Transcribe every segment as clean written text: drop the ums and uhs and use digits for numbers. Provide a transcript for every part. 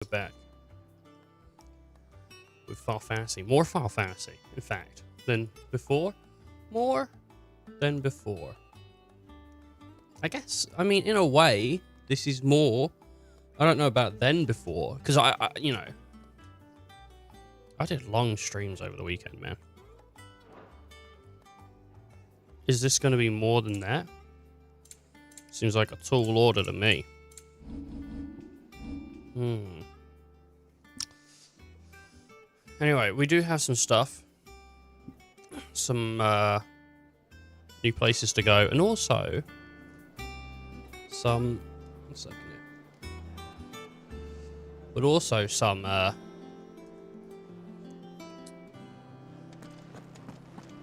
We're back with Final Fantasy. More Final Fantasy, in fact, than before. More than before. I guess, I mean, in a way, this is more. I don't know about than before, because I you know, I did long streams over the weekend, man. Is this going to be more than that? Seems like a tall order to me. Anyway, we do have some stuff. Some new places to go. And also some... One second here. But also some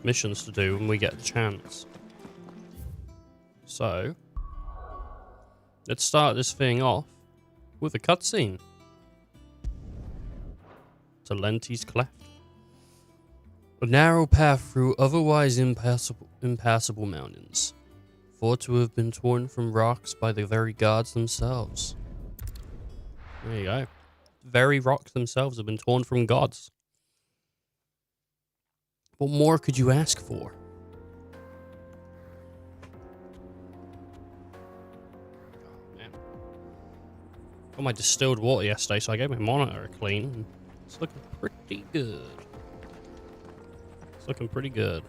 missions to do when we get the chance. So, let's start this thing off with a cutscene. To Lenti's Cleft. A narrow path through otherwise impassable mountains, thought to have been torn from rocks by the very gods themselves. There you go. The very rocks themselves have been torn from gods. What more could you ask for? Oh, man. Got my distilled water yesterday, so I gave my monitor a clean. It's looking pretty good. It's looking pretty good.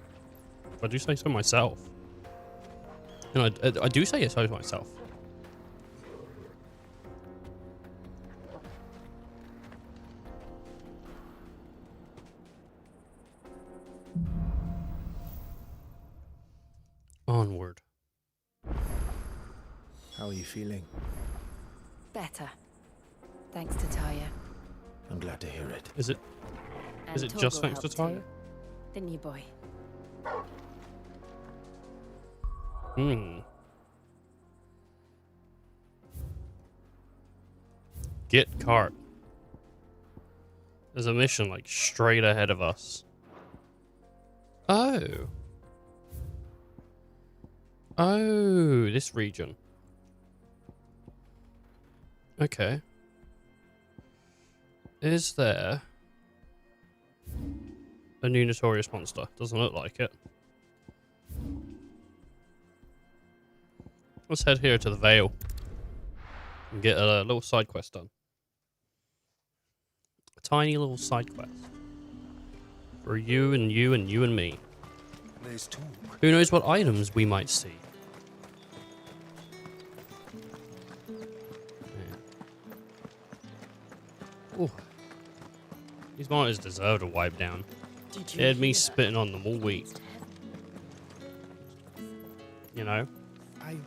If I do say so myself. And I do say so myself. Onward. How are you feeling? Better. Thanks to Taya. I'm glad to hear it. Is it And just Torgal thanks to helped Taya? too. Didn't you, boy? Get cart. There's a mission like straight ahead of us. Oh. Oh, this region. Okay. Is there a new notorious monster? Doesn't look like it. Let's head here to the Vale and get a little side quest done. A tiny little side quest for you and you and you and me. There's talk. Who knows what items we might see? Yeah. Ooh. These monitors deserve a wipe down. They had me spitting on them all week. You know? I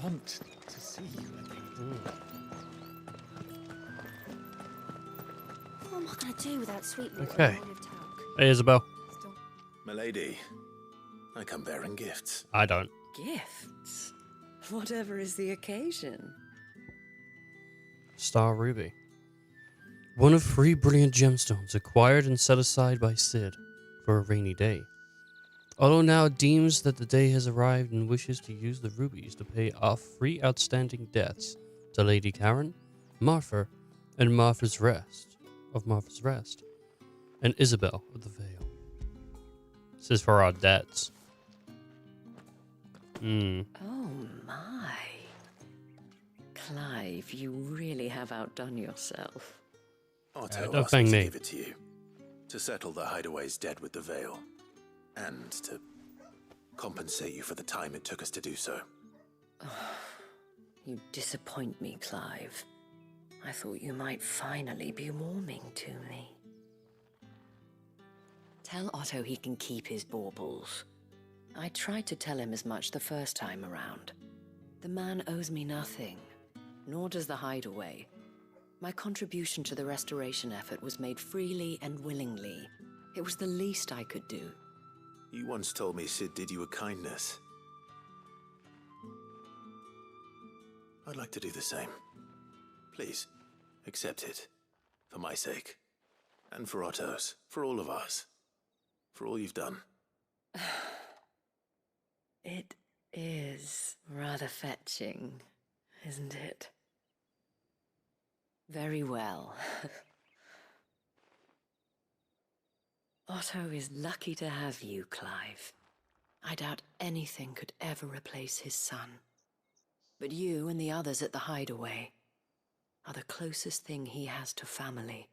want to see you again. What am I gonna do without sweet little Okay. olive talc? Hey, Isabel. Milady, I come bearing gifts. I don't. Gifts? Whatever is the occasion. Star Ruby. One of 3 brilliant gemstones acquired and set aside by Sid for a rainy day. Otto now deems that the day has arrived and wishes to use the rubies to pay off 3 outstanding debts to Lady Karen, Martha, and Martha's Rest, and Isabel of the Vale. This is for our debts. Oh my. Clive, you really have outdone yourself. Otto don't asked me thank to me. give it to you. To settle the Hideaway's debt with the Veil. And to compensate you for the time it took us to do so. You disappoint me, Clive. I thought you might finally be warming to me. Tell Otto he can keep his baubles. I tried to tell him as much the first time around. The man owes me nothing, nor does the Hideaway. My contribution to the restoration effort was made freely and willingly. It was the least I could do. You once told me Sid did you a kindness. I'd like to do the same. Please, accept it. For my sake. And for Otto's. For all of us. For all you've done. It is rather fetching, isn't it? Very well. Otto is lucky to have you, Clive. I doubt anything could ever replace his son. But you and the others at the hideaway are the closest thing he has to family.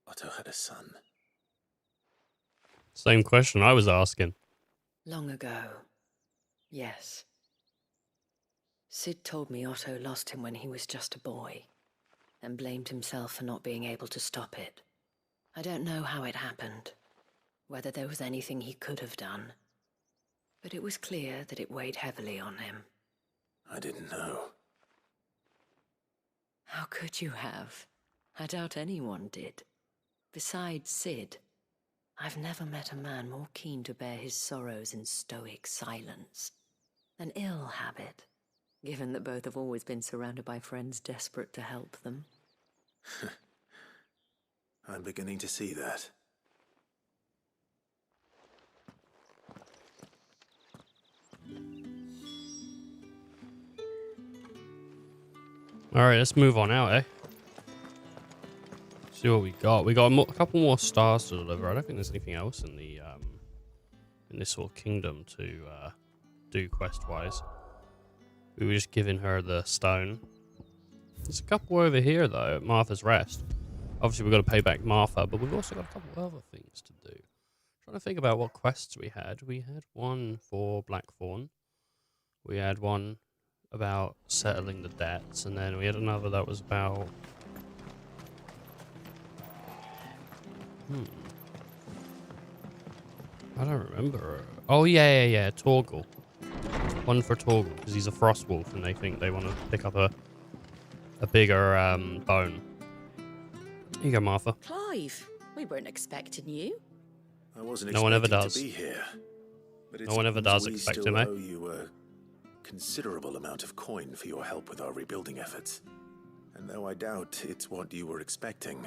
Otto had a son. Same question I was asking. Long ago, yes. Sid told me Otto lost him when he was just a boy, and blamed himself for not being able to stop it. I don't know how it happened, whether there was anything he could have done, but it was clear that it weighed heavily on him. I didn't know. How could you have? I doubt anyone did. Besides Sid, I've never met a man more keen to bear his sorrows in stoic silence. An ill habit, given that both have always been surrounded by friends desperate to help them. I'm beginning to see that. Alright, let's move on out, eh? See what we got. We got a couple more stars to deliver. I don't think there's anything else in the in this sort of kingdom to do quest-wise. We were just giving her the stone. There's a couple over here though, at Martha's Rest. Obviously we've got to pay back Martha, but we've also got a couple other things to do. Trying to think about what quests we had. We had one for Blackthorn. We had one about settling the debts, and then we had another that was about I don't remember. Oh yeah, Torgal. One for Torgal, because he's a frost wolf and they think they want to pick up a bigger bone. Here you go, Martha. Clive, we weren't expecting you. I wasn't No one ever expecting does. to be here, but it No one ever seems does we expect still him, eh? owe you a considerable amount of coin for your help with our rebuilding efforts. And though I doubt it's what you were expecting,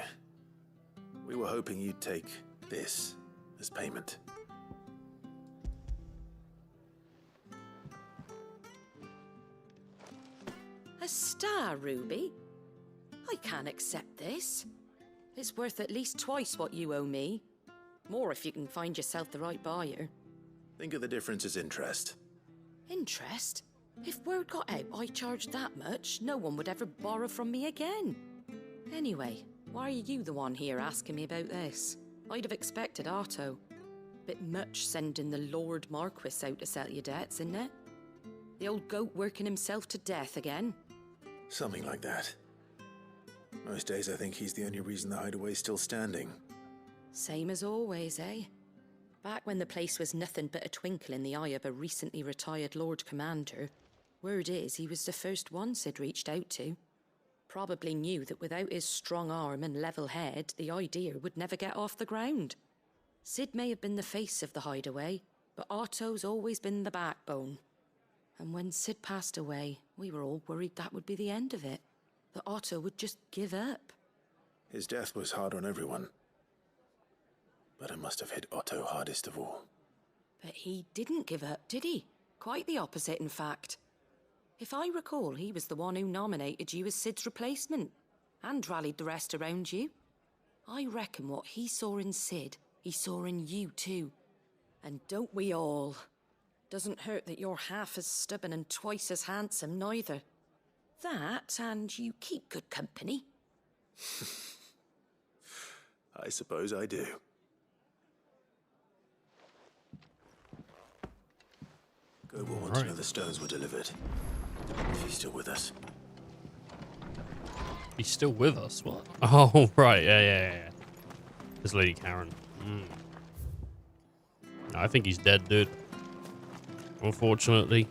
we were hoping you'd take this as payment. A star ruby? I can't accept this. It's worth at least twice what you owe me. More if you can find yourself the right buyer. Think of the difference as interest. Interest? If word got out I charged that much, no one would ever borrow from me again. Anyway, why are you the one here asking me about this? I'd have expected Otto. Bit much sending the Lord Marquis out to settle your debts, isn't it? The old goat working himself to death again. Something like that. Most days I think he's the only reason the hideaway's still standing. Same as always, eh? Back when the place was nothing but a twinkle in the eye of a recently retired Lord Commander, word is he was the first one Sid reached out to. Probably knew that without his strong arm and level head, the idea would never get off the ground. Sid may have been the face of the hideaway, but Otto's always been the backbone. And when Sid passed away, we were all worried that would be the end of it. That Otto would just give up. His death was hard on everyone. But it must have hit Otto hardest of all. But he didn't give up, did he? Quite the opposite, in fact. If I recall, he was the one who nominated you as Sid's replacement, and rallied the rest around you. I reckon what he saw in Sid, he saw in you too. And don't we all? Doesn't hurt that you're half as stubborn and twice as handsome, neither. That, and you keep good company. I suppose I do. Goble wants to know the stones were delivered. If he's still with us. He's still with us? What? Oh, right. Yeah. This Lady Karen. No, I think he's dead, dude. Unfortunately.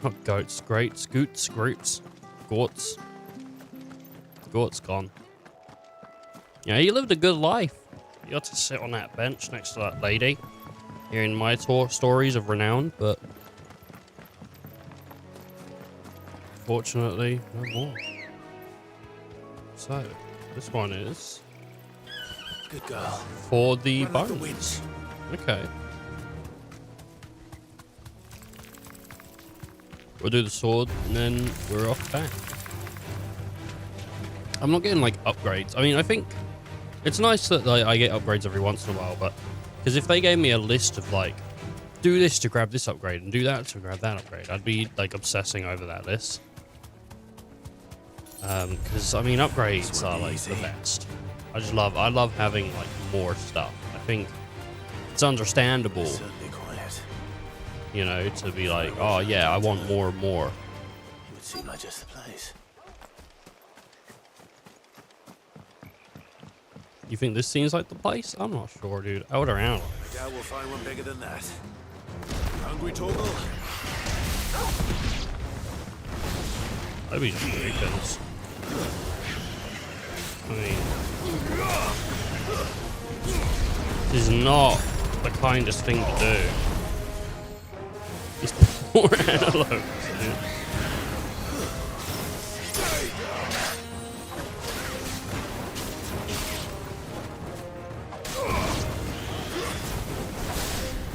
Not goats. Great. Scoots. Groots. Gorts. Gort's gone. Yeah, he lived a good life. You got to sit on that bench next to that lady. Hearing my stories of renown, but fortunately, no more. So, this one is Good girl. for the Run like the bones. Okay. We'll do the sword, and then we're off back. I'm not getting like upgrades. I mean, I think it's nice that like, I get upgrades every once in a while, but because if they gave me a list of like, do this to grab this upgrade and do that to grab that upgrade, I'd be like obsessing over that list. Because I mean, upgrades are like the best. I love having like more stuff. I think it's understandable, Certainly quiet. you know, to be like, oh yeah, I want more and more. It would seem like just the place. You think this seems like the place? I'm not sure, dude. Out around. I doubt we'll find one bigger than that. Hungry, Torgal? That'd be ridiculous. I mean, this is not the kindest thing to do. These poor antelopes, dude.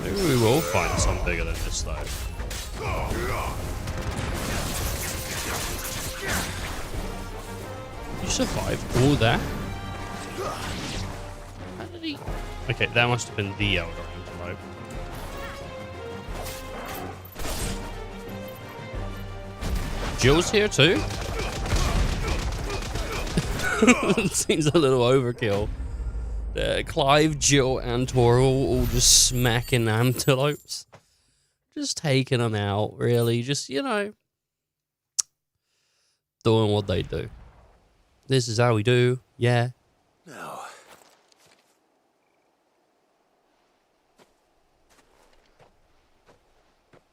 Maybe we will find some bigger than this, though. You survived all that? How did he... Okay, that must have been the elder antelope. Jill's here too? Seems a little overkill. Clive, Jill, and Torgal all just smacking antelopes. Just taking them out, really. Just, you know, doing what they do. This is how we do, yeah. No.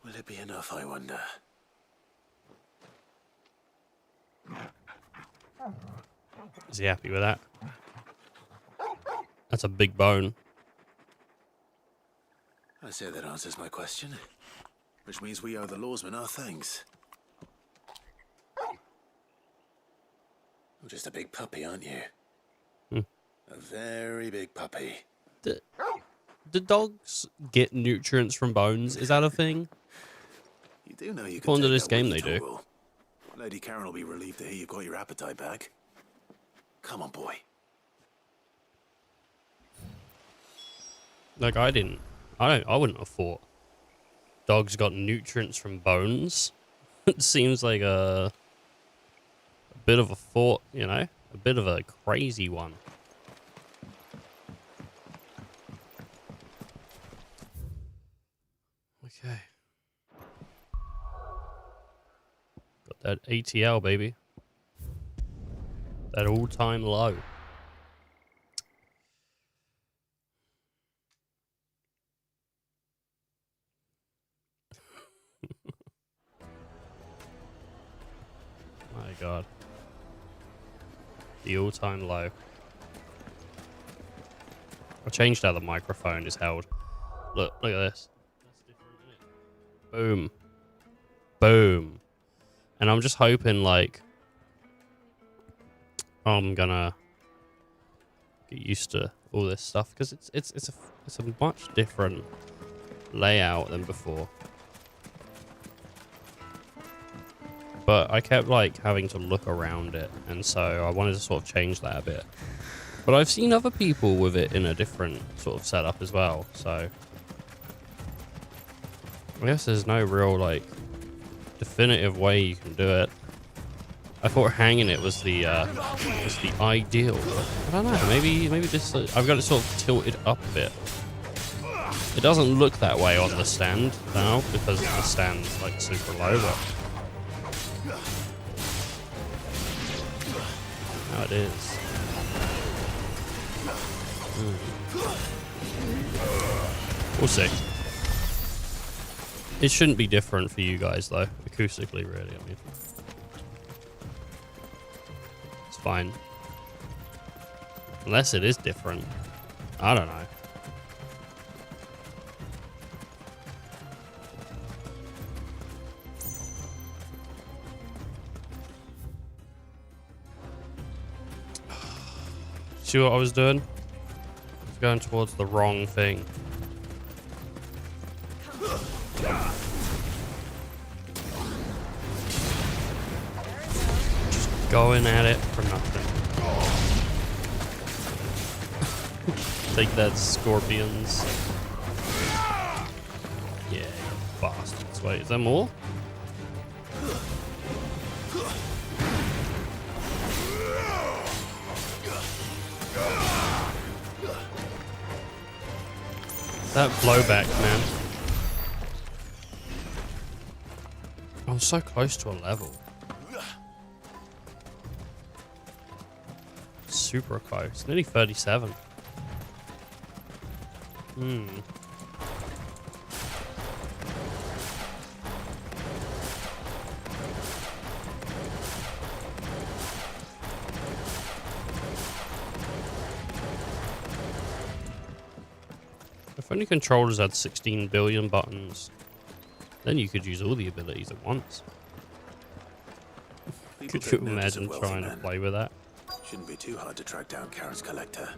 Will it be enough, I wonder? Is he happy with that? That's a big bone. I say that answers my question. Which means we owe the lawsmen our thanks. You're just a big puppy, aren't you? A very big puppy. Do dogs get nutrients from bones? Is that a thing? You do know you can According to take this that game, with they you, do. Torgal. Lady Karen will be relieved to hear you got your appetite back. Come on, boy. Like, I wouldn't have thought dogs got nutrients from bones. It seems like a bit of a thought, you know? A bit of a crazy one. Okay. Got that ATL, baby. That all-time low. My God. The all-time low. I changed how the microphone is held. Look at this. Boom. Boom. And I'm just hoping, like, I'm gonna get used to all this stuff because it's a much different layout than before. But I kept like having to look around it, and so I wanted to sort of change that a bit. But I've seen other people with it in a different sort of setup as well, so I guess there's no real like definitive way you can do it. I thought hanging it was the ideal. I don't know. Maybe this. I've got it sort of tilted up a bit. It doesn't look that way on the stand now because the stand's like super low. But now it is. We'll see. It shouldn't be different for you guys though, acoustically, really. I mean. Fine. Unless it is different. I don't know. See what I was doing? I was going towards the wrong thing. Just going at it for nothing. Take that, scorpions. Yeah, you bastards. Wait, is there more? That blowback, man. I'm so close to a level. Super close. Nearly 37. If only controllers had 16 billion buttons, then you could use all the abilities at once. People Could you don't notice a imagine wealthy trying to man. play with that? Shouldn't be too hard to track down Karen's collector.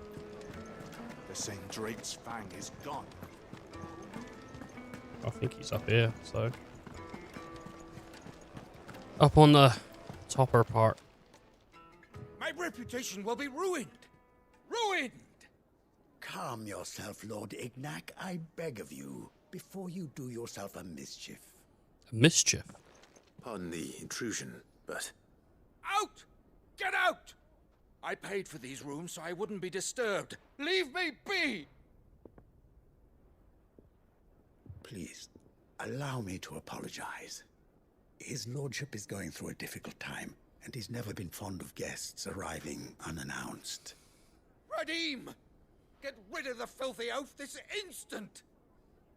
The same Drake's fang is gone. I think he's up here, so. Up on the topper part. My reputation will be ruined. Ruined! Calm yourself, Lord Ignac, I beg of you, before you do yourself a mischief. Mischief. Pardon the intrusion, but Out! Get out! I paid for these rooms so I wouldn't be disturbed. Leave me be! Please, allow me to apologize. His lordship is going through a difficult time, and he's never been fond of guests arriving unannounced. Radim! Get rid of the filthy oaf this instant!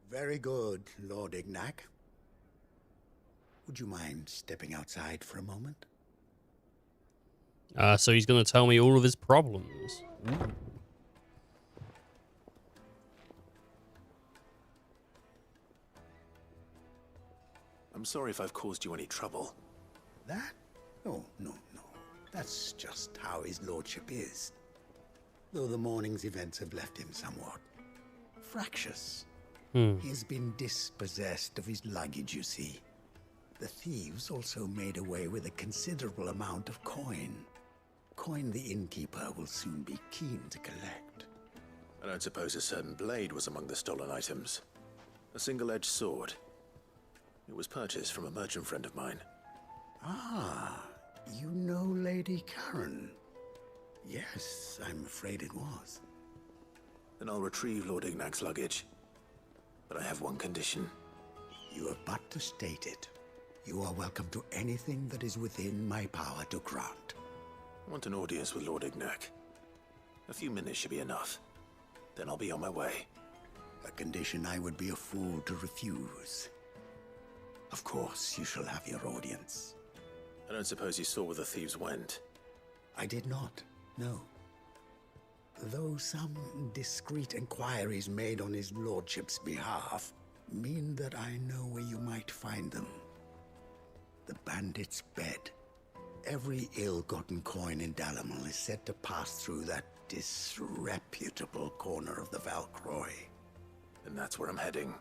Very good, Lord Ignac. Would you mind stepping outside for a moment? So he's going to tell me all of his problems. Ooh. I'm sorry if I've caused you any trouble. That? Oh, no. That's just how his lordship is. Though the morning's events have left him somewhat fractious. He's been dispossessed of his luggage, you see. The thieves also made away with a considerable amount of coin. Coin the innkeeper will soon be keen to collect. I don't suppose a certain blade was among the stolen items. A single-edged sword. It was purchased from a merchant friend of mine. Ah, you know Lady Karen. Yes, I'm afraid it was. Then I'll retrieve Lord Ignac's luggage. But I have one condition. You have but to state it. You are welcome to anything that is within my power to grant. I want an audience with Lord Ignac. A few minutes should be enough. Then I'll be on my way. A condition I would be a fool to refuse. Of course, you shall have your audience. I don't suppose you saw where the thieves went. I did not, no. Though some discreet inquiries made on his lordship's behalf mean that I know where you might find them. The bandit's bed. Every ill-gotten coin in Dalamal is said to pass through that disreputable corner of the Valcroy. And that's where I'm heading.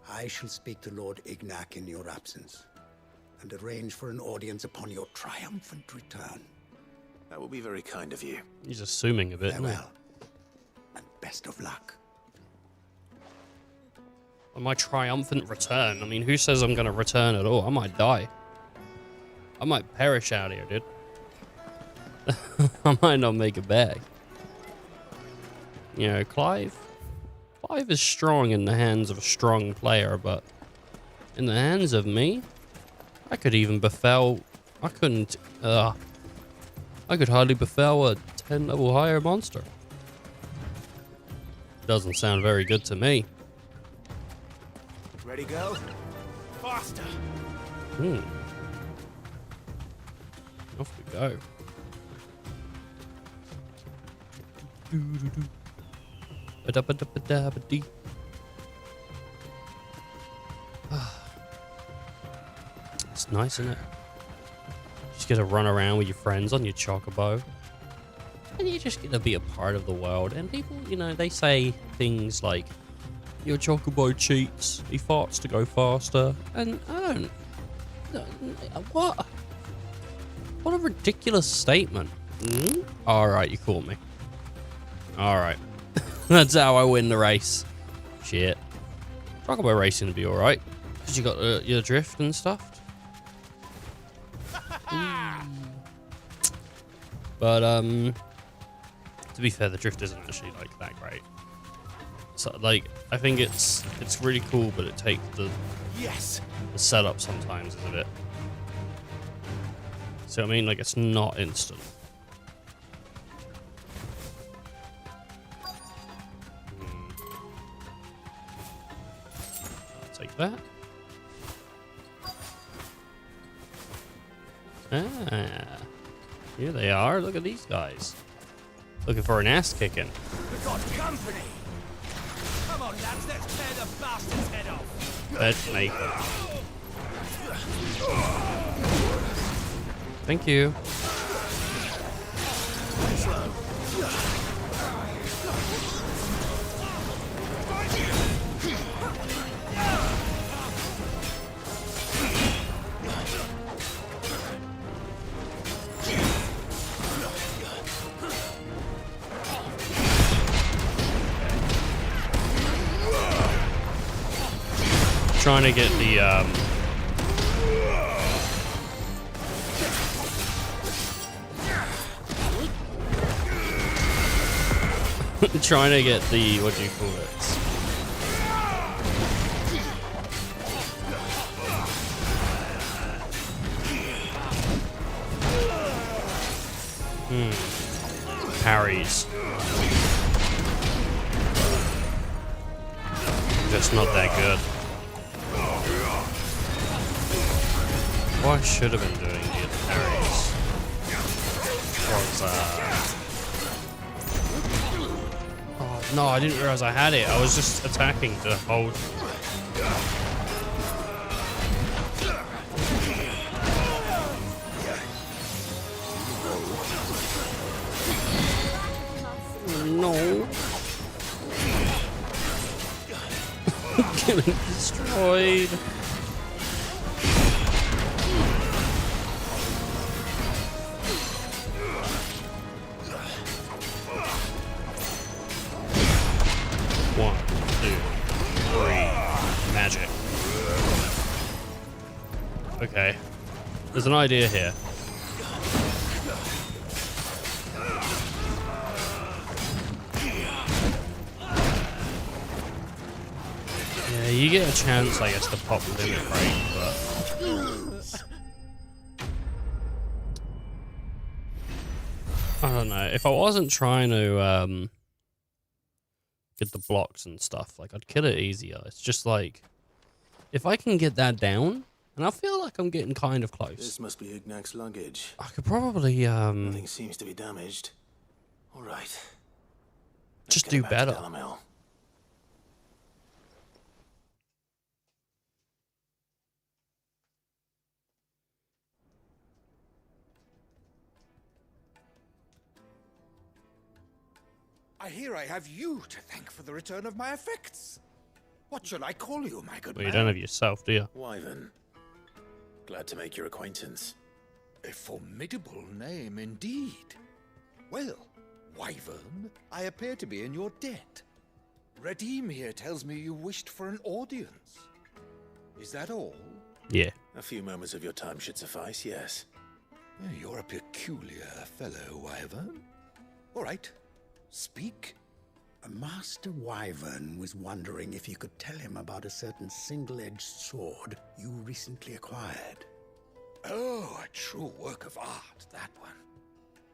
I shall speak to Lord Ignac in your absence, and arrange for an audience upon your triumphant return. That will be very kind of you. He's assuming a bit. isn't he? Farewell, and best of luck. On my triumphant return. I mean, who says I'm going to return at all? I might die. I might perish out here, dude. I might not make it back. You know, Clive is strong in the hands of a strong player, but in the hands of me, I could even befell. I could hardly befell a 10 level higher monster. Doesn't sound very good to me. Ready, go? Faster! Off we go. Ba-da-ba-da-ba-da-ba-dee. It's nice, isn't it? Just get to run around with your friends on your chocobo. And you just get to be a part of the world. And people, you know, they say things like, your chocobo cheats, he farts to go faster. And I don't... What? What a ridiculous statement. Alright, you caught me. Alright. That's how I win the race. Shit. Talk about racing to be alright. Because you got your drift and stuff. But, to be fair, the drift isn't actually, like, that great. So, like, I think it's really cool, but it takes the setup sometimes is a bit. So, I mean, like, it's not instant. I'll take that. Ah, here they are. Look at these guys. Looking for an ass kicking. We've got company. Come on, lads, let's tear the bastard's head off. Let's make it. Thank you. Trying to get the trying to get the what do you call it? Parries. Just not that good. What I should have been doing the parries was oh no, I didn't realize I had it. I was just attacking to hold. No. Getting destroyed. One, two, three. Magic. Okay. There's an idea here. Yeah, you get a chance, I guess, to pop limit break, but I don't know. If I wasn't trying to get the blocks and stuff, like I'd kill it easier. It's just like if I can get that down, and I feel like I'm getting kind of close. This must be Ignac's luggage. I could probably Nothing seems to be damaged. All right. just do better. Delamel. I hear I have you to thank for the return of my effects. What shall I call you, my good Well, man? you don't have yourself, do you? Wyvern. Glad to make your acquaintance. A formidable name indeed. Well, Wyvern, I appear to be in your debt. Redeem here tells me you wished for an audience. Is that all? Yeah. A few moments of your time should suffice, yes. You're a peculiar fellow, Wyvern. All right, speak. Master Wyvern was wondering if you could tell him about a certain single-edged sword you recently acquired. Oh, a true work of art, that one.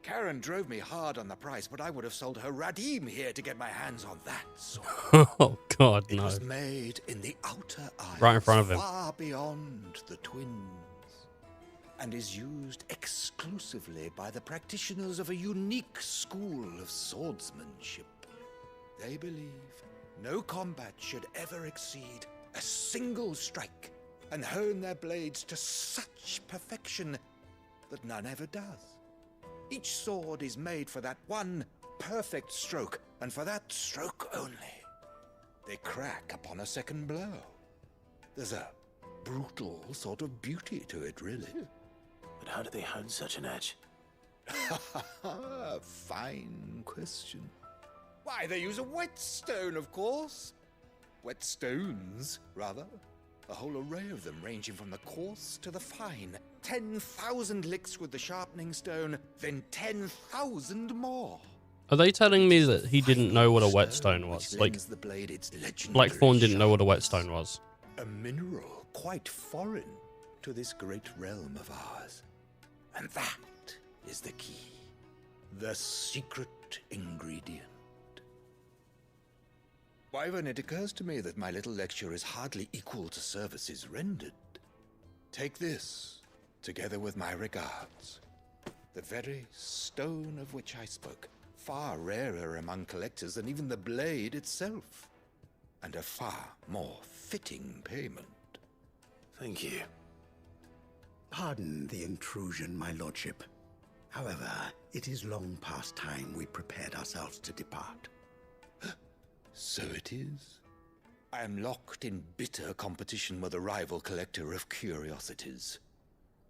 Karen drove me hard on the price, but I would have sold her Radim here to get my hands on that sword. Oh God, It no! was made in the outer isles, Right in front of him. far beyond the twins, and is used exclusively by the practitioners of a unique school of swordsmanship. They believe no combat should ever exceed a single strike, and hone their blades to such perfection that none ever does. Each sword is made for that one perfect stroke, and for that stroke only. They crack upon a second blow. There's a brutal sort of beauty to it, really. But how do they hone such an edge? Fine question. Why, they use a whetstone, of course. Whetstones, rather. A whole array of them, ranging from the coarse to the fine. 10,000 licks with the sharpening stone, then 10,000 more. Are they telling me that he didn't know what a whetstone was? Like Blackthorn didn't know what a whetstone was. A mineral quite foreign to this great realm of ours. And that is the key. The secret ingredient. Wyvern, it occurs to me that my little lecture is hardly equal to services rendered. Take this, together with my regards. The very stone of which I spoke, far rarer among collectors than even the blade itself, and a far more fitting payment. Thank you. Pardon the intrusion, my lordship. However, it is long past time we prepared ourselves to depart. So it is. I am locked in bitter competition with a rival collector of curiosities.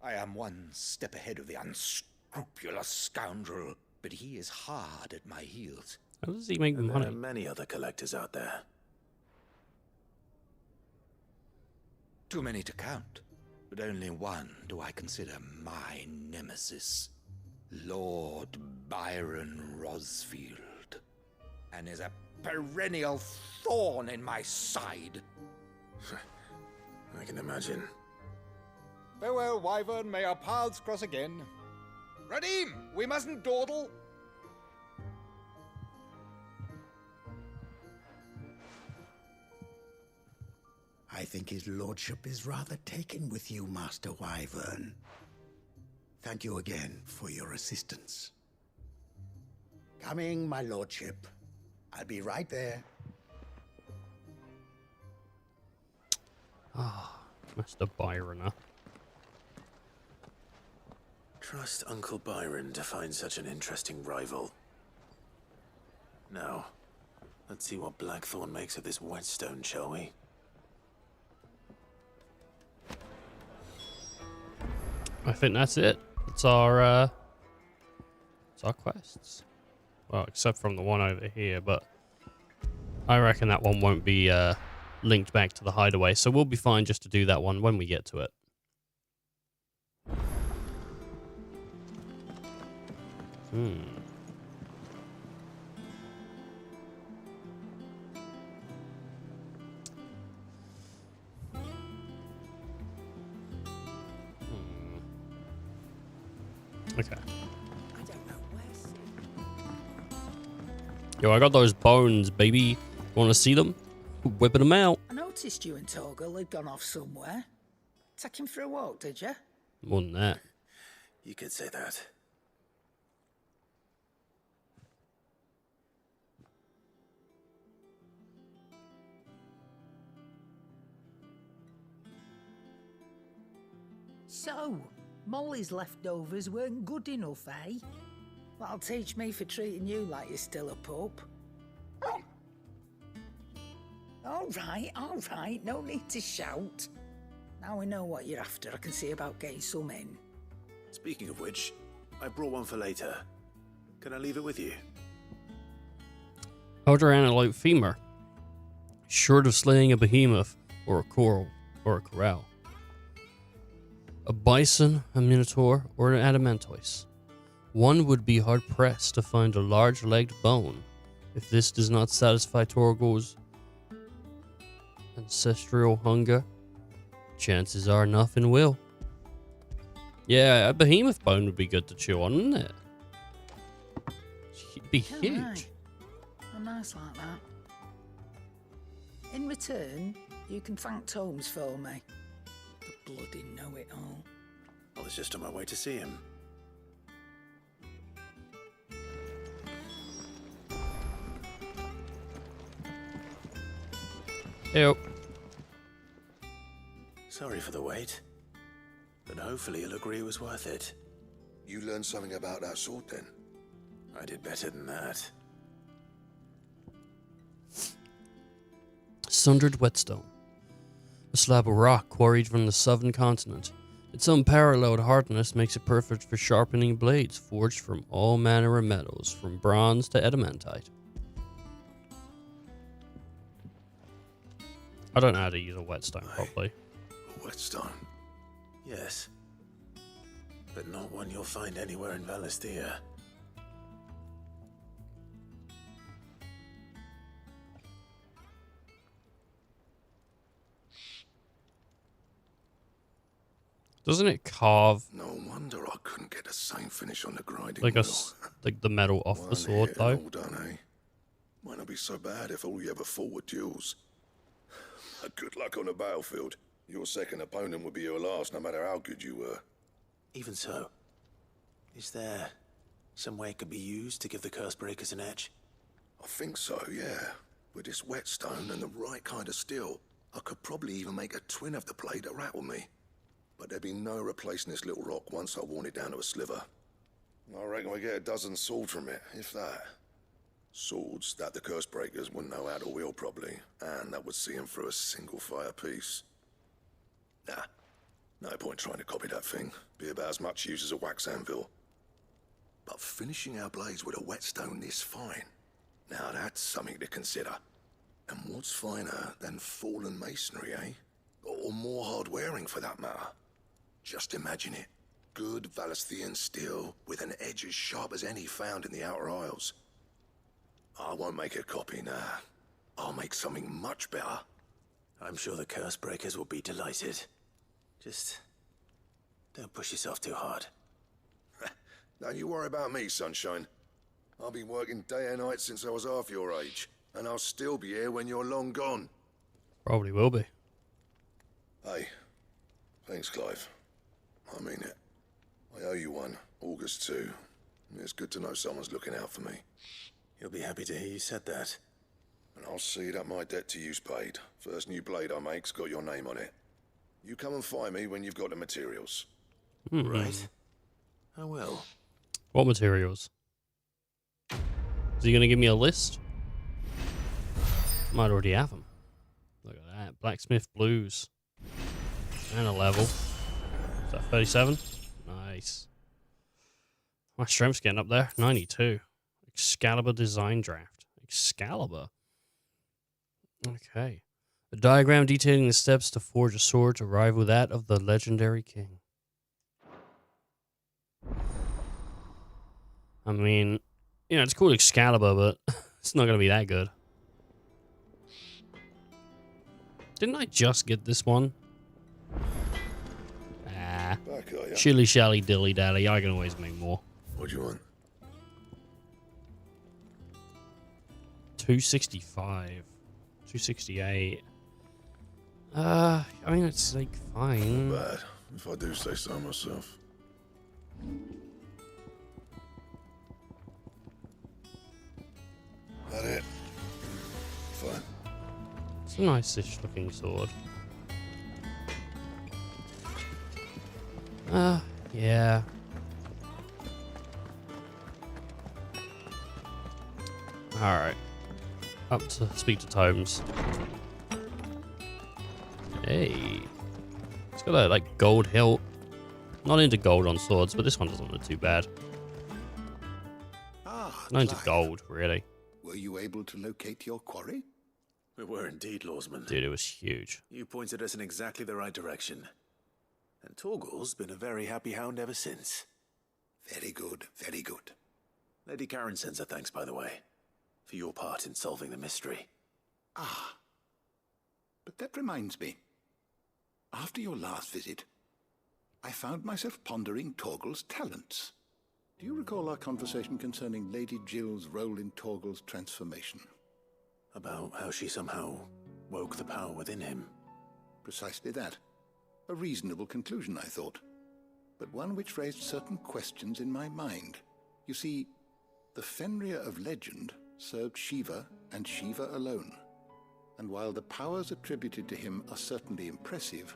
I am one step ahead of the unscrupulous scoundrel, but he is hard at my heels. How does he make And money? there are many other collectors out there. Too many to count, but only one do I consider my nemesis. Lord Byron Rosfield. And is a perennial thorn in my side. I can imagine. Farewell, Wyvern. May our paths cross again. Radim, we mustn't dawdle. I think his lordship is rather taken with you, Master Wyvern. Thank you again for your assistance. Coming, my lordship. I'll be right there. Master Byroner. Trust Uncle Byron to find such an interesting rival. Now, let's see what Blackthorn makes of this whetstone, shall we? I think that's it. It's our quests. Well, except from the one over here, but I reckon that one won't be linked back to the hideaway, so we'll be fine just to do that one when we get to it. Okay. Yo, I got those bones, baby. Want to see them? Whipping them out. I noticed you and Torgal had gone off somewhere. Take him for a walk, did you? More than that. You could say that. So, Molly's leftovers weren't good enough, eh? That'll teach me for treating you like you're still a pup. All right, no need to shout. Now we know what you're after, I can see about getting some in. Speaking of which, I brought one for later. Can I leave it with you? Outer antelope femur. Short of slaying a behemoth or a coral or a corral. A bison, a minotaur, or an adamantoise. One would be hard-pressed to find a large-legged bone. If this does not satisfy Torgal's ancestral hunger, chances are nothing will. Yeah, a behemoth bone would be good to chew on, wouldn't it? It'd be huge. Right. Oh, nice like that. In return, you can thank Tomes for me. The bloody know-it-all. I was just on my way to see him. Ew. Sorry for the wait, but hopefully you'll agree it was worth it. You learned something about that sword then? I did better than that. Sundered whetstone. A slab of rock quarried from the southern continent. Its unparalleled hardness makes it perfect for sharpening blades forged from all manner of metals, from bronze to adamantite. I don't know how to use a whetstone properly. A whetstone? Yes. But not one you'll find anywhere in Valisthea. Doesn't it carve No wonder I couldn't get the same finish on the grinding like wheel. like the metal off the One sword hit though? and all done, eh? Might not be so bad if all you ever fought were duels. Good luck on the battlefield. Your second opponent would be your last, no matter how good you were. Even so, is there some way it could be used to give the curse breakers an edge? I think so, yeah. With this whetstone and the right kind of steel, I could probably even make a twin of the blade that rattled me. But there'd be no replacing this little rock once I worn it down to a sliver. I reckon we get a dozen swords from it, if that. Swords that the curse breakers wouldn't know how to wield properly, and that would see them through a single fire piece. Nah, no point trying to copy that thing. Be about as much use as a wax anvil. But finishing our blades with a whetstone this fine, now that's something to consider. And what's finer than fallen masonry, eh? Or more hard-wearing, for that matter. Just imagine it. Good Valisthean steel with an edge as sharp as any found in the Outer Isles. I won't make a copy, nah. I'll make something much better. I'm sure the curse breakers will be delighted. Just don't push yourself too hard. Don't you worry about me, sunshine. I've been working day and night since I was half your age, and I'll still be here when you're long gone. Probably will be. Hey, thanks, Clive. I mean it. I owe you one, August too. It's good to know someone's looking out for me. You'll be happy to hear you said that. And I'll see that my debt to you's paid. First new blade I make's got your name on it. You come and find me when you've got the materials. Right. I will. What materials? Is he going to give me a list? Might already have them. Look at that. Blacksmith blues. And a level. Is that 37? Nice. My strength's getting up there. 92. Excalibur design draft. Excalibur. Okay. A diagram detailing the steps to forge a sword to rival that of the legendary king. I mean, you know, it's called Excalibur, but it's not going to be that good. Didn't I just get this one? Ah. Back, are ya? Shilly shally dilly dally. I can always make more. What do you want? 265. 268. I mean, it's like fine. Not bad, if I do say so myself. That it? Fine. It's a nice-ish looking sword. Yeah. Alright. Up to speak to Tomes. Hey. It's got a, like, gold hilt. Not into gold on swords, but this one doesn't look too bad. Ah, Not into Clive. gold, really. Were you able to locate your quarry? We were indeed, Lawsman. Dude, it was huge. You pointed us in exactly the right direction. And Torgal's been a very happy hound ever since. Very good, very good. Lady Karen sends her thanks, by the way, for your part in solving the mystery. Ah. But that reminds me. After your last visit, I found myself pondering Torgal's talents. Do you recall our conversation concerning Lady Jill's role in Torgal's transformation? About how she somehow woke the power within him. Precisely that. A reasonable conclusion, I thought, but one which raised certain questions in my mind. You see, the Fenrir of legend served Shiva and Shiva alone. And while the powers attributed to him are certainly impressive,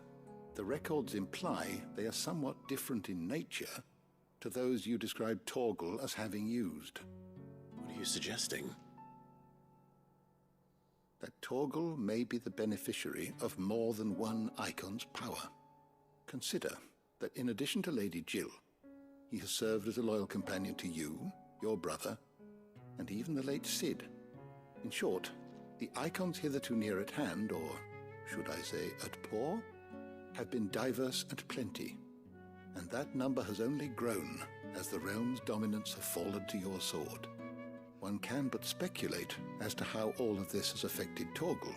the records imply they are somewhat different in nature to those you described Torgal as having used. What are you suggesting? That Torgal may be the beneficiary of more than one icon's power. Consider that in addition to Lady Jill, he has served as a loyal companion to you, your brother, and even the late Cid. In short, the icons hitherto near at hand, or should I say at poor, have been diverse and plenty, and that number has only grown as the realm's dominance have fallen to your sword. One can but speculate as to how all of this has affected Torgal.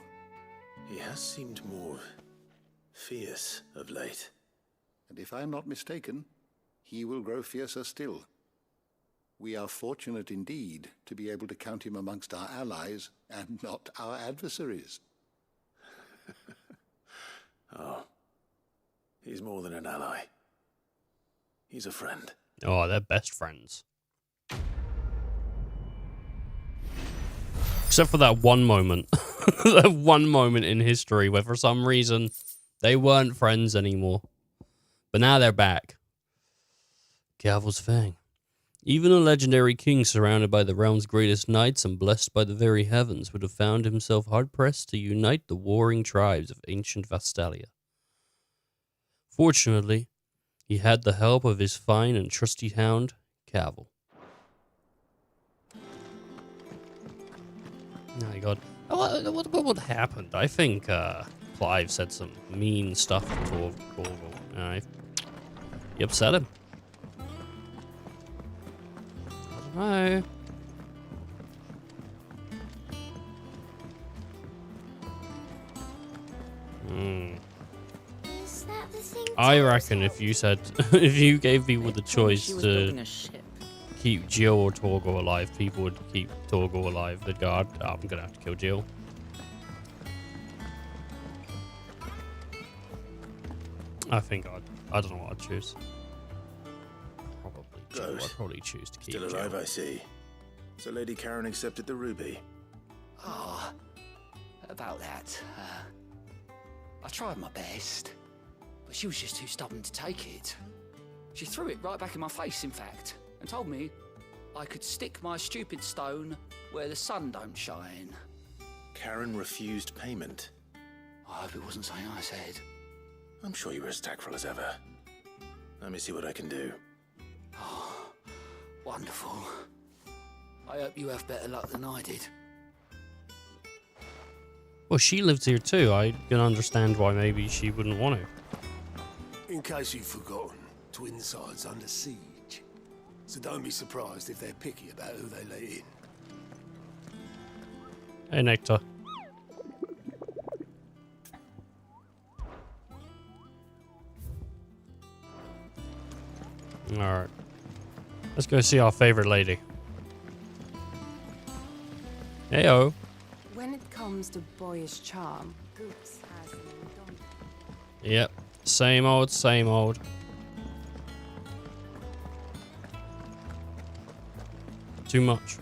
He has seemed more fierce of late. And if I am not mistaken, he will grow fiercer still. We are fortunate indeed to be able to count him amongst our allies and not our adversaries. Oh, he's more than an ally. He's a friend. Oh, they're best friends. Except for that one moment. That one moment in history where for some reason they weren't friends anymore. But now they're back. Gavel's Fang. Even a legendary king surrounded by the realm's greatest knights and blessed by the very heavens would have found himself hard-pressed to unite the warring tribes of ancient Vastalia. Fortunately, he had the help of his fine and trusty hound, Cavil. Oh my god. What happened? I think Clive said some mean stuff to Torgal. He upset him. I don't know. Is that the thing? I reckon if you said, if you gave people the choice to keep Jill or Torgal alive, people would keep Torgal alive. They'd go, I'm gonna have to kill Jill. I think I don't know what I'd choose. Probably Jill. I'd probably choose to keep Still alive, Jill. I see. So Lady Karen accepted the ruby. Ah, about that. I tried my best, but she was just too stubborn to take it. She threw it right back in my face, in fact, and told me I could stick my stupid stone where the sun don't shine. Karen refused payment. I hope it wasn't something I said. I'm sure you were as tactful as ever. Let me see what I can do. Oh, wonderful. I hope you have better luck than I did. Well, she lives here too. I can understand why maybe she wouldn't want to. In case you've forgotten, Twinside's under siege. So don't be surprised if they're picky about who they let in. Hey, Nectar. Alright. Let's go see our favorite lady. Heyo. When it comes to boyish charm, Goops has an indomitable. Yep. Same old, same old. Too much.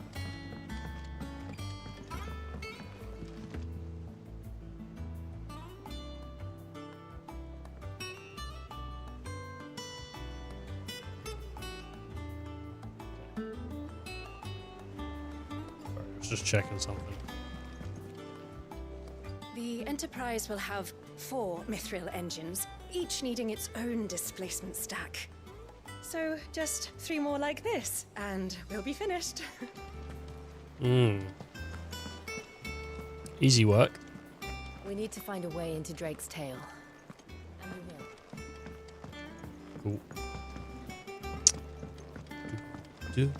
Just checking something. The Enterprise will have 4 Mithril engines, each needing its own displacement stack. So just 3 more like this, and we'll be finished. Easy work. We need to find a way into Drake's tail. And we will. Cool.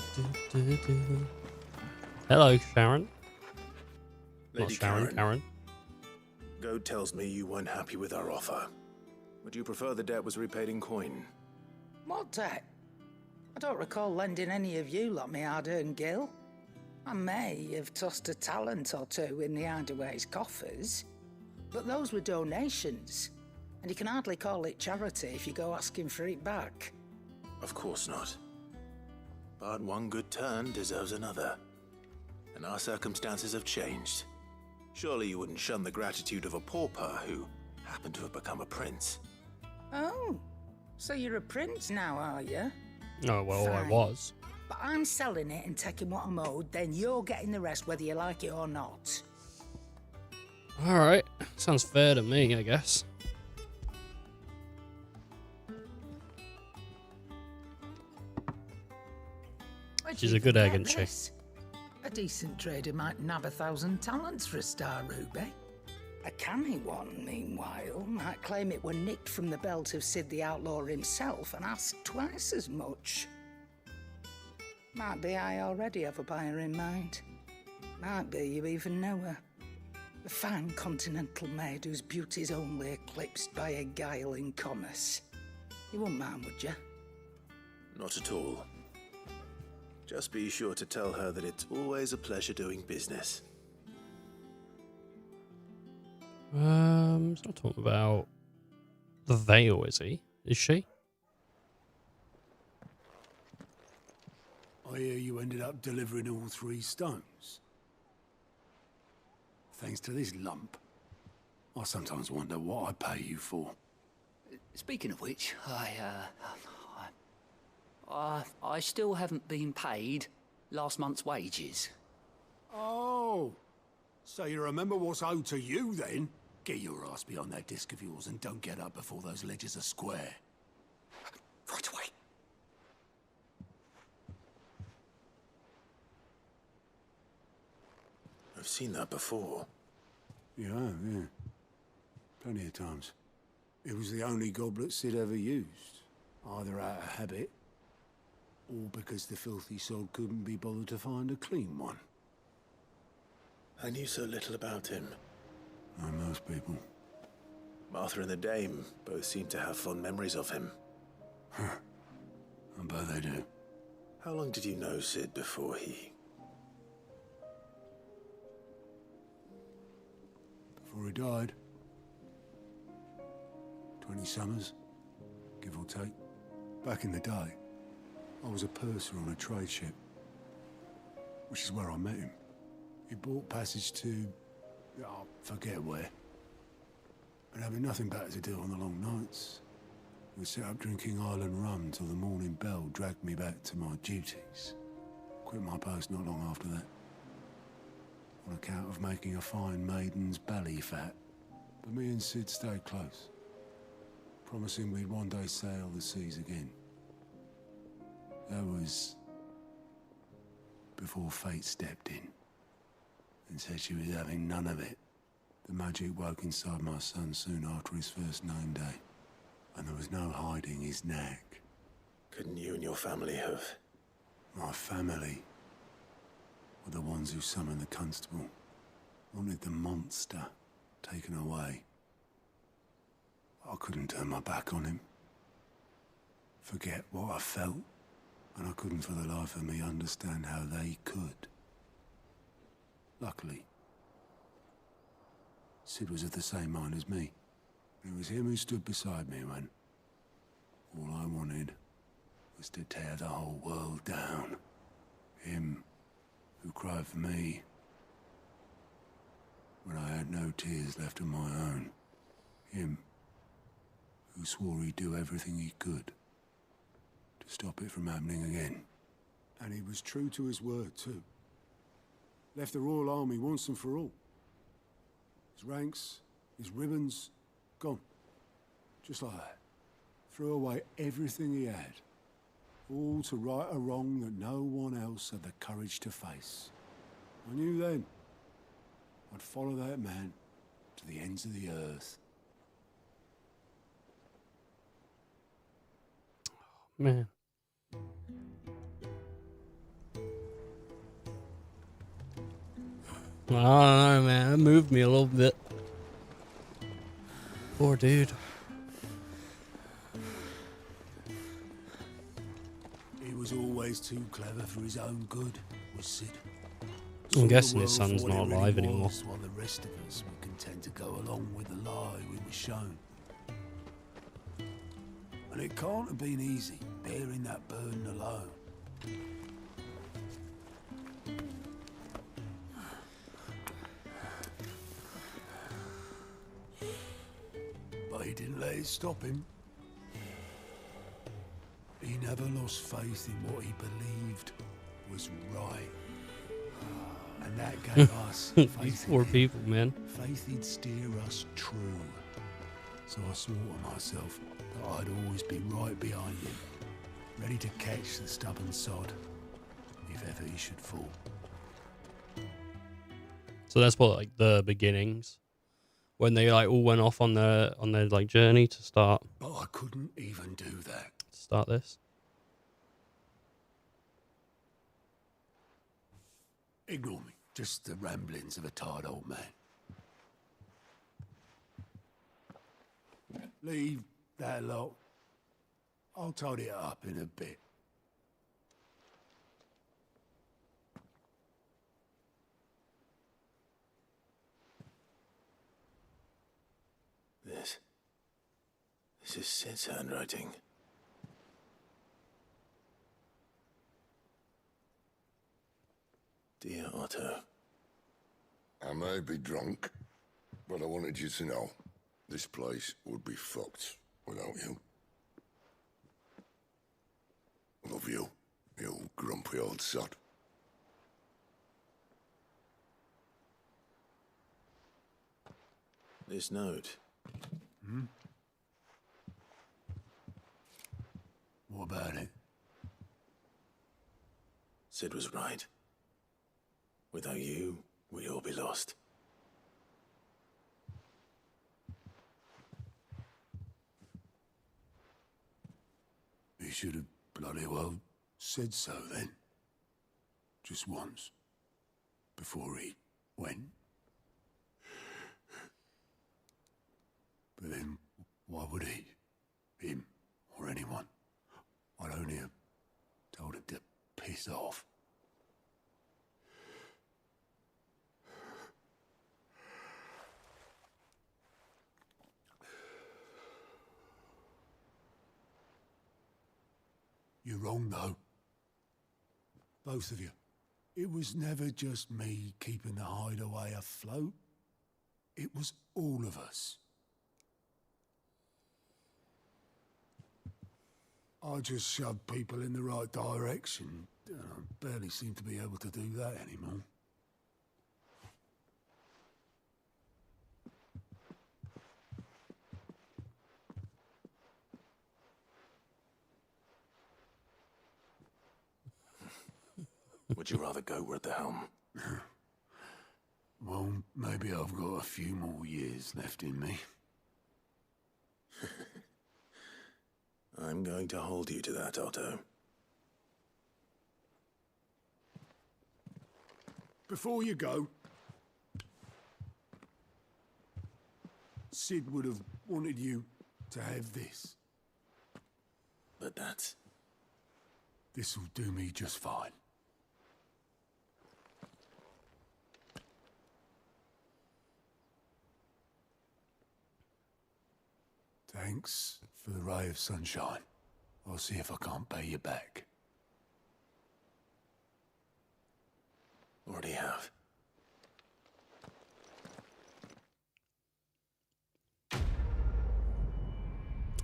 Hello, Sharon. Lady Not Sharon, Karen. Goad tells me you weren't happy with our offer. Would you prefer the debt was repaid in coin? What debt? I don't recall lending any of you like me hard-earned gil. I may have tossed a talent or two in the Hideaway's coffers, but those were donations, and you can hardly call it charity if you go asking for it back. Of course not. But one good turn deserves another. And our circumstances have changed. Surely you wouldn't shun the gratitude of a pauper who happened to have become a prince. Oh, so you're a prince now, are you? Oh, well, I Fine. was. But I'm selling it and taking what I'm owed, then you're getting the rest whether you like it or not. Alright. Sounds fair to me, I guess. Where'd She's you a good even egg get and chick. this? A decent trader might nab 1,000 talents for a star ruby. A canny one, meanwhile, might claim it were nicked from the belt of Sid the Outlaw himself and ask twice as much. Might be I already have a buyer in mind. Might be you even know her. A fine continental maid whose beauty's only eclipsed by a guile in commerce. You wouldn't mind, would you? Not at all. Just be sure to tell her that it's always a pleasure doing business. He's not talking about the veil, is he? Is she? I hear you ended up delivering all 3 stones. Thanks to this lump. I sometimes wonder what I pay you for. Speaking of which, I still haven't been paid last month's wages. Oh, so you remember what's owed to you then? Get your ass behind that disc of yours and don't get up before those ledgers are square. Right away. I've seen that before. You have, yeah. Plenty of times. It was the only goblet Sid ever used. Either out of habit, or because the filthy sod couldn't be bothered to find a clean one. I knew so little about him. Like most people. Martha and the Dame both seem to have fond memories of him. I bet they do. How long did you know Sid before he... Before he died. 20 summers, give or take. Back in the day, I was a purser on a trade ship, which is where I met him. He bought passage to... I forget where. But having nothing better to do on the long nights, we set up drinking island rum till the morning bell dragged me back to my duties. Quit my post not long after that, on account of making a fine maiden's belly fat. But me and Sid stayed close, promising we'd one day sail the seas again. That was before fate stepped in and said she was having none of it. The magic woke inside my son soon after his first name day, and there was no hiding his knack. Couldn't you and your family have... My family were the ones who summoned the constable, wanted the monster taken away. I couldn't turn my back on him, forget what I felt, and I couldn't for the life of me understand how they could. Luckily, Sid was of the same mind as me. It was him who stood beside me when all I wanted was to tear the whole world down. Him who cried for me when I had no tears left of my own. Him who swore he'd do everything he could to stop it from happening again. And he was true to his word, too. Left the Royal Army once and for all. His ranks, his ribbons, gone. Just like that. Threw away everything he had. All to right a wrong that no one else had the courage to face. I knew then I'd follow that man to the ends of the earth. Man. I don't know, man. It moved me a little bit. Poor dude. He was always too clever for his own good, was Sid. I'm guessing his son's not alive anymore. While the rest of us were content to go along with the lie we were shown. And it can't have been easy, bearing that burden alone. But he didn't let it stop him. He never lost faith in what he believed was right. And that gave us faith. These poor people, man. Faith he'd steer us true. So I swore to myself that I'd always be right behind him, ready to catch the stubborn sod, if ever he should fall. So that's what, like, the beginnings when they like all went off on their like journey to start But I couldn't even do that. this. Ignore me. Just the ramblings of a tired old man. Leave that lot. I'll tidy it up in a bit. This is Sid's handwriting. Dear Otto. I may be drunk, but I wanted you to know this place would be fucked without you. Love you, you grumpy old sod. This note. What about it? Sid was right. Without you, we'd all be lost. He should have bloody well said so then. Just once. Before he went. But then, why would he? Him, or anyone? I'd only have told him to piss off. You're wrong, though. Both of you. It was never just me keeping the hideaway afloat. It was all of us. I just shoved people in the right direction. I barely seem to be able to do that anymore. Would you rather go at the helm? Well, maybe I've got a few more years left in me. I'm going to hold you to that, Otto. Before you go, Sid would have wanted you to have this. But that's... This'll do me just fine. Thanks for the ray of sunshine. I'll see if I can't pay you back. Already have.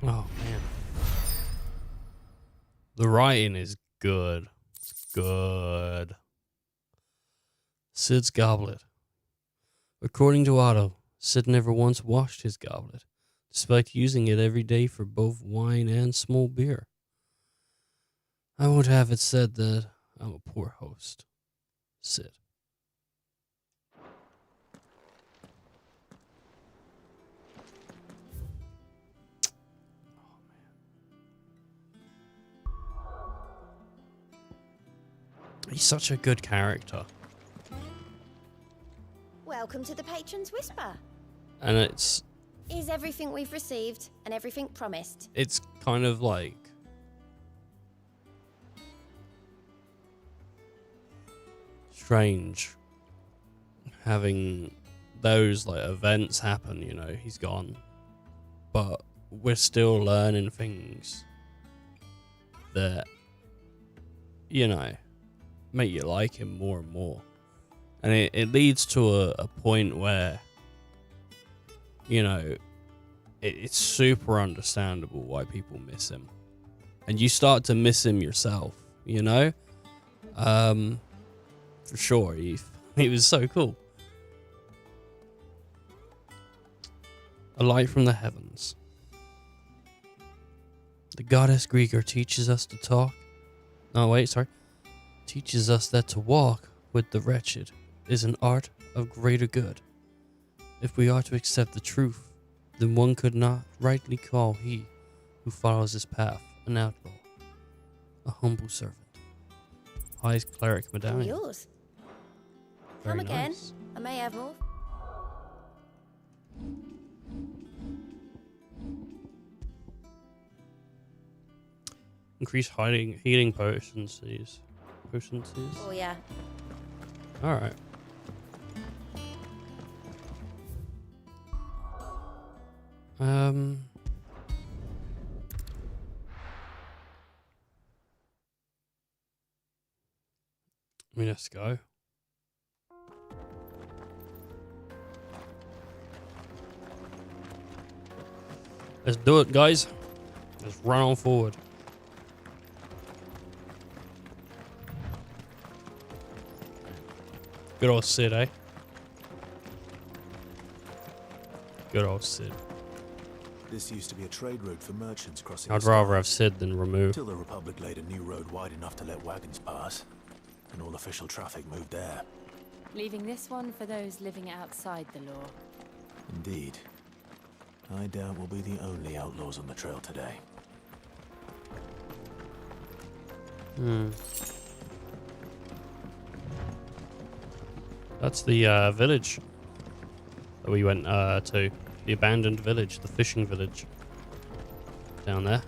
Oh, man. The writing is good. Good. Sid's goblet. According to Otto, Sid never once washed his goblet, despite using it every day for both wine and small beer. I won't have it said that I'm a poor host. Sid. He's such a good character. Welcome to the Patron's Whisper. And it's Is everything we've received and everything promised? it's kind of like strange having those like events happen, you know, he's gone. But we're still learning things that, you know, make you like him more and more. And it leads to a point where, you know, it's super understandable why people miss him. And you start to miss him yourself, you know? For sure, he was so cool. A light from the heavens. The goddess Grieger teaches us to talk. No, wait, sorry. Teaches us that to walk with the wretched is an art of greater good. If we are to accept the truth, then one could not rightly call he who follows this path an outlaw, a humble servant. Highest cleric All medallion. yours. Very Come again. nice. I may have more. Increase healing potencies. Oh yeah. Alright. I mean, let's go. Let's do it, guys. Let's run on forward. Good old Sid, eh? Good old Sid. This used to be a trade route for merchants crossing. I'd rather have Sid than remove. Till the Republic laid a new road wide enough to let wagons pass, and all official traffic moved there. Leaving this one for those living outside the law. Indeed. I doubt we'll be the only outlaws on the trail today. That's the village that we went to. The abandoned village, the fishing village. Down there.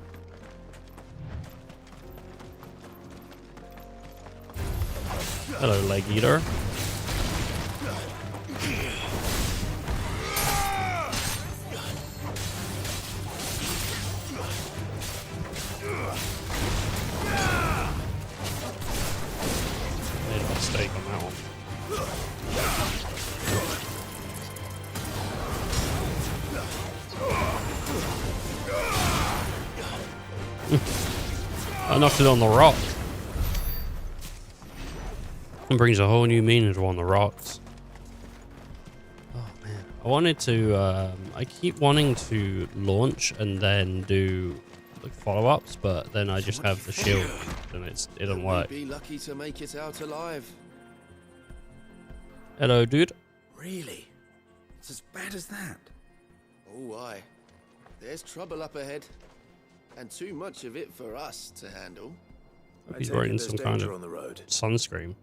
Hello, leg eater. Made a mistake on that one. I knocked it on the rock. It brings a whole new meaning to on the rocks. Oh man, I wanted to. I keep wanting to launch and then do like follow-ups, but then I just have the shield and it doesn't work. Be lucky to make it out alive. Hello, dude. Really? It's as bad as that? Oh, aye. There's trouble up ahead. And too much of it for us to handle. Hope he's wearing some kind of on the road. sunscreen.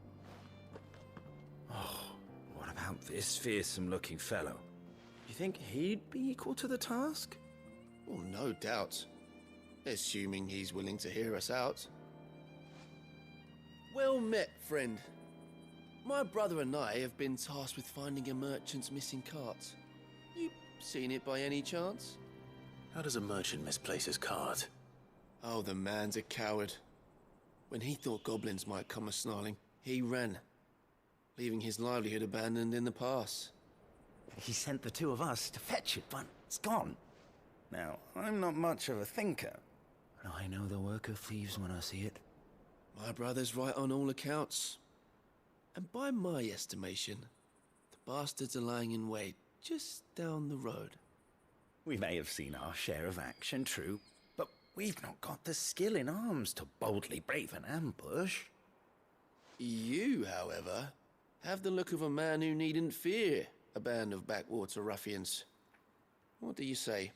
Oh, what about this fearsome-looking fellow? You think he'd be equal to the task? Well, no doubt. Assuming he's willing to hear us out. Well met, friend. My brother and I have been tasked with finding a merchant's missing cart. You seen it by any chance? How does a merchant misplace his cart? Oh, the man's a coward. When he thought goblins might come a-snarling, he ran, leaving his livelihood abandoned in the pass. He sent the two of us to fetch it, but it's gone. Now, I'm not much of a thinker, but I know the work of thieves when I see it. My brother's right on all accounts. And by my estimation, the bastards are lying in wait just down the road. We may have seen our share of action, true, but we've not got the skill in arms to boldly brave an ambush. You, however, have the look of a man who needn't fear a band of backwater ruffians. What do you say?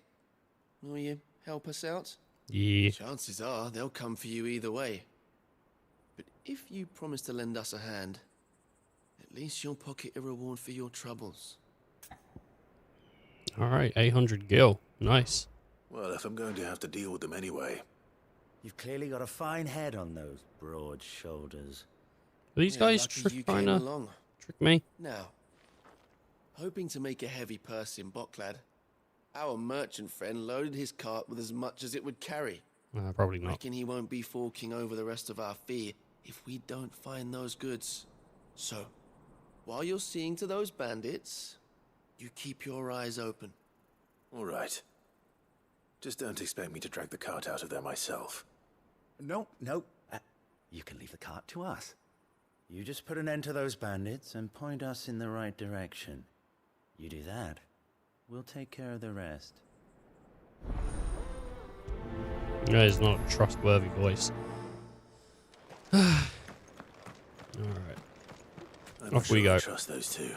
Will you help us out? Yeah. Chances are they'll come for you either way. But if you promise to lend us a hand, at least you'll pocket a reward for your troubles. Alright, 800 gil. Nice. Well, if I'm going to have to deal with them anyway. You've clearly got a fine head on those broad shoulders. Are these guys trying to trick me? Now, hoping to make a heavy purse in Boklad, our merchant friend loaded his cart with as much as it would carry. Probably not. Reckon he won't be forking over the rest of our fee if we don't find those goods. So, while you're seeing to those bandits, you keep your eyes open. All right. Just don't expect me to drag the cart out of there myself. No. You can leave the cart to us. You just put an end to those bandits and point us in the right direction. You do that, we'll take care of the rest. That is not a trustworthy voice. Alright. I'm Off sure we go. I trust those two.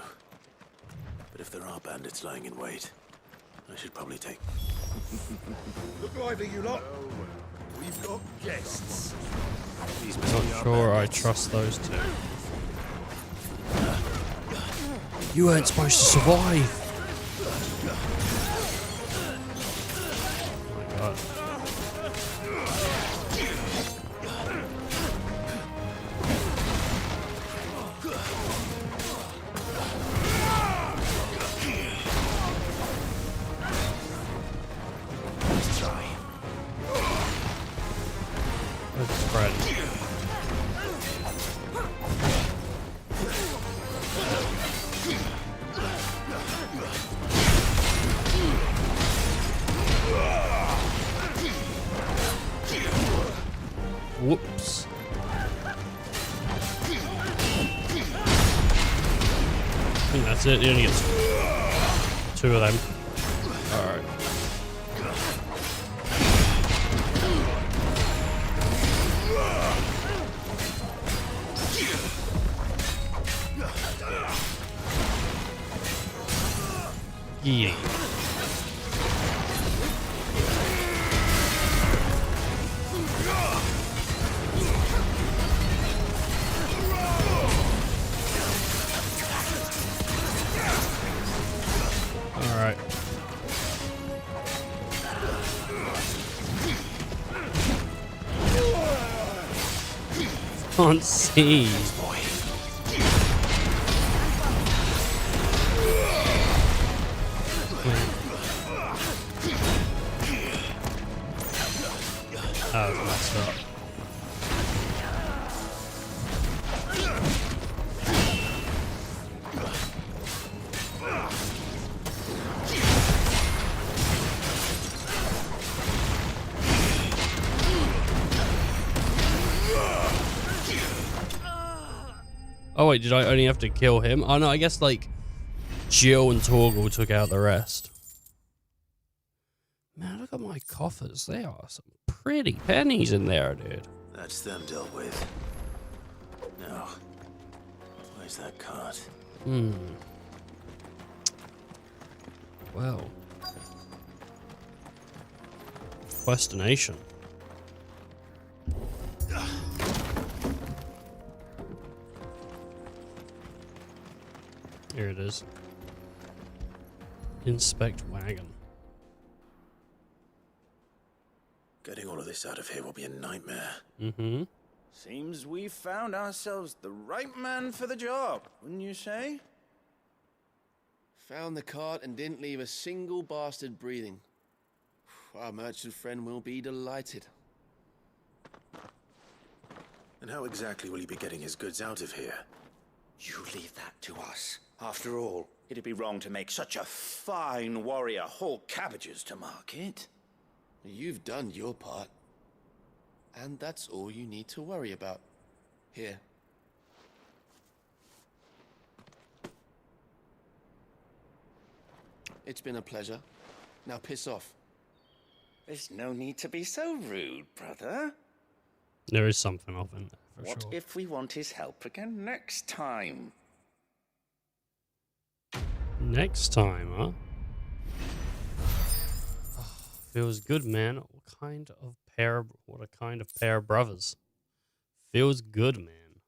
But if there are bandits lying in wait, I should probably take... Look lively, you lot. We've got guests. Not sure I trust those two. You weren't supposed to survive. Oh my god. Let's try. Let's spread. Whoops. I think that's it. He only gets 2 of them. Alright. Yeah. Alright. Can't see. That was messed up. Oh wait, did I only have to kill him? Oh no, I guess like Jill and Torgal took out the rest. Man, look at my coffers. There are some pretty pennies in there, dude. That's them dealt with. Now, where's that cart? Well. Destination. Here it is. Inspect wagon. Getting all of this out of here will be a nightmare. Mm-hmm. Seems we've found ourselves the right man for the job, wouldn't you say? Found the cart and didn't leave a single bastard breathing. Our merchant friend will be delighted. And how exactly will he be getting his goods out of here? You leave that to us. After all, it'd be wrong to make such a fine warrior haul cabbages to market. You've done your part. And that's all you need to worry about. Here. It's been a pleasure. Now piss off. There's no need to be so rude, brother. There is something of in there, for What sure. if we want his help again next time? Next time, huh? Oh, feels good, man. What a kind of pair of brothers. Feels good, man.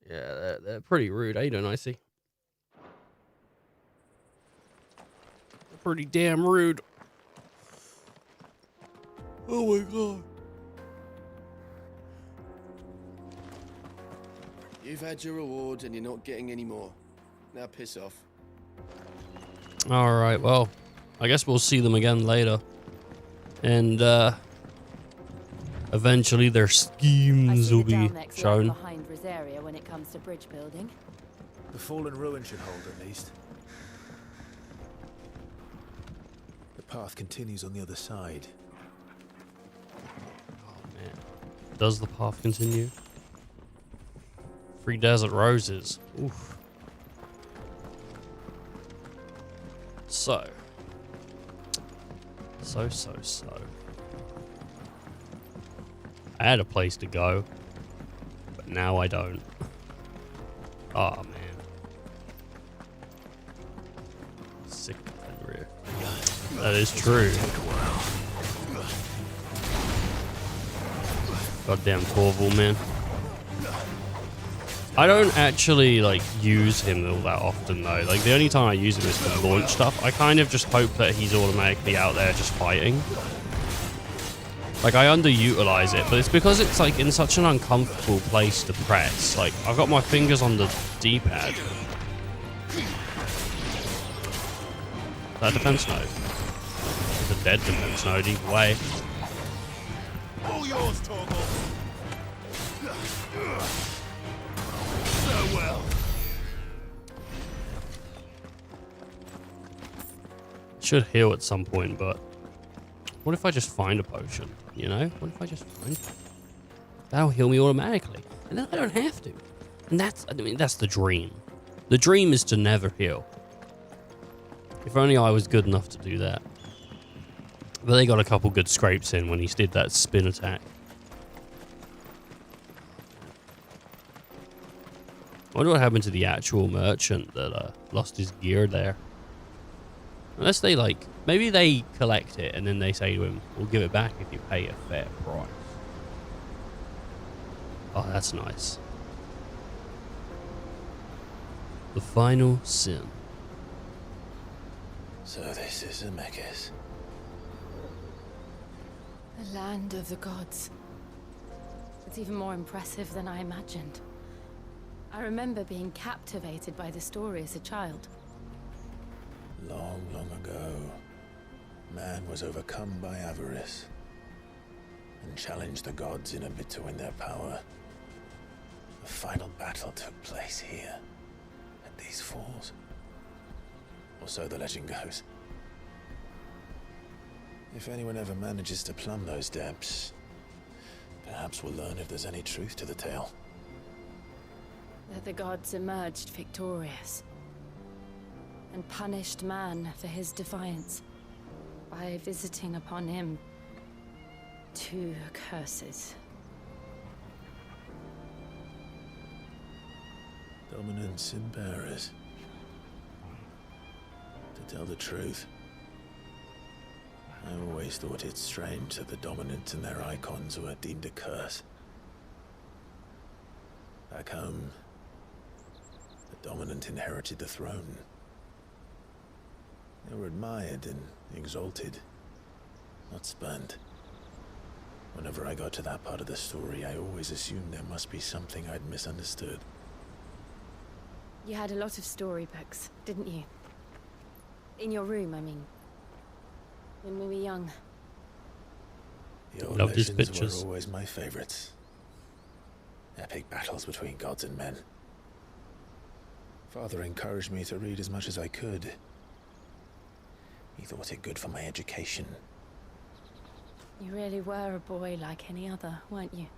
Yeah, they're pretty rude. How you doing, Icy? They're pretty damn rude. Oh my god. You've had your rewards and you're not getting any more. Now piss off. Alright, well, I guess we'll see them again later. And, eventually their schemes will be shown. Behind Rosaria when it comes to bridge building. The fallen ruin should hold at least. The path continues on the other side. Oh man. Does the path continue? 3 desert roses. Oof. So. I had a place to go, but now I don't. Oh man. Sick of Fenrir. That is true. Goddamn Torval, man. I don't actually like use him all that often though. Like the only time I use him is to launch stuff. I kind of just hope that he's automatically out there just fighting. Like I underutilize it, but it's because it's like in such an uncomfortable place to press. Like I've got my fingers on the D-pad. Is that a defense node? It's a dead defense node either way. All yours, Torgal. So well. Should heal at some point, but what if I just find a potion? You know? What if I just find one? That'll heal me automatically. And then I don't have to. And that's, I mean, that's the dream. The dream is to never heal. If only I was good enough to do that. But they got a couple good scrapes in when he did that spin attack. I wonder what happened to the actual merchant that lost his gear there. Unless they like, maybe they collect it and then they say to him, we'll give it back if you pay a fair price. Oh, that's nice. The final sin. So this is Zemeckis. The land of the gods. It's even more impressive than I imagined. I remember being captivated by the story as a child. Long, long ago, man was overcome by avarice and challenged the gods in a bid to win their power. The final battle took place here, at these falls. Or so the legend goes. If anyone ever manages to plumb those depths, perhaps we'll learn if there's any truth to the tale. That the gods emerged victorious and punished man for his defiance by visiting upon him 2 curses. Dominant sin bearers. To tell the truth, I always thought it strange that the dominants and their icons were deemed a curse. Back home, the dominant inherited the throne. They were admired and exalted, not spurned. Whenever I got to that part of the story, I always assumed there must be something I'd misunderstood. You had a lot of storybooks, didn't you? In your room, I mean. When we were young. The old Loved his legends pictures. were always my favorites. Epic battles between gods and men. Father encouraged me to read as much as I could. He thought it good for my education. You really were a boy like any other, weren't you?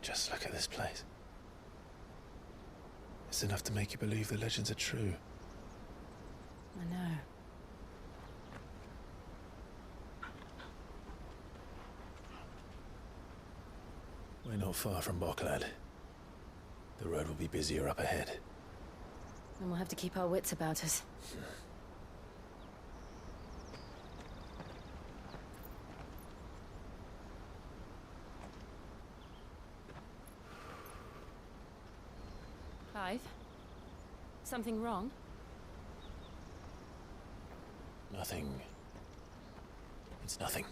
Just look at this place. It's enough to make you believe the legends are true. I know. We're not far from Boklad. The road will be busier up ahead. And we'll have to keep our wits about us. Clive? Something wrong? Nothing. It's nothing.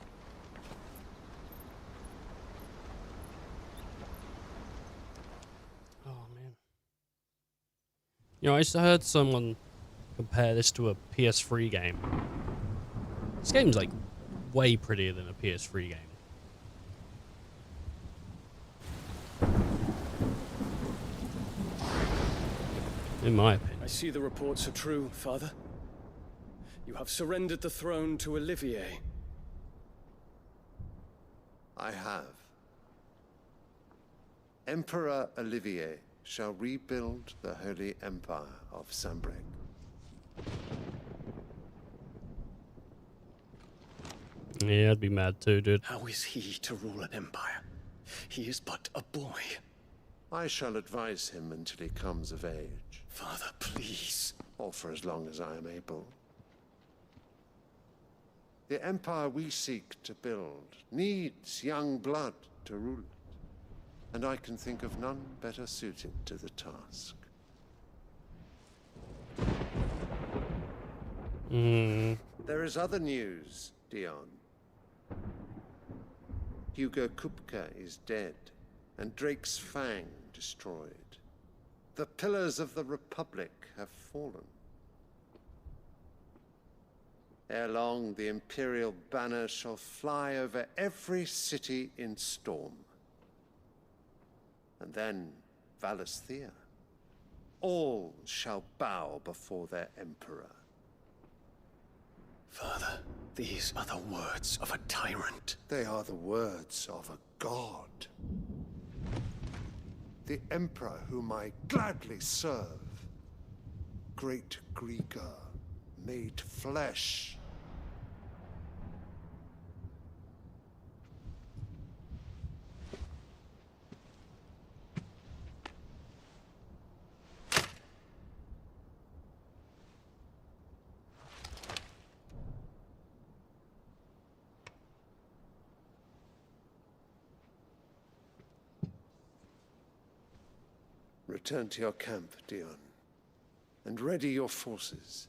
Oh man. You know, I just heard someone compare this to a PS3 game. This game's like way prettier than a PS3 game. In my opinion. I see the reports are true, Father. You have surrendered the throne to Olivier. I have. Emperor Olivier shall rebuild the Holy Empire of Sanbreque. Yeah, I'd be mad too, dude. How is he to rule an empire? He is but a boy. I shall advise him until he comes of age. Father, please. Or for as long as I am able. The empire we seek to build needs young blood to rule it, and I can think of none better suited to the task. There is other news, Dion. Hugo Kupka is dead, and Drake's Fang destroyed. The pillars of the Republic have fallen. Ere long, the Imperial banner shall fly over every city in Storm. And then Valisthea. All shall bow before their Emperor. Father, these are the words of a tyrant. They are the words of a god. The Emperor whom I gladly serve. Great Grieger, made flesh. Return to your camp, Dion, and ready your forces.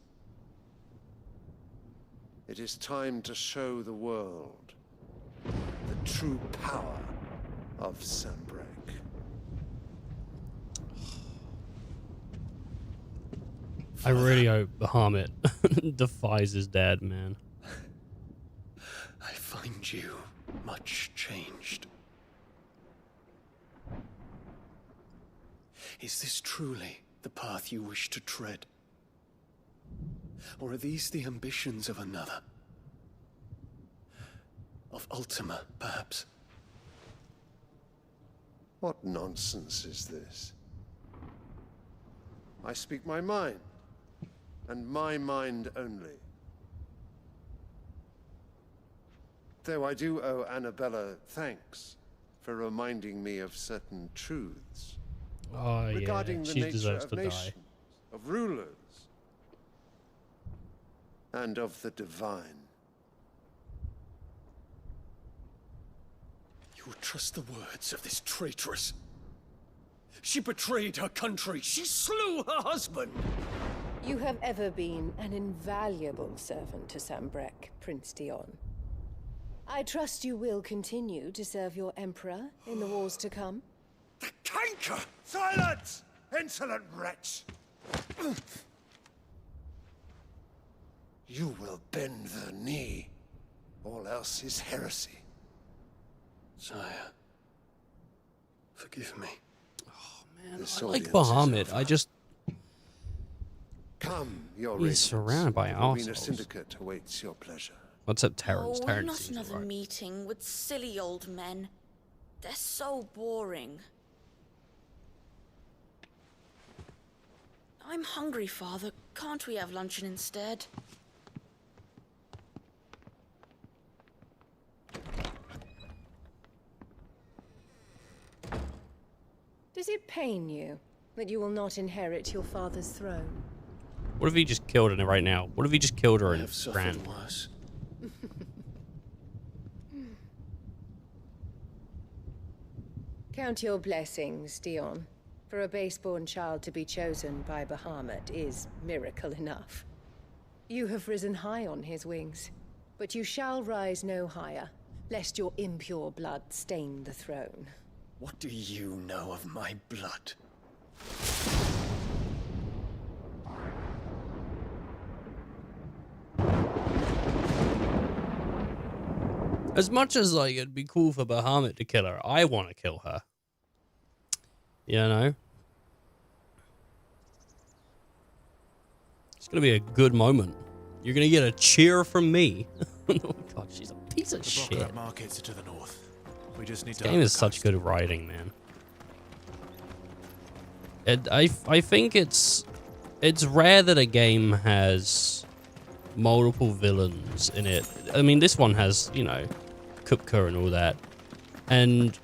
It is time to show the world the true power of Sanbreque. I really hope Bahamut defies his dad, man. I find you much changed. Is this truly the path you wish to tread? Or are these the ambitions of another? Of Ultima, perhaps? What nonsense is this? I speak my mind, and my mind only. Though I do owe Annabella thanks for reminding me of certain truths. Oh, regarding yeah, the she nature deserves of to nations, die. of rulers, and of the divine. You would trust the words of this traitress? She betrayed her country. She slew her husband. You have ever been an invaluable servant to Sanbreque, Prince Dion. I trust you will continue to serve your Emperor in the wars to come. The canker! Silence! Insolent wretch! You will bend the knee. All else is heresy. Sire, forgive me. Man, I like Bahamut. I just... Come, your He's surrounded by The Arena arseholes. Syndicate awaits your pleasure. What's up, Terrence? Oh, Terrence not seems another alright. meeting with silly old men. They're so boring. I'm hungry, Father. Can't we have luncheon instead? Does it pain you that you will not inherit your father's throne? What if he just killed her right now? What if he just killed her and I've ran? suffered worse. Count your blessings, Dion. For a base-born child to be chosen by Bahamut is miracle enough. You have risen high on his wings, but you shall rise no higher, lest your impure blood stain the throne. What do you know of my blood? As much as like it'd be cool for Bahamut to kill her, I want to kill her. You know? It's gonna be a good moment. You're gonna get a cheer from me. Oh god, she's a piece of The shit. Brocklab markets are to the north. We just need This to. game is such good writing, man. I think it's rare that a game has multiple villains in it. I mean, this one has, you know, Kupka and all that. And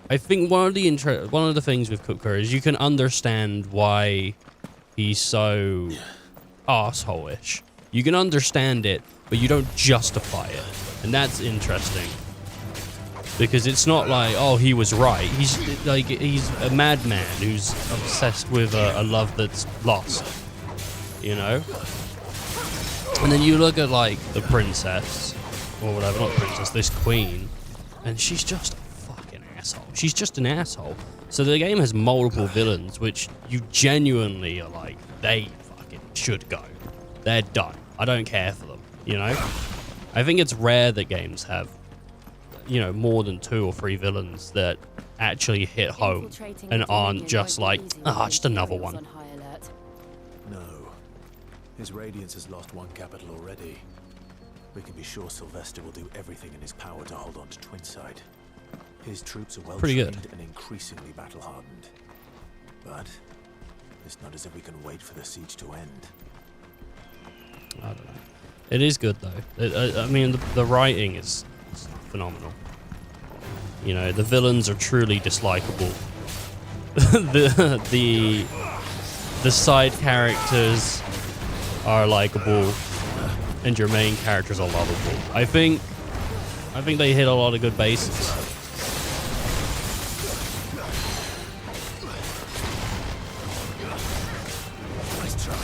I think one of the things with Kupka is you can understand why he's so arsehole-ish. You can understand it, but you don't justify it, and that's interesting. Because it's not like, oh, he was right. He's a madman who's obsessed with a love that's lost, you know? And then you look at, like, the princess, or whatever, not the princess, this queen, and she's just a fucking asshole. She's just an asshole. So the game has multiple villains, which you genuinely are like, they fucking should go. They're done. I don't care for them, you know? I think it's rare that games have, you know, more than 2 or 3 villains that actually hit home and aren't just like, just another one. No. His Radiance has lost 1 capital already. We can be sure Sylvester will do everything in his power to hold on to Twinside. His troops are well trained and increasingly battle-hardened. But it's not as if we can wait for the siege to end. I don't know. It is good, though. I mean, the writing is phenomenal. You know, the villains are truly dislikable. the side characters are likable, and your main characters are lovable. I think they hit a lot of good bases. Nice try.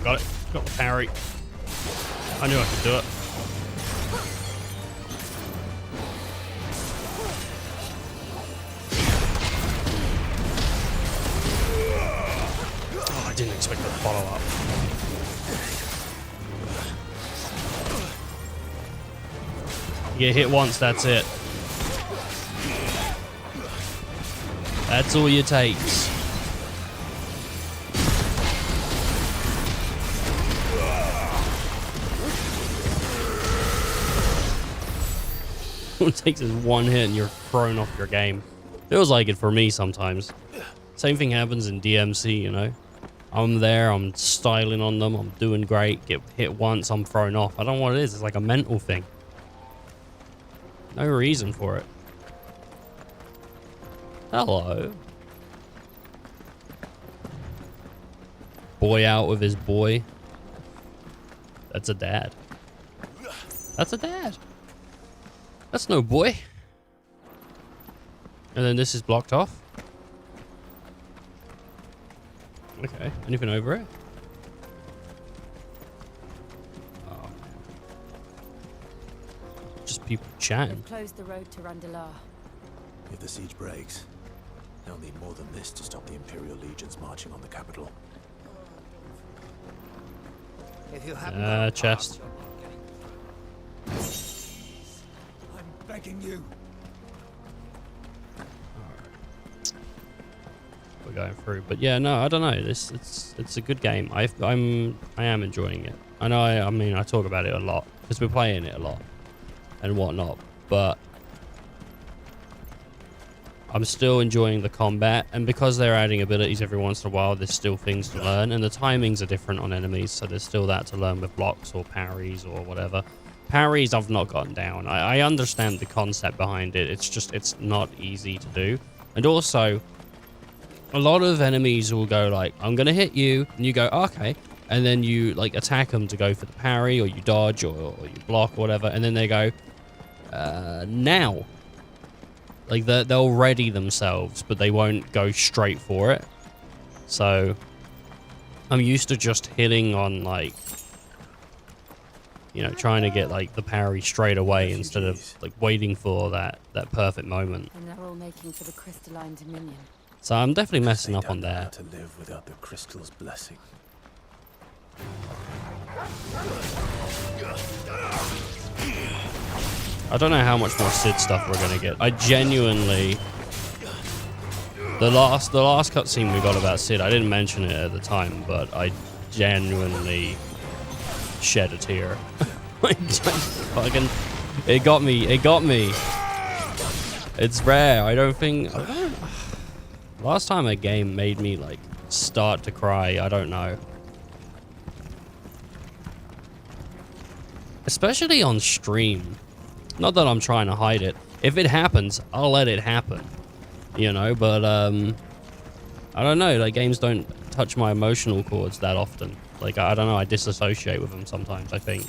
Got it. Got the parry. I knew I could do it. Oh, I didn't expect that to follow up. You get hit once, that's it. That's all it takes. It takes is one hit and you're thrown off your game. Feels like it for me sometimes. Same thing happens in DMC, you know. I'm there, I'm styling on them, I'm doing great, get hit once, I'm thrown off. I don't know what it is, it's like a mental thing. No reason for it. Hello. Boy out with his boy. That's a dad. That's a dad. That's no boy. And then this is blocked off. Okay, anything over it? Oh. Just people chatting. They've closed the road to Randalar. If the siege breaks, they'll need more than this to stop the Imperial legions marching on the capital. If you haven't chest. I'm begging you. We're going through, but yeah, no, I don't know. It's a good game. I am enjoying it. I know. I mean, I talk about it a lot because we're playing it a lot and whatnot, but I'm still enjoying the combat, and because they're adding abilities every once in a while, there's still things to learn, and the timings are different on enemies, so there's still that to learn with blocks or parries or whatever. Parries I've not gotten down. I understand the concept behind it. It's just, it's not easy to do. And also, a lot of enemies will go like, I'm going to hit you, and you go, okay. And then you like attack them to go for the parry, or you dodge, or you block, or whatever. And then they go, now. Like, they'll ready themselves, but they won't go straight for it. So, I'm used to just hitting on, like, you know, trying to get, like, the parry straight away instead of, like, waiting for that perfect moment. And they're all making for the crystalline dominion. So I'm definitely messing up on there. To live without the crystal's blessing. I don't know how much more Sid stuff we're gonna get. I genuinely, the last cutscene we got about Sid, I didn't mention it at the time, but I genuinely shed a tear. Fucking, it got me. It's rare. I don't think. Last time a game made me like start to cry, I don't know. Especially on stream. Not that I'm trying to hide it. If it happens, I'll let it happen. You know, but I don't know, like games don't touch my emotional chords that often. Like I don't know, I disassociate with them sometimes, I think.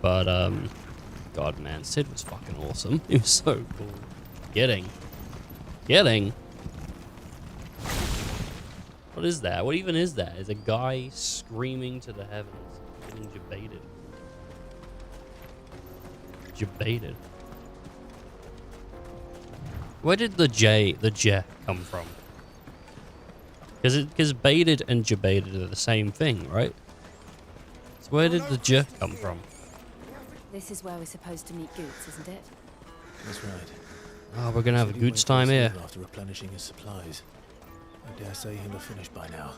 But God man, Sid was fucking awesome. He was so cool. Getting. What is that? What even is that? Is a guy screaming to the heavens, getting debated. Where did the J come from? Because baited and debated are the same thing, right? So where did the J come from? This is where we're supposed to meet Goots, isn't it? That's right. Oh, we're gonna have a Goots time here. After replenishing his supplies. I dare say he'll have finished by now.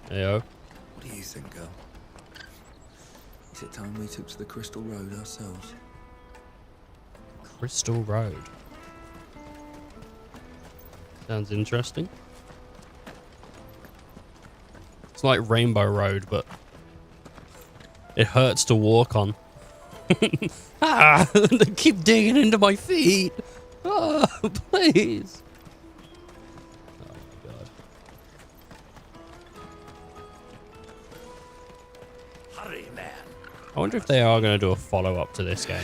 Heyo. What do you think, girl? Is it time we took to the Crystal Road ourselves? Crystal Road. Sounds interesting. It's like Rainbow Road, but it hurts to walk on. Ah, they keep digging into my feet. Ah, please. Oh my god. Hurry, man. I wonder if they are going to do a follow-up to this game.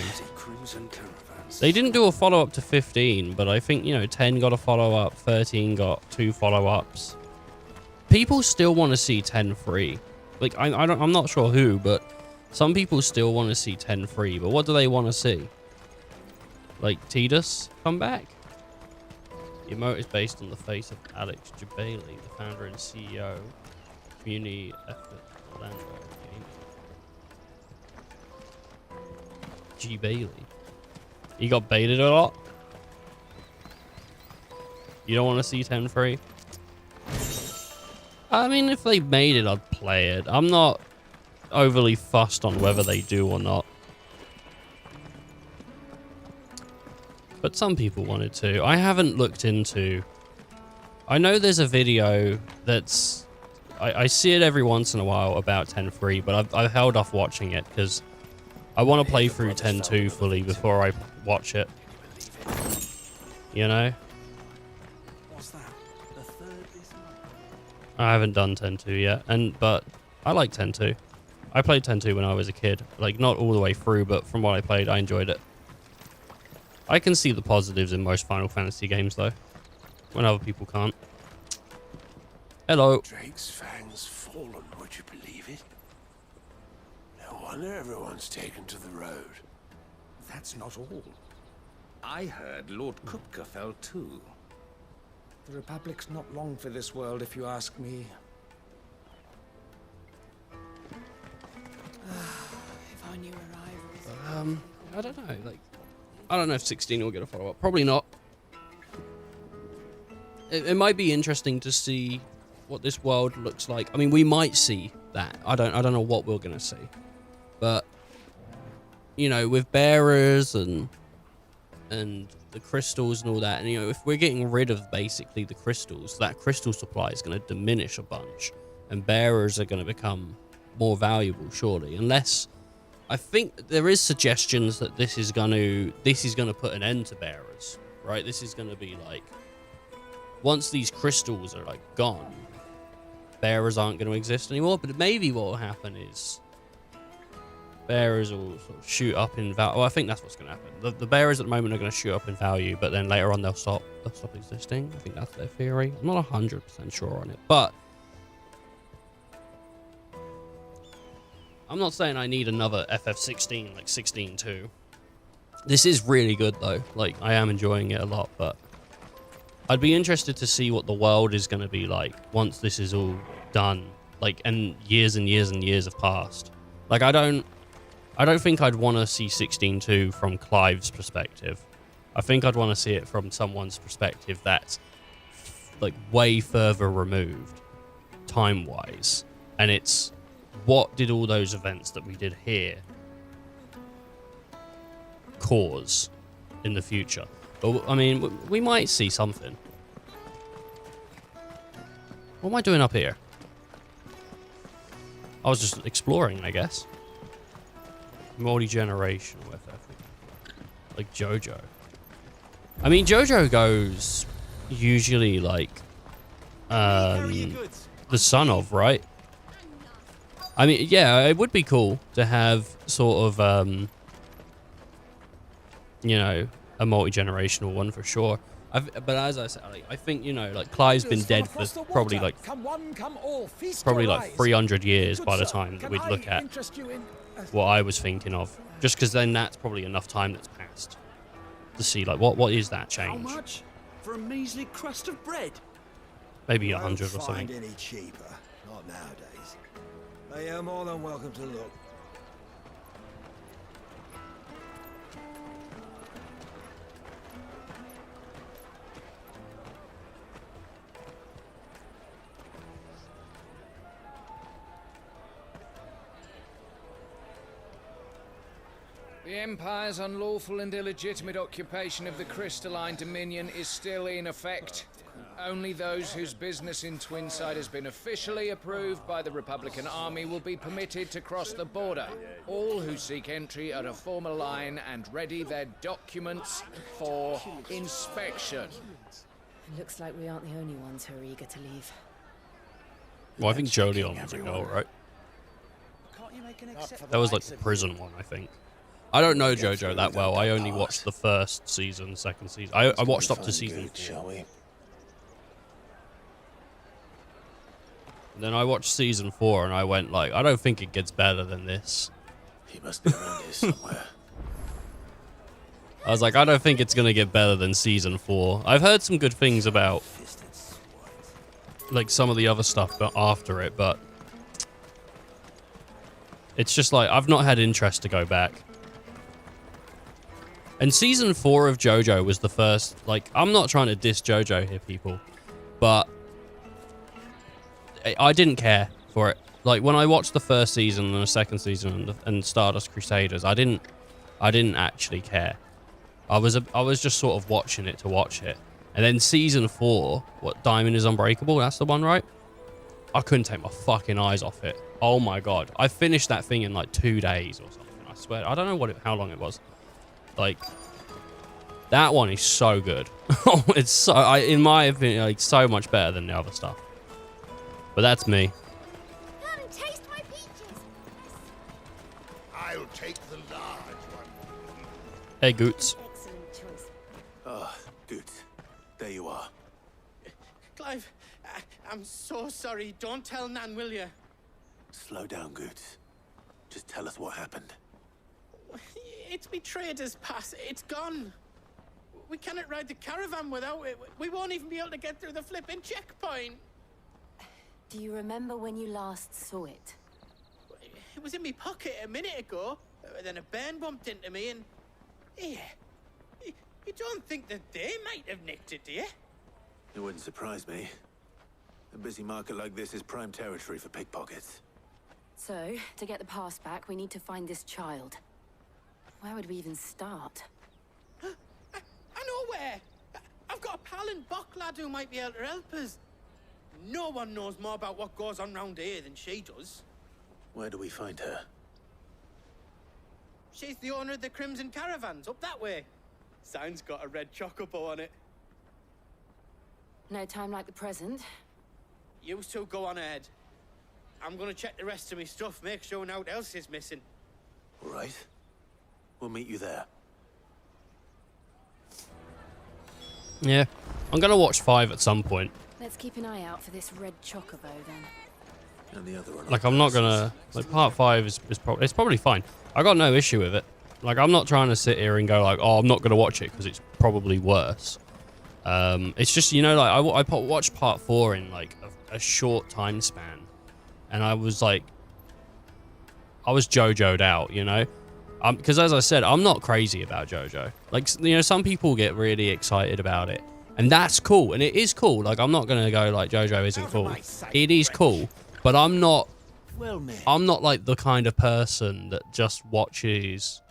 They didn't do a follow-up to 15, but I think, you know, 10 got a follow-up, 13 got 2 follow-ups. People still want to see 10 free. Like, I'm not sure who, but some people still want to see 10 free. But what do they want to see? Like, Tidus come back? The emote is based on the face of Alex J. Bailey, the founder and CEO, Community Effort Orlando. G. Bailey. You got baited a lot? You don't want to see 10 free? I mean, if they made it, I'd play it. I'm not overly fussed on whether they do or not. But some people wanted to. I haven't looked into... I know there's a video that's... I see it every once in a while about 10 free, but I've held off watching it because I want to play through 10.2 fully before I watch it. You know? I haven't done 10.2 yet, but I like 10.2. I played 10.2 when I was a kid. Like, not all the way through, but from what I played, I enjoyed it. I can see the positives in most Final Fantasy games, though, when other people can't. Hello. Drake's Fang's fallen, would you believe it? No wonder everyone's taken to the road. That's not all. I heard Lord Kupka fell too. The Republic's not long for this world, if you ask me. If I knew where I was. I don't know. Like, I don't know if 16 will get a follow-up. Probably not. It might be interesting to see what this world looks like. I mean, we might see that. I don't know what we're gonna see, but you know, with bearers and the crystals and all that, and you know, if we're getting rid of basically the crystals, that crystal supply is going to diminish a bunch, and bearers are going to become more valuable, surely. Unless, I think there is suggestions that this is going to put an end to bearers, right? This is going to be like, once these crystals are like gone, bearers aren't going to exist anymore. But maybe what will happen is bearers will sort of shoot up in value. Well, I think that's what's going to happen. The bearers at the moment are going to shoot up in value, but then later on they'll stop existing. I think that's their theory. I'm not 100% sure on it, but I'm not saying I need another FF16 like 16.2. This is really good though. Like, I am enjoying it a lot, but I'd be interested to see what the world is going to be like once this is all done. Like, and years and years and years have passed. Like, I don't think I'd want to see 16-2 from Clive's perspective. I think I'd want to see it from someone's perspective that's like way further removed time-wise. And it's, what did all those events that we did here cause in the future? But I mean, we might see something. What am I doing up here? I was just exploring, I guess. Multi-generational FF. Like JoJo. I mean, JoJo goes usually like the son of, right? I mean, yeah, it would be cool to have sort of you know, a multi-generational one for sure. But as I said, I think, you know, like Clive's been dead for probably like 300 years by the time that we'd look at what I was thinking of. Just because then that's probably enough time that's passed to see like what is that change? How much for a measly crust of bread? Maybe 100 or something. Find any cheaper? Not nowadays. They are more than welcome to look. The Empire's unlawful and illegitimate occupation of the crystalline dominion is still in effect. Only those whose business in Twinside has been officially approved by the Republican Army will be permitted to cross the border. All who seek entry are to form a line and ready their documents for inspection. Looks like we aren't the only ones who are eager to leave. Well, I think Jodion was a girl, right? That was like the prison one, I think. I don't know JoJo that well. I only watched the first season, second season. I watched up to season 4. Then I watched season 4 and I went like, I don't think it gets better than this. He must be around here somewhere. I was like, I don't think it's gonna get better than season 4. I've heard some good things about like some of the other stuff but after it, but it's just like I've not had interest to go back. And season 4 of JoJo was the first, like, I'm not trying to diss JoJo here, people, but I didn't care for it. Like, when I watched the first season and the second season and Stardust Crusaders, I didn't actually care. I was just sort of watching it to watch it. And then season 4, what, Diamond is Unbreakable, that's the one, right? I couldn't take my fucking eyes off it. Oh my god. I finished that thing in like 2 days or something, I swear. I don't know how long it was. Like, that one is so good. It's so, in my opinion, like so much better than the other stuff. But that's me. Come and taste my peaches. I'll take the large one. Hey, Goots. Excellent choice. Ah, Goots. There you are. Clive, I'm so sorry. Don't tell Nan, will you? Slow down, Goots. Just tell us what happened. It's Betrayer's Pass. It's gone. We cannot ride the caravan without it. We won't even be able to get through the flipping checkpoint. Do you remember when you last saw it? It was in my pocket a minute ago. Then a bairn bumped into me and... Yeah. You don't think that they might have nicked it, do you? It wouldn't surprise me. A busy market like this is prime territory for pickpockets. So, to get the pass back, we need to find this child. Where would we even start? I know where! I've got a pal in Bock lad who might be able to help us. No one knows more about what goes on round here than she does. Where do we find her? She's the owner of the Crimson Caravans, up that way. Sign's got a red chocobo on it. No time like the present. You two go on ahead. I'm gonna check the rest of my stuff, make sure no one else is missing. All right. We'll meet you there. Yeah. I'm gonna watch 5 at some point. Let's keep an eye out for this red chocobo then. And the other one. Like, I'm not gonna... Like, part 5 is it's probably fine. I got no issue with it. Like, I'm not trying to sit here and go like, oh, I'm not gonna watch it because it's probably worse. It's just, you know, like I watched part 4 in like a short time span, and I was like, I was JoJo'd out, you know, because as I said, I'm not crazy about JoJo. Like, you know, some people get really excited about it, and that's cool, and it is cool. Like, I'm not gonna go like JoJo isn't cool. It is cool, but I'm not like the kind of person that just watches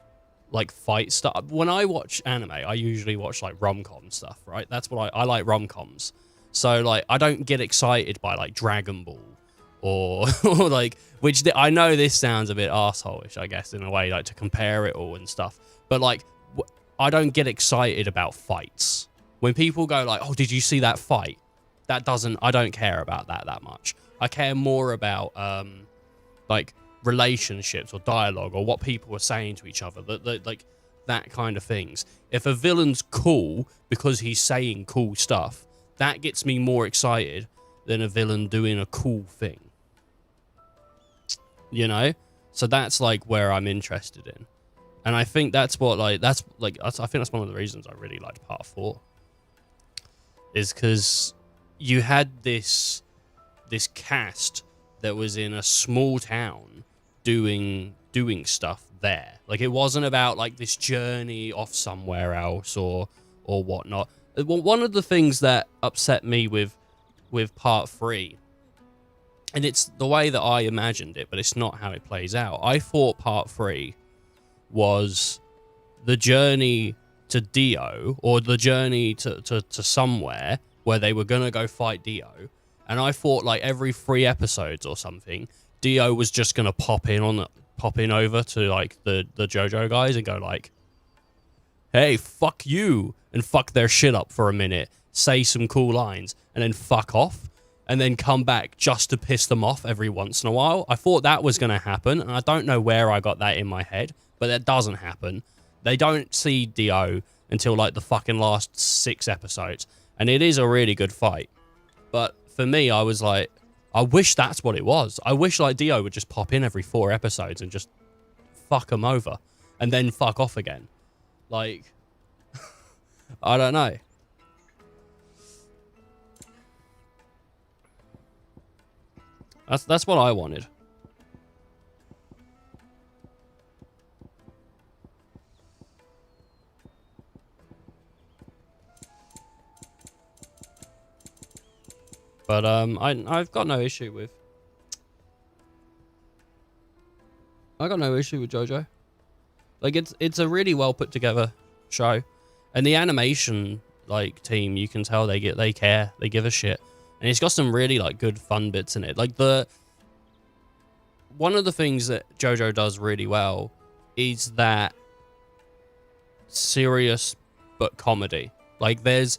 like fight stuff. When I watch anime, I usually watch like rom-com stuff, right? That's what I like rom-coms. So like I don't get excited by like Dragon Ball or like, which I know this sounds a bit arsehole-ish, I guess, in a way, like to compare it all and stuff. But like I don't get excited about fights. When people go like, "Oh, did you see that fight?" I don't care about that much. I care more about like relationships or dialogue or what people are saying to each other, like that kind of things. If a villain's cool because he's saying cool stuff, that gets me more excited than a villain doing a cool thing, you know. So that's like where I'm interested in, and I think I think that's one of the reasons I really liked part 4, is because you had this cast that was in a small town doing stuff there. Like, it wasn't about like this journey off somewhere else or whatnot. One of the things that upset me with part 3, and it's the way that I imagined it, but it's not how it plays out. I thought part 3 was the journey to Dio, or the journey to somewhere where they were gonna go fight Dio. And I thought like every 3 episodes or something, Dio was just gonna pop in over to like the JoJo guys and go like, "Hey, fuck you," and fuck their shit up for a minute, say some cool lines, and then fuck off, and then come back just to piss them off every once in a while. I thought that was gonna happen, and I don't know where I got that in my head, but that doesn't happen. They don't see Dio until like the fucking last 6 episodes, and it is a really good fight. But for me, I was like, I wish that's what it was. I wish like Dio would just pop in every 4 episodes and just fuck them over and then fuck off again. Like, I don't know. That's what I wanted. But I've got no issue with. I got no issue with JoJo. Like, it's a really well put together show, and the animation like team, you can tell they care, they give a shit, and it's got some really like good fun bits in it. Like one of the things that JoJo does really well is that serious but comedy. Like there's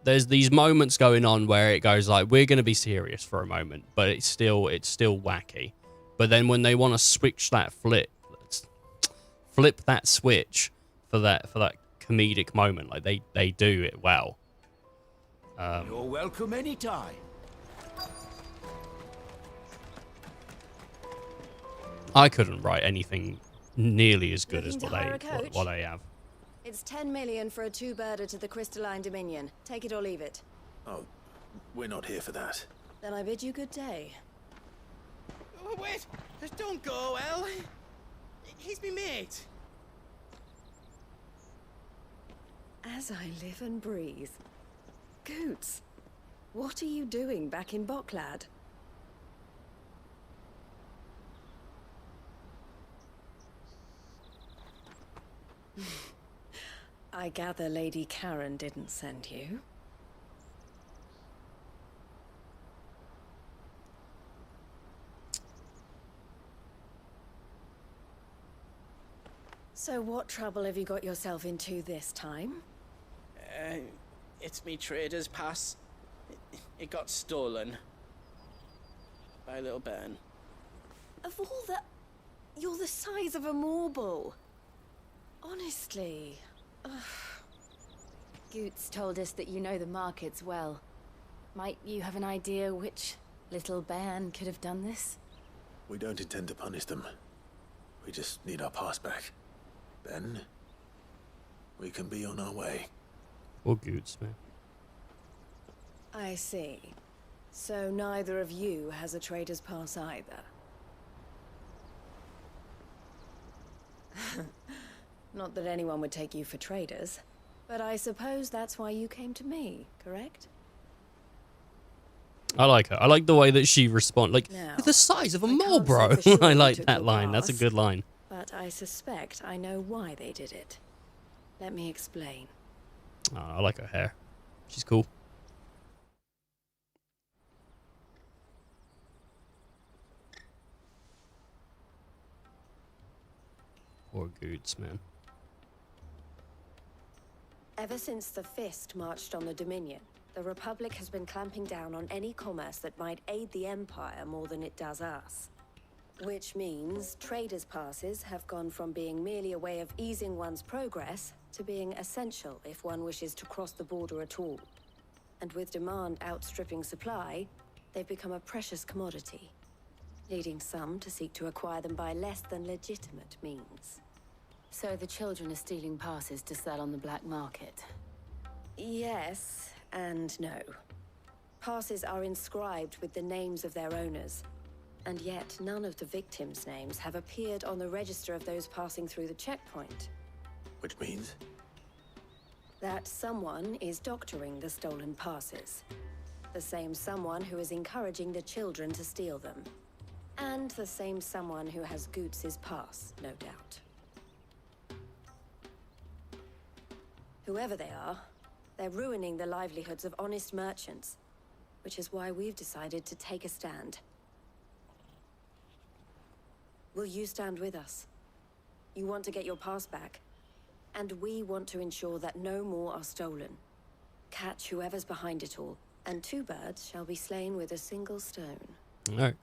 these moments going on where it goes like, we're going to be serious for a moment, but it's still wacky. But then when they want to switch that flip that switch for that comedic moment, like they do it well. You're welcome anytime. I couldn't write anything nearly as good as what they have. It's 10 million for a 2-birder to the Crystalline Dominion. Take it or leave it. Oh, we're not here for that. Then I bid you good day. Oh, wait! Don't go, El! He's me mate! As I live and breathe. Goots, what are you doing back in Boklad? I gather Lady Karen didn't send you. So what trouble have you got yourself into this time? It's me trader's pass. It got stolen. By a little bairn. Of all the... You're the size of a marble. Honestly. Ugh. Goots told us that you know the markets well. Might you have an idea which little bairn could have done this? We don't intend to punish them. We just need our pass back. Then we can be on our way. Or Goots, man. I see. So neither of you has a trader's pass either. Not that anyone would take you for traders, but I suppose that's why you came to me, correct? I like her. I like the way that she responds. Like, Now, you're the size of a mole, can't bro. say for sure I who like took that your line. That's a pass, good line. But I suspect I know why they did it. Let me explain. Oh, I like her hair. She's cool. Poor Goots, man. Ever since the Fist marched on the Dominion, the Republic has been clamping down on any commerce that might aid the Empire more than it does us. Which means traders' passes have gone from being merely a way of easing one's progress to being essential if one wishes to cross the border at all. And with demand outstripping supply, they've become a precious commodity, leading some to seek to acquire them by less than legitimate means. So the children are stealing passes to sell on the black market? Yes and no. Passes are inscribed with the names of their owners, and yet none of the victims' names have appeared on the register of those passing through the checkpoint. Which means? That someone is doctoring the stolen passes. The same someone who is encouraging the children to steal them. And the same someone who has Goots' pass, no doubt. Whoever they are, they're ruining the livelihoods of honest merchants, which is why we've decided to take a stand. Will you stand with us? You want to get your pass back, and we want to ensure that no more are stolen. Catch whoever's behind it all, and 2 birds shall be slain with a single stone. No.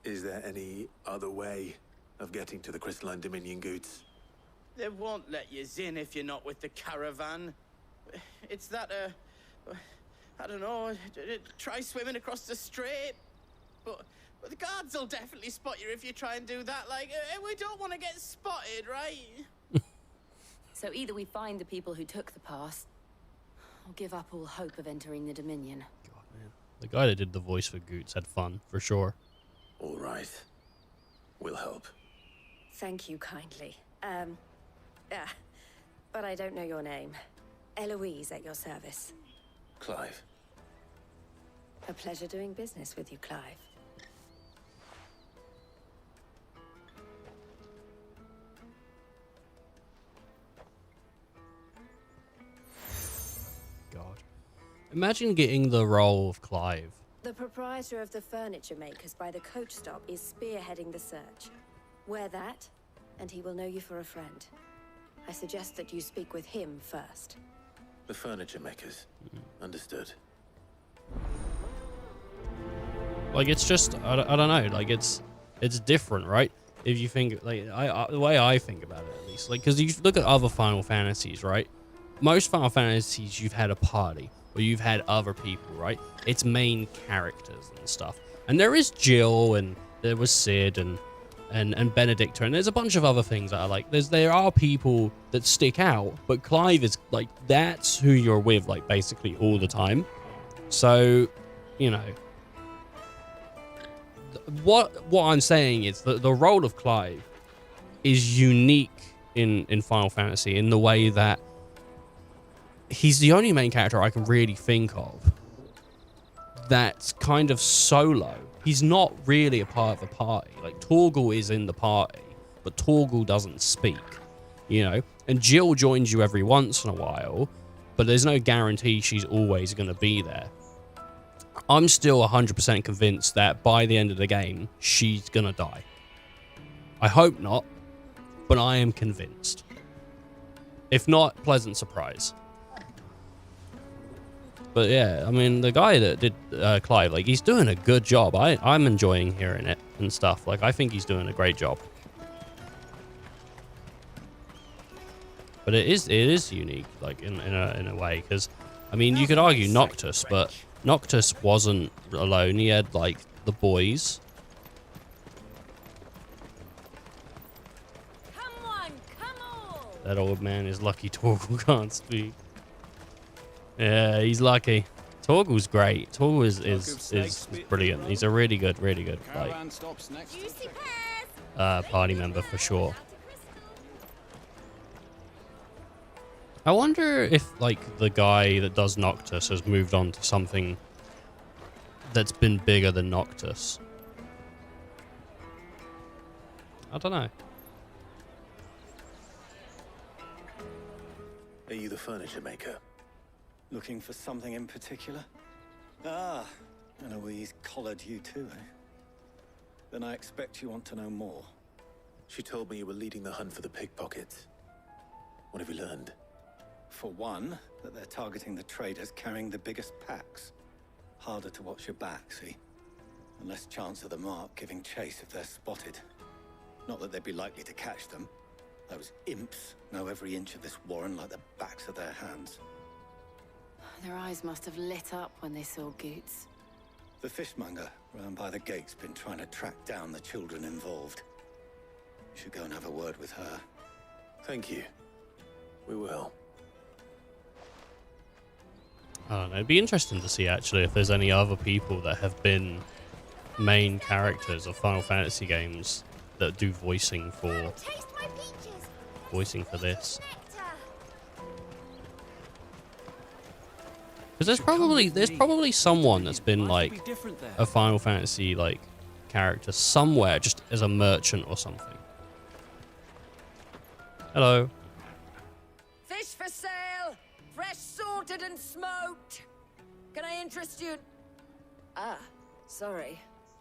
Is there any other way of getting to the Crystalline Dominion, Goots? They won't let you in if you're not with the caravan. It's that, I don't know, try swimming across the strait. But the guards will definitely spot you if you try and do that. Like, we don't want to get spotted, right? So either we find the people who took the pass, or give up all hope of entering the Dominion. God, man. The guy that did the voice for Goots had fun, for sure. All right. We'll help. Thank you kindly. But I don't know your name. Eloise at your service. Clive. A pleasure doing business with you, Clive. God. Imagine getting the role of Clive. The proprietor of the furniture makers by the coach stop is spearheading the search. Wear that, and he will know you for a friend. I suggest that you speak with him first. The furniture makers. Understood. Like, it's just, I don't know, like, it's different, right? If you think, like, the way I think about it, at least, like, because you look at other Final Fantasies, right? Most Final Fantasies, you've had a party, or you've had other people, right? It's main characters and stuff. And there is Jill, and there was Sid, and Benedicta, and there's a bunch of other things that are like, there are people that stick out, but Clive is, like, that's who you're with, like, basically all the time. So, you know, what I'm saying is that the role of Clive is unique in Final Fantasy in the way that he's the only main character I can really think of that's kind of solo. He's not really a part of the party. Like, Torgal is in the party, but Torgal doesn't speak, you know? And Jill joins you every once in a while, but there's no guarantee she's always going to be there. I'm still 100% convinced that by the end of the game, she's going to die. I hope not, but I am convinced. If not, pleasant surprise. But yeah, I mean, the guy that did Clive, like, he's doing a good job. I'm enjoying hearing it and stuff. Like, I think he's doing a great job. But it is unique, like, in a way, because, I mean, you could argue Noctis, but Noctis wasn't alone. He had, like, the boys. Come on, come on! That old man is lucky Torgal can't speak. Yeah, he's lucky. Torgal's great. Torgal is brilliant. He's a really good like party member for sure. I wonder if like the guy that does Noctis has moved on to something that's been bigger than Noctis. I don't know. Are you the furniture maker? Looking for something in particular? Ah, and Eloise collared you too, eh? Then I expect you want to know more. She told me you were leading the hunt for the pickpockets. What have you learned? For one, that they're targeting the traders carrying the biggest packs. Harder to watch your back, see? And less chance of the mark giving chase if they're spotted. Not that they'd be likely to catch them. Those imps know every inch of this warren like the backs of their hands. Their eyes must have lit up when they saw Goots. The fishmonger round by the gate's been trying to track down the children involved. You should go and have a word with her. Thank you. We will. I don't know. It'd be interesting to see actually if there's any other people that have been main characters of Final Fantasy games that do voicing for this. Because there's probably someone that's been like a Final Fantasy like character somewhere, just as a merchant or something. Hello. Fish for sale, fresh sorted and smoked. Can I interest you? Ah, sorry.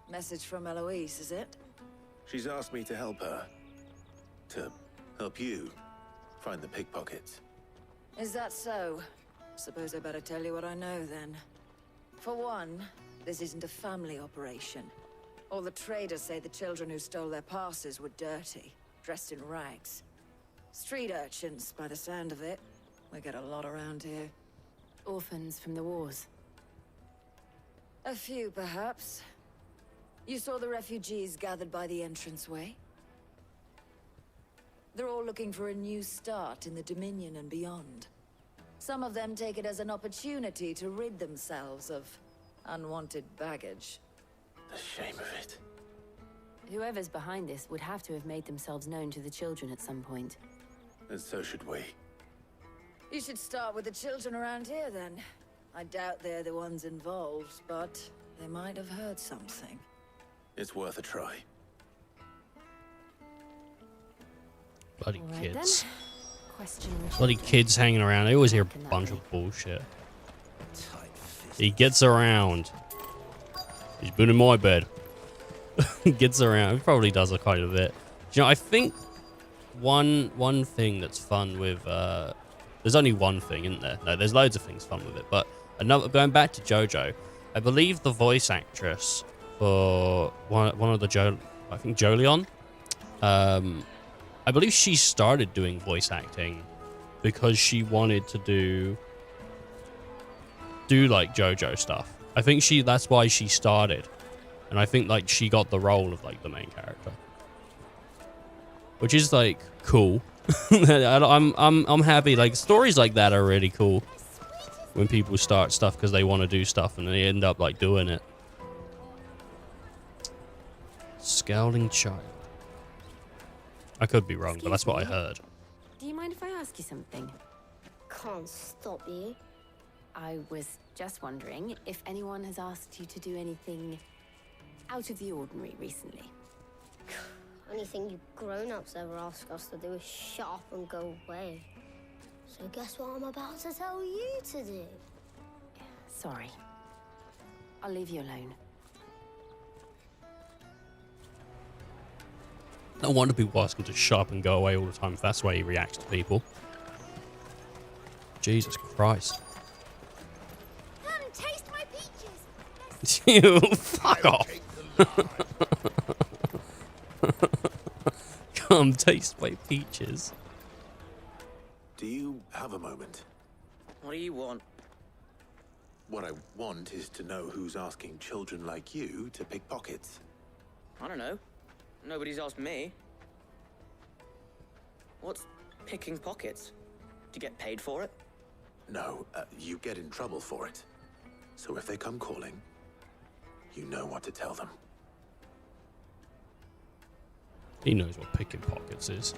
Message from Eloise, is it? She's asked me to help her. To help you find the pickpockets. Is that so? Suppose I better tell you what I know then. For one, this isn't a family operation. All the traders say the children who stole their passes were dirty, dressed in rags. Street urchins, by the sound of it. We get a lot around here. Orphans from the wars. A few, perhaps. You saw the refugees gathered by the entranceway? They're all looking for a new start in the Dominion and beyond. Some of them take it as an opportunity to rid themselves of unwanted baggage. The shame of it. Whoever's behind this would have to have made themselves known to the children at some point. And so should we. You should start with the children around here, then. I doubt they're the ones involved, but they might have heard something. It's worth a try. Bloody Right kids. then. Question. Bloody kids hanging around. I always hear a bunch of bullshit. He gets around. He's been in my bed. Gets around. He probably does it quite a bit. Do you know, I think one thing that's fun with there's only one thing, isn't there? No, there's loads of things fun with it. But another, going back to JoJo, I believe the voice actress for one of the I think Jolion. I believe she started doing voice acting because she wanted to do like JoJo stuff. I think that's why she started. And I think like she got the role of like the main character. Which is like cool. I'm happy. Like stories like that are really cool. When people start stuff because they want to do stuff and they end up like doing it. Scowling child. I could be wrong, but that's what I heard. Do you mind if I ask you something? Can't stop you. I was just wondering if anyone has asked you to do anything out of the ordinary recently. Anything you grown-ups ever ask us to do is shut up and go away. So guess what I'm about to tell you to do? Sorry. I'll leave you alone. No wonder people ask him to shut up and go away all the time if that's the way he reacts to people. Jesus Christ. Come taste my peaches. You fuck off. Come taste my peaches. Do you have a moment? What do you want? What I want is to know who's asking children like you to pick pockets. I don't know. Nobody's asked me. What's picking pockets? Do you get paid for it? No, you get in trouble for it. So if they come calling, you know what to tell them. He knows what picking pockets is.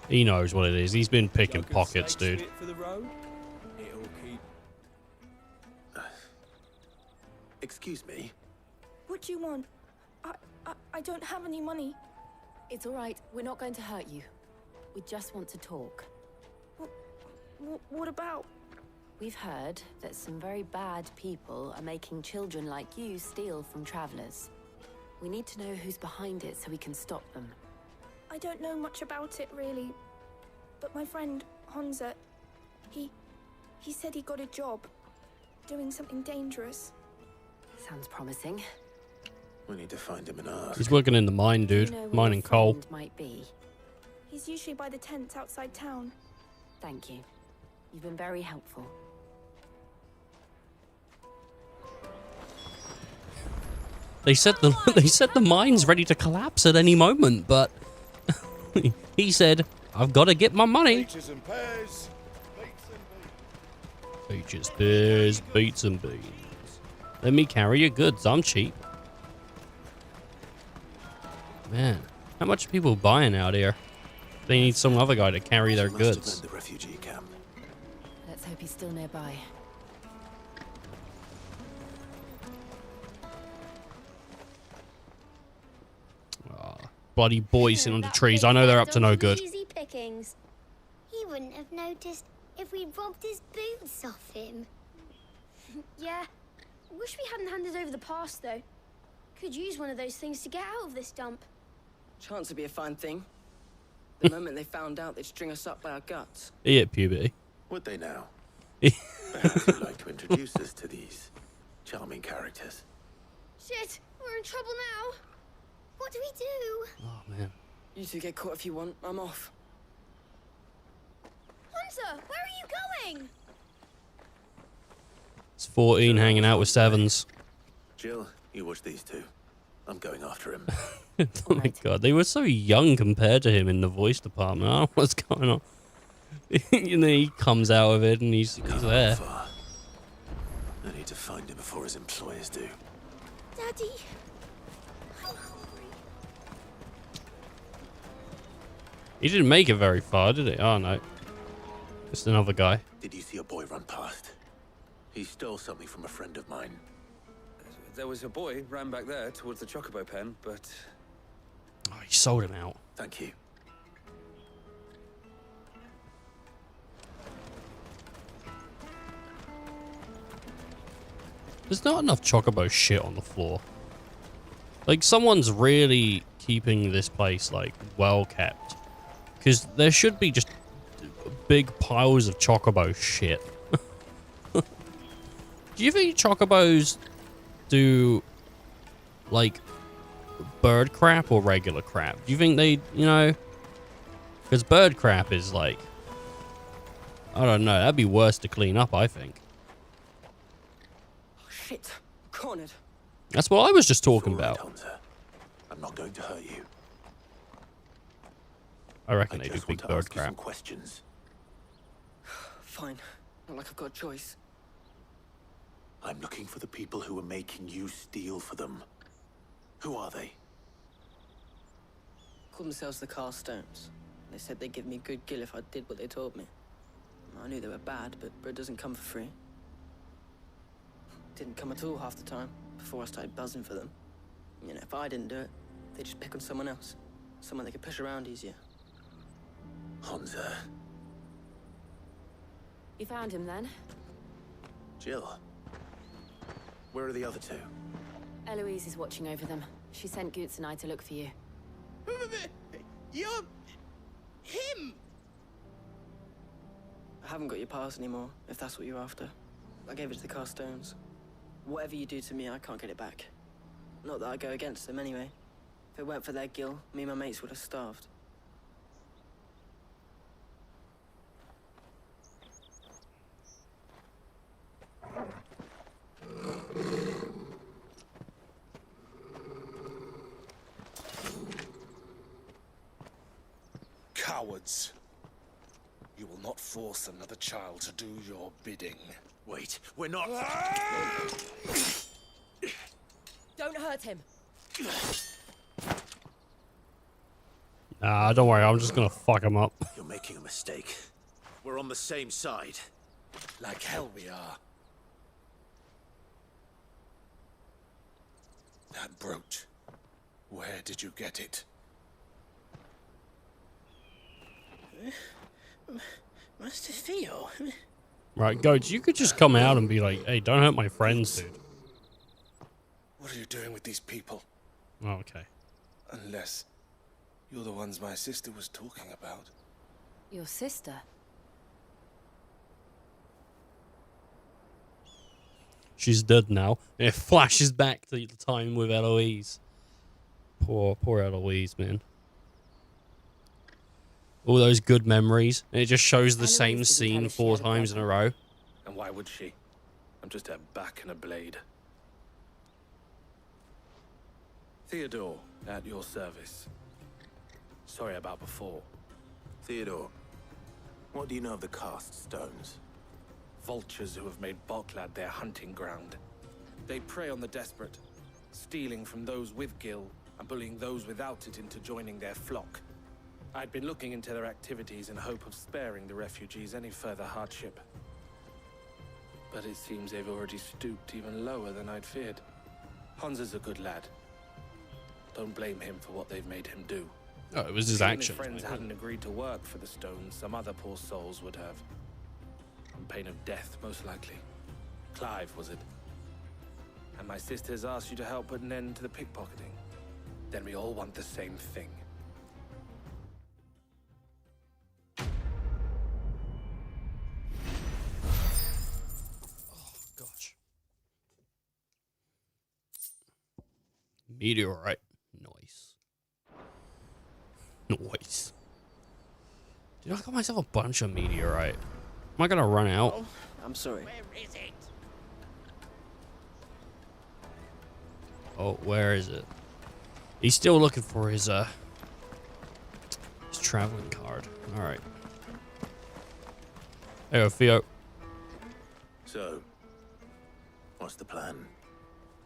He knows what it is. He's been picking pockets, dude. For the road? It'll keep... Excuse me? What do you want? I don't have any money. It's all right. We're not going to hurt you. We just want to talk. What about? We've heard that some very bad people are making children like you steal from travelers. We need to know who's behind it so we can stop them. I don't know much about it, really. But my friend, Honza, he said he got a job doing something dangerous. Sounds promising. We need to find him and ask. He's working in the mine, dude. You know where Mining your coal. friend might be. He's usually by the tents outside town. Thank you. You've been very helpful. They said the mine's ready to collapse at any moment, but he said, "I've got to get my money." Peaches and pears. Peaches, pears, beets and beans. Let me carry your goods. I'm cheap. Man, how much are people buying out here? They need some other guy to carry their goods. The refugee camp. Let's hope he's still nearby. Bloody boys sitting on the trees. I know they're up to no good. Easy pickings. He wouldn't have noticed if we'd robbed his boots off him. Yeah. Wish we hadn't handed over the pass, though. Could use one of those things to get out of this dump. Chance would be a fine thing. The moment they found out, they'd string us up by our guts. He hit puberty. Would they now? Perhaps you'd like to introduce us to these charming characters. Shit, we're in trouble now. What do we do? Oh, man. You two get caught if you want. I'm off. Hunter, where are you going? It's 14 hanging out with 7s. Jill, you watch these two. I'm going after him. Oh my god, they were so young compared to him in the voice department. I don't know what's going on. And then he comes out of it and he's there. I need to find him before his employers do. Daddy. He didn't make it very far, did he? Oh no. Just another guy. Did you see a boy run past? He stole something from a friend of mine. There was a boy ran back there towards the Chocobo pen, but... Oh, he sold him out. Thank you. There's not enough Chocobo shit on the floor. Like, someone's really keeping this place, like, well kept. Because there should be just big piles of Chocobo shit. Do you think Chocobos do, like, bird crap or regular crap? Do you think they, you know... Because bird crap is, like... I don't know, that'd be worse to clean up, I think. Oh, shit. Cornered. That's what I was just talking about. Hunter. I'm not going to hurt you. I reckon they do big bird crap. Some questions. Fine. Not like I've got a choice. I'm looking for the people who are making you steal for them. Who are they? Called themselves the Carstones. They said they'd give me good gill if I did what they told me. I knew they were bad, but bread doesn't come for free. Didn't come at all half the time, before I started buzzing for them. You know, if I didn't do it, they'd just pick on someone else. Someone they could push around easier. Honza. You found him then? Jill. Where are the other two? Eloise is watching over them. She sent Goots and I to look for you. You're... him! I haven't got your pass anymore, if that's what you're after. I gave it to the Carstones. Whatever you do to me, I can't get it back. Not that I go against them anyway. If it weren't for their gill, me and my mates would have starved. Cowards. You will not force another child to do your bidding. Wait, we're not... Don't hurt him. Nah, don't worry. I'm just gonna fuck him up. You're making a mistake. We're on the same side. Like hell we are. That brooch. Where did you get it? Master Theo. Right, Goats, you could just come out and be like, hey, don't hurt my friends, dude. What are you doing with these people? Oh, okay. Unless you're the ones my sister was talking about. Your sister? She's dead now. And it flashes back to the time with Eloise. Poor Eloise, man. All those good memories. And it just shows the same scene 4 times in a row. And why would she? I'm just her back and a blade. Theodore, at your service. Sorry about before. Theodore, what do you know of the cast stones? Vultures who have made Boklad their hunting ground. They prey on the desperate, stealing from those with gil and bullying those without it into joining their flock. I'd been looking into their activities in hope of sparing the refugees any further hardship. But it seems they've already stooped even lower than I'd feared. Hans is a good lad. Don't blame him for what they've made him do. Oh, it was his actions. If his friends hadn't agreed to work for the stones, some other poor souls would have. On pain of death, most likely. Clive, was it? And my sisters asked you to help put an end to the pickpocketing. Then we all want the same thing. Gosh. Meteorite. Nice. Nice. Dude, I got myself a bunch of meteorite. Am I gonna run out? Oh, I'm sorry. Where is it? Oh, where is it? He's still looking for his traveling card. All right. There you go, Theo. So, what's the plan?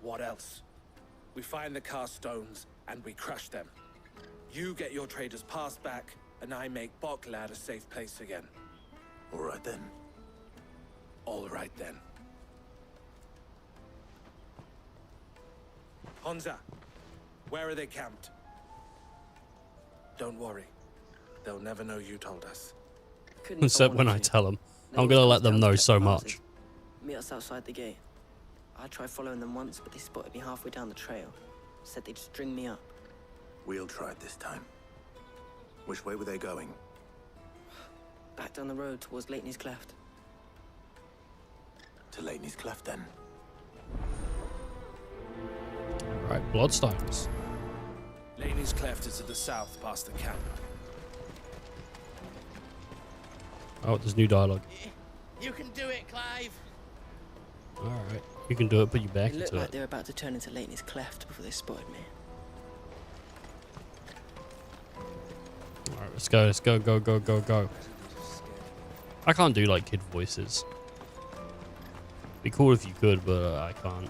What else? We find the cast stones and we crush them. You get your trader's pass back, and I make Boklad a safe place again. All right then. All right then. Honza, where are they camped? Don't worry. They'll never know you told us. Except when I tell them. I'm gonna let them know so much. Meet us outside the gate. I tried following them once, but they spotted me halfway down the trail. Said they'd string me up. We'll try it this time. Which way were they going? Back down the road towards Lateney's Cleft. To Lateney's Cleft, then. Right, Bloodstones. Lateney's Cleft is to the south, past the camp. Oh, there's new dialogue. You can do it, Clive. All right, you can do it. Put you back It looked into like it. they were about to turn into Lateney's Cleft before they spotted me. All right, let's go. Let's go. Go. Go. Go. Go. I can't do like kid voices. Be cool if you could, but I can't.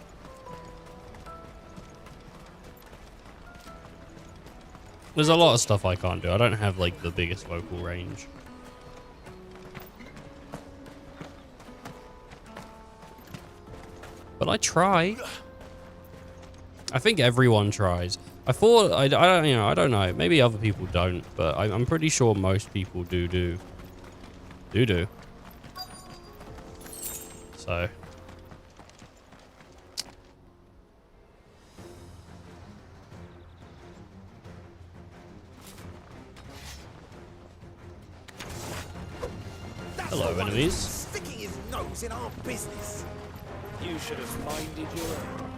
There's a lot of stuff I can't do. I don't have like the biggest vocal range. But I try. I think everyone tries. I thought I don't know. Maybe other people don't, but I'm pretty sure most people do. So. Hello, enemies. Sticking his nose in our business. You should have minded your own.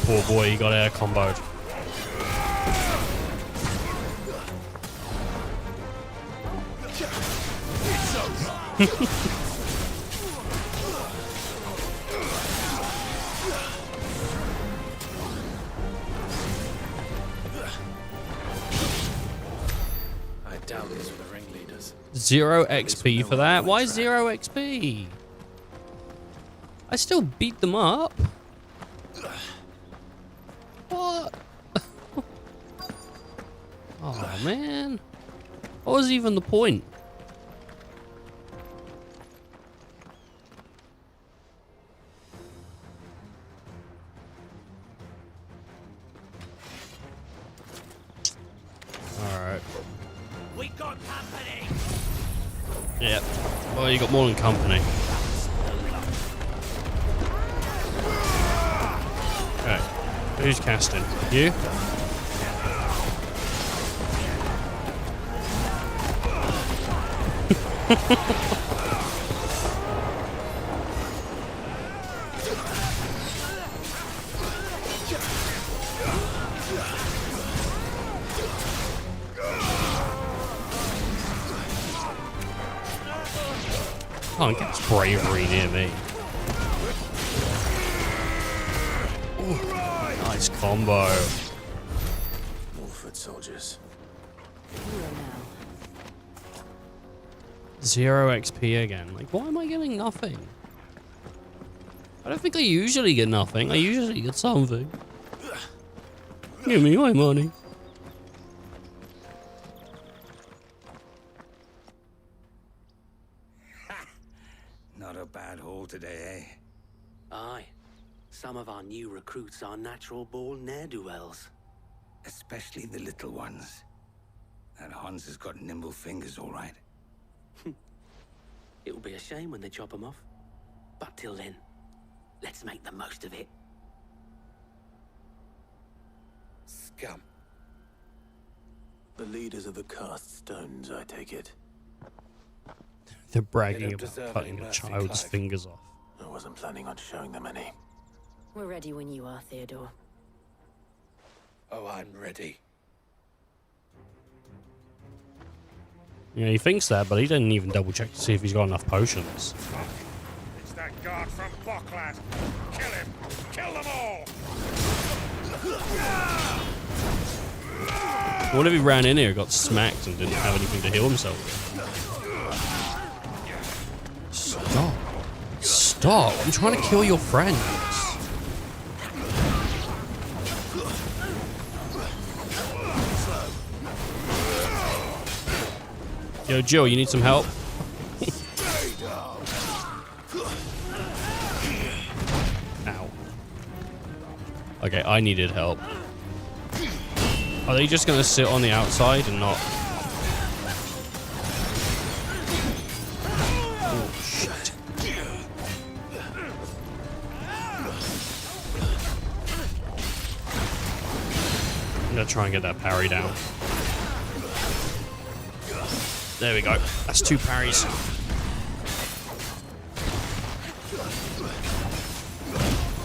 Poor boy, he got air comboed. I doubt these were the ringleaders. 0 XP for that? Why 0 XP? I still beat them up. What? Oh man. What was even the point? Alright. We got company. Yep. Well, you got more than company. Okay. Who's casting? You? Can't get bravery near me. Ooh, nice combo. More foot soldiers. 0 XP again. Like, why am I getting nothing? I don't think I usually get nothing. I usually get something. Give me my money. Not a bad haul today, eh? Aye. Some of our new recruits are natural-born ne'er-do-wells. Especially the little ones. That Hans has got nimble fingers, all right. It'll be a shame when they chop them off. But till then, let's make the most of it. Scum. The leaders of the cast stones, I take it. They're bragging about cutting a child's fingers off. I wasn't planning on showing them any. We're ready when you are, Theodore. Oh, I'm ready. Yeah, he thinks that, but he didn't even double check to see if he's got enough potions. It's that guard from Boklat. Kill him! Kill them all! What if he ran in here, got smacked, and didn't have anything to heal himself with? Stop. Stop. I'm trying to kill your friends. Yo, Jill, you need some help? Ow. Okay, I needed help. Are they just gonna sit on the outside and not... Oh, shit. I'm gonna try and get that parry down. There we go. That's 2 parries.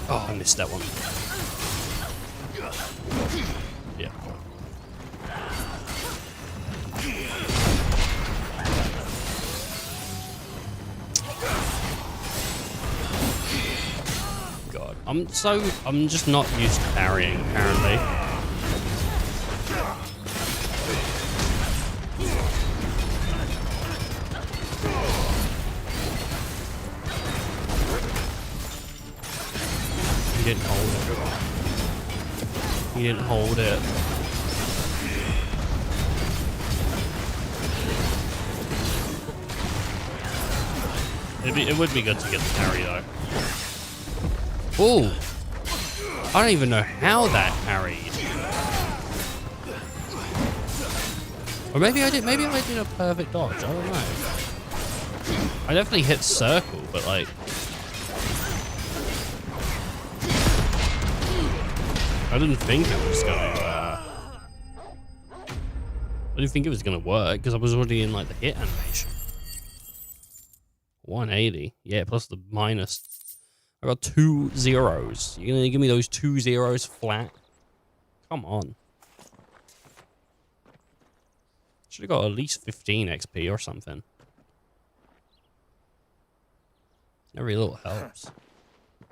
Oh, I missed that one. Yeah. God, I'm just not used to parrying, apparently. He didn't hold it. He didn't hold it. It would be good to get the parry though. Oh! I don't even know how that parried. Or maybe I did a perfect dodge, I don't know. I definitely hit circle, but like... I didn't think it was gonna, I didn't think it was gonna work, because I was already in like the hit animation. 180. Yeah, plus the minus. I got 2 zeros. You're gonna give me those 2 zeros flat? Come on. Should have got at least 15 XP or something. Every little helps.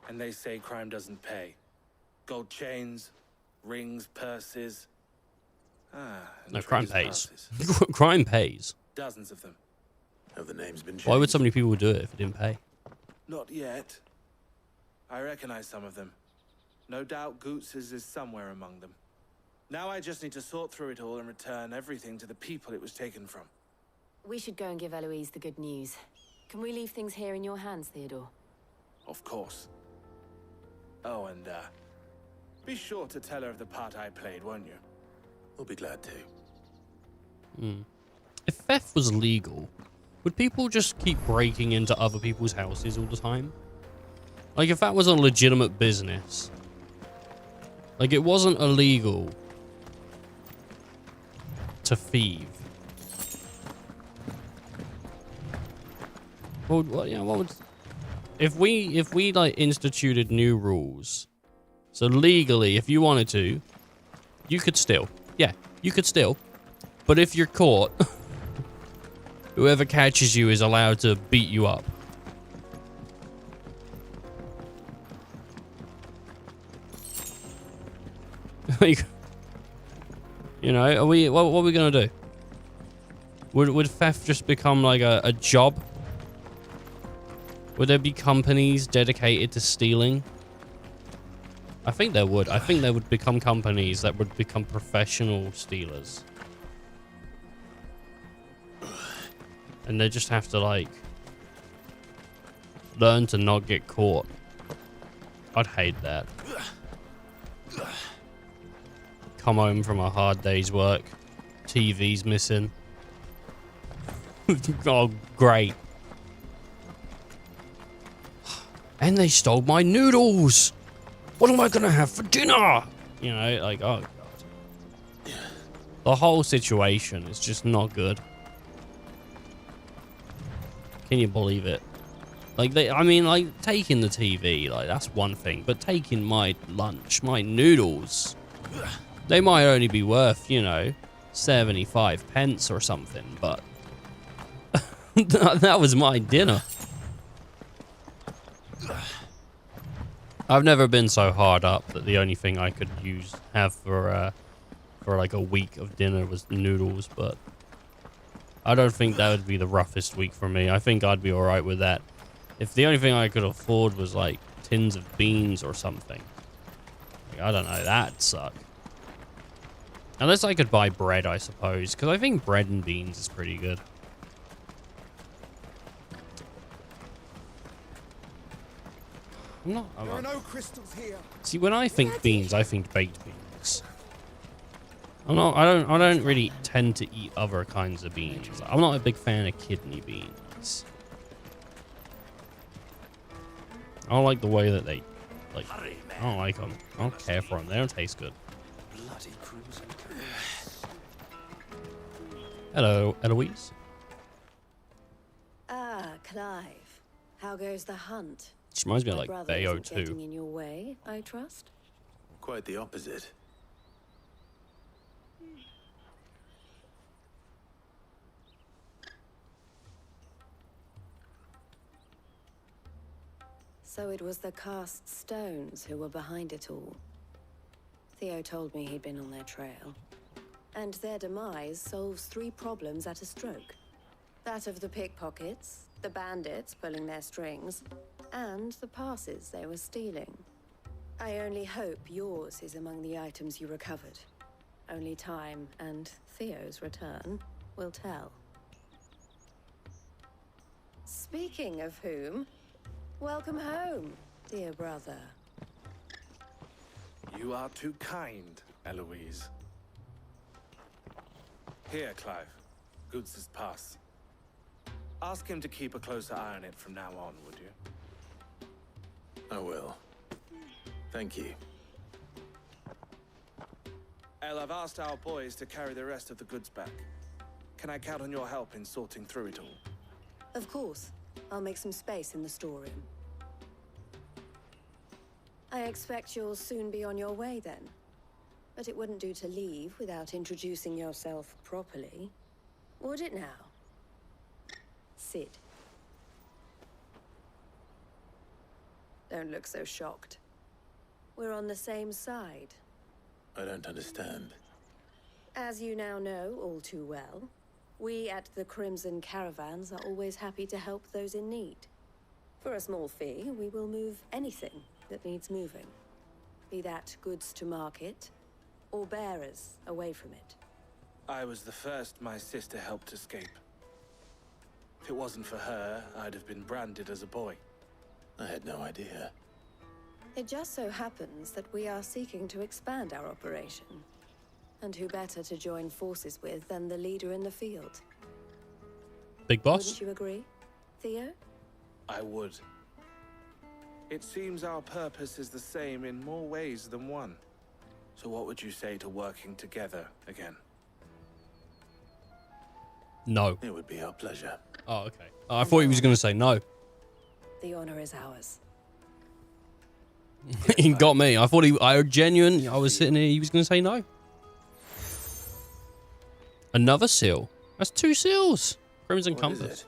And they say crime doesn't pay. Gold chains, rings, purses. And No, crime traders' pays. passes. Crime pays. Dozens of them. Have the names been changed? Why would so many people do it if it didn't pay? Not yet. I recognize some of them. No doubt Goots's is somewhere among them. Now I just need to sort through it all and return everything to the people it was taken from. We should go and give Eloise the good news. Can we leave things here in your hands, Theodore? Of course. Oh, and be sure to tell her of the part I played, won't you? We'll be glad to. If theft was legal, would people just keep breaking into other people's houses all the time? Like, if that was a legitimate business, like, it wasn't illegal to thieve. What would... If we, like, instituted new rules, so legally, if you wanted to, you could steal. Yeah, you could steal. But if you're caught, whoever catches you is allowed to beat you up. Like, you know, what are we gonna do? Would theft just become like a job? Would there be companies dedicated to stealing? I think there would. I think there would become companies that would become professional stealers. And they just have to, like, learn to not get caught. I'd hate that. Come home from a hard day's work. TV's missing. Oh, great. And they stole my noodles. What am I gonna have for dinner? You know, like, oh god. The whole situation is just not good. Can you believe it? Like, I mean, like, taking the TV, like, that's one thing. But taking my lunch, my noodles, they might only be worth, you know, 75 pence or something. But that was my dinner. I've never been so hard up that the only thing I could have for like a week of dinner was noodles, but I don't think that would be the roughest week for me. I think I'd be alright with that. If the only thing I could afford was like tins of beans or something. Like, I don't know, that'd suck. Unless I could buy bread, I suppose, because I think bread and beans is pretty good. There are no crystals here. See, when I think beans, I think baked beans. I don't really tend to eat other kinds of beans. I'm not a big fan of kidney beans. I don't like the way that they, like, I don't like them. I don't care for them. They don't taste good. Bloody crimson. Hello, Eloise. Ah, Clive. How goes the hunt? Which reminds me of, My like, brother Bayo isn't getting 2. in your way, I trust? Quite the opposite. So it was the cast stones who were behind it all. Theo told me he'd been on their trail. And their demise solves 3 problems at a stroke. That of the pickpockets, the bandits pulling their strings, and the passes they were stealing. I only hope yours is among the items you recovered. Only time and Theo's return will tell. Speaking of whom, welcome home, dear brother. You are too kind, Eloise. Here, Clive. Goods' pass. Ask him to keep a closer eye on it from now on, would you? I will. Thank you. El, I've asked our boys to carry the rest of the goods back. Can I count on your help in sorting through it all? Of course. I'll make some space in the storeroom. I expect you'll soon be on your way then. But it wouldn't do to leave without introducing yourself properly. Would it now? Sid. Don't look so shocked. We're on the same side. I don't understand. As you now know all too well, we at the Crimson Caravans are always happy to help those in need. For a small fee, we will move anything that needs moving. Be that goods to market, or bearers away from it. I was the first my sister helped escape. If it wasn't for her, I'd have been branded as a boy. I had no idea. It just so happens that we are seeking to expand our operation. And who better to join forces with than the leader in the field? Big boss? Wouldn't you agree, Theo? I would. It seems our purpose is the same in more ways than one. So what would you say to working together again? No. It would be our pleasure. Oh, okay. I thought he was going to say no. The honor is ours. He got me. I thought I was sitting here, he was going to say no. Another seal. That's 2 seals. Crimson Compass.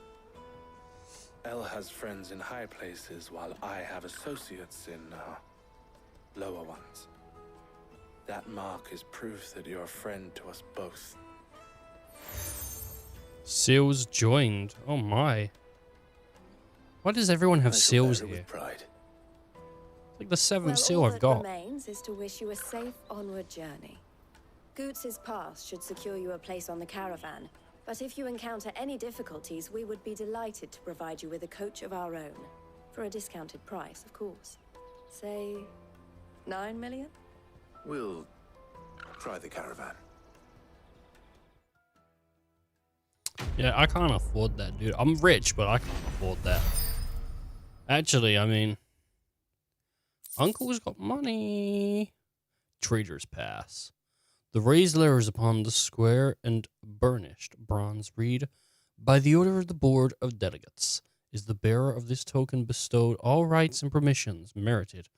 Elle has friends in high places, while I have associates in lower ones. That mark is proof that you're a friend to us both. Seals joined. Oh my. Why does everyone have seals here? Pride. It's like the 7th seal all I've that got. remains is to wish you a safe onward journey. Goots's pass should secure you a place on the caravan, but if you encounter any difficulties, we would be delighted to provide you with a coach of our own. For a discounted price, of course. Say, 9 million? We'll try the caravan. Yeah, I can't afford that, dude. I'm rich, but I can't afford that. Actually, I mean, Uncle's got money. Trader's Pass. The raised letters upon the square and burnished bronze read, "By the order of the Board of Delegates, is the bearer of this token bestowed all rights and permissions merited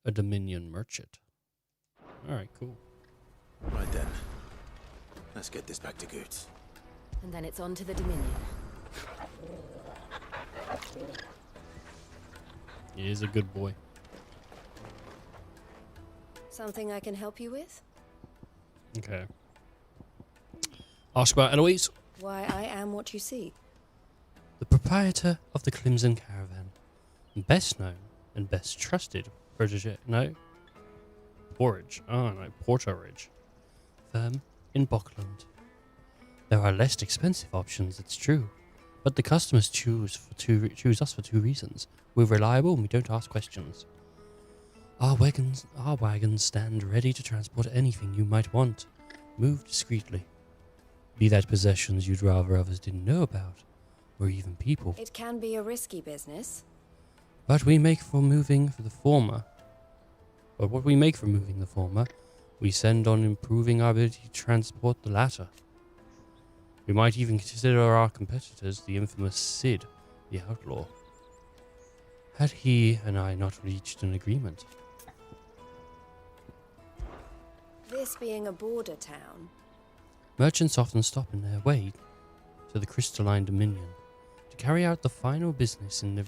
a Dominion merchant." Alright, cool. Right then. Let's get this back to Goots. And then it's on to the Dominion. He is a good boy. Something I can help you with? Okay. Ask about Eloise. Why I am what you see. The proprietor of the Crimson Caravan. Best known and best trusted protege. No. Porridge. Oh, no. Porterage. Firm in Bockland. There are less expensive options, it's true. But the customers choose us for 2 reasons. We're reliable and we don't ask questions. Our wagons stand ready to transport anything you might want. Move discreetly. Be that possessions you'd rather others didn't know about, or even people. It can be a risky business. But we make for moving for the former. But what we make for moving the former, we send on improving our ability to transport the latter. We might even consider our competitors the infamous Sid, the outlaw. Had he and I not reached an agreement? This being a border town. Merchants often stop in their way to the Crystalline Dominion to carry out the final business in the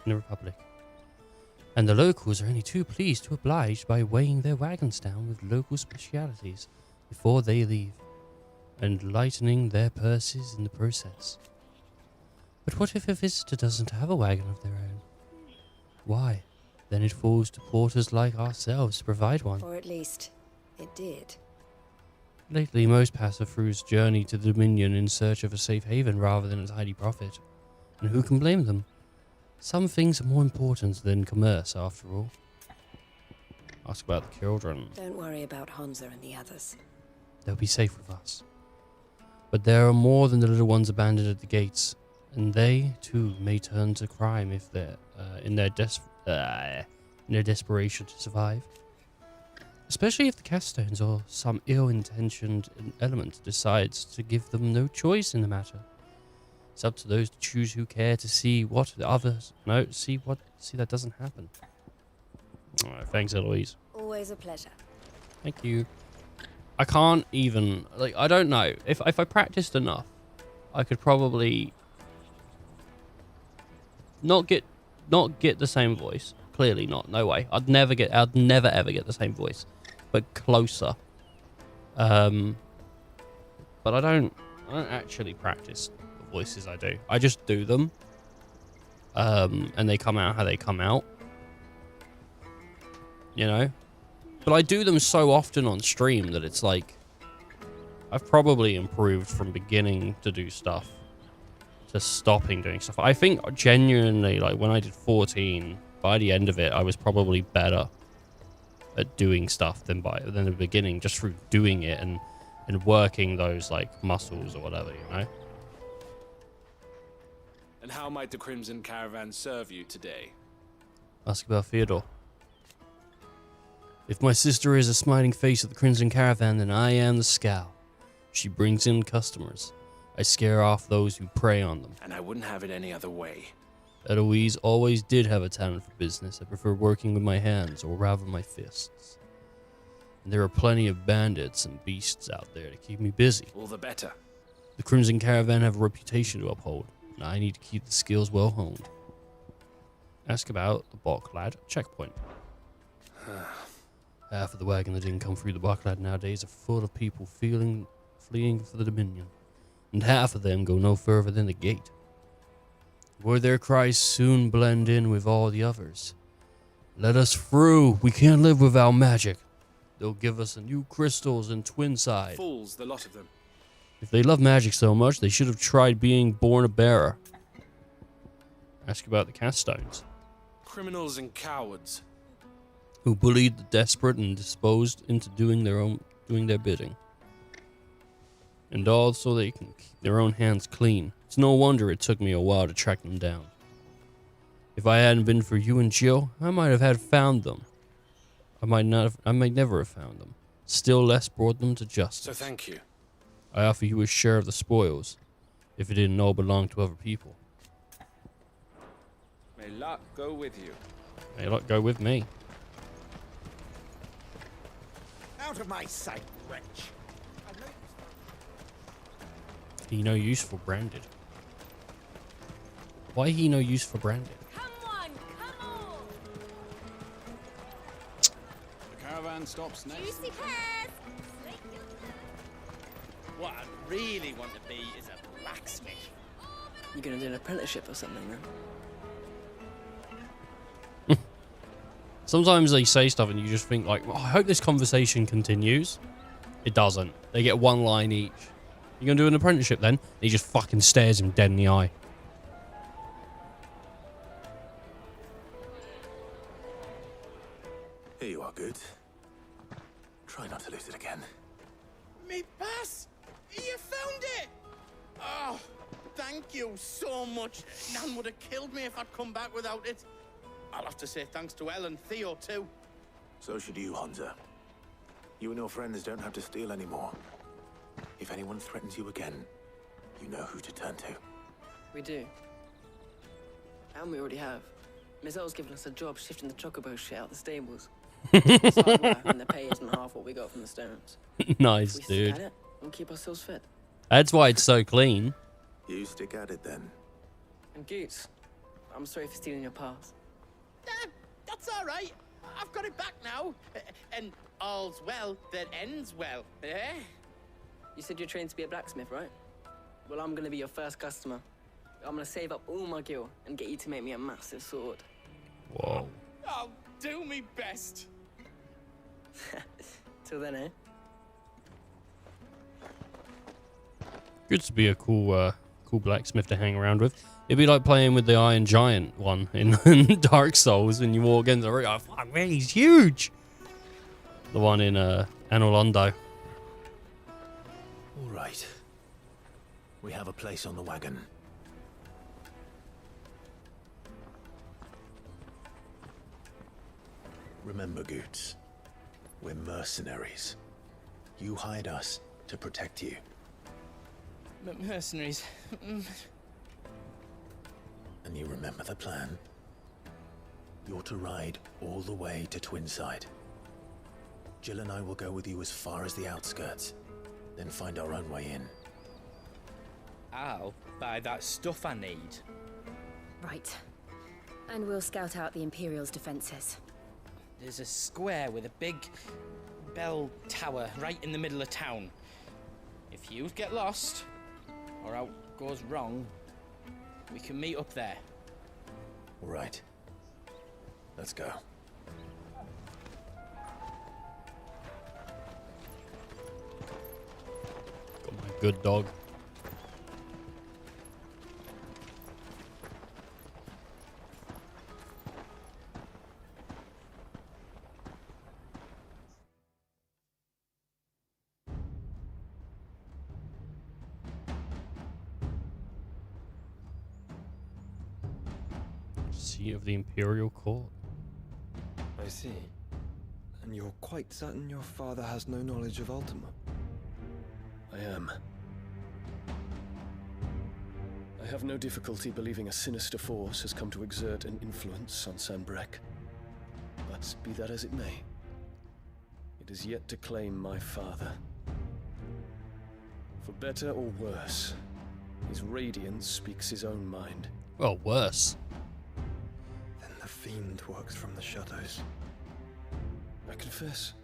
Republic. And the locals are only too pleased to oblige by weighing their wagons down with local specialities before they leave, and lightening their purses in the process. But what if a visitor doesn't have a wagon of their own? Why, then it falls to porters like ourselves to provide one. Or at least, it did. Lately, most pass through journey to the Dominion in search of a safe haven rather than a tidy profit. And who can blame them? Some things are more important than commerce, after all. Ask about the children. Don't worry about Honza and the others. They'll be safe with us. But there are more than the little ones abandoned at the gates, and they, too, may turn to crime if they're in their desperation to survive. Especially if the Castones or some ill-intentioned element decides to give them no choice in the matter. It's up to those to choose who care to see what the others... No, see that doesn't happen. Alright, thanks, Eloise. Always a pleasure. Thank you. I can't even... I don't know. If I practiced enough, I could probably not get the same voice. Clearly not. No way. I'd never ever get the same voice, but closer. But I don't actually practice the voices I do. I just do them. And they come out how they come out. You know? But I do them so often on stream that it's like I've probably improved from beginning to do stuff to stopping doing stuff. I think genuinely, like when I did 14, by the end of it, I was probably better at doing stuff than the beginning, just through doing it and working those like muscles or whatever, you know. And how might the Crimson Caravan serve you today? Ask about Theodore. If my sister is a smiling face of the Crimson Caravan, then I am the scowl. She brings in customers. I scare off those who prey on them. And I wouldn't have it any other way. Eloise always did have a talent for business. I prefer working with my hands, or rather my fists. And there are plenty of bandits and beasts out there to keep me busy. All the better. The Crimson Caravan have a reputation to uphold, and I need to keep the skills well honed. Ask about the Boklad checkpoint. Half of the wagon that didn't come through the Boklad nowadays are full of people fleeing for the Dominion, and half of them go no further than the gate, where their cries soon blend in with all the others. Let us through! We can't live without magic. They'll give us a new crystals and Twinside. Fools, the lot of them. If they love magic so much, they should have tried being born a bearer. Ask about the cast stones. Criminals and cowards. Who bullied the desperate and disposed into doing their bidding. And all so they can keep their own hands clean. It's no wonder it took me a while to track them down. If I hadn't been for you and Jill, I might have had found them. I might never have found them. Still less brought them to justice. So thank you. I offer you a share of the spoils, if it didn't all belong to other people. May luck go with you. May luck go with me. Out of my sight, wretch. He no use for branded. Why he no use for branded? The caravan stops next. What I really want to be is a blacksmith. You're gonna do an apprenticeship or something then? Sometimes they say stuff and you just think like, well, I hope this conversation continues. It doesn't. They get one line each. You gonna do an apprenticeship then? And he just fucking stares him dead in the eye. Here you are, Good. Try not to lose it again. Me pass! You found it! Oh, thank you so much. Nan would have killed me if I'd come back without it. I'll have to say thanks to Elle and Theo too. So should you, Hansa. You and your friends don't have to steal anymore. If anyone threatens you again, you know who to turn to. We do. And we already have. Miss L's given us a job shifting the chocobo shit out the stables. It's hard work and the pay isn't half what we got from the stones. Nice, we dude. Stick at it and keep ourselves fit. That's why it's so clean. You stick at it then. And Goots, I'm sorry for stealing your pass. That's all right. I've got it back now. And all's well that ends well, eh? You said you're trained to be a blacksmith, right? Well, I'm gonna be your first customer. I'm gonna save up all my gil and get you to make me a massive sword. Whoa. I'll do me best. Till then, eh? Good to be a cool blacksmith to hang around with. It'd be like playing with the Iron Giant one in Dark Souls, and you walk into the room. Oh, fuck, man, he's huge. The one in Anolondo. All right. We have a place on the wagon. Remember, Goots, we're mercenaries. You hired us to protect you. Mercenaries. And you remember the plan? You're to ride all the way to Twinside. Jill and I will go with you as far as the outskirts, then find our own way in. I'll buy that stuff I need. Right. And we'll scout out the Imperial's defenses. There's a square with a big bell tower right in the middle of town. If you get lost, or out goes wrong, we can meet up there. Right. Let's go. Got my good dog. Seat of the Imperial Court. I see. And you're quite certain your father has no knowledge of Ultima? I am. I have no difficulty believing a sinister force has come to exert an influence on Sanbreque. But be that as it may, it is yet to claim my father. For better or worse, his radiance speaks his own mind. Well, worse. Then the fiend works from the shadows. I confess,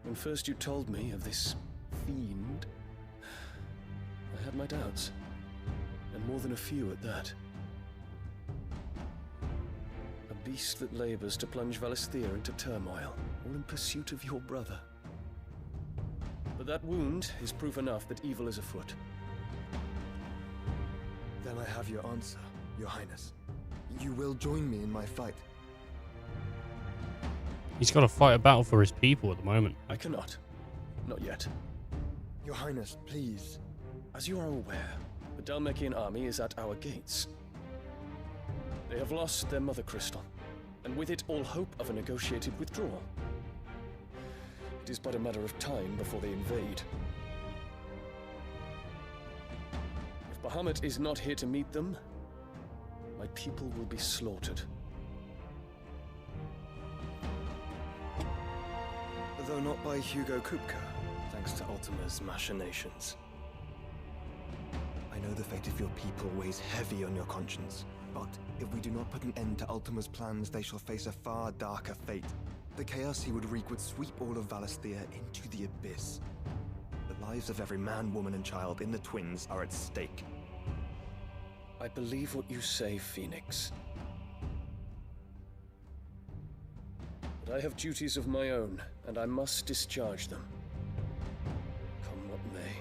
when first you told me of this fiend, I had my doubts, and more than a few at that. A beast that labors to plunge Valisthea into turmoil, all in pursuit of your brother. But that wound is proof enough that evil is afoot. Then I have your answer, Your Highness. You will join me in my fight. He's got to fight a battle for his people at the moment. I cannot. Not yet. Your Highness, please. As you are aware, the Dhalmekian army is at our gates. They have lost their mother crystal, and with it all hope of a negotiated withdrawal. It is but a matter of time before they invade. If Bahamut is not here to meet them, my people will be slaughtered. Though not by Hugo Kupka, thanks to Ultima's machinations. I know the fate of your people weighs heavy on your conscience, but if we do not put an end to Ultima's plans, they shall face a far darker fate. The chaos he would wreak would sweep all of Valisthea into the abyss. The lives of every man, woman, and child in the Twins are at stake. I believe what you say, Phoenix. But I have duties of my own, and I must discharge them. Come what may.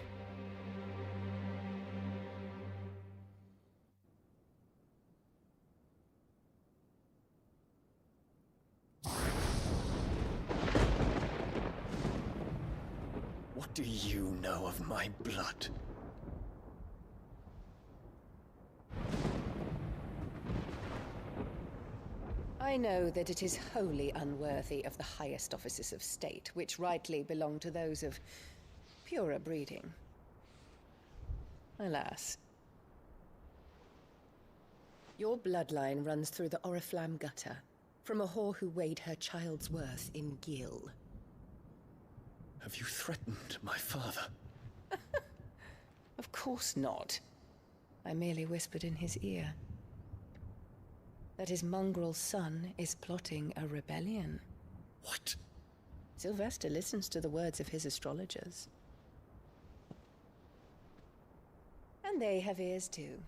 What do you know of my blood? I know that it is wholly unworthy of the highest offices of state, which rightly belong to those of purer breeding. Alas. Your bloodline runs through the Oriflamme gutter, from a whore who weighed her child's worth in gil. Have you threatened my father? Of course not. I merely whispered in his ear that his mongrel son is plotting a rebellion. What? Sylvester listens to the words of his astrologers. And they have ears too.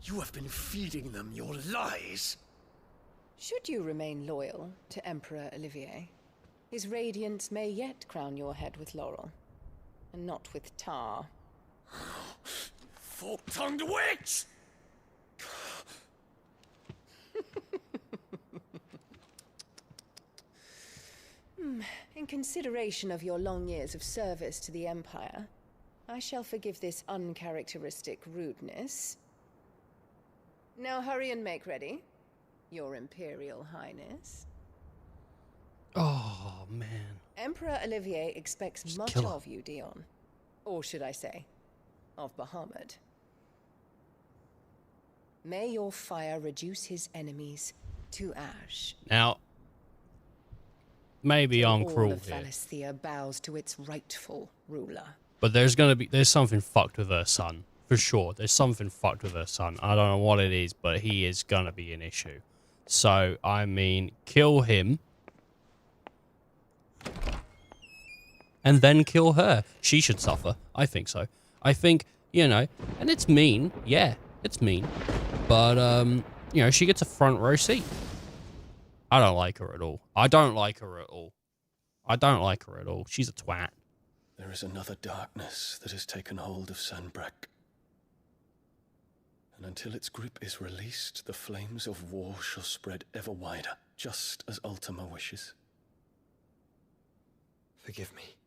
You have been feeding them your lies! Should you remain loyal to Emperor Olivier, his radiance may yet crown your head with laurel, and not with tar. Fork-tongued witch! In consideration of your long years of service to the Empire, I shall forgive this uncharacteristic rudeness. Now hurry and make ready, Your Imperial Highness. Oh, man. Emperor Olivier expects much of you, Dion. Or should I say, of Bahamut. May your fire reduce his enemies to ash. Now, maybe I'm cruel All of here, Valisthea bows to its rightful ruler. but there's something fucked with her son For sure. There's something fucked with her son. I don't know what it is, but he is gonna be an issue. So, I mean, kill him. And then kill her. She should suffer. I think so. I think, you know, and it's mean. Yeah, it's mean. But, you know, she gets a front row seat. I don't like her at all. I don't like her at all. I don't like her at all. She's a twat. There is another darkness that has taken hold of Sanbreque. And until its grip is released, the flames of war shall spread ever wider, just as Ultima wishes. Forgive me.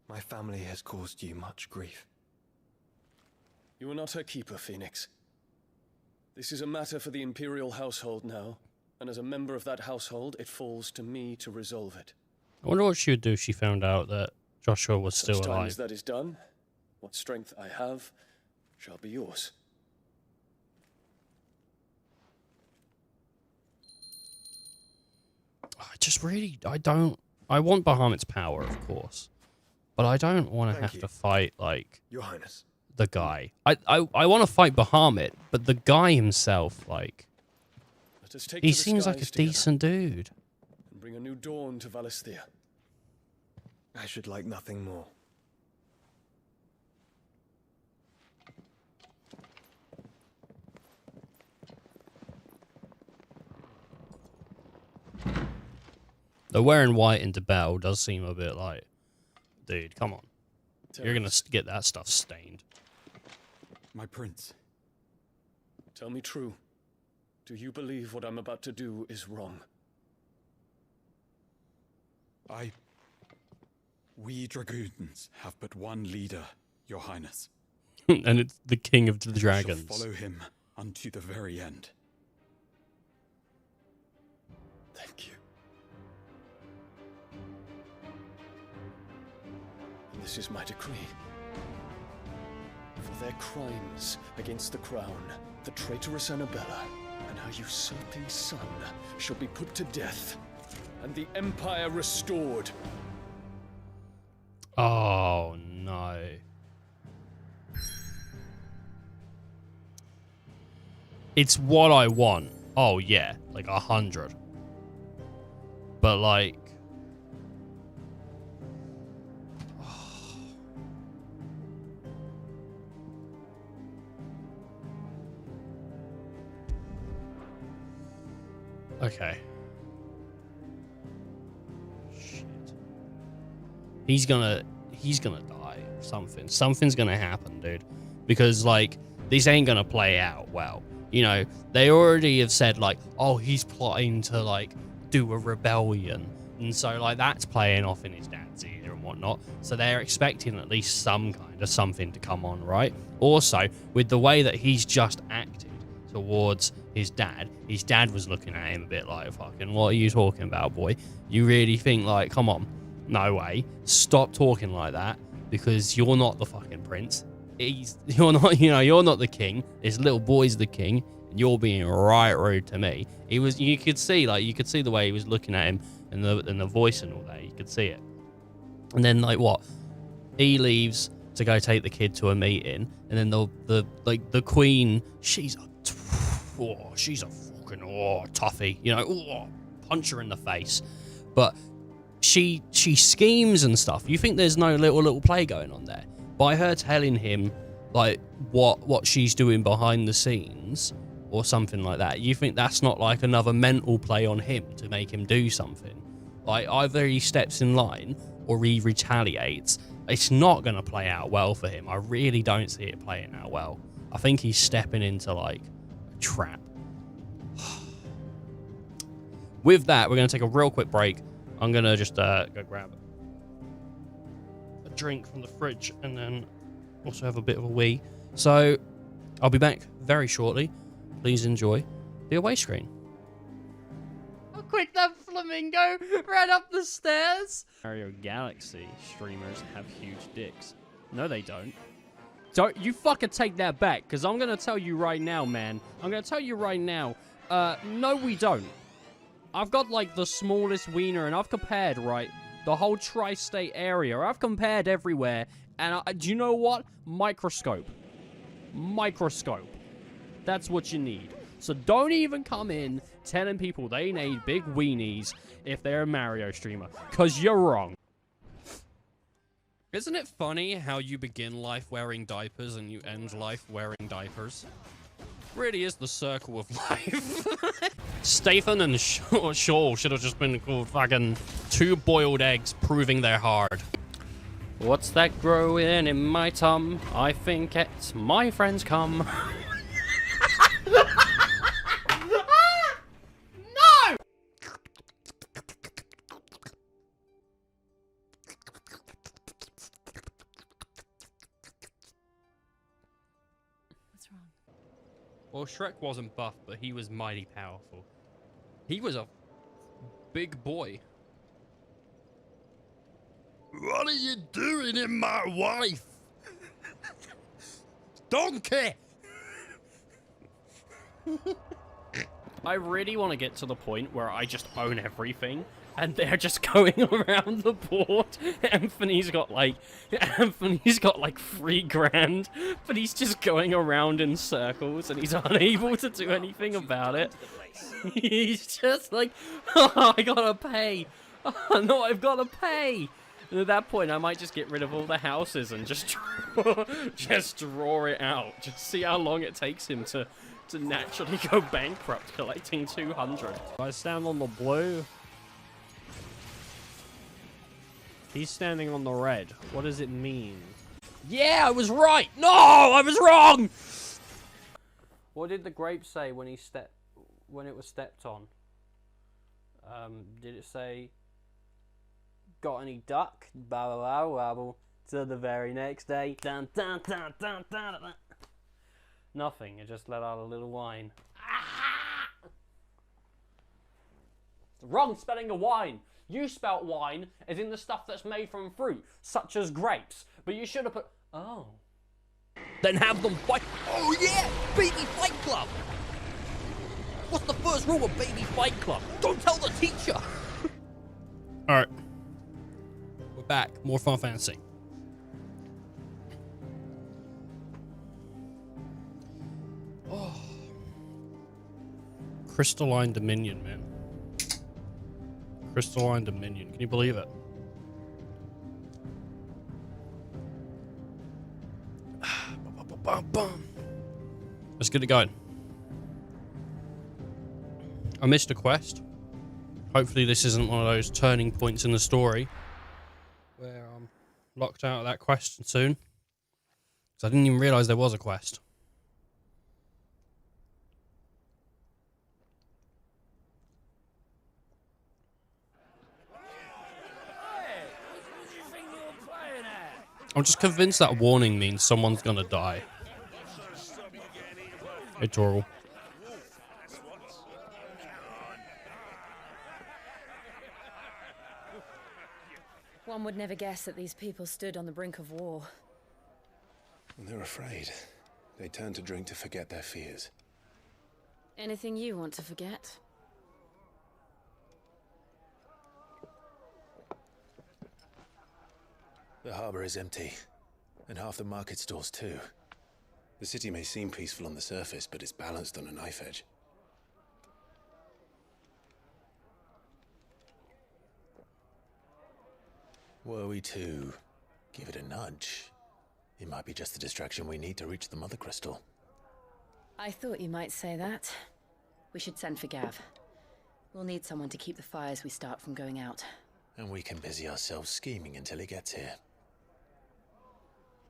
My family has caused you much grief. You are not her keeper, Phoenix. This is a matter for the Imperial household now, and as a member of that household, it falls to me to resolve it. I wonder what she would do if she found out that Joshua was still Such time alive. as that is done, what strength I have shall be yours. I want Bahamut's power, of course. But I don't want to have to fight, like, Your Highness. the guy. I want to fight Bahamut, but the guy himself, like, Let us take he to the seems like a skies together decent dude. and bring a new dawn to Valisthea. I should like nothing more. The wearing white into battle does seem a bit like, dude, come on. You're going to get that stuff stained. My prince. Tell me true. Do you believe what I'm about to do is wrong? We dragoons have but one leader, Your Highness. And it's the king of the We shall dragons. follow him unto the very end. Thank you. And this is my decree. For their crimes against the crown, the traitorous Annabella and her usurping son shall be put to death, and the Empire restored. Oh, no. It's what I want. Oh, yeah. Like 100. But, like... Okay. Shit. He's gonna die. Something's gonna happen, dude. Because, like, this ain't gonna play out well. You know, they already have said, like, oh, he's plotting to, like, do a rebellion. And so, like, that's playing off in his dad's ear and whatnot. So they're expecting at least some kind of something to come on, right? Also, with the way that he's just acted towards his dad was looking at him a bit like, fucking, what are you talking about, boy? You really think, like, come on, no way. Stop talking like that, because you're not the fucking prince. You're not, you know, you're not the king. This little boy's the king, and you're being right rude to me. You could see the way he was looking at him, and the voice and all that. You could see it. And then, like, what? He leaves to go take the kid to a meeting, and then the queen, she's a fucking toughie, you know, punch her in the face. But she schemes and stuff. You think there's no little play going on there? By her telling him, like, what she's doing behind the scenes or something like that, you think that's not like another mental play on him to make him do something? Like, either he steps in line or he retaliates. It's not going to play out well for him. I really don't see it playing out well. I think he's stepping into, like, a trap. With that, we're going to take a real quick break. I'm going to just go grab a drink from the fridge and then also have a bit of a wee. So I'll be back very shortly. Please enjoy the away screen. How quick that flamingo ran up the stairs. Mario Galaxy streamers have huge dicks. No, they don't. Don't you fucking take that back, because I'm going to tell you right now, man. I'm going to tell you right now. No, we don't. I've got, like, the smallest wiener, and I've compared, right, the whole tri-state area. I've compared everywhere, and do you know what? Microscope. microscope. That's what you need. So don't even come in telling people they need big weenies if they're a Mario streamer, because you're wrong. Isn't it funny how you begin life wearing diapers and you end life wearing diapers? Really is the circle of life. Stathan and Shaw should have just been called fucking 2 boiled eggs proving they're hard. What's that growing in my tum? I think it's my friends come. No! What's wrong? Well, Shrek wasn't buff, but he was mighty powerful. He was a big boy. What are you doing in my wife? Donkey! I really want to get to the point where I just own everything, and they're just going around the board. Anthony's got like 3 grand, but he's just going around in circles, and he's unable to do anything about it. He's just like, oh, I gotta pay. Oh, no, I've gotta pay. And at that point, I might just get rid of all the houses and just draw it out. Just see how long it takes him to naturally go bankrupt collecting 200. I stand on the blue. He's standing on the red. What does it mean? Yeah, I was right. No, I was wrong. What did the grape say when it was stepped on? Did it say, got any duck? Babble, babble, babble. Till the very next day. Dun, dun, dun, dun, dun, dun. Nothing. It just let out a little whine. Ah! It's the wrong spelling of wine. You spelt wine as in the stuff that's made from fruit, such as grapes. But you should have put... Oh. Then have them fight... Oh yeah! Baby Fight Club! What's the first rule of Baby Fight Club? Don't tell the teacher! Alright. We're back. More Final Fantasy. Oh. Crystalline Dominion, man. Crystalline Dominion. Can you believe it? Let's get it going. I missed a quest. Hopefully this isn't one of those turning points in the story where I'm locked out of that quest soon. Because I didn't even realise there was a quest. I'm just convinced that warning means someone's gonna die. Adorable. One would never guess that these people stood on the brink of war. And they're afraid. They turn to drink to forget their fears. Anything you want to forget? The harbor is empty, and half the market stalls too. The city may seem peaceful on the surface, but it's balanced on a knife edge. Were we to give it a nudge, it might be just the distraction we need to reach the Mother Crystal. I thought you might say that. We should send for Gav. We'll need someone to keep the fires we start from going out. And we can busy ourselves scheming until he gets here.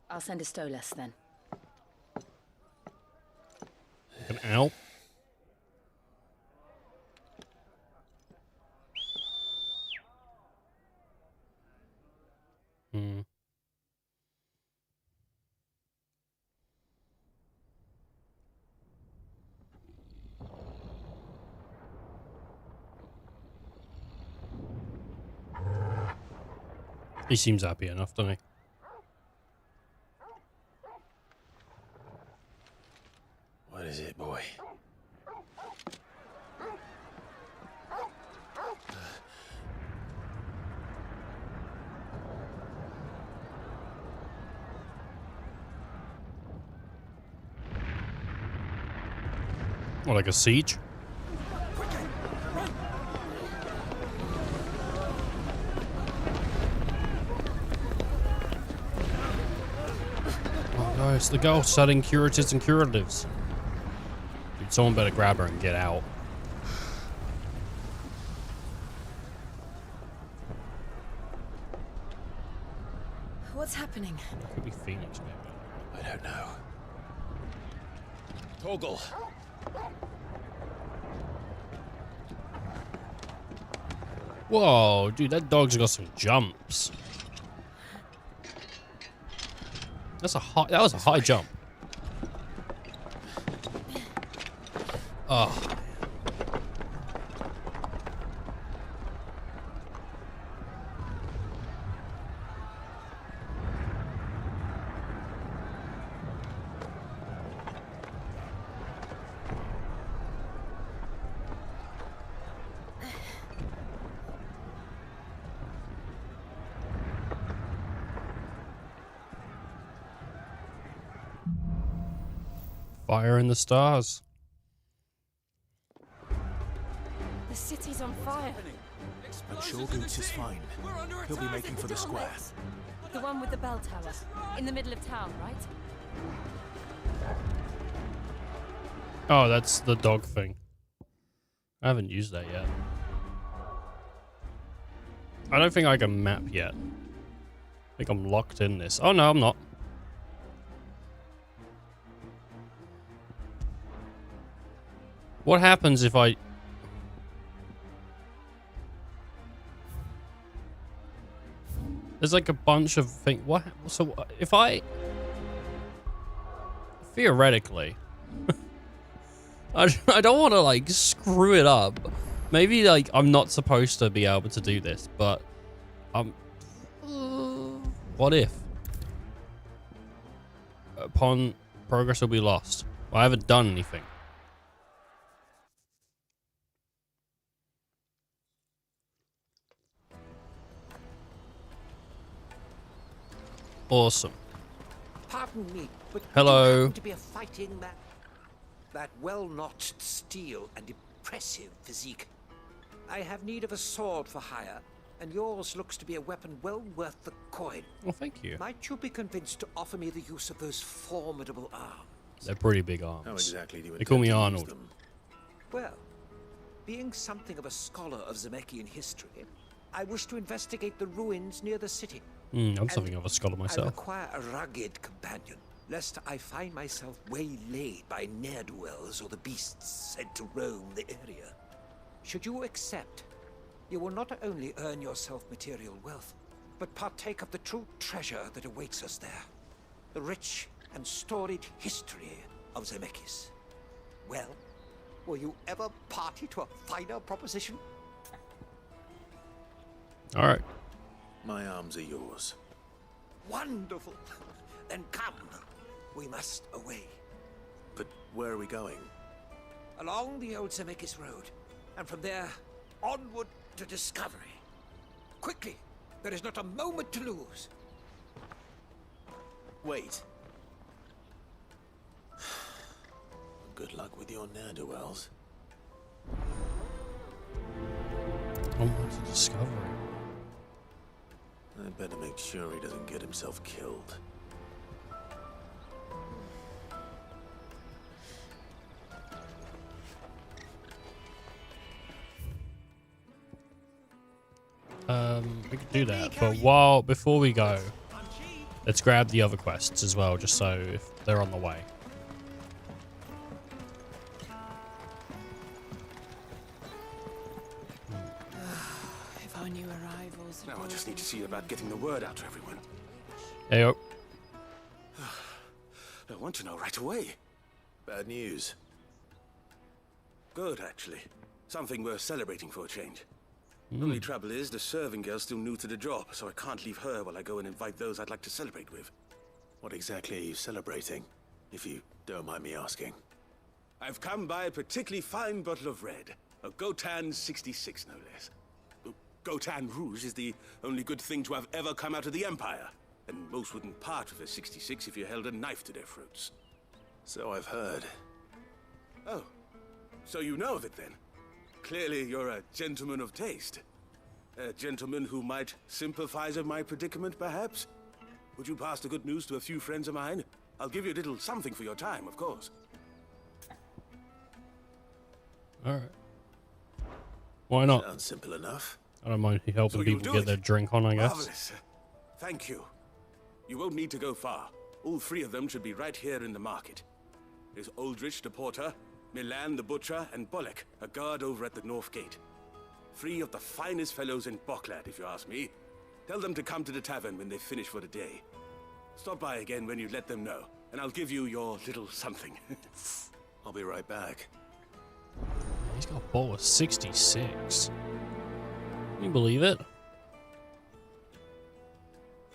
I'll send a Stolas then. An owl? Hmm. He seems happy enough, doesn't he? What is it, boy? Or like a siege? Oh no, it's the girl studying curatives and curatives. Dude, someone better grab her and get out. What's happening? Could be Phoenix, maybe. I don't know. Torgal. Whoa, dude, that dog's got some jumps. That was a high jump. Oh. Fire in the stars. The city's on fire. I'm sure Boots is fine. He'll be making for the square. The one with the bell tower. In the middle of town, right? Oh, that's the dog thing. I haven't used that yet. I don't think I can map yet. I think I'm locked in this. Oh no, I'm not. What happens if I... There's like a bunch of things. What? So if I... Theoretically... I don't want to like screw it up. Maybe like I'm not supposed to be able to do this, but... what if? Upon progress will be lost. Well, I haven't done anything. Awesome. Pardon me, but hello. You happen to be a fighting man. That well-notched steel and impressive physique. I have need of a sword for hire, and yours looks to be a weapon well worth the coin. Well, thank you. Might you be convinced to offer me the use of those formidable arms? They're pretty big arms. How exactly do you They call me intend to use Arnold. them? Well, being something of a scholar of Zemeckis history, I wish to investigate the ruins near the city. I'm something of a scholar I myself. require a rugged companion, lest I find myself waylaid by ne'er-do-wells or the beasts sent to roam the area. Should you accept, you will not only earn yourself material wealth, but partake of the true treasure that awaits us there. The rich and storied history of Zemeckis. Well, will you ever party to a finer proposition? All right. My arms are yours. Wonderful. Then come. We must away. But where are we going? Along the old Zemeckis Road, and from there, onward to discovery. Quickly! There is not a moment to lose. Wait. Good luck with your ne'er-do-wells. Onward to discovery. I better make sure he doesn't get himself killed. We could do that, but before we go, let's grab the other quests as well, just so if they're on the way. If I knew arrivals. Now I just need to see about getting the word out to everyone. Heyo. I want to know right away. Bad news. Good, actually. Something worth celebrating for a change. Only trouble is, the serving girl's still new to the job, so I can't leave her while I go and invite those I'd like to celebrate with. What exactly are you celebrating, if you don't mind me asking? I've come by a particularly fine bottle of red. A Gotan 66, no less. Gotan Rouge is the only good thing to have ever come out of the Empire. And most wouldn't part with a 66 if you held a knife to their throats. So I've heard. Oh, So you know of it then? Clearly you're a gentleman of taste. A gentleman who might sympathize with my predicament, perhaps? Would you pass the good news to a few friends of mine? I'll give you a little something for your time, of course. Alright. Why not? Sounds simple enough. I don't mind helping So you'll people do get it? their drink on, I guess. Marvelous. Thank you. You won't need to go far. All three of them should be right here in the market. There's Aldrich the porter, Milan the butcher, and Bolek, a guard over at the north gate. 3 of the finest fellows in Boklad, if you ask me. Tell them to come to the tavern when they finish for the day. Stop by again when you let them know, and I'll give you your little something. I'll be right back. He's got a bowl of 66. Can you believe it?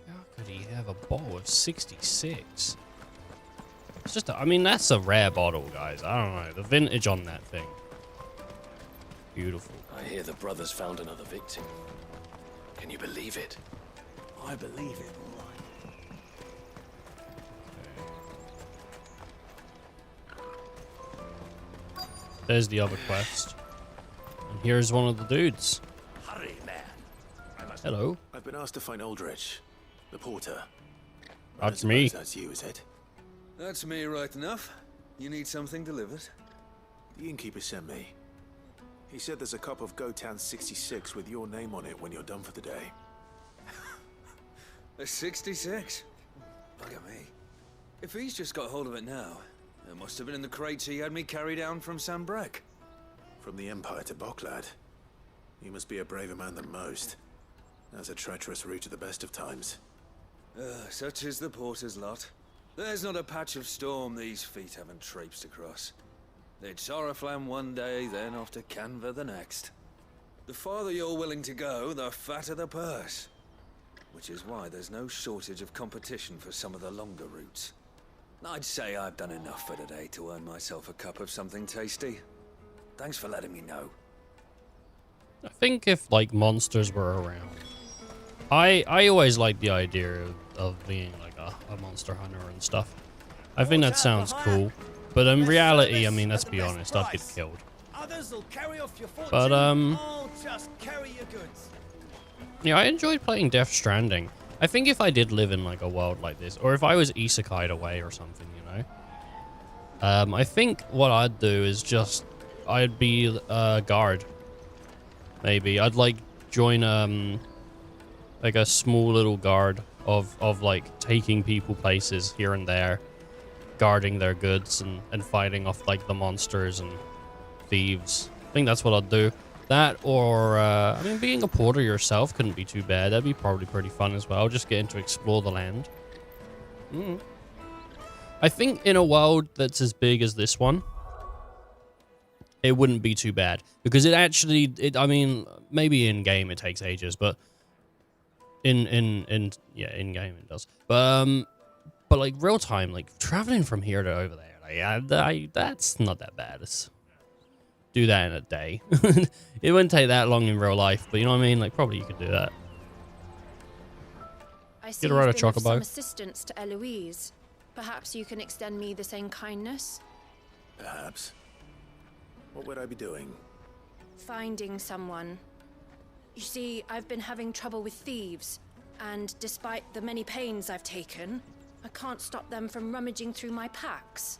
How could he have a bowl of 66? It's just, I mean, that's a rare bottle, guys. I don't know. The vintage on that thing. Beautiful. I hear the brothers found another victim. Can you believe it? I believe it, all right. There's the other quest. And here's one of the dudes. Hurry, man. Hello. I've been asked to find Aldrich, the porter. That's me. That's you, is it? That's me right enough. You need something delivered? The innkeeper sent me. He said there's a cup of Gotan 66 with your name on it when you're done for the day. A 66? Bugger me. If he's just got hold of it now, it must have been in the crates he had me carry down from Sambrek. From the Empire to Boklad. You must be a braver man than most. That's a treacherous route at the best of times. Such is the porter's lot. There's not a patch of storm these feet haven't traipsed across. It's Oriflamme one day, then off to Canva the next. The farther you're willing to go, the fatter the purse. Which is why there's no shortage of competition for some of the longer routes. I'd say I've done enough for today to earn myself a cup of something tasty. Thanks for letting me know. I think if, like, monsters were around, I always liked the idea of being, like, a monster hunter and stuff. I think that sounds cool. But in reality, I mean, let's be honest, I'd get killed. Others will carry off your fortune. But, I'll just carry your goods. yeah, I enjoyed playing Death Stranding. I think if I did live in, like, a world like this, or if I was isekai'd away or something, you know, I think what I'd do is just, I'd be a guard. Maybe. I'd, like, join, like, a small little guard of like, taking people places here and there, guarding their goods and fighting off, like, the monsters and thieves. I think that's what I'd do. That or, I mean, being a porter yourself couldn't be too bad. That'd be probably pretty fun as well, just getting to explore the land. I think in a world that's as big as this one, it wouldn't be too bad. Because it actually, I mean, maybe in-game it takes ages, but in-game it does. But like, real time, like, traveling from here to over there, like, that's not that bad. Do that in a day. It wouldn't take that long in real life, but you know what I mean? Like, probably you could do that. I see Get a ride you've of been of Chocobo. some assistance to Eloise. Perhaps you can extend me the same kindness? Perhaps. What would I be doing? Finding someone. You see, I've been having trouble with thieves, and despite the many pains I've taken, I can't stop them from rummaging through my packs.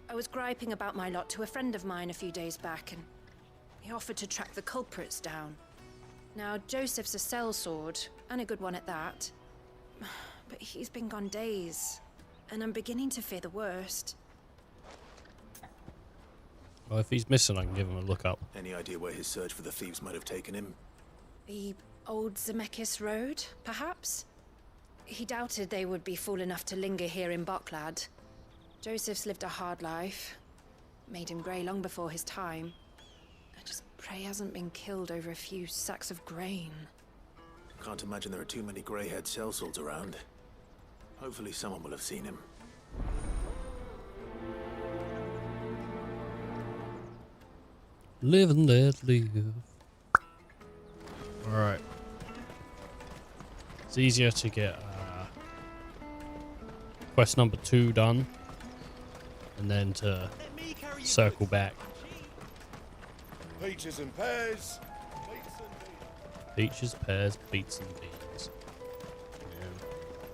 I was griping about my lot to a friend of mine a few days back, and he offered to track the culprits down. Now, Joseph's a sellsword, and a good one at that. But he's been gone days, and I'm beginning to fear the worst. Well, if he's missing, I can give him a look up. Any idea where his search for the thieves might have taken him? The old Zemeckis Road, perhaps? He doubted they would be fool enough to linger here in Boklad. Joseph's lived a hard life. Made him grey long before his time. I just pray he hasn't been killed over a few sacks of grain. Can't imagine there are too many grey-haired sellswords around. Hopefully someone will have seen him. Live and let live. Alright. It's easier to get quest number 2 done, and then to circle back Peaches and pears. Peaches, pears, beets, and beans.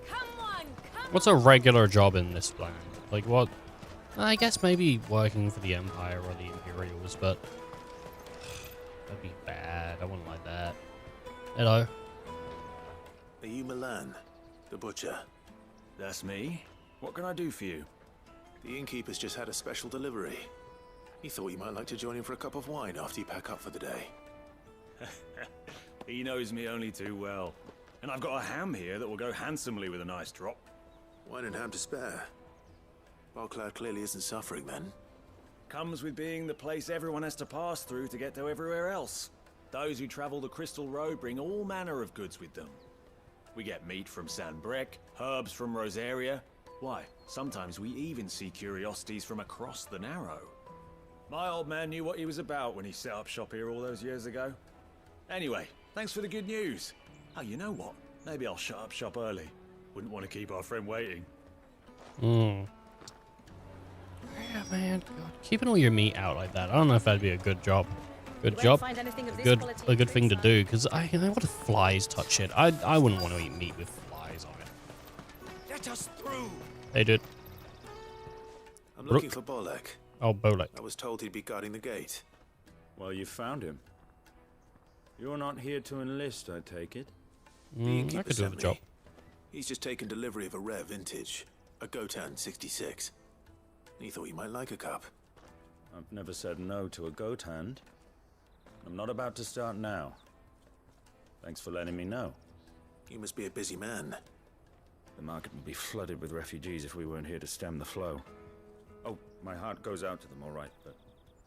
Come on, What's a regular job in this land? Like what? I guess maybe working for the Empire or the Imperials, but that'd be bad. I wouldn't like that. Hello. Are you Milan, the butcher? That's me. What can I do for you? The innkeeper's just had a special delivery. He thought you might like to join him for a cup of wine after you pack up for the day. He knows me only too well. And I've got a ham here that will go handsomely with a nice drop. Wine and ham to spare. Bocklad clearly isn't suffering then. Comes with being the place everyone has to pass through to get to everywhere else. Those who travel the Crystal Road bring all manner of goods with them. We get meat from San Brec, herbs from Rosaria. Why, sometimes we even see curiosities from across the Narrow. My old man knew what he was about when he set up shop here all those years ago. Anyway, thanks for the good news. Oh, you know what? Maybe I'll shut up shop early. Wouldn't want to keep our friend waiting. Yeah, man. God, keeping all your meat out like that, I don't know if that'd be a good job. Good job. A good thing to do, because what if flies touch it? I wouldn't want to eat meat with flies on it. Let us through. Hey, dude. I'm looking for Bolek. Oh, Bolek. I was told he'd be guarding the gate. Well, you found him. You're not here to enlist, I take it? I could do the job. He's just taken delivery of a rare vintage, a Gotan 66. He thought you might like a cup. I've never said no to a goat hand. I'm not about to start now. Thanks for letting me know. You must be a busy man. The market would be flooded with refugees if we weren't here to stem the flow. Oh, my heart goes out to them, all right, but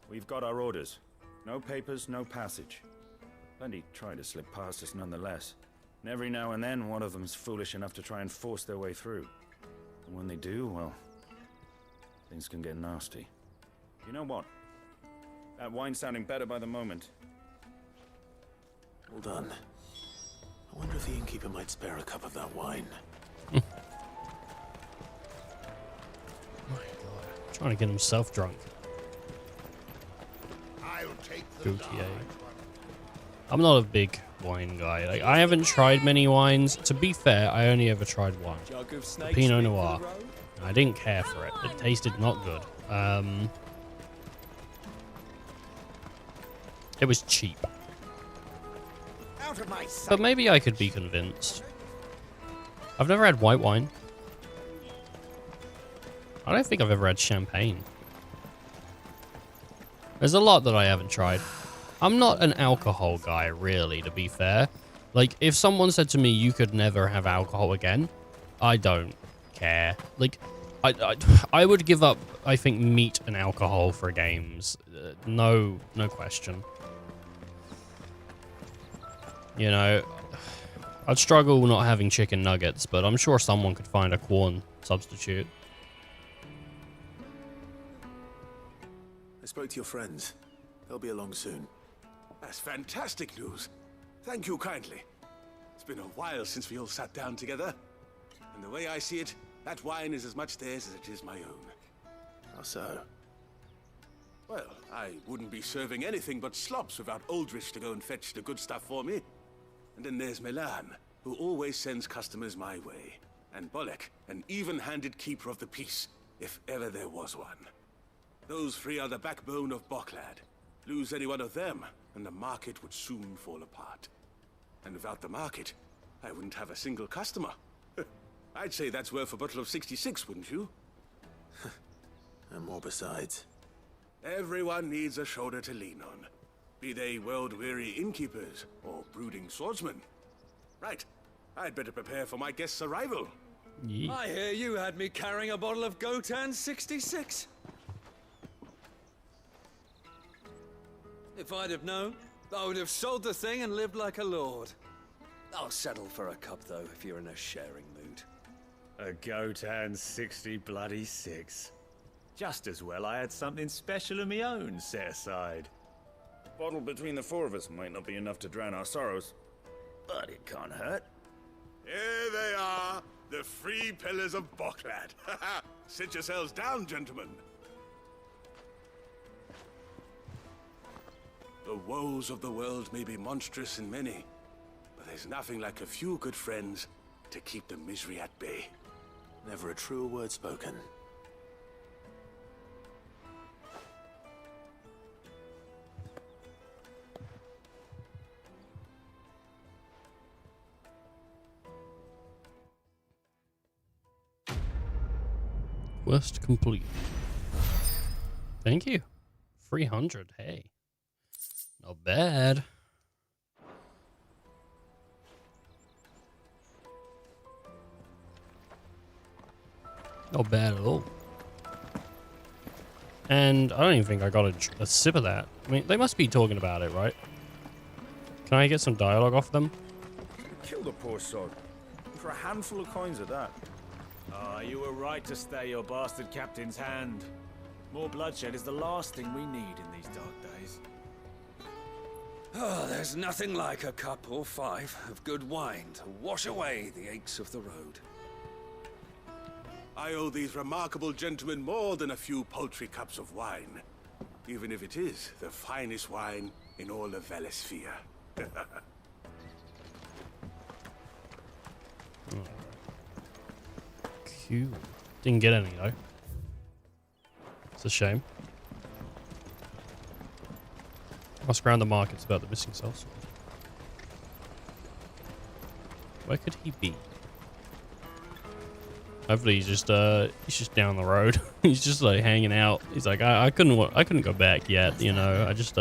we've got our orders. No papers, no passage. Plenty try to slip past us nonetheless. And every now and then, one of them's foolish enough to try and force their way through. And when they do, well, things can get nasty. You know what? That wine's sounding better by the moment. Hold on. I wonder if the innkeeper might spare a cup of that wine. My God. Trying to get himself drunk. I'll take the Gautier. I'm not a big wine guy. Like, I haven't tried many wines. To be fair, I only ever tried one. The Pinot Noir. I didn't care for it. It tasted not good. It was cheap. Out of my sight. But maybe I could be convinced. I've never had white wine. I don't think I've ever had champagne. There's a lot that I haven't tried. I'm not an alcohol guy, really, to be fair. Like, if someone said to me, you could never have alcohol again, I don't care. Like, I would give up, I think, meat and alcohol for games. No question. You know, I'd struggle not having chicken nuggets, but I'm sure someone could find a corn substitute. I spoke to your friends. They'll be along soon. That's fantastic news. Thank you kindly. It's been a while since we all sat down together. And the way I see it, that wine is as much theirs as it is my own. How so? Well, I wouldn't be serving anything but slops without Aldrich to go and fetch the good stuff for me. And then there's Milan, who always sends customers my way. And Bolek, an even-handed keeper of the peace, if ever there was one. Those three are the backbone of Bocklad. Lose any one of them, and the market would soon fall apart. And without the market, I wouldn't have a single customer. I'd say that's worth a bottle of 66, wouldn't you? And more besides. Everyone needs a shoulder to lean on. Be they world-weary innkeepers or brooding swordsmen. Right, I'd better prepare for my guest's arrival. Yeah. I hear you had me carrying a bottle of Gotan 66. If I'd have known, I would have sold the thing and lived like a lord. I'll settle for a cup, though, if you're in a sharing mood. A Gotan 66. Just as well I had something special of my own set aside. A bottle between the four of us might not be enough to drown our sorrows, but it can't hurt. Here they are, the three pillars of Bocklad. Sit yourselves down, gentlemen. The woes of the world may be monstrous in many, but there's nothing like a few good friends to keep the misery at bay. Never a truer word spoken. Quest complete. Thank you. 300, hey. Not bad. Not bad at all. And I don't even think I got a sip of that. I mean, they must be talking about it, right? Can I get some dialogue off them? Kill the poor sod. For a handful of coins at that. Ah, you were right to stay your bastard captain's hand. More bloodshed is the last thing we need in these dark days. Oh, there's nothing like a cup or 5 of good wine to wash away the aches of the road. I owe these remarkable gentlemen more than a few paltry cups of wine, even if it is the finest wine in all of Valisphere. Cool. Didn't get any though. It's a shame. Must round the markets about the missing sellsword. Where could he be? Hopefully he's just down the road. He's just like hanging out. He's like, I couldn't go back yet, you know. I just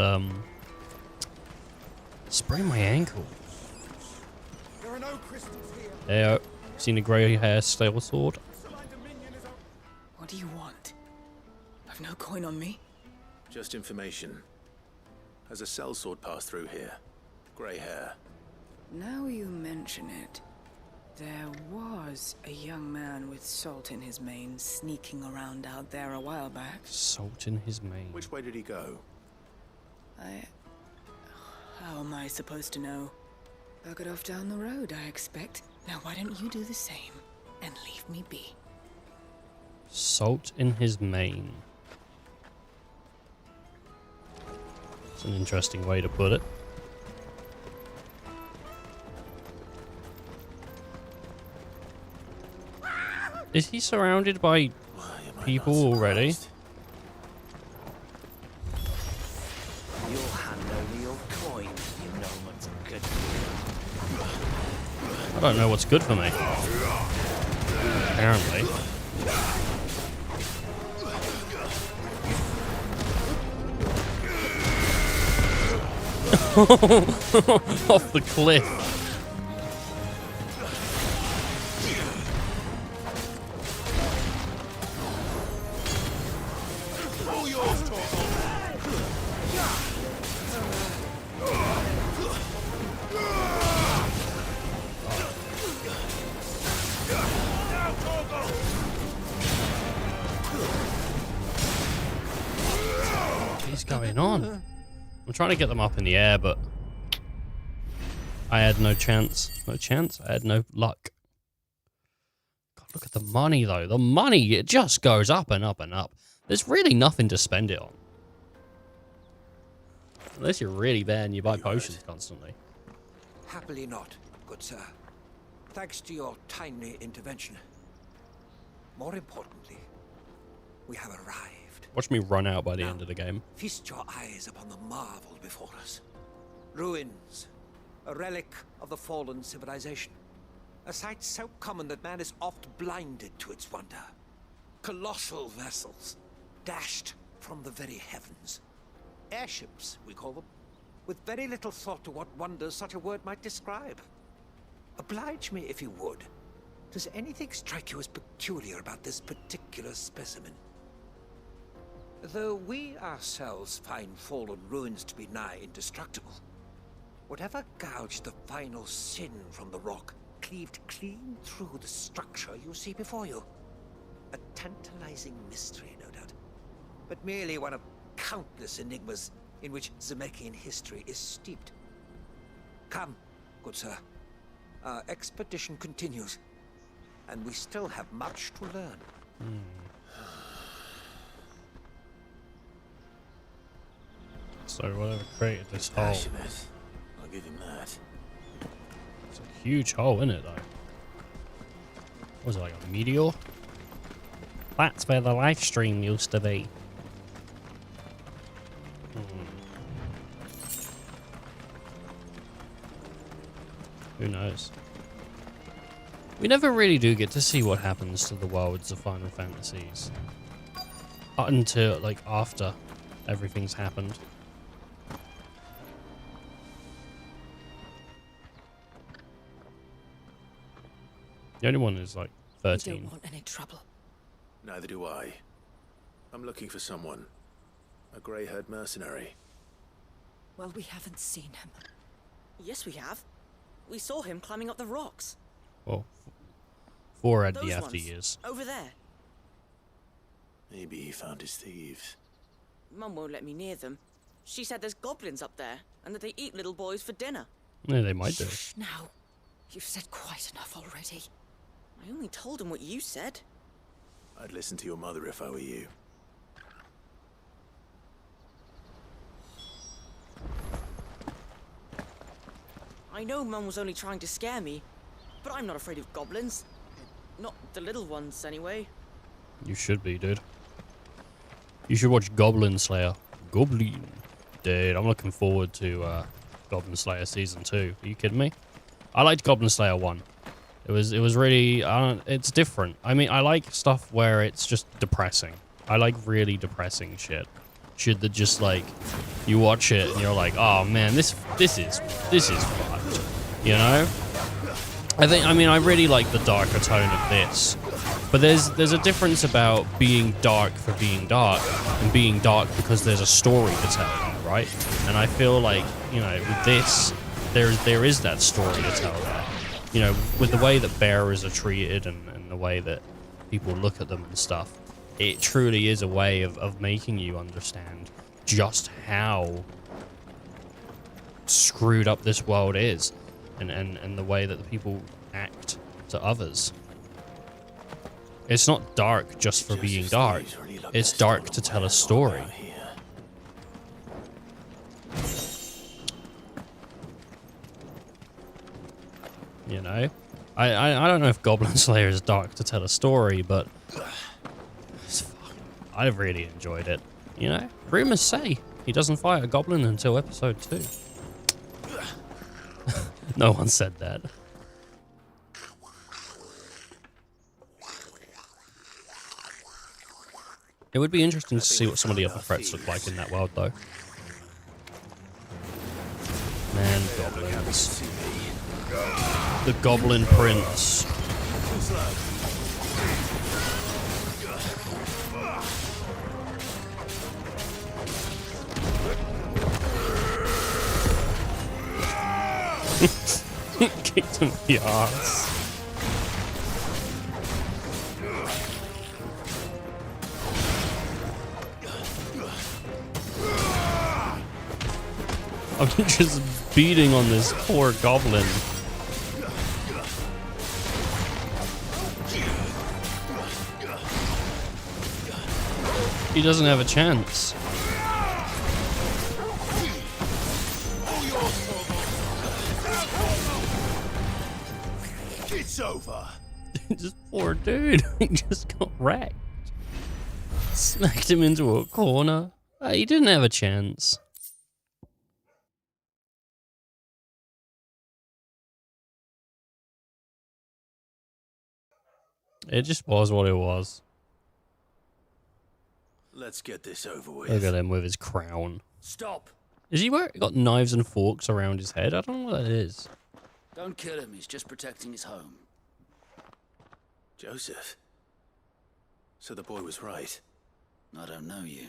sprained my ankle. There are no crystals here. There, seen a grey hair sellsword. What do you want? I've no coin on me. Just information. Has a sellsword passed through here? Grey hair. Now you mention it, there was a young man with salt in his mane sneaking around out there a while back. Salt in his mane. Which way did he go? How am I supposed to know? Buggered off down the road, I expect. Now why don't you do the same and leave me be? Salt in his mane. It's an interesting way to put it. Is he surrounded by people already? You'll hand over your coin, you know what's good for you. I don't know what's good for me. Apparently. Off the cliff. What's going on? I'm trying to get them up in the air, but I had no chance. No chance? I had no luck. God, look at the money, though. The money, it just goes up and up and up. There's really nothing to spend it on. Unless you're really bad and you buy potions constantly. Happily not, good sir. Thanks to your timely intervention. More importantly, we have arrived. Watch me run out by the end of the game. Feast your eyes upon the marvel before us. Ruins, a relic of the fallen civilization. A sight so common that man is oft blinded to its wonder. Colossal vessels, dashed from the very heavens. Airships, we call them, with very little thought to what wonders such a word might describe. Oblige me if you would. Does anything strike you as peculiar about this particular specimen? Though we ourselves find fallen ruins to be nigh indestructible, whatever gouged the final sin from the rock cleaved clean through the structure you see before you. A tantalizing mystery, no doubt, but merely one of countless enigmas in which Zemeckis history is steeped. Come, good sir. Our expedition continues, and we still have much to learn. So whatever created this hole. Passionate. I'll give him that. It's a huge hole, isn't it, though? What was it, like a meteor? That's where the live stream used to be. Who knows? We never really do get to see what happens to the worlds of Final Fantasies. Until, like, after everything's happened. The only one is, like, 13. You don't want any trouble. Neither do I. I'm looking for someone. A grey-haired mercenary. Well, we haven't seen him. Yes, we have. We saw him climbing up the rocks. Well, 4 had Those the after ones, years. over there. Maybe he found his thieves. Mum won't let me near them. She said there's goblins up there, and that they eat little boys for dinner. Yeah, they might do. Now, you've said quite enough already. I only told him what you said. I'd listen to your mother if I were you. I know Mum was only trying to scare me, but I'm not afraid of goblins. Not the little ones, anyway. You should be, dude. You should watch Goblin Slayer. Goblin. Dude, I'm looking forward to Goblin Slayer Season 2. Are you kidding me? I liked Goblin Slayer 1. It was really, it's different. I mean, I like stuff where it's just depressing. I like really depressing shit. Shit that just, like, you watch it and you're like, oh man, this is fucked. You know? I mean, I really like the darker tone of this. But there's a difference about being dark for being dark and being dark because there's a story to tell, right? And I feel like, you know, with this, there is that story to tell there. You know, with the way that bearers are treated and the way that people look at them and stuff, it truly is a way of making you understand just how screwed up this world is and the way that the people act to others. It's not dark just for being dark. It's dark to tell a story. You know? I don't know if Goblin Slayer is dark to tell a story, but I really enjoyed it. You know? Rumors say he doesn't fight a goblin until episode 2. No one said that. It would be interesting to see what some of the other threats look like in that world, though. Man, goblins. The Goblin Prince. Kicked him in the ass. I'm just beating on this poor goblin. He doesn't have a chance. It's over. Just poor dude. He just got wrecked. Smacked him into a corner. He didn't have a chance. It just was what it was. Let's get this over with. Look at him with his crown. Stop! Is he got knives and forks around his head? I don't know what that is. Don't kill him, he's just protecting his home. Joseph? So the boy was right. I don't know you.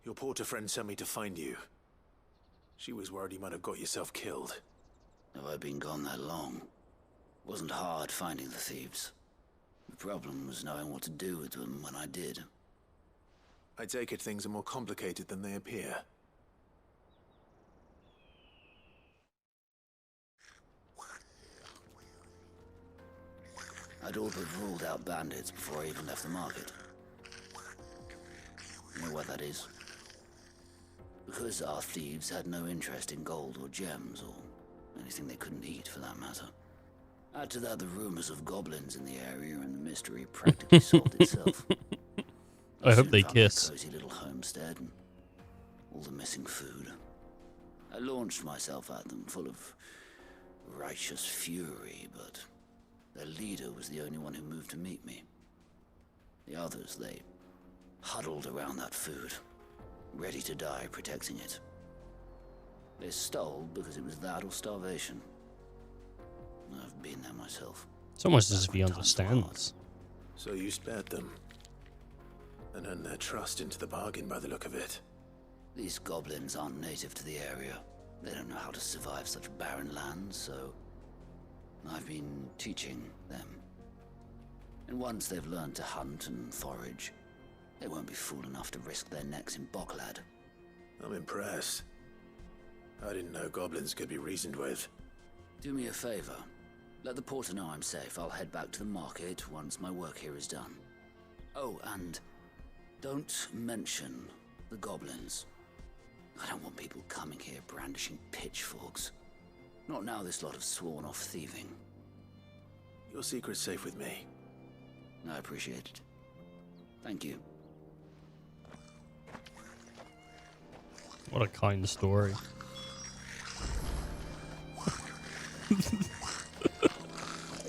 Your porter friend sent me to find you. She was worried you might have got yourself killed. Have I been gone that long? Wasn't hard finding the thieves. The problem was knowing what to do with them when I did. I take it things are more complicated than they appear. I'd all but ruled out bandits before I even left the market. You know what that is? The because our thieves had no interest in gold or gems, or anything they couldn't eat for that matter. Add to that the rumors of goblins in the area, and the mystery practically solved itself. I hope they Soon found their kiss. cozy little homestead and all the missing food. I launched myself at them, full of righteous fury, but their leader was the only one who moved to meet me. The others, they huddled around that food, ready to die protecting it. They stole because it was that or starvation. I've been there myself. It's almost as if he understands. So you spared them, and earned their trust into the bargain by the look of it. These goblins aren't native to the area. They don't know how to survive such barren lands, so I've been teaching them. And once they've learned to hunt and forage, they won't be fool enough to risk their necks in Boklad. I'm impressed. I didn't know goblins could be reasoned with. Do me a favor. Let the porter know I'm safe. I'll head back to the market once my work here is done. Oh, and don't mention the goblins. I don't want people coming here brandishing pitchforks. Not now this lot have sworn off thieving. Your secret's safe with me. I appreciate it. Thank you. What a kind story.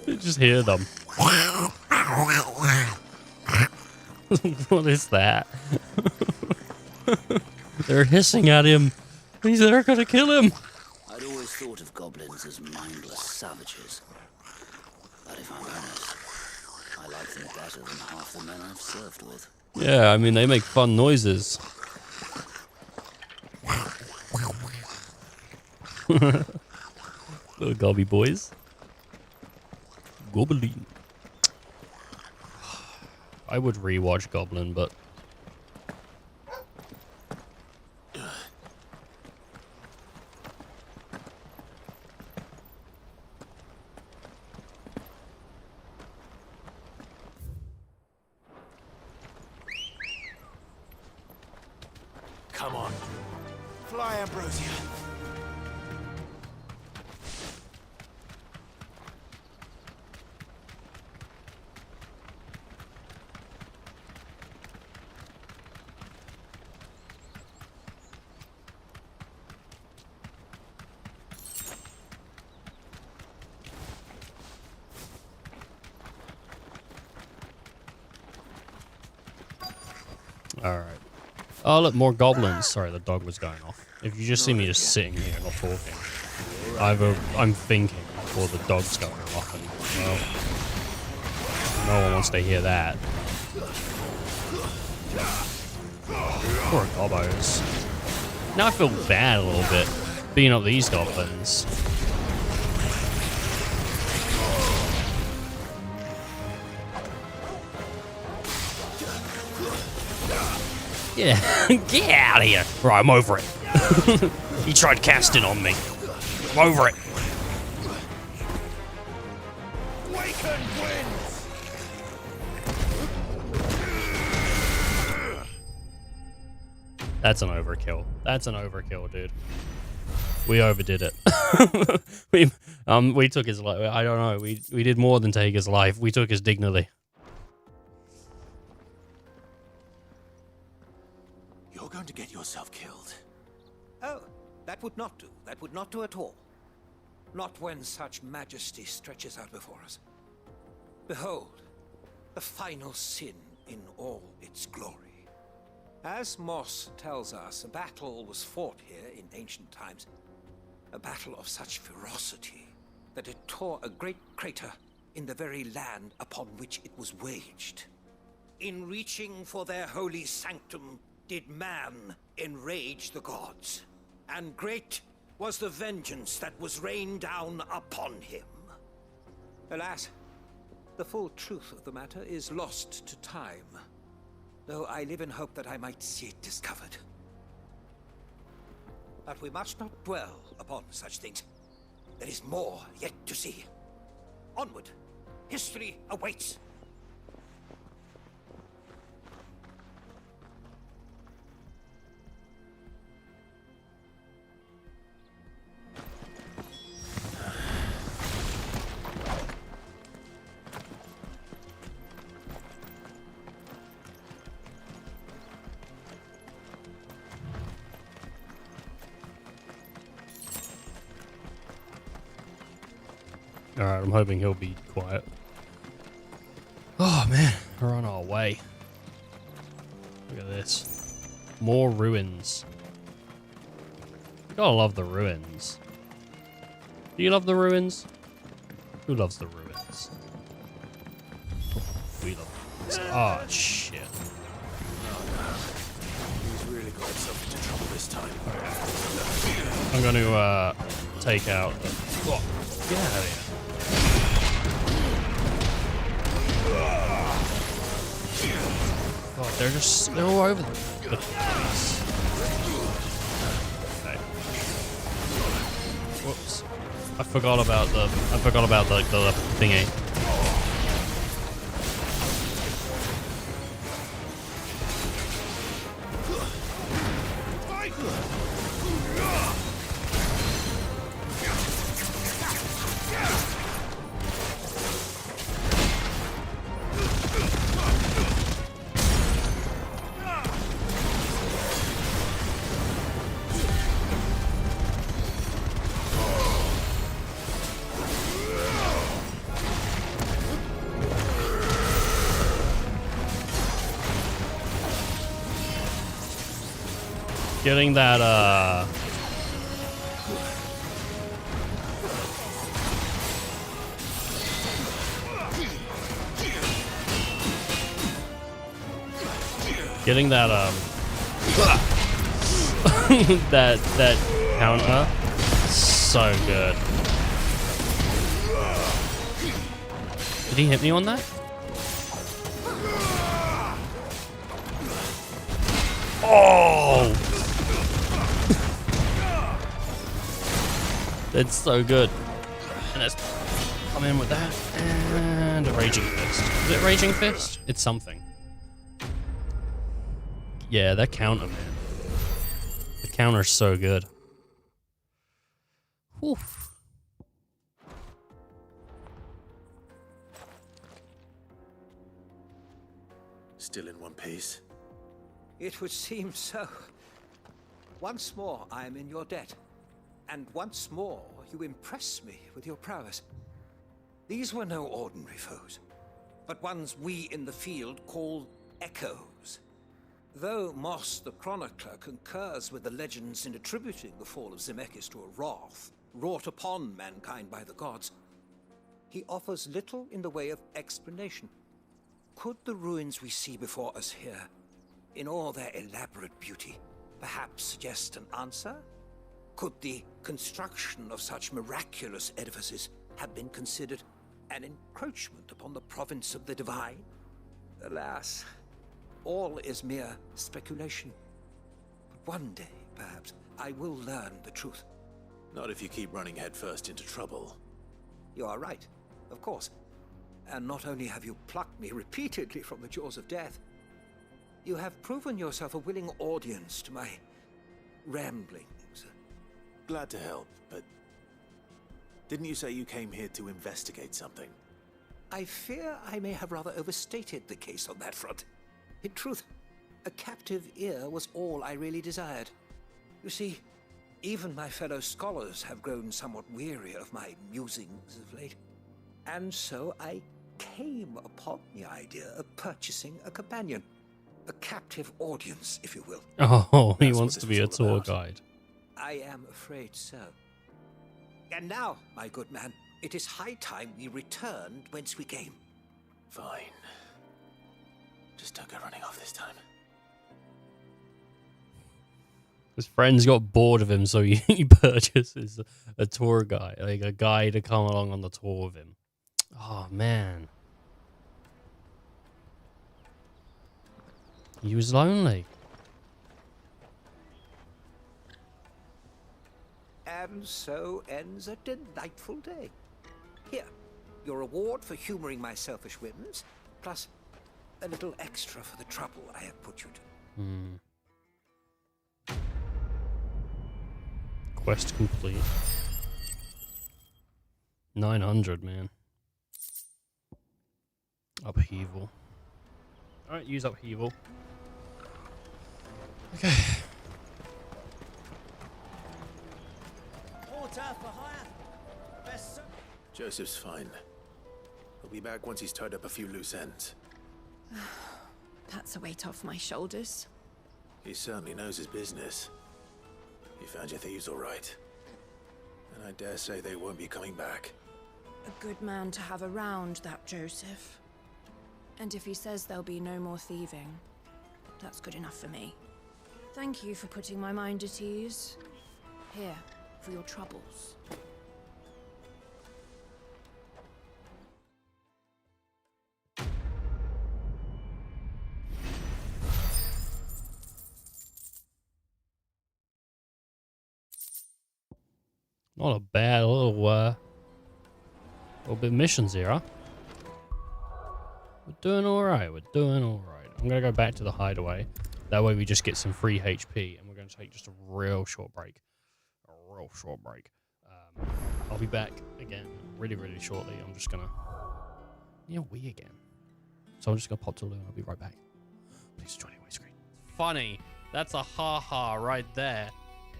You just hear them. What is that? They're hissing at him. They're gonna kill him. I'd always thought of goblins as mindless savages. But if I'm honest, I like them better than half the men I've served with. Yeah, I mean, they make fun noises. Little gobby boys. Goblin. I would rewatch Goblin, but Come on. Fly, Ambrosia. alright. Oh, look, more goblins. Sorry, the dog was going off. If you just see me just sitting here not talking, either I'm thinking or the dog's going off, and, well, no one wants to hear that. Poor gobbos. Now I feel bad a little bit, beating up these goblins. Yeah, get out of here. Right, I'm over it. He tried casting on me. I'm over it. That's an overkill. That's an overkill, dude. We overdid it. we took his life. I don't know. We did more than take his life. We took his dignity. You're going to get yourself killed. Oh, that would not do. That would not do at all. Not when such majesty stretches out before us. Behold, the final sin in all its glory. As Moss tells us, a battle was fought here in ancient times. A battle of such ferocity that it tore a great crater in the very land upon which it was waged. In reaching for their holy sanctum, did man enrage the gods, and great was the vengeance that was rained down upon him. Alas, the full truth of the matter is lost to time, though I live in hope that I might see it discovered. But we must not dwell upon such things. There is more yet to see. Onward, history awaits. Alright, I'm hoping he'll be quiet. Oh man, we're on our way. Look at this. More ruins. You gotta love the ruins. Do you love the ruins? Who loves the ruins? We love the ruins. Oh shit. He's really got himself into trouble this time. I'm gonna take out the... Oh, get out of here. Oh, they're just all over the place. Okay. Whoops. I forgot about the thingy. Getting that, getting that, that counter, so good. Did he hit me on that? Oh! That's so good. And let's come in with that. And a Raging Fist. Is it Raging Fist? It's something. Yeah, that counter, man. The counter's so good. Whew. Still in one piece? It would seem so. Once more, I am in your debt. And once more, you impress me with your prowess. These were no ordinary foes, but ones we in the field call echoes. Though Moss the Chronicler concurs with the legends in attributing the fall of Zemeckis to a wrath wrought upon mankind by the gods, he offers little in the way of explanation. Could the ruins we see before us here, in all their elaborate beauty, perhaps suggest an answer? Could the construction of such miraculous edifices have been considered an encroachment upon the province of the divine? Alas, all is mere speculation. But one day, perhaps, I will learn the truth. Not if you keep running headfirst into trouble. You are right, of course. And not only have you plucked me repeatedly from the jaws of death, you have proven yourself a willing audience to my ramblings. Glad to help, but didn't you say you came here to investigate something? I fear I may have rather overstated the case on that front. In truth, a captive ear was all I really desired. You see, even my fellow scholars have grown somewhat weary of my musings of late. And so I came upon the idea of purchasing a companion. A captive audience, if you will. Oh, he wants to be a tour guide. I am afraid so. And now, my good man, it is high time we returned whence we came. Fine. Just don't go running off this time. His friends got bored of him, so he purchases a tour guide, like a guy to come along on the tour with him. Oh, man. He was lonely. And so ends a delightful day. Here, your reward for humoring my selfish whims, plus a little extra for the trouble I have put you to. Quest complete. 900, man. Upheaval. Alright, use upheaval. Okay. Joseph's fine. He'll be back once he's tied up a few loose ends. That's a weight off my shoulders. He certainly knows his business. You found your thieves all right. And I dare say they won't be coming back. A good man to have around, that Joseph. And if he says there'll be no more thieving, that's good enough for me. Thank you for putting my mind at ease. Here, for your troubles. Not a bad little bit of missions here, huh? We're doing alright, we're doing alright. I'm gonna go back to the hideaway. That way we just get some free HP, and we're gonna take just a real short break. I'll be back again really, really shortly. I'm just gonna... we again. So I'm just gonna pop to Lou and I'll be right back. Please join me screen. Funny. That's a ha-ha right there.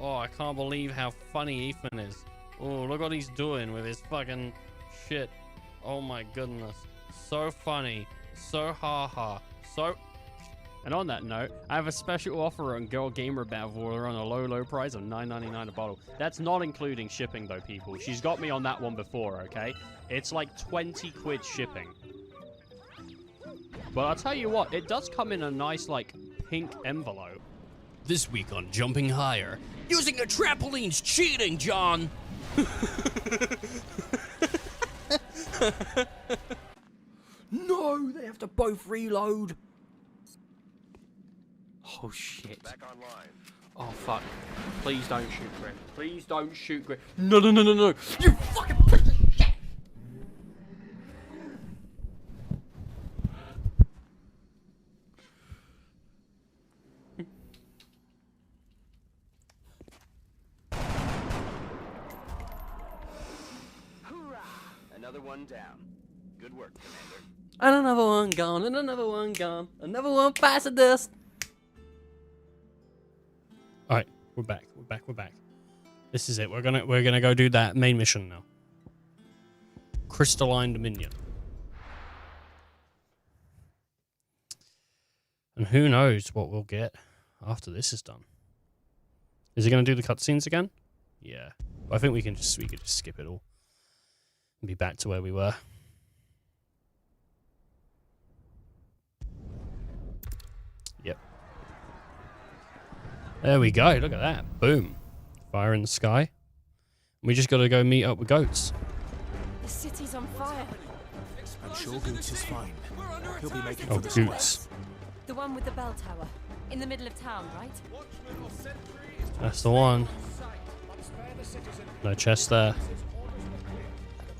Oh, I can't believe how funny Ethan is. Oh, look what he's doing with his fucking shit. Oh my goodness. So funny. So ha-ha. So... And on that note, I have a special offer on Girl Gamer Battle on a low price of $9.99 a bottle. That's not including shipping though, people. She's got me on that one before, okay? It's like 20 quid shipping. But I'll tell you what, it does come in a nice, like, pink envelope. This week on Jumping Higher, using a trampoline's cheating, John! No, they have to both reload. Oh shit. Back online. Oh fuck. Please don't shoot Griff. Please don't shoot Griff. No, no, no, no, no. You fucking piece of shit! Hoorah! Another one down. Good work, Commander. And another one gone, and another one gone. Another one past this. Alright, we're back. We're back. This is it. We're gonna go do that main mission now. Crystalline Dominion. And who knows what we'll get after this is done. Is he gonna do the cutscenes again? Yeah. I think we could just skip it all. And be back to where we were. Yep. There we go. Look at that. Boom. Fire in the sky. We just got to go meet up with Goats. The city's on fire. I'm sure Goots is fine. He'll be making for the Goots. The one with the bell tower. In the middle of town, right? That's the one. No chest there.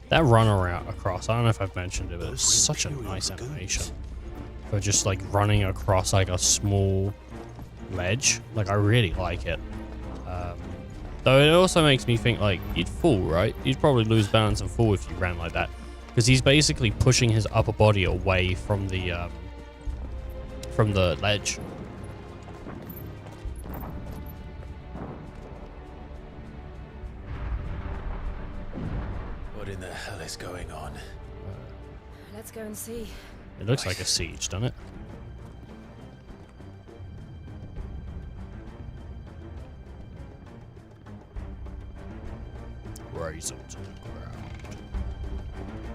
That run around across, I don't know if I've mentioned it, but it's such a nice animation. For just like running across like a small ledge. Like I really like it. Though it also makes me think like you'd fall, right? You'd probably lose balance and fall if you ran like that. Because he's basically pushing his upper body away from the ledge. What in the hell is going on? Let's go and see. It looks like a siege, doesn't it? Raise it to the ground.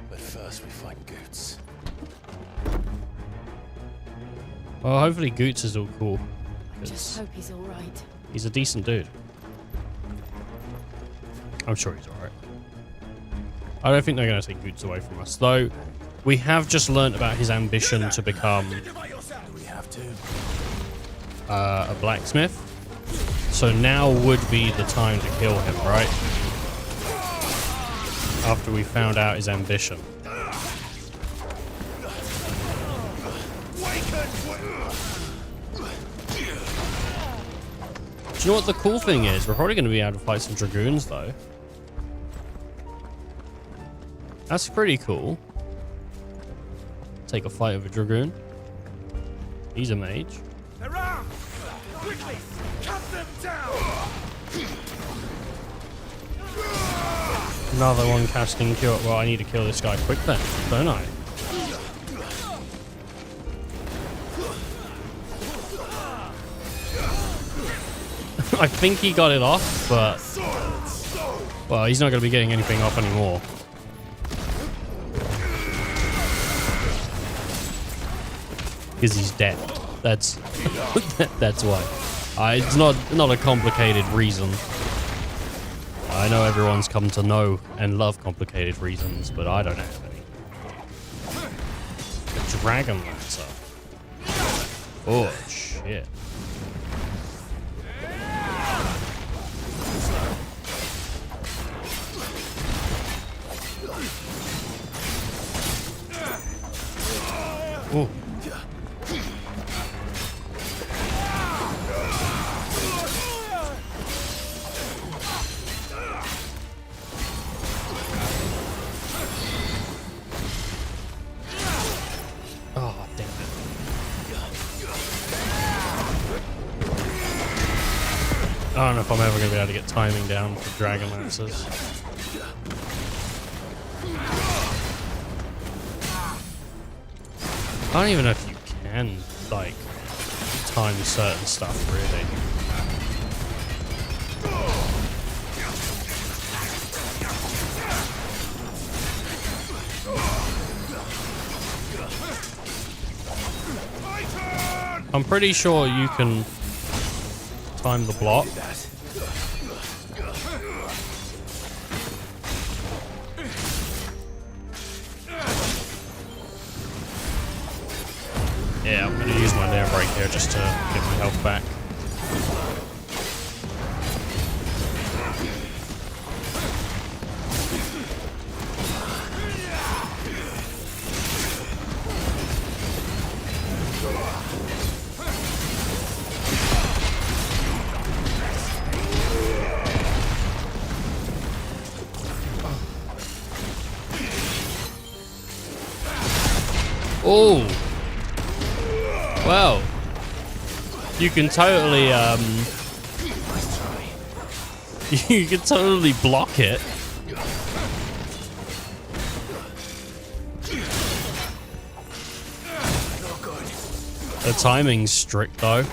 But first we find Goots. Well, hopefully Goots is all cool. Just hope he's alright. He's a decent dude. I'm sure he's alright. I don't think they're going to take Goots away from us, though. We have just learnt about his ambition to become a blacksmith. So now would be the time to kill him, right? After we found out his ambition. Do you know what the cool thing is? We're probably going to be able to fight some dragoons, though. That's pretty cool. Take a fight with a dragoon. He's a mage. Around! Quickly! Cut them down! Another one casting cure. Well, I need to kill this guy quick then, don't I? I think he got it off, but... Well, he's not going to be getting anything off anymore. Because he's dead. That's... that's why. It's not a complicated reason. I know everyone's come to know and love complicated reasons, but I don't have any. The Dragon Lancer. Oh, shit. Oh. Oh, damn it. I don't know if I'm ever going to be able to get timing down for Dragon Lancers. I don't even know if you can, like, time certain stuff, really. I'm pretty sure you can time the block. Yeah, I'm gonna use my nail break here just to get my health back. Oh! Well, you can totally, you can totally block it. The timing's strict, though.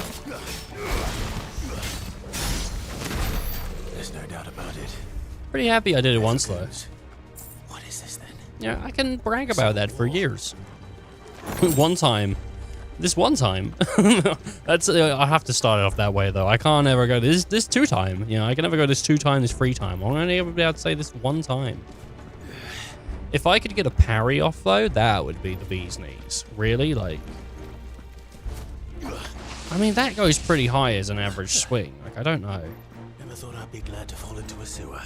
There's no doubt about it. Pretty happy I did it once, though. What is this then? Yeah, I can brag about that for years. One time. This one time. That's I have to start it off that way though. I can't ever go this 2 time. You know, I can never go this 2 time, this 3 time. I'm only ever be able to say this 1 time. If I could get a parry off though, that would be the bee's knees. Really, like. I mean, that goes pretty high as an average swing. Like, I don't know. Never thought I'd be glad to fall into a sewer.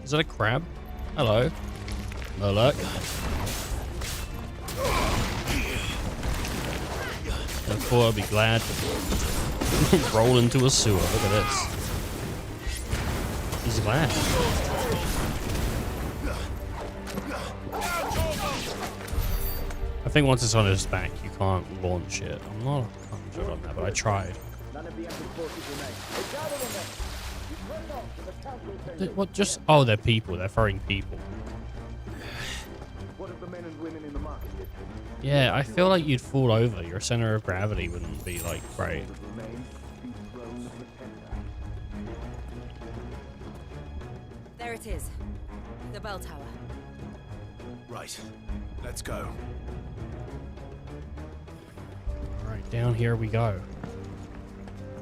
Is that a crab? Hello. Murloc. I thought I'd be glad to roll into a sewer. Look at this. He's glad. I think once it's on his back, you can't launch it. I'm not 100% on that, but I tried. What? Just oh, they're people. They're throwing people. Yeah, I feel like you'd fall over. Your center of gravity wouldn't be, like, great. There it is. The bell tower. Right. Let's go. Alright, down here we go.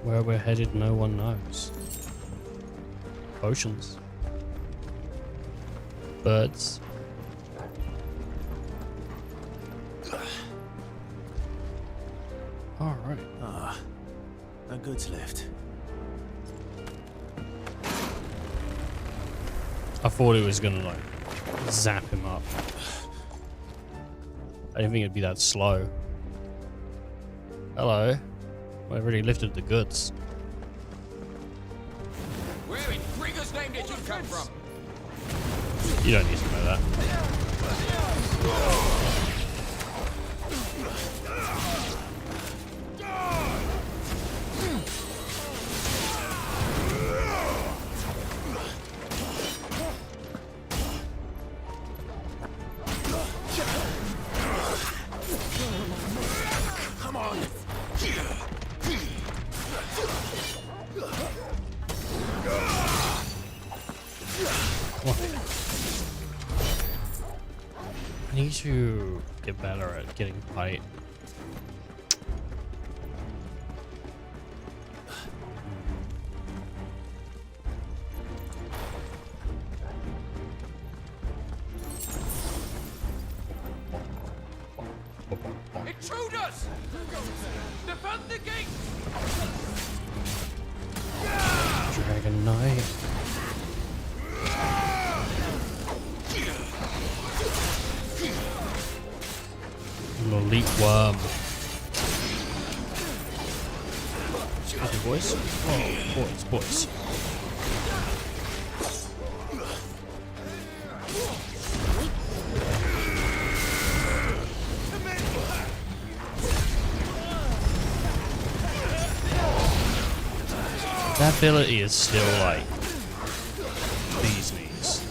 Where we're headed, no one knows. Potions. Birds. Alright. Ah, a goods lift. I thought it was gonna, like, zap him up. I didn't think it'd be that slow. Hello. Well, I already lifted the goods. Where in Gregor's name did you come from? You don't need to know that. need to get better at getting height. Intruders! Defend the gate! Dragon Knight. Elite worm. Excuse me, boys. Oh, boys. That ability is still like these knees.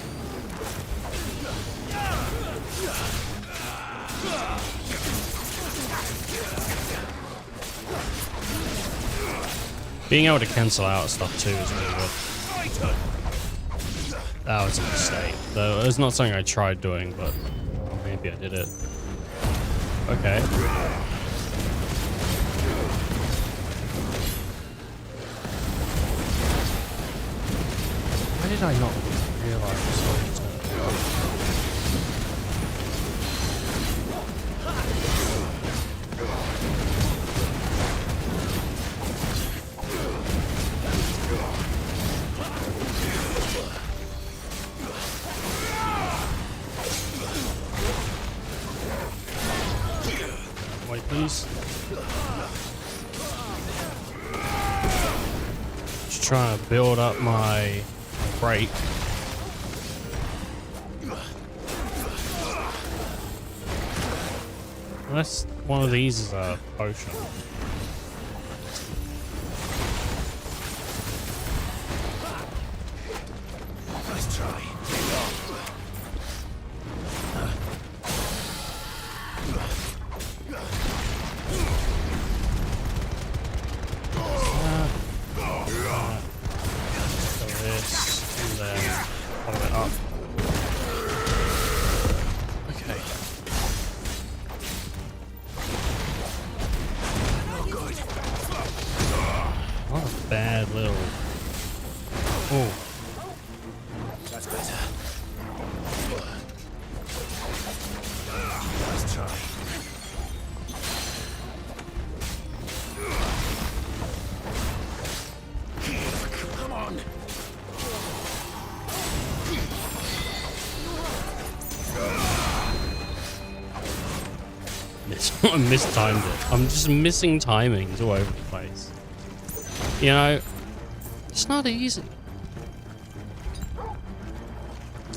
Being able to cancel out stuff too is really good. That was a mistake. Though it's not something I tried doing, but maybe I did it. Okay. Why did I not realize this was going to go? Wait, please. Just trying to build up my break. Unless one of these is a potion. Nice try. Bad little. Oh. That's better. Nice try. Come on. I mistimed it. I'm just missing timings all over the place. You know, it's not easy.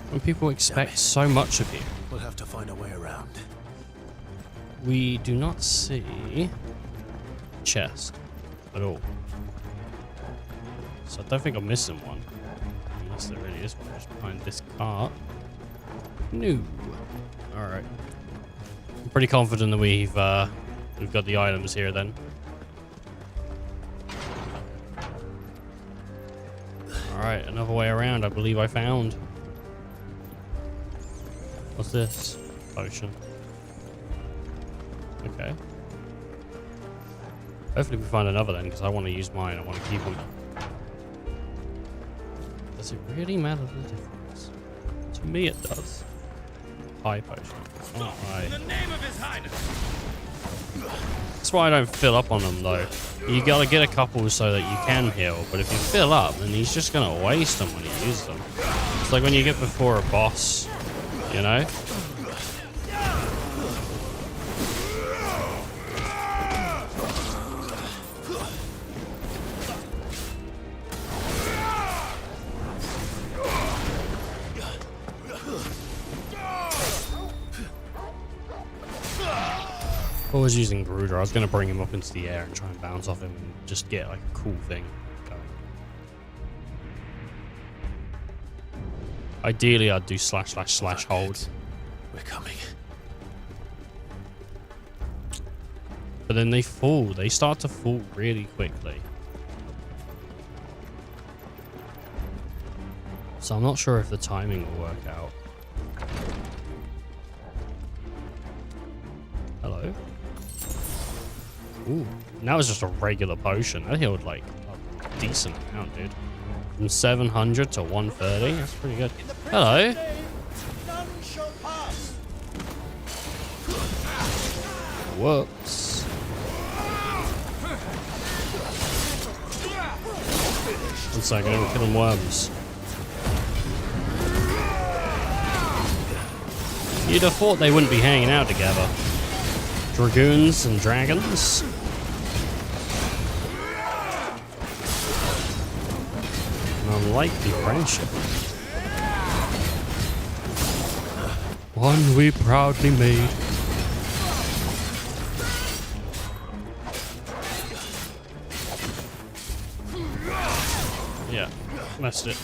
When people expect so much of you. We'll have to find a way around. We do not see chest at all. So I don't think I'm missing one. Unless there really is one just behind this cart. No. Alright. I'm pretty confident that we've got the items here then. Alright, another way around I believe I found. What's this? Potion. Okay. Hopefully we find another then, because I want to use mine. I want to keep them. Does it really matter the difference? To me it does. High potion. Alright. In the name of His Highness! That's why I don't fill up on them though. You gotta get a couple so that you can heal, but if you fill up, then he's just gonna waste them when he uses them. It's like when you get before a boss, you know? If I was using Gruder, I was going to bring him up into the air and try and bounce off him and just get like a cool thing going. Ideally, I'd do / hold. We're coming. But then they fall. They start to fall really quickly. So I'm not sure if the timing will work out. Ooh, and that was just a regular potion. That healed like a decent amount, dude. From 700 to 130. That's pretty good. Hello. Whoops. One second, I'm killing worms. You'd have thought they wouldn't be hanging out together. Dragoons and dragons. An unlikely friendship. One we proudly made. Yeah, messed it.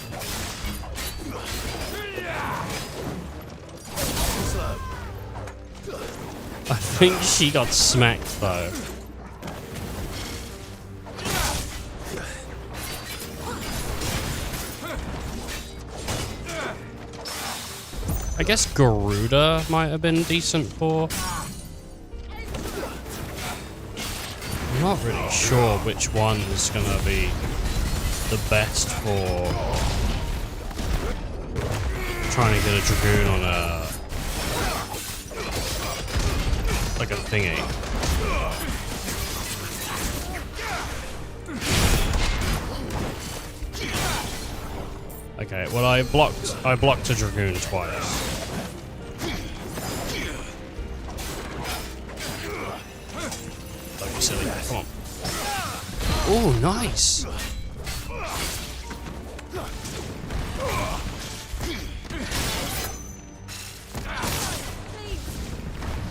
I think she got smacked though. I guess Garuda might have been decent for. I'm not really sure which one is gonna be the best for trying to get a dragoon on a like a thingy. Okay, well I blocked a dragoon twice. Don't be silly. Come on. Oh, nice.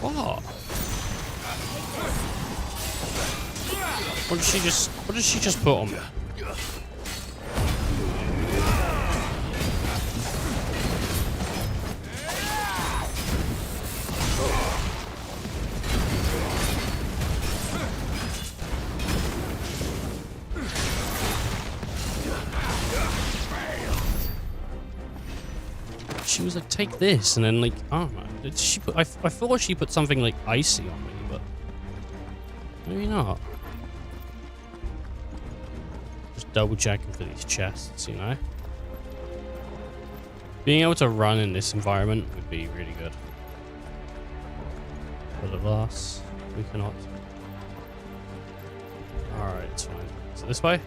What? What did she just put on me? She was like, take this, and then like, I don't know. Did she put? I thought she put something like icy on me, but maybe not. Just double checking for these chests, you know. Being able to run in this environment would be really good. But alas, we cannot. All right, it's fine. So this way.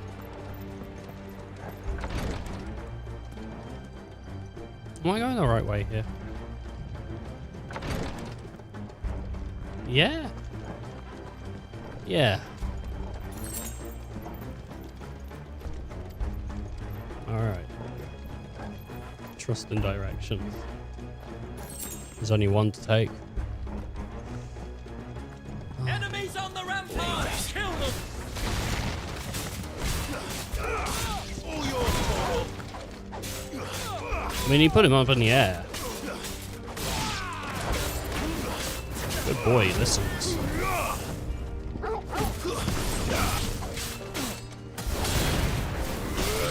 Am I going the right way here? Yeah. Yeah. Alright. Trust in directions. There's only one to take. Enemies on the ramparts! Kill them! I mean, he put him up in the air. Good boy, he listens.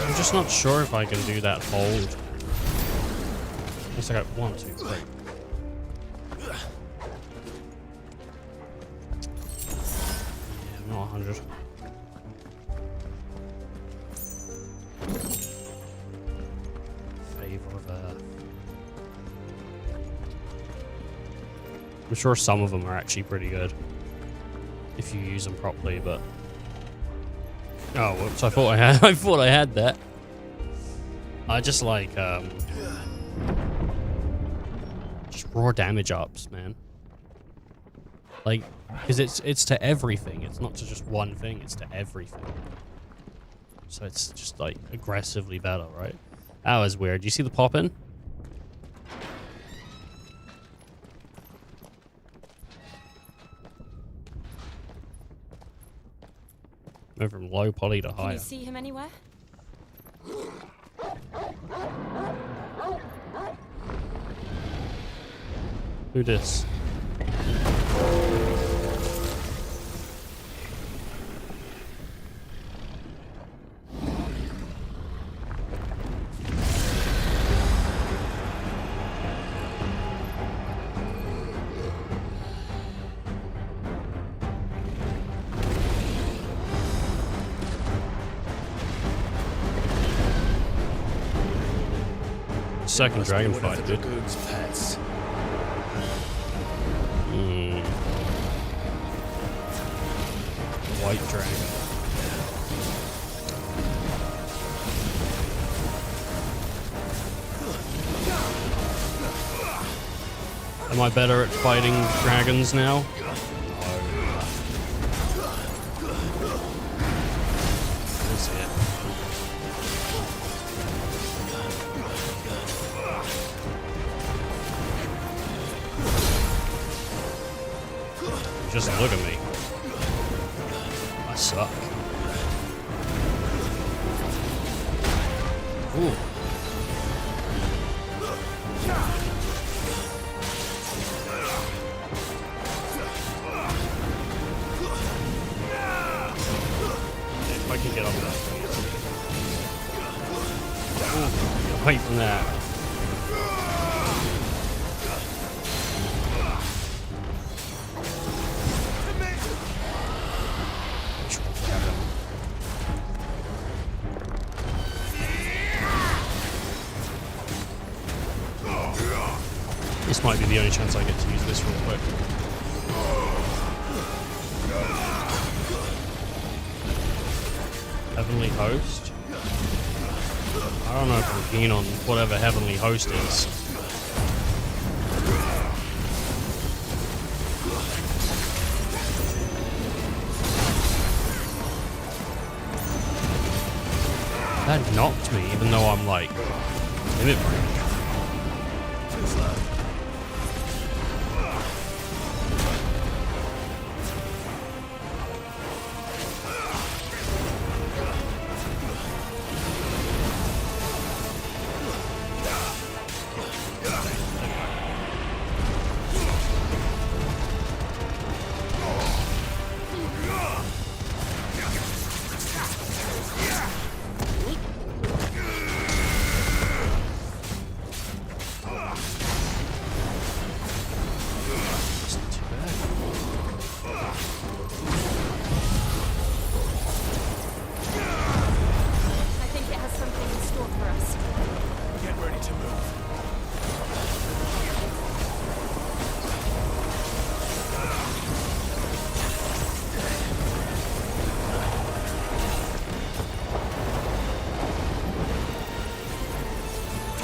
I'm just not sure if I can do that hold. Unless I got 1, 2, 3. Yeah, I'm not 100. I'm sure some of them are actually pretty good if you use them properly, but oh, whoops! I thought I had that. I just like just raw damage ups, man. Like, because it's to everything. It's not to just one thing. It's to everything. So it's just like aggressively better, right? That was weird. You see the pop in? Went from low poly to higher. Can you see him anywhere? Who dis? second dragon One of fight, the dude. dragoon's pets. White dragon. Am I better at fighting dragons now? That's it. Just look at me. I suck. Ooh. If I can get up that. Ooh, wait from that. This might be the only chance I get to use this real quick. Heavenly Host? I don't know if I'm keen on whatever Heavenly Host is. That knocked me, even though I'm like limit break.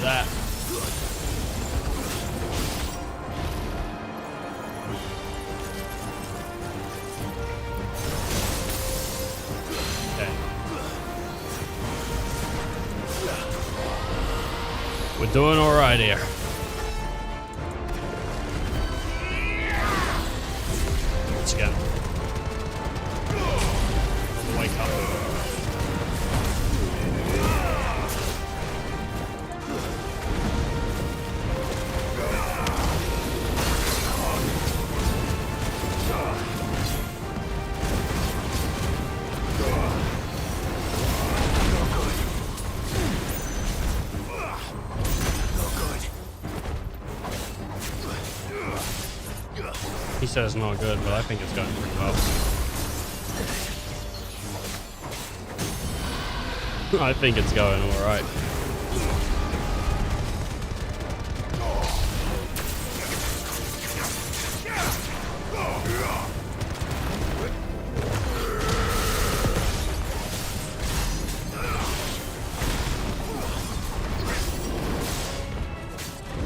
That. Okay. We're doing all right here. Once again. Wake up. He says not good, but I think it's going pretty well. I think it's going alright.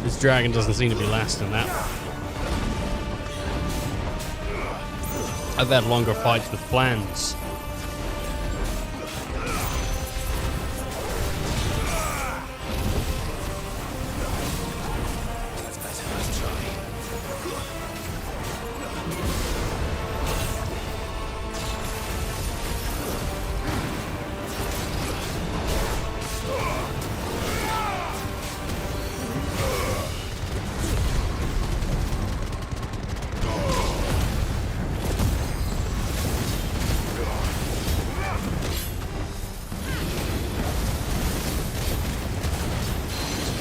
This dragon doesn't seem to be lasting that long. I've had longer fights with plans.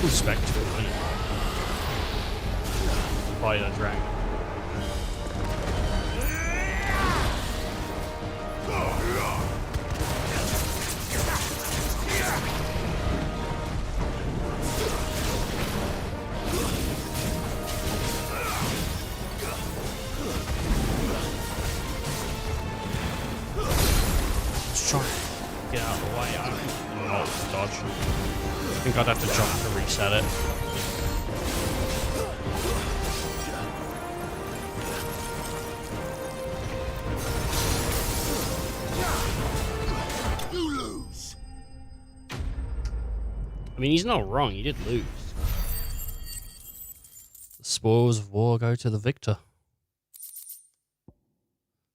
Spectre, isn't it? Fight a dragon. think I'd have to jump to reset it. You lose. I mean, he's not wrong. He did lose. The spoils of war go to the victor.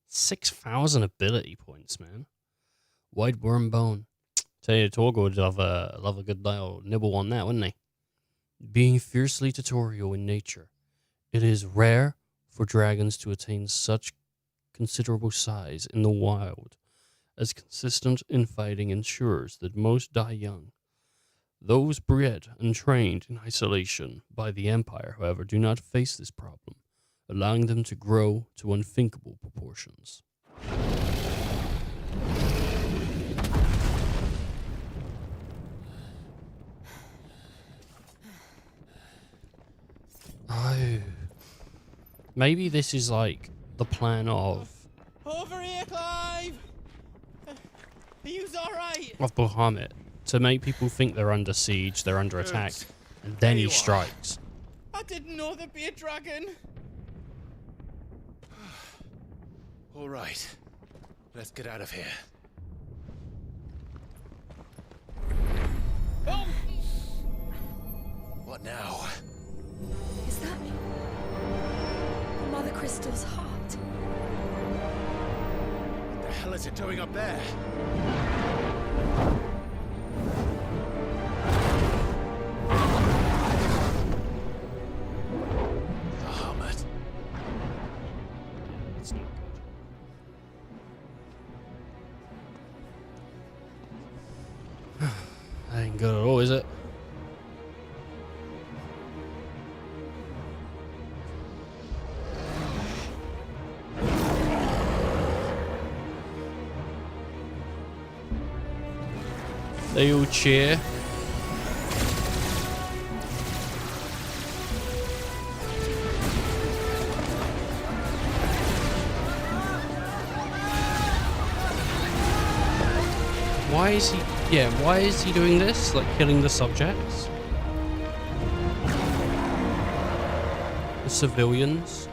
6,000 ability points, man. White worm bone. Tell you, Torgo would love a good little nibble on that, wouldn't he? Being fiercely tutorial in nature, it is rare for dragons to attain such considerable size in the wild, as consistent infighting ensures that most die young. Those bred and trained in isolation by the Empire, however, do not face this problem, allowing them to grow to unthinkable proportions. Oh. Maybe this is like the plan of... Over here, Clive! Are you alright? Of Bahamut, to make people think they're under siege, they're under attack, and then he strikes. I didn't know there'd be a dragon. All right, let's get out of here. Oh. What now? Is that Mother Crystal's heart? What the hell is it doing up there? Bahamut. It's not good. That ain't good at all, is it? They all cheer. Why is he... Yeah, why is he doing this? Like, killing the subjects? The civilians?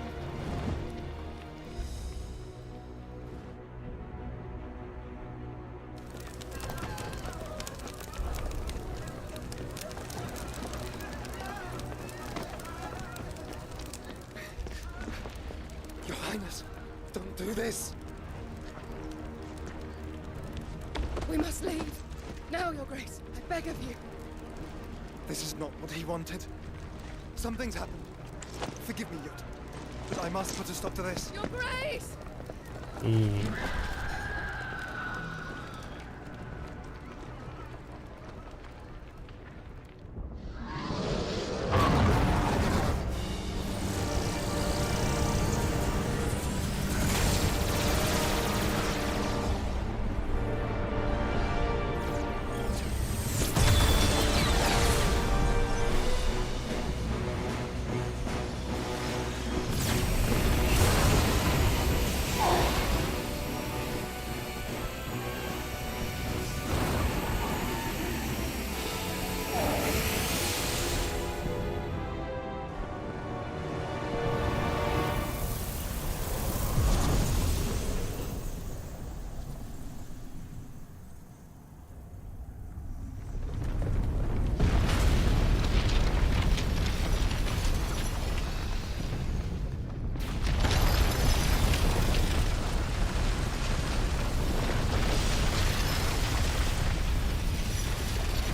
Your Highness, don't do this. We must leave. Now, Your Grace. I beg of you. This is not what he wanted. Something's happened. Forgive me, Yod, but I must put a stop to this. Your Grace!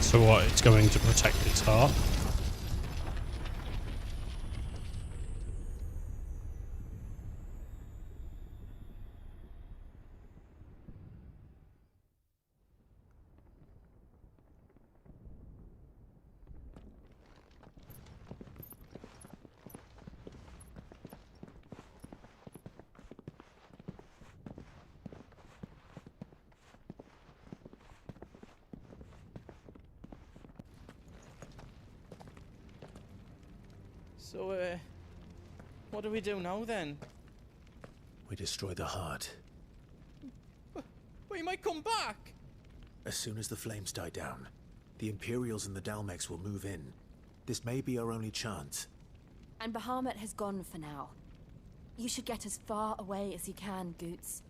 So what, it's going to protect its heart? So, what do we do now then? We destroy the heart. But he might come back! As soon as the flames die down, The Imperials and the Dalmex will move in. This may be our only chance. And Bahamut has gone for now. You should get as far away as you can, Goots.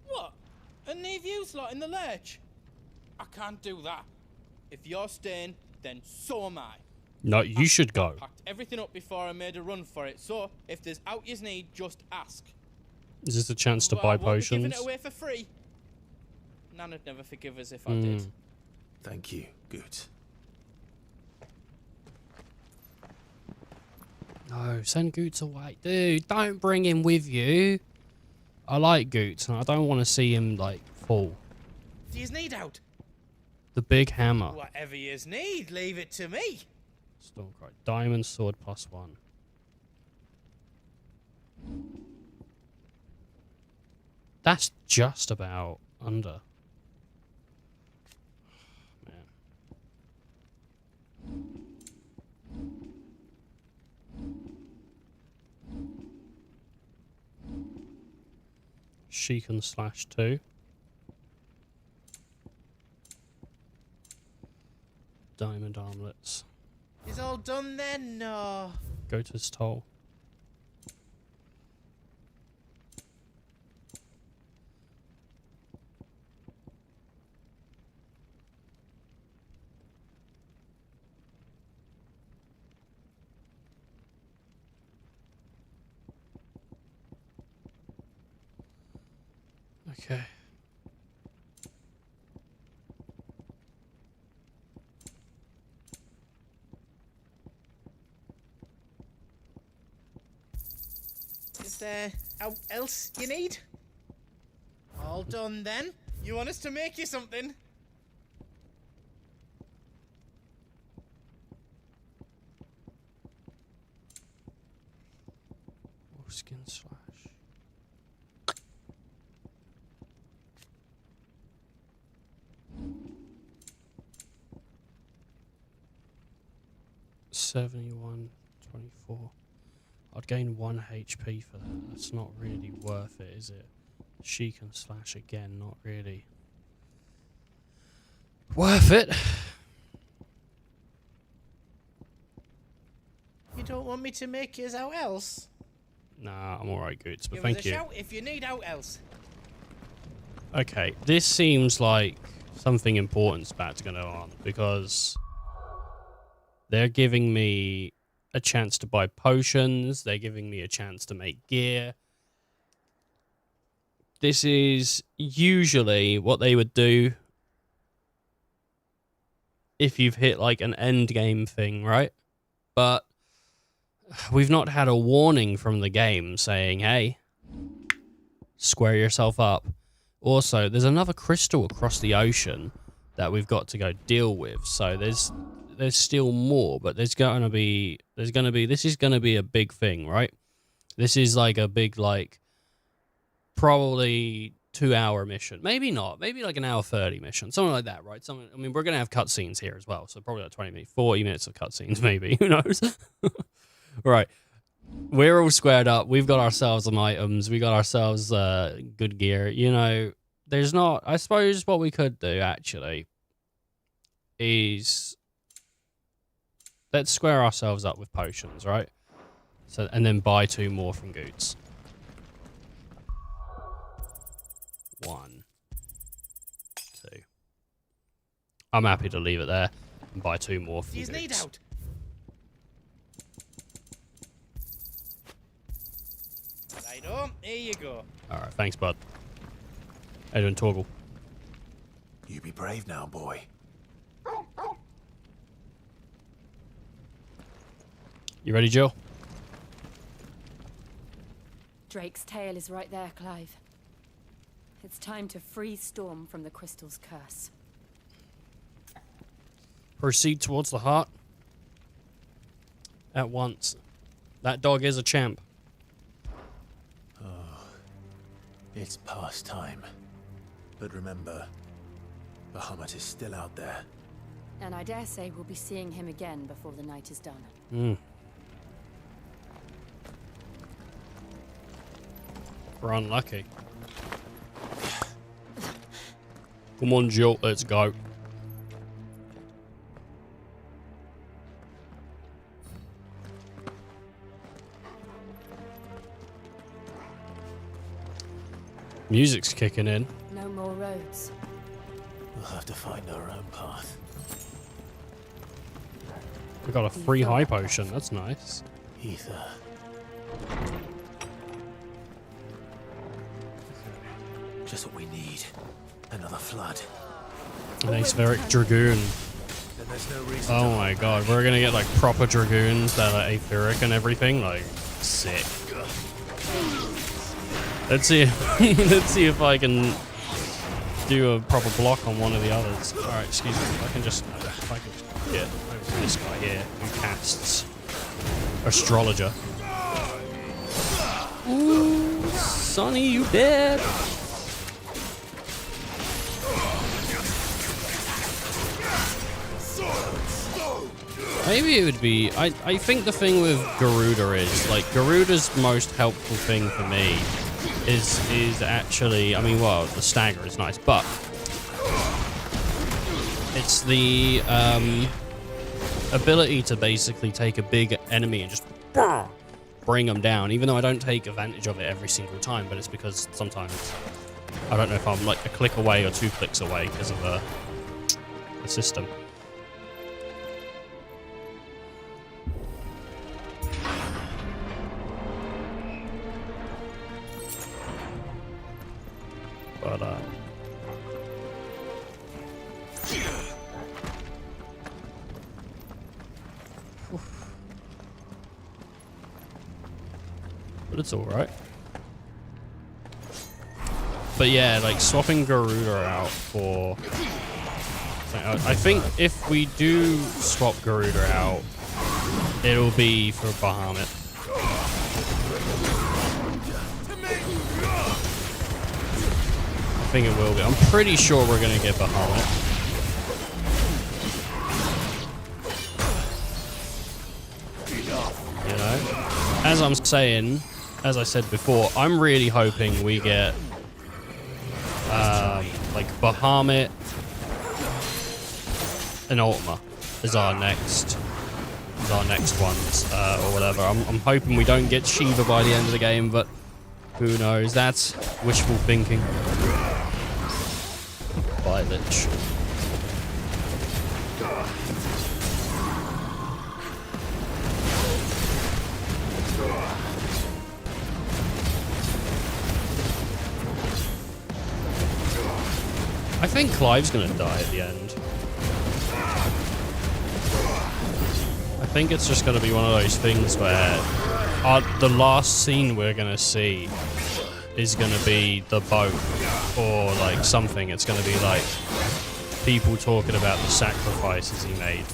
What? And leave you lot in the lurch? I can't do that. If you're staying, then so am I. No, you should go. Packed everything up before I made a run for it, so if there's out you need, just ask. Is this a chance to But buy I won't be potions? giving it away for free. Nana'd never forgive us if I did. Thank you, Goots. No, send Goots away. Dude, don't bring him with you. I like Goots, and I don't want to see him, like, fall. Do you need out? The big hammer. Whatever you need, leave it to me. Stormcry. Diamond sword +1. That's just about under. Man. She can /2. Diamond armlets. Is all done then? No. Go to his toll. Okay. Is there out else you need? All done then? You want us to make you something? Skin /. $71.24. I'd gain 1 HP for that. That's not really worth it, is it? She can / again, not really worth it. You don't want me to make you out else? Nah, I'm alright, Goots, but Give thank us a you. shout if you need out else. Okay, this seems like something important's about to go on, because they're giving me a chance to buy potions, they're giving me a chance to make gear. This is usually what they would do if you've hit like an end game thing, right? But we've not had a warning from the game saying, hey, square yourself up. Also, there's another crystal across the ocean that we've got to go deal with. So there's still more, but this is gonna be a big thing, right? This is like a big, like, probably 2-hour mission. Maybe not. Maybe like an hour 30 mission. Something like that, right? I mean, we're gonna have cutscenes here as well, so probably like 20 minutes, 40 minutes of cutscenes, maybe. Who knows? Right. We're all squared up. We've got ourselves some items. We got ourselves good gear. You know, there's not... I suppose what we could do, actually, is... let's square ourselves up with potions, right? So, and then buy 2 more from Goots. 1, 2. I'm happy to leave it there and buy 2 more from Goots. Need out. Righto, here you go. Alright, thanks, bud. How you doing, Torgal? You be brave now, boy. You ready, Jill? Drake's tail is right there, Clive. It's time to free Storm from the crystal's curse. Proceed towards the heart. At once. That dog is a champ. Oh, it's past time. But remember, Bahamut is still out there. And I dare say we'll be seeing him again before the night is done. We're unlucky. Come on, Jill, let's go. Music's kicking in. No more roads. We'll have to find our own path. We got a free high potion. That's nice. Ether. Just what we need. Another flood. An Aspheric Dragoon. Then there's no reason Oh my god, we're gonna get like proper Dragoons that are Aetheric and everything. Like, sick. Let's see. Let's see if I can do a proper block on one of the others. Alright, excuse me. If I can just get over this guy here who casts Astrologer. Ooh, Sonny, you dead. Maybe it would be... I think the thing with Garuda is, like, Garuda's most helpful thing for me is actually... I mean, well, the stagger is nice, but... It's the ability to basically take a big enemy and just bring them down, even though I don't take advantage of it every single time, but it's because sometimes... I don't know if I'm, like, a click away or 2 clicks away because of the system. But, but it's alright. But yeah, like swapping Garuda out for... I think if we do swap Garuda out, it'll be for Bahamut. I think it will be. I'm pretty sure we're going to get Bahamut. You know? As I'm saying, as I said before, I'm really hoping we get like Bahamut and Ultima as our next ones or whatever. I'm hoping we don't get Shiva by the end of the game, but who knows? That's wishful thinking. Bye, Lich. I think Clive's gonna die at the end. I think it's just gonna be one of those things where the last scene we're gonna see is gonna be the boat or like something. It's gonna be like people talking about the sacrifices he made.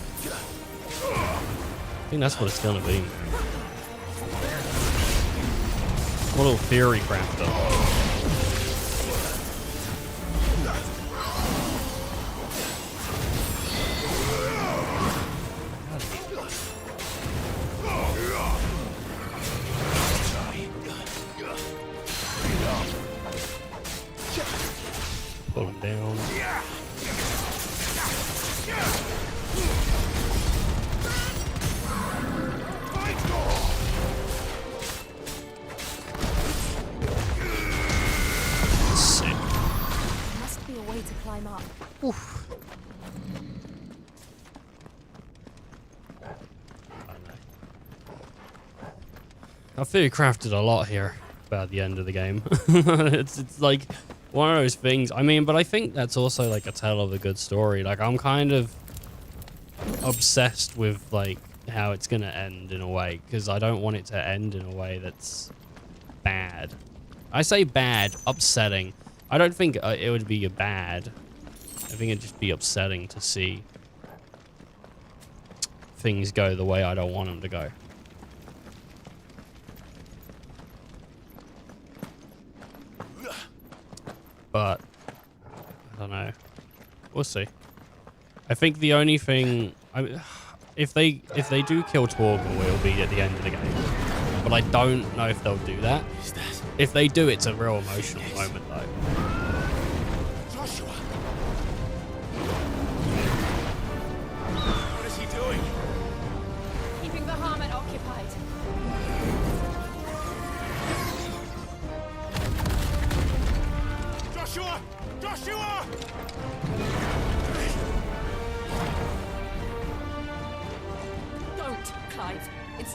I think that's what it's gonna be. A little theory crafter. Pull him down. Sick. Must be a way to climb up. Oof. I feel you crafted a lot here about the end of the game. it's like one of those things. I mean, but I think that's also like a tell of a good story. Like I'm kind of obsessed with like how it's gonna end in a way, because I don't want it to end in a way that's bad. I say bad, upsetting. I don't think it would be bad. I think it'd just be upsetting to see things go the way I don't want them to go. But I don't know. We'll see. I think the only thing, if they do kill Torgal, it'll be at the end of the game. But I don't know if they'll do that. If they do, it's a real emotional moment, though. Joshua,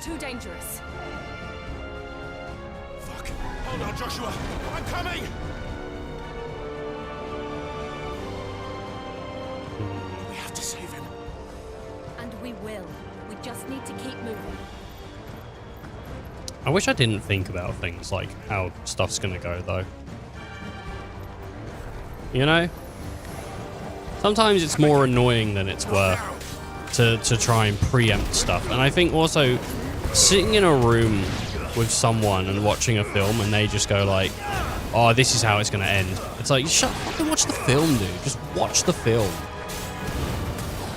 too dangerous. Fuck. Hold on, Joshua. I'm coming! We have to save him. And we will. We just need to keep moving. I wish I didn't think about things like how stuff's gonna go, though. You know? Sometimes it's more annoying than it's worth to try and preempt stuff. And I think also sitting in a room with someone and watching a film and they just go like, oh, this is how it's gonna end. It's like, shut up and watch the film, dude. Just watch the film.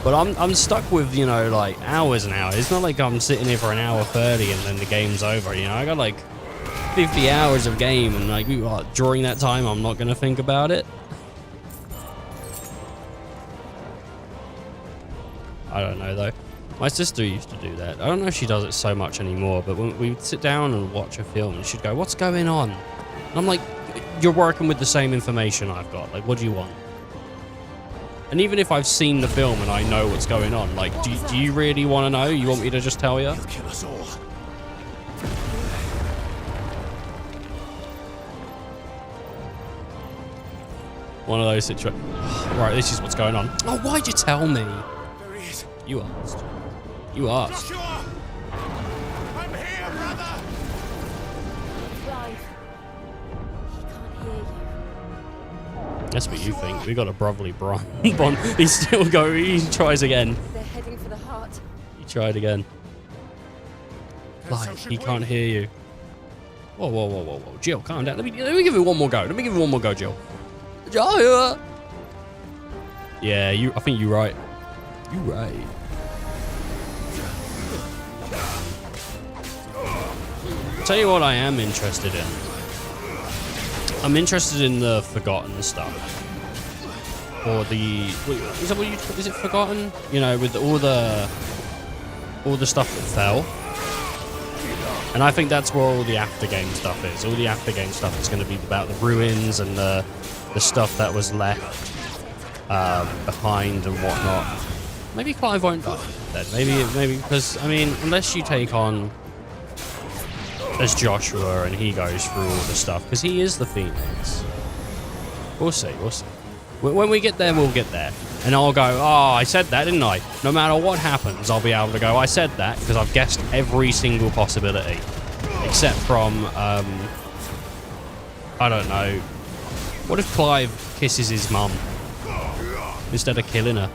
But I'm stuck with, you know, like hours and hours. It's not like I'm sitting here for an hour 30 and then the game's over, you know? I got like 50 hours of game and like during that time I'm not gonna think about it. I don't know though. My sister used to do that. I don't know if she does it so much anymore, but when we'd sit down and watch a film and she'd go, what's going on? And I'm like, you're working with the same information I've got. Like, what do you want? And even if I've seen the film and I know what's going on, like, do you really want to know? You want me to just tell you? He'll kill us all. One of those situations. Right, this is what's going on. Oh, why'd you tell me? There he is. You asked. You asked. Joshua! I'm here, brother! Clive. He can't hear you. That's what you think. We got a brotherly bond. He's still going. He tries again. They're heading for the heart. He tried again. Like, he can't hear you. Whoa, whoa, whoa, whoa, whoa. Jill, calm down. Let me give it one more go. Let me give it one more go, Jill. Jill! Yeah, I think you're right. You're right. Tell you what I am interested in. I'm interested in the Forgotten stuff. Or the... Is that what you... Is it Forgotten? You know, with all the stuff that fell. And I think that's where all the after-game stuff is. All the after-game stuff is going to be about the ruins and the stuff that was left behind and whatnot. Maybe Clive won't die then. Maybe because, I mean, unless you take on as Joshua and he goes through all the stuff, because he is the Phoenix. We'll see, we'll see. When we get there, we'll get there. And I'll go, oh, I said that, didn't I? No matter what happens, I'll be able to go, I said that, because I've guessed every single possibility. Except from, I don't know. What if Clive kisses his mum instead of killing her?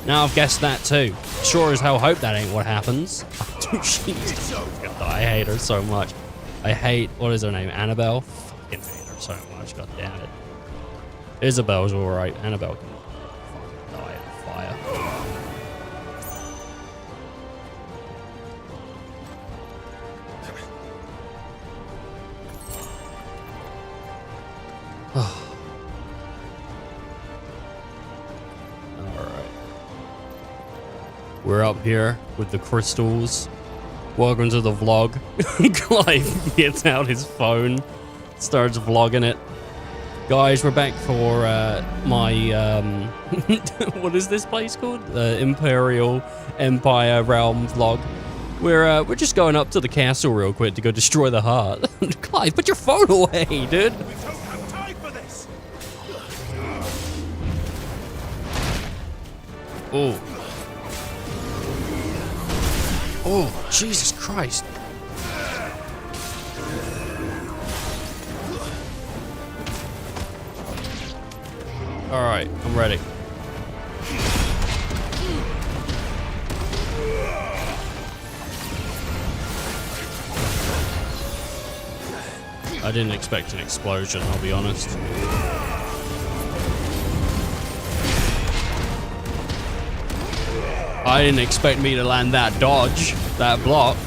Now I've guessed that too. Sure as hell hope that ain't what happens. Jesus. God, I hate her so much. I hate, what is her name? Annabelle? Fucking hate her so much, god damn it. Isabel's alright. Annabelle can fucking die in fire. We're up here with the crystals. Welcome to the vlog. Clive gets out his phone, starts vlogging it. Guys, we're back for my what is this place called? Imperial Empire Realm vlog. We're just going up to the castle real quick to go destroy the heart. Clive, put your phone away, dude. We don't have time for this. Oh. Oh, Jesus Christ. All right, I'm ready. I didn't expect an explosion, I'll be honest. I didn't expect me to land that dodge, that block.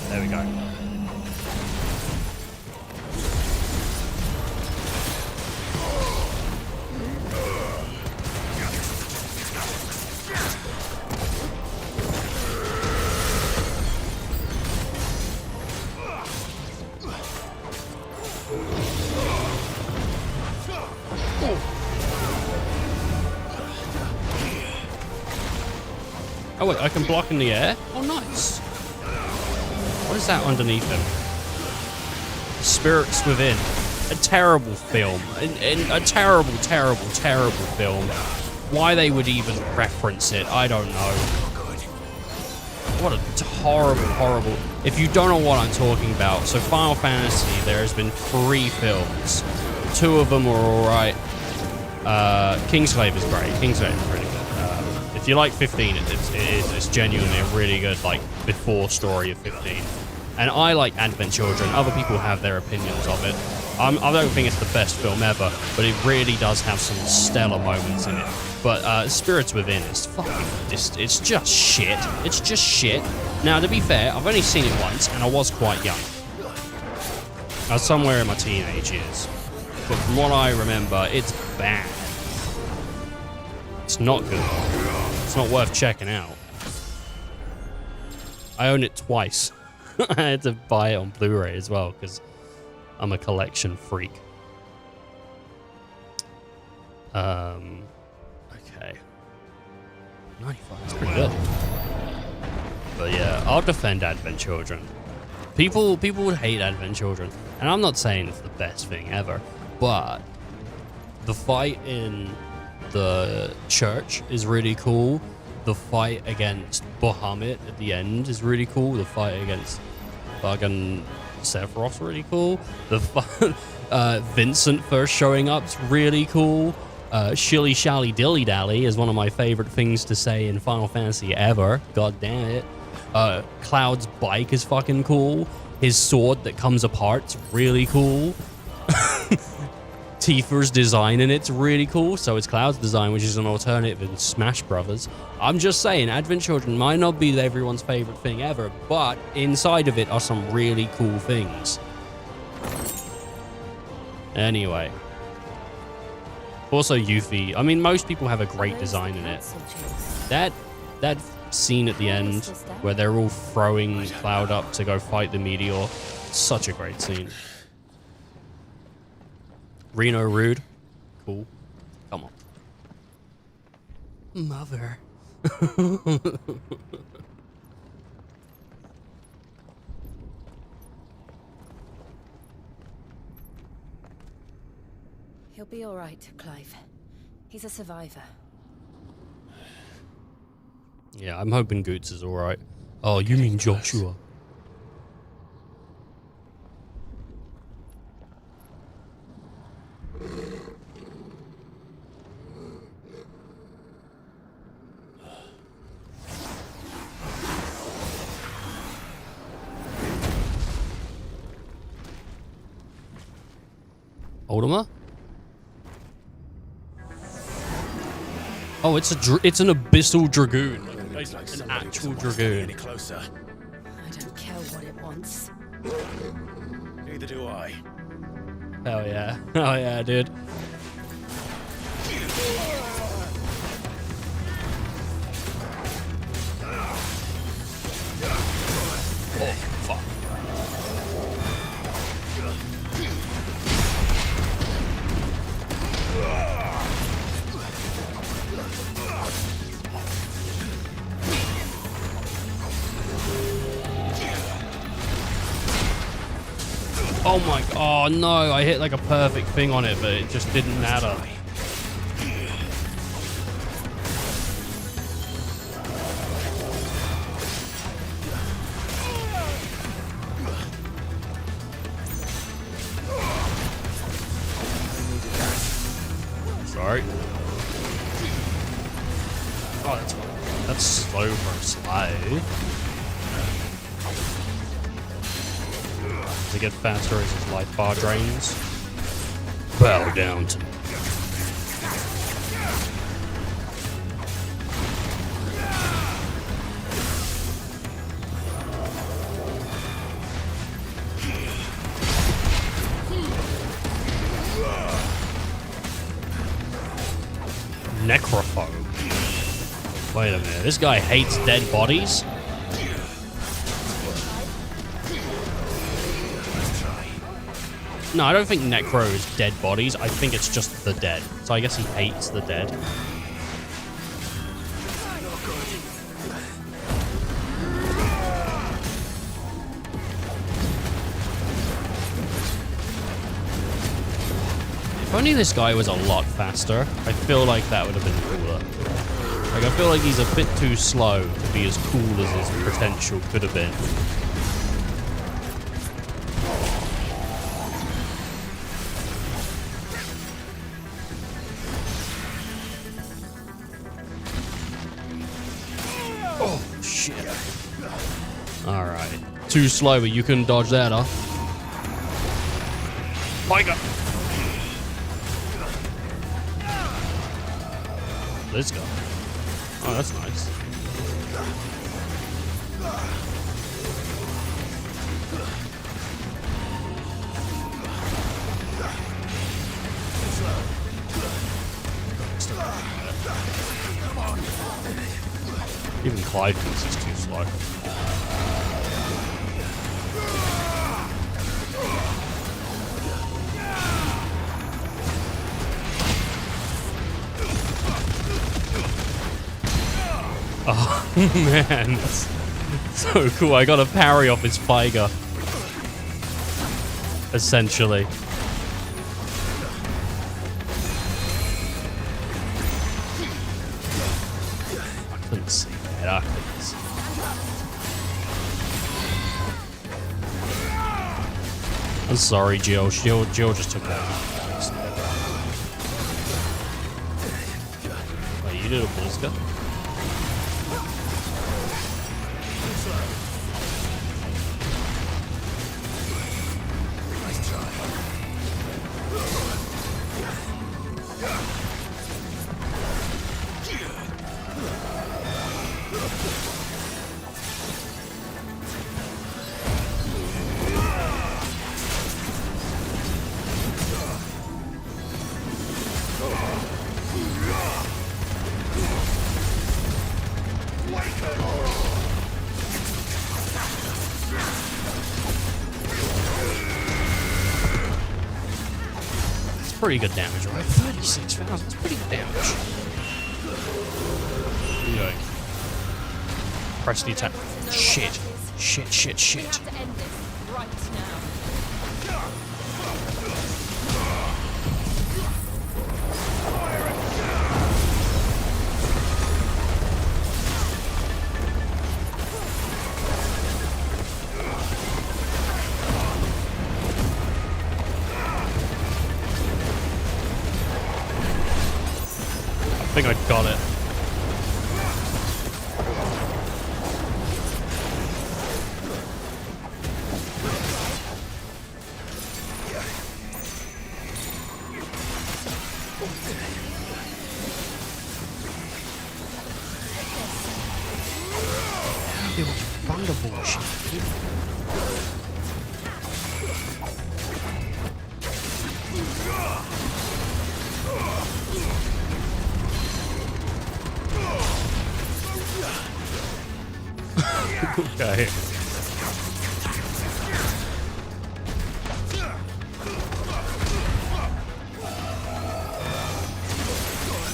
There we go. Oh wait, I can block in the air? Oh nice. What is that underneath him? Spirits Within. A terrible film. And a terrible, terrible, terrible film. Why they would even reference it, I don't know. What a horrible, horrible... If you don't know what I'm talking about, so Final Fantasy, there has been 3 films. 2 of them were alright. Kingsglaive is great. Kingsglaive is really good. If you like 15, it's genuinely a really good, like, before story of 15. And I like Advent Children. Other people have their opinions of it. I don't think it's the best film ever, but it really does have some stellar moments in it. But Spirits Within is fucking it's just shit. It's just shit. Now, to be fair, I've only seen it once, and I was quite young. I was somewhere in my teenage years. But from what I remember, it's bad. It's not good. It's not worth checking out. I own it twice. I had to buy it on Blu-ray as well, because I'm a collection freak. Okay. 95, that's pretty good. But yeah, I'll defend Advent Children. People would hate Advent Children, and I'm not saying it's the best thing ever, but the fight in the church is really cool. The fight against Bahamut at the end is really cool. The fight against fucking Sephiroth's really cool. The Vincent first showing up's really cool. Shilly Shally Dilly Dally is one of my favorite things to say in Final Fantasy ever. God damn it. Cloud's bike is fucking cool. His sword that comes apart's really cool. Tifa's design in it's really cool. So is Cloud's design, which is an alternative in Smash Brothers. I'm just saying, Advent Children might not be everyone's favorite thing ever, but inside of it are some really cool things. Anyway. Also Yuffie. I mean, most people have a great design in it. That scene at the end where they're all throwing Cloud up to go fight the meteor. Such a great scene. Reno Rude. Cool. Come on. Mother. He'll be all right, Clive. He's a survivor. Yeah, I'm hoping Goots is all right. Oh, you mean Joshua? Oldema? Oh, it's an abyssal dragoon, like an actual dragoon. Any closer? I don't care what it wants. Neither do I. Hell yeah! Oh yeah, dude. Oh fuck! Oh my, oh no, I hit like a perfect thing on it, but it just didn't matter. Sorry. Oh, that's slow for a slide. Does it get faster as his life bar drains? Bow down to me. Necrophobe. Wait a minute, this guy hates dead bodies? No, I don't think Necro is dead bodies. I think it's just the dead. So I guess he hates the dead. only this guy was a lot faster, I feel like that would have been cooler. Like, I feel like he's a bit too slow to be as cool as his potential could have been. Oh, shit. Alright. Too slow, but you couldn't dodge that, huh? Micah! Let's go. Oh, that's nice. Even Clyde thinks he's too slow. Oh man, that's so cool. I got a parry off his Figer. Essentially. I couldn't see that. I couldn't see. I'm sorry, Jill. Jill just took that. Wait, you did a Bliska? Pretty good damage, right? 36,000, that's pretty good damage. Anyway. Press the attack. Shit. Shit, shit, shit. I think I got it. Thunder bullshit. Okay.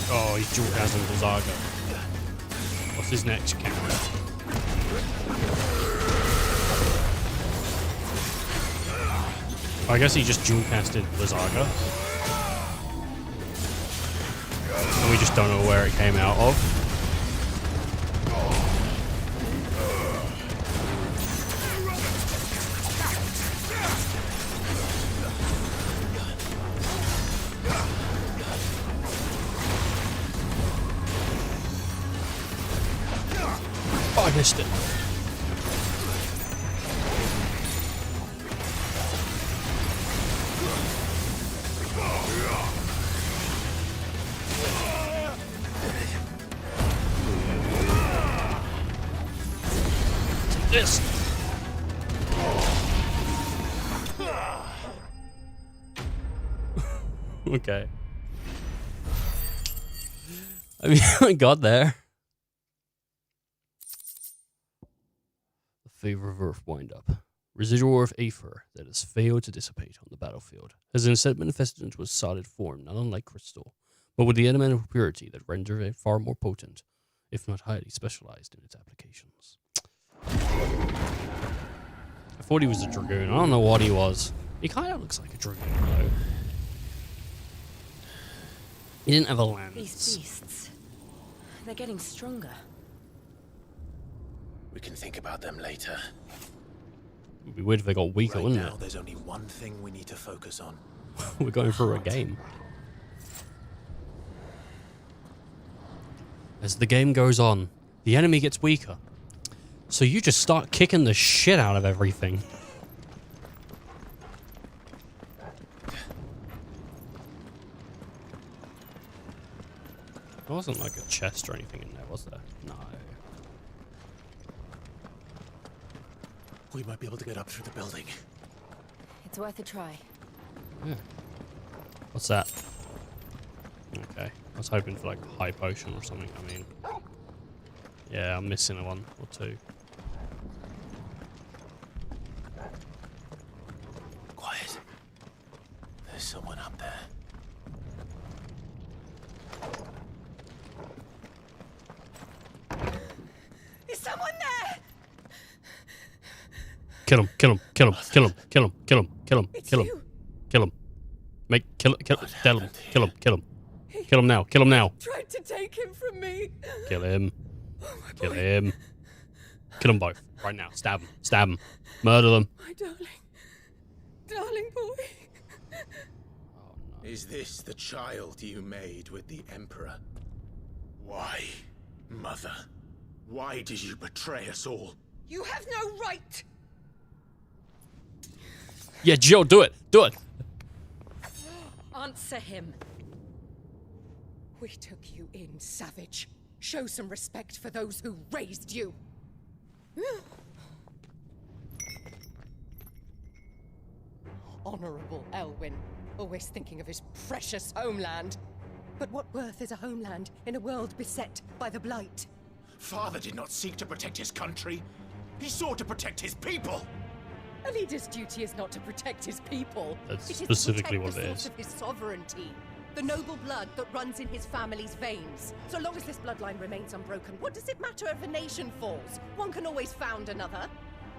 Oh, he's dual casting Blizzaga. What's his next counter? I guess he just dual casted Blizzaga. And we just don't know where it came out of. Oh, I missed it. Take this. Okay. I mean, I got there. Favor of Earth wind-up. Residual Earth Aether that has failed to dissipate on the battlefield has instead manifested into a solid form not unlike crystal, but with the elemental purity that renders it far more potent, if not highly specialized in its applications. I thought he was a Dragoon. I don't know what he was. He kind of looks like a Dragoon, though. He didn't have a These lance. beasts, they're getting stronger. We can think about them later. It'd be weird if they got weaker, Right wouldn't now, there's only one thing we need to focus on. it? We're going for a game. As the game goes on, the enemy gets weaker. So you just start kicking the shit out of everything. There wasn't like a chest or anything in there, was there? No. We might be able to get up through the building. It's worth a try. Yeah. What's that? Okay. I was hoping for like a high potion or something. I mean, yeah, I'm missing a one or two. Quiet. There's someone up there. Is someone there? Kill him, kill him, kill him, kill him, kill him, kill him, kill him, kill him, kill him. Kill him, kill him, kill him. Kill him now, kill him now. Tried to take him from me. Kill him. Kill him. Kill them both. Right now. Stab them. Stab them. Murder them. My darling. Darling boy. Is this the child you made with the Emperor? Why, Mother? Why did you betray us all? You have no right. Yeah, Joe, do it. Do it. Answer him. We took you in, savage. Show some respect for those who raised you. Honorable Elwyn, always thinking of his precious homeland. But what worth is a homeland in a world beset by the Blight? Father did not seek to protect his country. He sought to protect his people. A leader's duty is not to protect his people. That's It is specifically to what protect it the is. source of his sovereignty. The noble blood that runs in his family's veins. So long as this bloodline remains unbroken, what does it matter if a nation falls? One can always found another.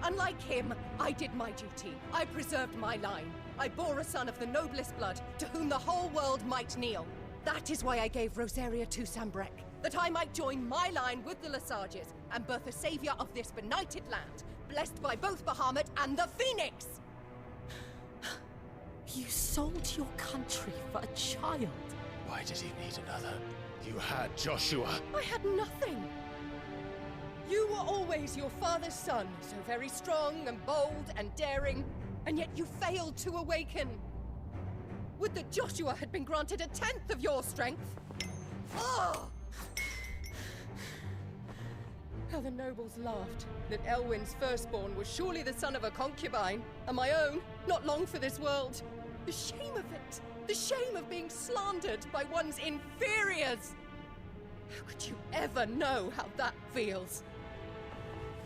Unlike him, I did my duty. I preserved my line. I bore a son of the noblest blood, to whom the whole world might kneel. That is why I gave Rosaria to Sambrek, that I might join my line with the Lesages and birth a savior of this benighted land, blessed by both Bahamut and the Phoenix! You sold your country for a child. Why did he need another? You had Joshua. I had nothing. You were always your father's son, so very strong and bold and daring, and yet you failed to awaken. Would that Joshua had been granted 1/10 of your strength? Oh! How the nobles laughed that Elwyn's firstborn was surely the son of a concubine, and my own, not long for this world. The shame of it! The shame of being slandered by one's inferiors! How could you ever know how that feels?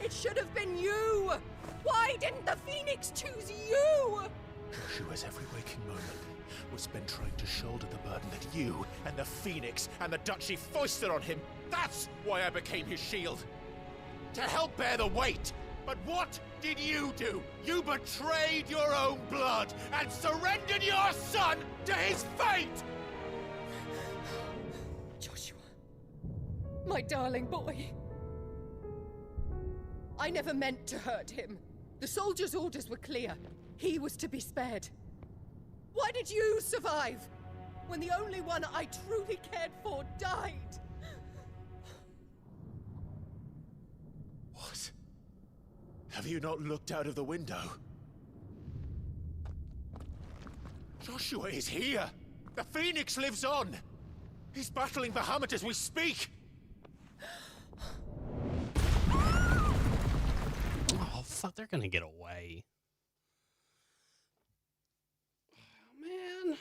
It should have been you! Why didn't the Phoenix choose you? Joshua's every waking moment was spent trying to shoulder the burden that you and the Phoenix and the Duchy foisted on him. That's why I became his shield. To help bear the weight. But what did you do? You betrayed your own blood and surrendered your son to his fate! Joshua. My darling boy. I never meant to hurt him. The soldiers' orders were clear. He was to be spared. Why did you survive? When the only one I truly cared for died? What? Have you not looked out of the window? Joshua is here! The Phoenix lives on! He's battling Bahamut as we speak! Oh, fuck, they're gonna get away. Oh, man.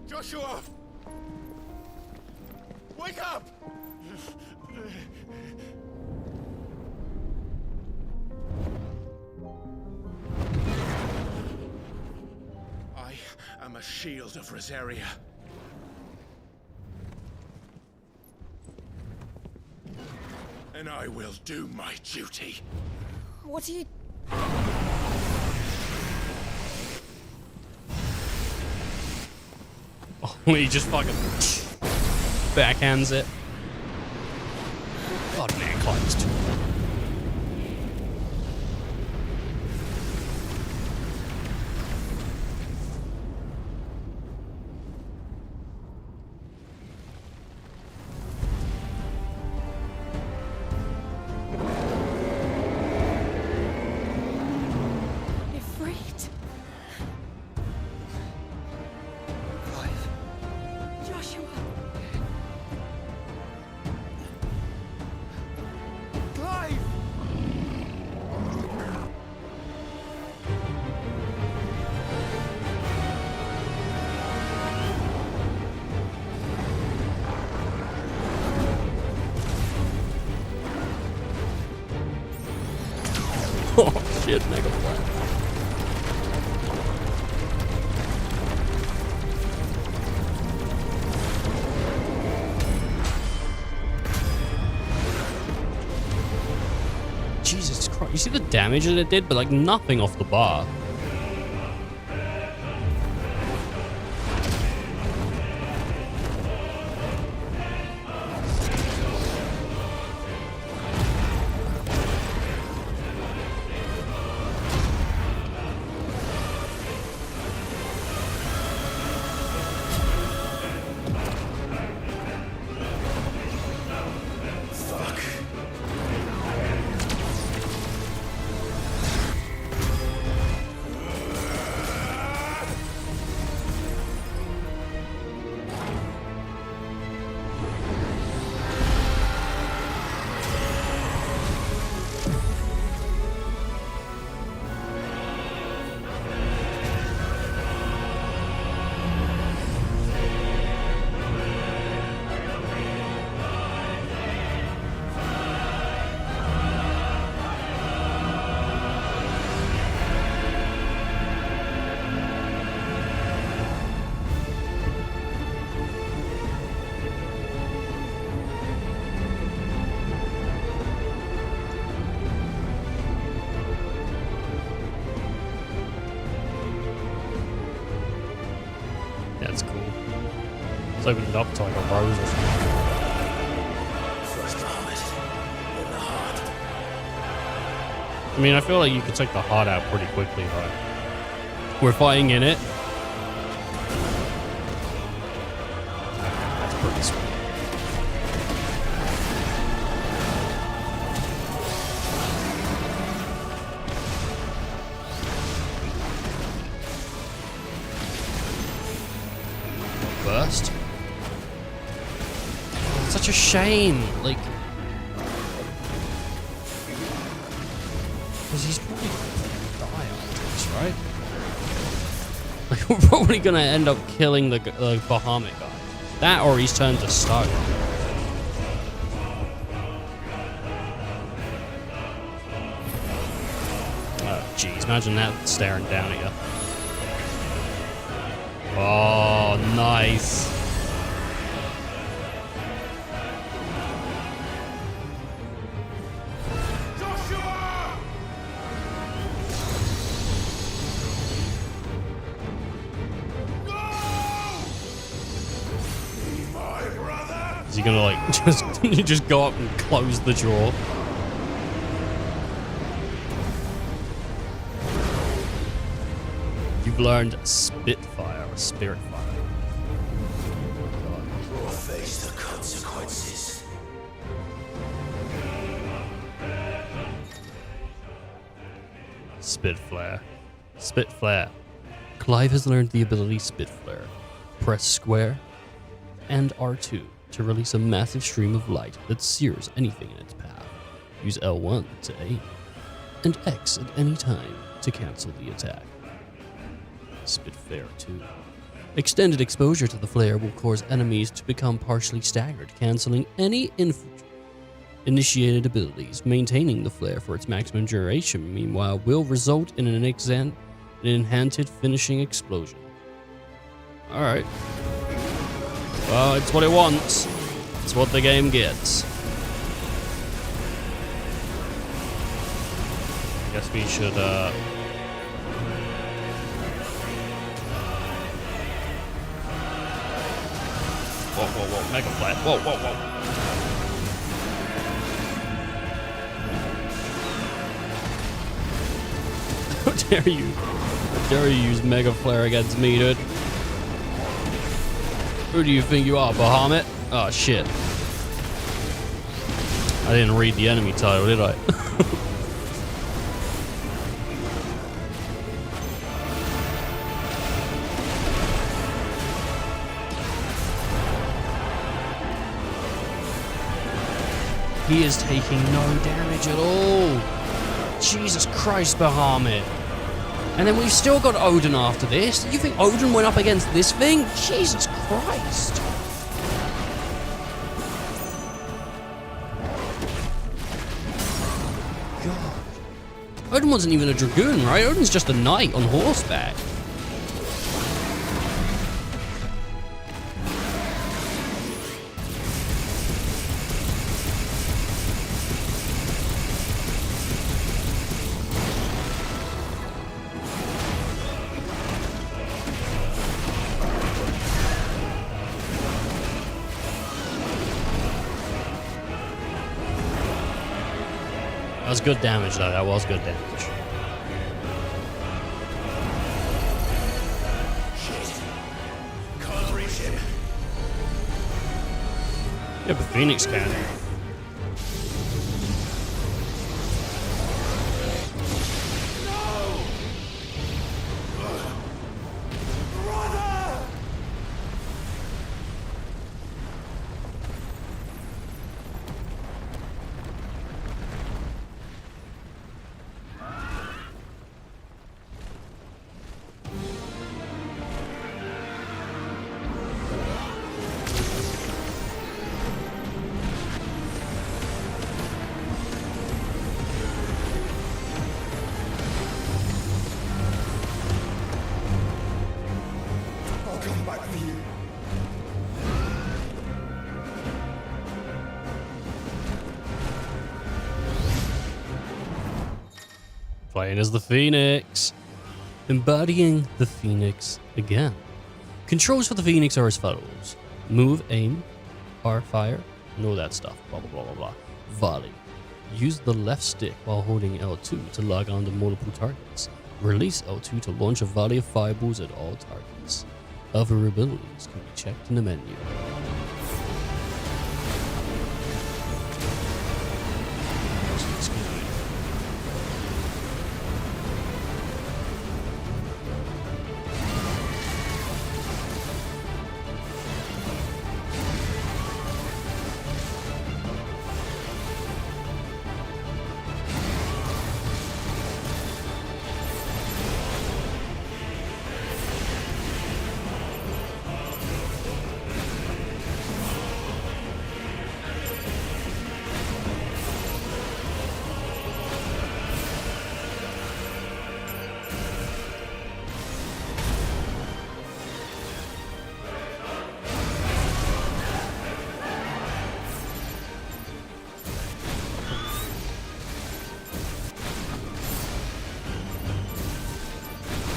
Joshua! Wake up! I am am a shield of Rosaria. And I will do my duty. What are you... Oh, he just fucking backhands it. God, man, Clive's too. Oh shit, mega flat. Jesus Christ, you see the damage that it did, but like nothing off the bar. That's cool. It's opening it up to like a rose or something. First the heart, then the heart. I mean, I feel like you could take the heart out pretty quickly, though. We're fighting in it. That's pretty sweet. Burst. Oh, it's such a shame. Like, because he's probably gonna die after this, right? Like, we're probably gonna end up killing the Bahamut guy. That, or he's turned to stone. Oh, jeez, imagine that staring down at you. Oh, nice. Is he gonna like just go up and close the drawer? You've learned Spitfire or Spirit Fire. Or face the consequences. Spitflare. Spitflare. Clive has learned the ability Spitflare. Press square and R2 to release a massive stream of light that sears anything in its path. Use L1 to aim, and X at any time to cancel the attack. Spitfire 2. Extended exposure to the flare will cause enemies to become partially staggered, cancelling any initiated abilities. Maintaining the flare for its maximum duration, meanwhile, will result in an enhanced finishing explosion. Alright. Well, it's what it wants. It's what the game gets. Guess we should, Whoa, Mega Flash. Whoa. How dare you? How dare you use Mega Flare against me, dude? Who do you think you are, Bahamut? Oh, shit. I didn't read the enemy title, did I? He is taking no damage at all. Jesus Christ, Bahamut. And then we've still got Odin after this. You think Odin went up against this thing? Jesus Christ. God. Odin wasn't even a dragoon, right? Odin's just a knight on horseback. That was good damage, though. That was good damage. Can't reach him. Yeah, but Phoenix can. I'll come back for you. Playing as the Phoenix. Embodying the Phoenix again. Controls for the Phoenix are as follows. Move, aim, fire, and all that stuff. Blah, blah, blah, blah, blah. Volley. Use the left stick while holding L2 to lock onto multiple targets. Release L2 to launch a volley of fireballs at all targets. Other abilities can be checked in the menu.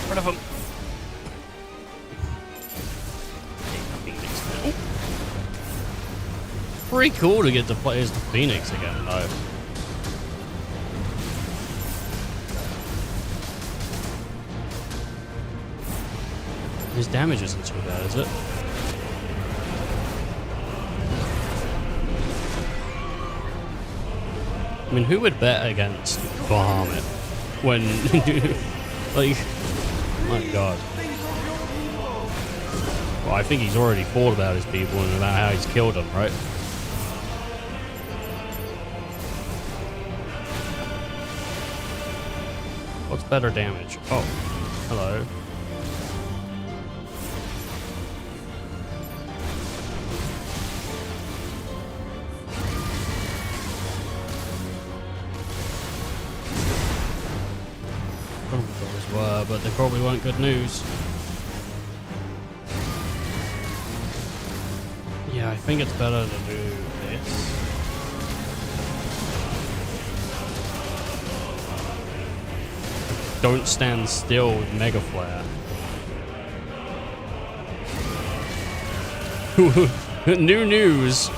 Rid of him. Pretty cool to get to play as the Phoenix again, though. His damage isn't too bad, is it? I mean, who would bet against Bahamut when, like, my God. Well, I think he's already thought about his people and about how he's killed them, right? What's better damage? Oh, hello. Those were, but they probably weren't good news. think it's better to do this. Don't stand still with Mega Flare. New news.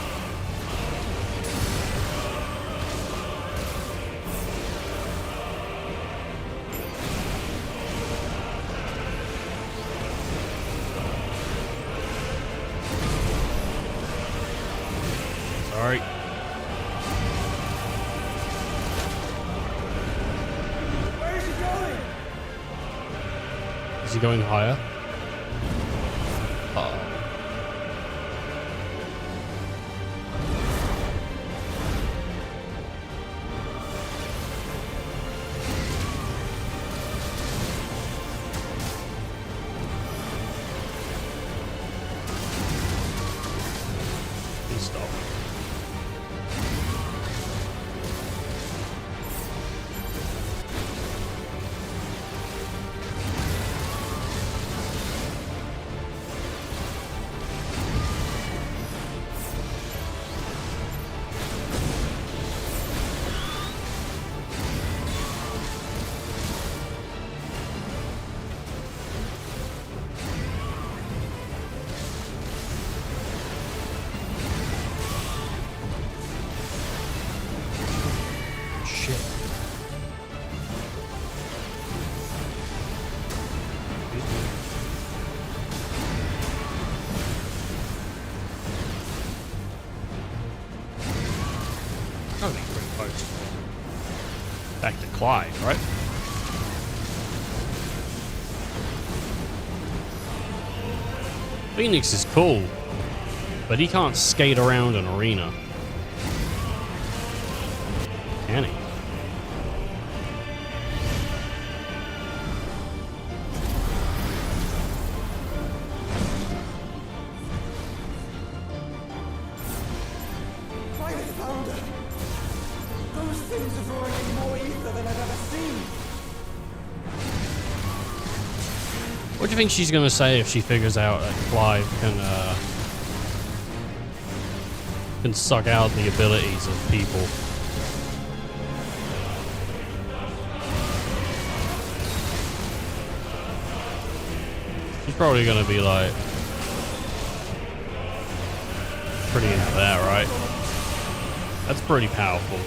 Sorry. Where is he going? Is he going higher? Please stop. Shit. That'll be pretty close. Back to Clyde, right? Phoenix is cool, but he can't skate around an arena. Can he? I found her. Those things are drawing in more ether than I've ever seen. What do you think she's gonna say if she figures out that Clive can suck out the abilities of people? She's probably gonna be like pretty into that, right? That's pretty powerful.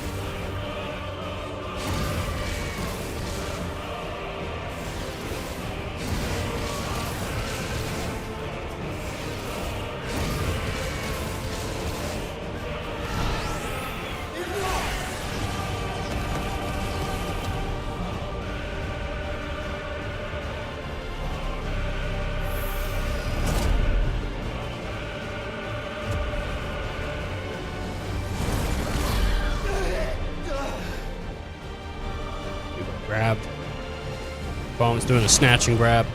Grabbed. Bomb's doing a snatch and grab.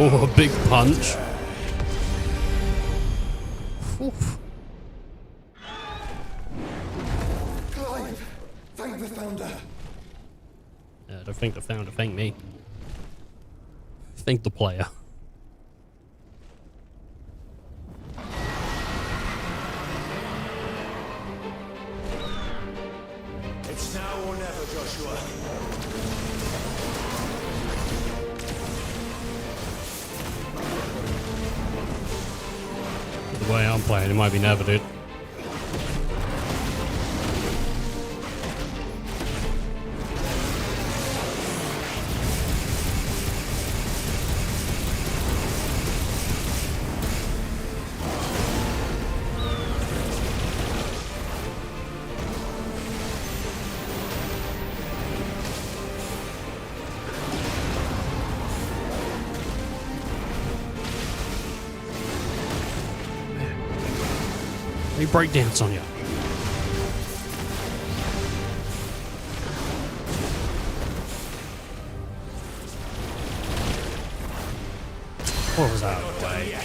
Oh, a big punch. Oof. Clive, thank the Founder. I don't think the Founder thanked me. Thank the player. It's now or never, Joshua. The way I'm playing, it might be never, dude. Let me break dance on you. What was that? Way?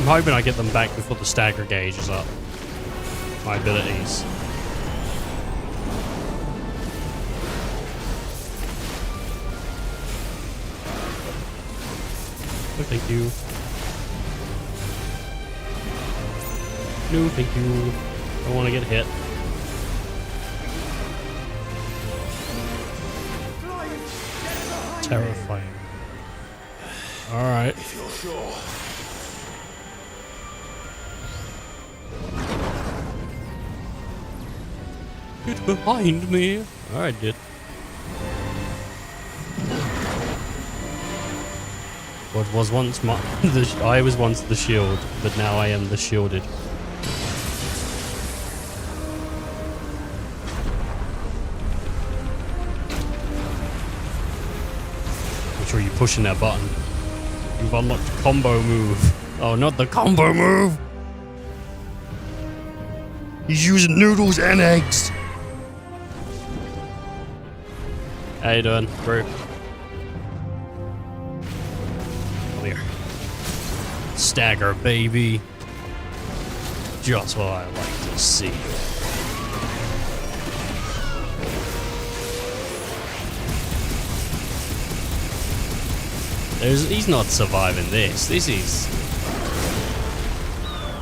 hoping I get them back before the stagger gauge is up. My abilities. Oh, thank you. No, thank you. I don't want to get hit. Terrifying. Alright. If you're sure. Get behind me. Alright, dude. What was once my... I was once the shield, but now I am the shielded. Make sure you're pushing that button. You've unlocked a combo move. Oh, not the combo move! He's using noodles and eggs! How you doing, bro? Come here. Stagger, baby. Just what I like to see. He's not surviving this. This is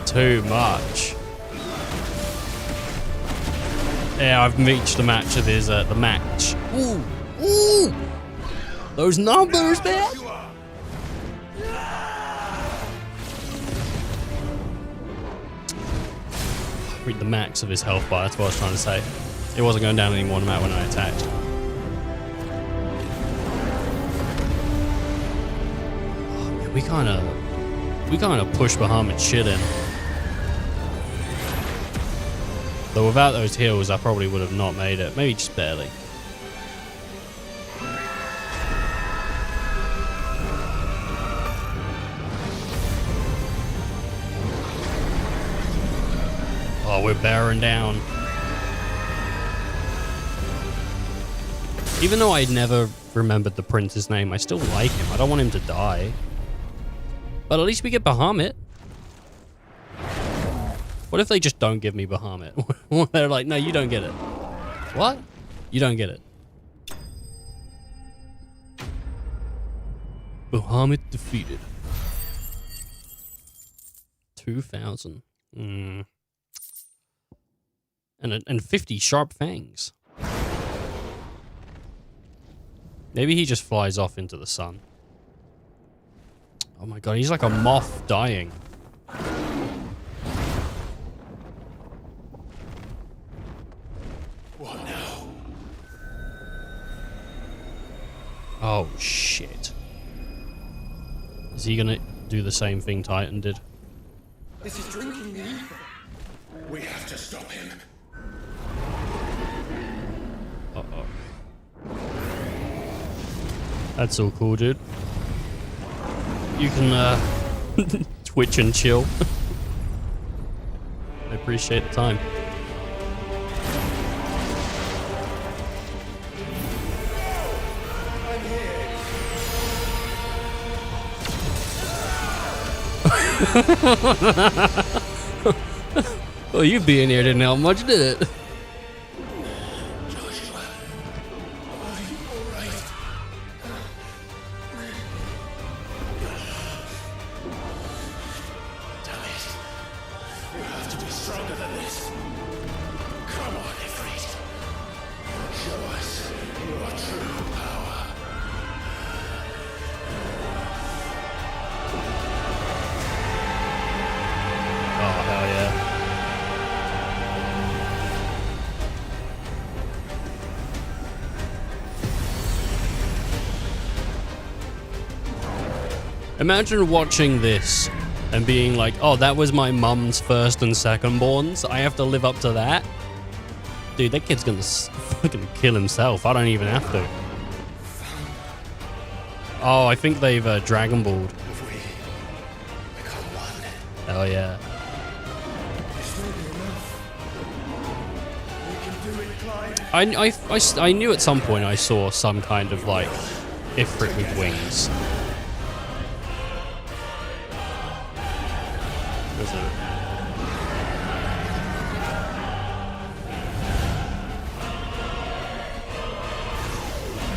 too much. Yeah, I've reached the match of his, the match. Ooh, ooh! Those numbers, man! Read the max of his health bar, that's what I was trying to say. It wasn't going down anymore no matter when I attacked. Oh, man, we kind of pushed Bahamut's shit in. Though without those heals, I probably would have not made it. Maybe just barely. Oh, we're bearing down. Even though I never remembered the prince's name, I still like him. I don't want him to die. But at least we get Bahamut. What if they just don't give me Bahamut? They're like, no, you don't get it. What? You don't get it. Bahamut defeated. 2,000. And 50 sharp fangs. Maybe he just flies off into the sun. Oh my god, he's like a moth dying. What now? Oh shit. Is he gonna do the same thing Titan did? This is drinking the ether. We have to stop him. Uh-oh. That's all cool, dude. You can, twitch and chill. I appreciate the time. Well, you being here didn't help much, did it? Imagine watching this and being like, oh, that was my mum's first and second borns. I have to live up to that. Dude, that kid's gonna fucking kill himself. I don't even have to. Oh, I think they've Dragon Balled. Hell yeah. I knew at some point I saw some kind of like Ifrit with wings. Was it?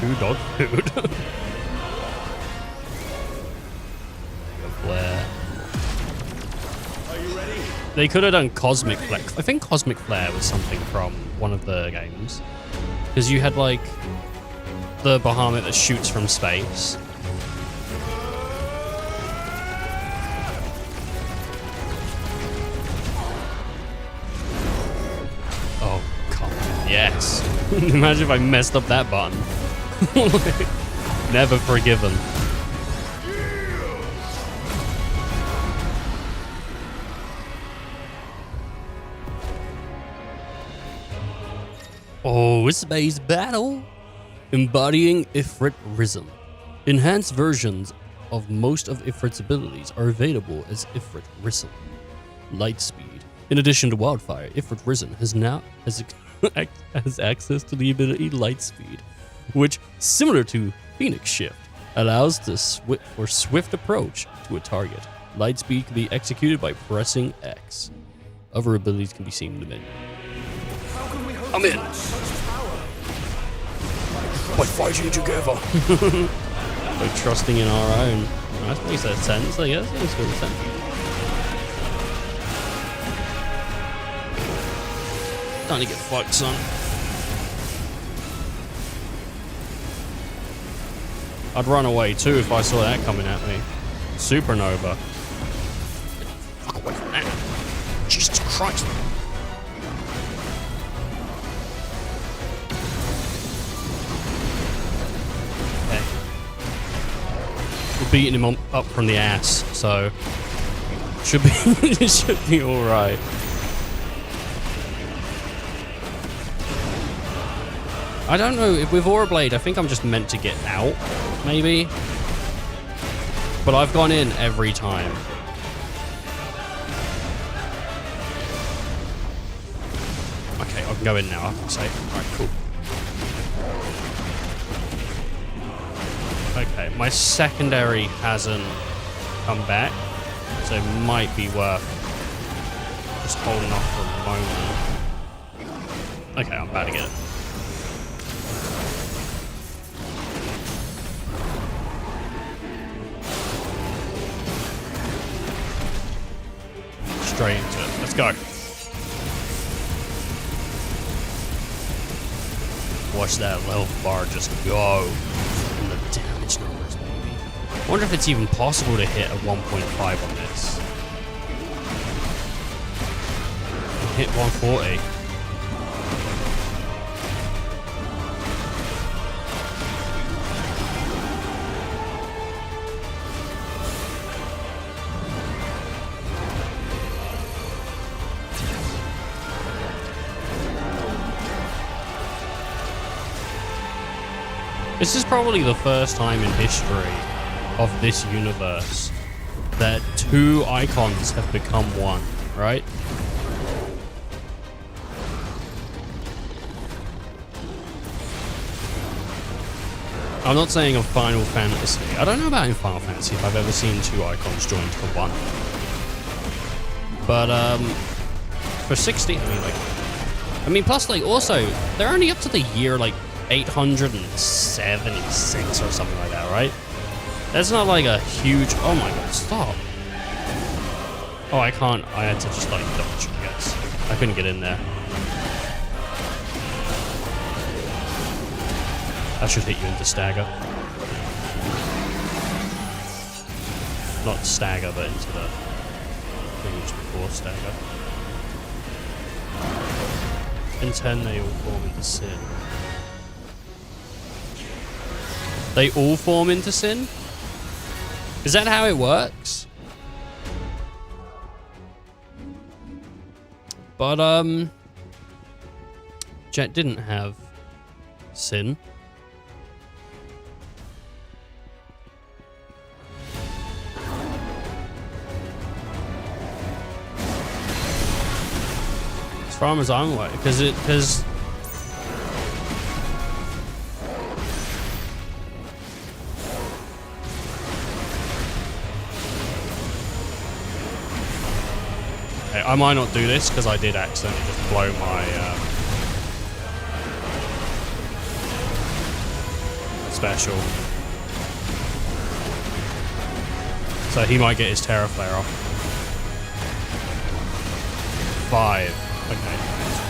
Two dog food. Flare. Are you ready? They could have done Cosmic Flare. I think Cosmic Flare was something from one of the games. Because you had like the Bahamut that shoots from space. Oh, God. Yes. Imagine if I messed up that button. Never forgiven. Oh, space battle! Embodying Ifrit Risen. Enhanced versions of most of Ifrit's abilities are available as Ifrit Risen. Light speed. In addition to Wildfire, Ifrit Risen has access to the ability Light Speed, which, similar to Phoenix Shift, allows for swift approach to a target. Light Speed can be executed by pressing X. Other abilities can be seen in the menu. I'm in. By fighting together. By trusting in our own. That makes that sense, I guess. That makes good sense. Time to get fucked, son. I'd run away too if I saw that coming at me. Supernova. Fuck away from that. Jesus Christ. Okay. We're beating him up from the ass, so should be it should be alright. I don't know, if with Aura Blade, I think I'm just meant to get out, maybe. But I've gone in every time. Okay, I can go in now, I can say. Alright, cool. Okay, my secondary hasn't come back, so it might be worth just holding off for a moment. Okay, I'm about to get it. Straight into it. Let's go. Watch that health bar just go. And the damage numbers, baby. I wonder if it's even possible to hit a 1.5 on this. Hit 140. This is probably the first time in history of this universe that two icons have become one, right? I'm not saying of Final Fantasy. I don't know about in Final Fantasy if I've ever seen two icons joined to one. But for 60, I mean, plus like also they're only up to the year like 876 or something like that, right? That's not like a huge... Oh my god, stop. Oh, I can't... I had to just like dodge, I guess. I couldn't get in there. I should hit you into stagger. Not stagger, but into the thing just before stagger. In 10, they all form into sin. They all form into sin? Is that how it works? But, Jet didn't have sin. As far as I'm aware, because Okay, I might not do this because I did accidentally just blow my special. So he might get his Terra Flare off. 5. Okay,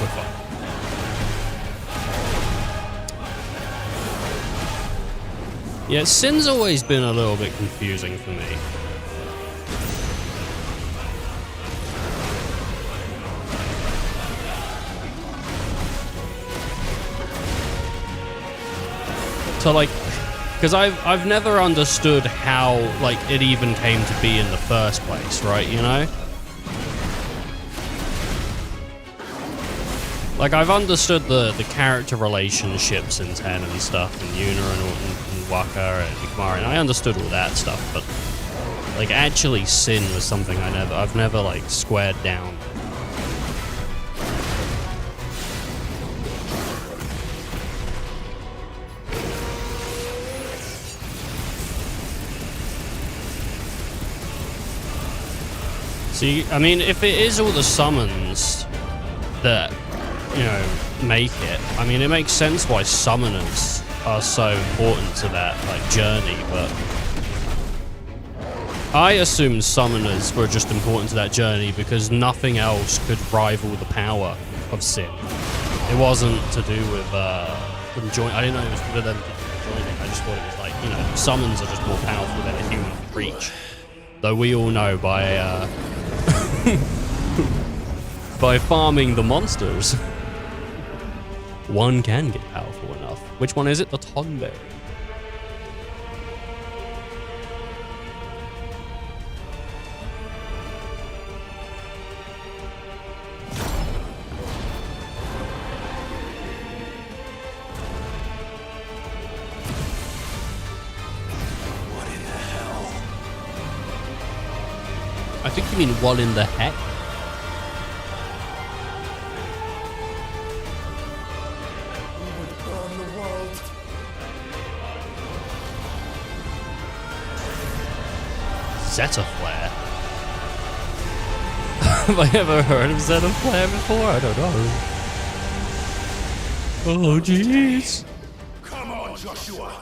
we're fine. Yeah, Sin's always been a little bit confusing for me. So like, because I've never understood how like it even came to be in the first place, right? You know, like I've understood the character relationships in 10 and stuff, and Yuna and Waka and Ikmari, and I understood all that stuff, but like actually Sin was something I've never like squared down. See, I mean, if it is all the summons that, you know, make it, I mean, it makes sense why summoners are so important to that, like, journey, but I assumed summoners were just important to that journey because nothing else could rival the power of Sin. It wasn't to do with them joining. I didn't know it was for them joining. I just thought it was like, you know, summons are just more powerful than a human can reach. Though we all know by by farming the monsters, one can get powerful enough. Which one is it? The Tonberry. What in the hell? I think you mean what in the heck? Zeta Flare? Have I ever heard of Zeta Flare before? I don't know. Oh, jeez. Come on, Joshua.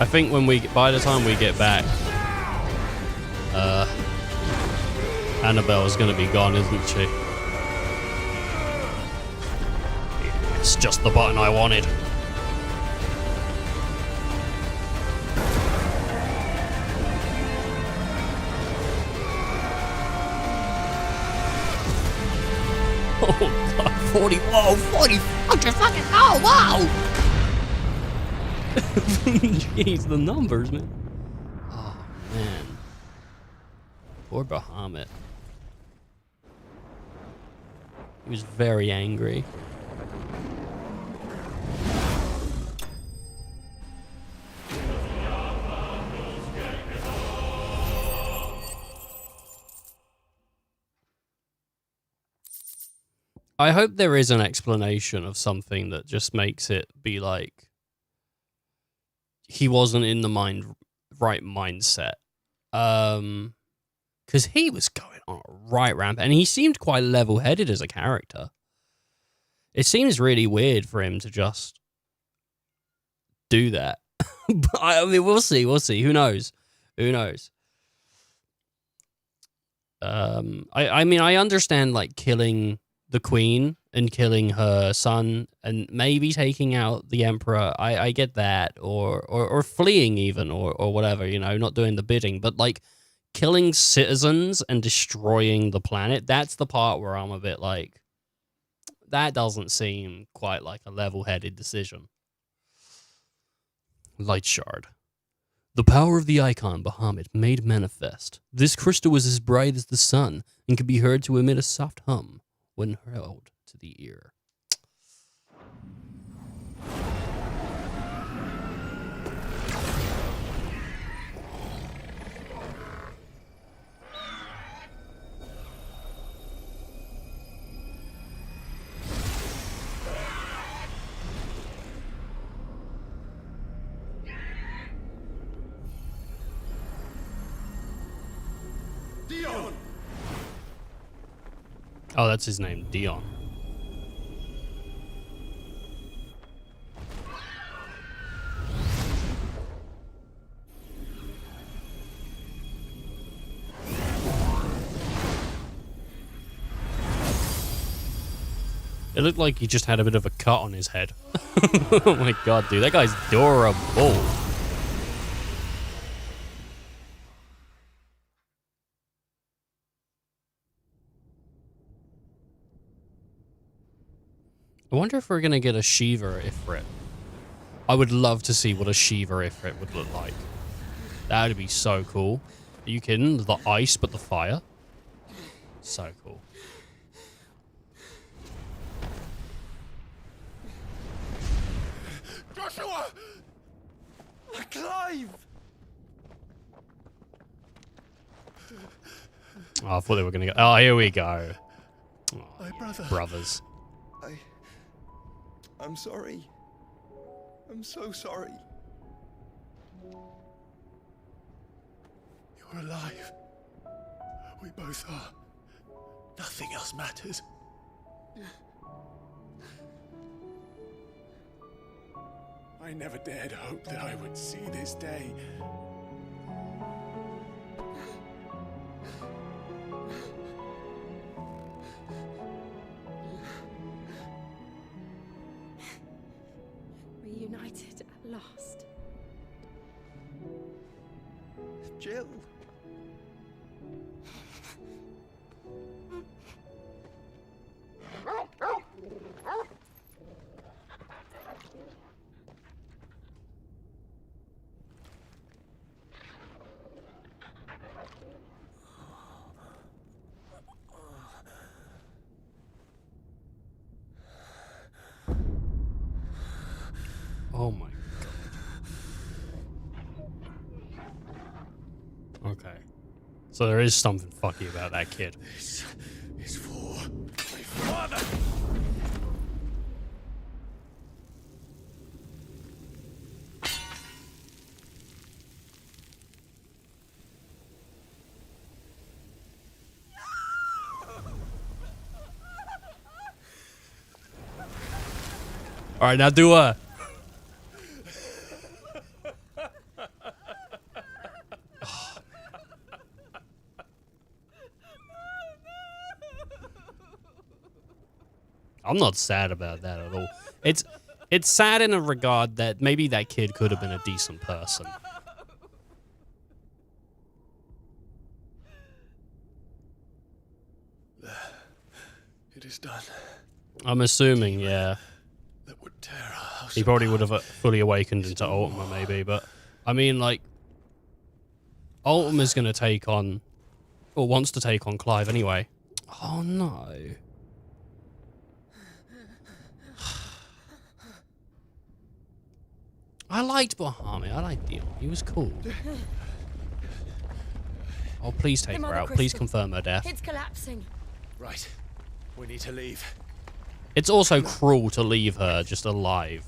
I think by the time we get back, Annabelle's gonna be gone, isn't she? It's just the button I wanted. Oh god, 40, whoa, 40 fucking, oh wow! Jeez, the numbers, man. Oh man. Poor Bahamut. He was very angry. I hope there is an explanation of something that just makes it be like he wasn't in the right mindset. Because he was going on a right ramp, and he seemed quite level-headed as a character. It seems really weird for him to just do that. But I mean, we'll see. Who knows? I mean, I understand like killing the queen and killing her son and maybe taking out the emperor. I get that, or fleeing even, or whatever, you know, not doing the bidding, but like killing citizens and destroying the planet, that's the part where I'm a bit like, that doesn't seem quite like a level-headed decision. Light Shard. The power of the icon Bahamut made manifest. This crystal was as bright as the sun and could be heard to emit a soft hum when held to the ear. Oh, that's his name, Dion. It looked like he just had a bit of a cut on his head. Oh my god, dude, that guy's adorable. I wonder if we're gonna get a Shiva Ifrit. I would love to see what a Shiva Ifrit would look like. That would be so cool. Are you kidding? The ice, but the fire? So cool. Joshua! Clive! Oh, I thought they were gonna go. Oh, here we go. Oh, My brother. Brothers. I'm sorry. I'm so sorry. You're alive. We both are. Nothing else matters. I never dared hope that I would see this day. Reunited at last. Jill. Oh my god. Okay. So there is something fucky about that kid. This is for my father. All right, now do a. I'm not sad about that at all. It's sad in a regard that maybe that kid could have been a decent person. It is done. I'm assuming, yeah. That would tear our house He probably apart. would have fully awakened into Ultima, maybe. But I mean, like, Ultima's gonna take on, or wants to take on Clive anyway. Oh no. I liked Bahami. I liked Dion. He was cool. Oh, please take her out. Please confirm her death. It's collapsing. Right. We need to leave. It's also cruel to leave her just alive.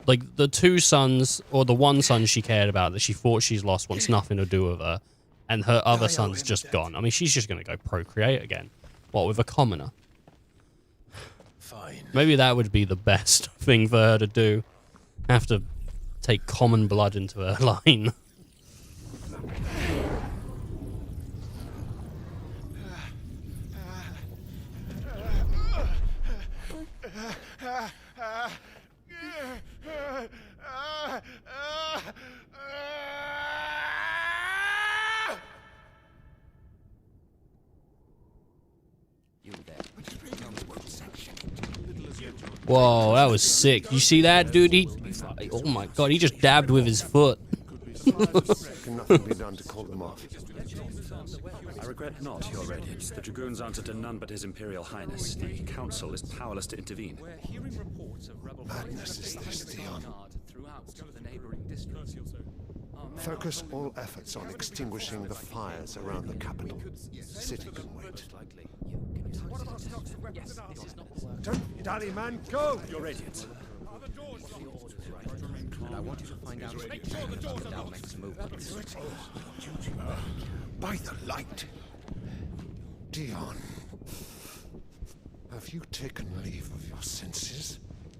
Like, the two sons, or the one son she cared about that she thought she's lost wants nothing to do with her, and her other son's just gone. I mean, she's just going to go procreate again. What, with a commoner? Fine. Maybe that would be the best thing for her to do. Have to take common blood into her line. Whoa, that was sick. You see that, dude? Oh my god, he just dabbed with his foot. Can nothing be done to call them off? I regret not, Your Radiance. The Dragoons answer to none but His Imperial Highness. The Council is powerless to intervene. Madness is this, Dion. Focus all efforts on extinguishing the fires around the capital. City can wait. Don't dally, man. Go! Your Radiance. And I want you to find out the Dalmek's movements. by the light. Dion, have you taken leave of your senses?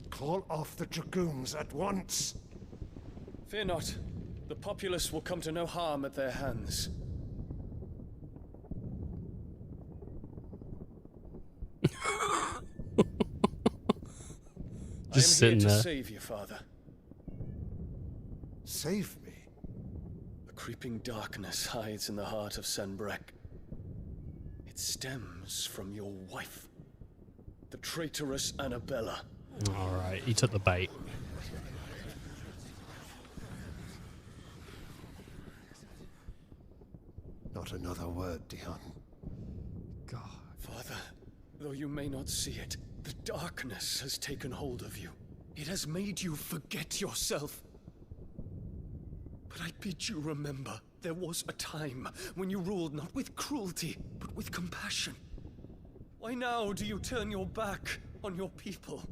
Call off the dragoons at once. Fear not. The populace will come to no harm at their hands. Just I am sitting here to there. save you, Father. Save me? A creeping darkness hides in the heart of Sanbrek. It stems from your wife, the traitorous Annabella. Alright, he took the bait. Not another word, Dion. God. Father, though you may not see it, the darkness has taken hold of you. It has made you forget yourself. But I bid you remember, there was a time when you ruled not with cruelty, but with compassion. Why now do you turn your back on your people?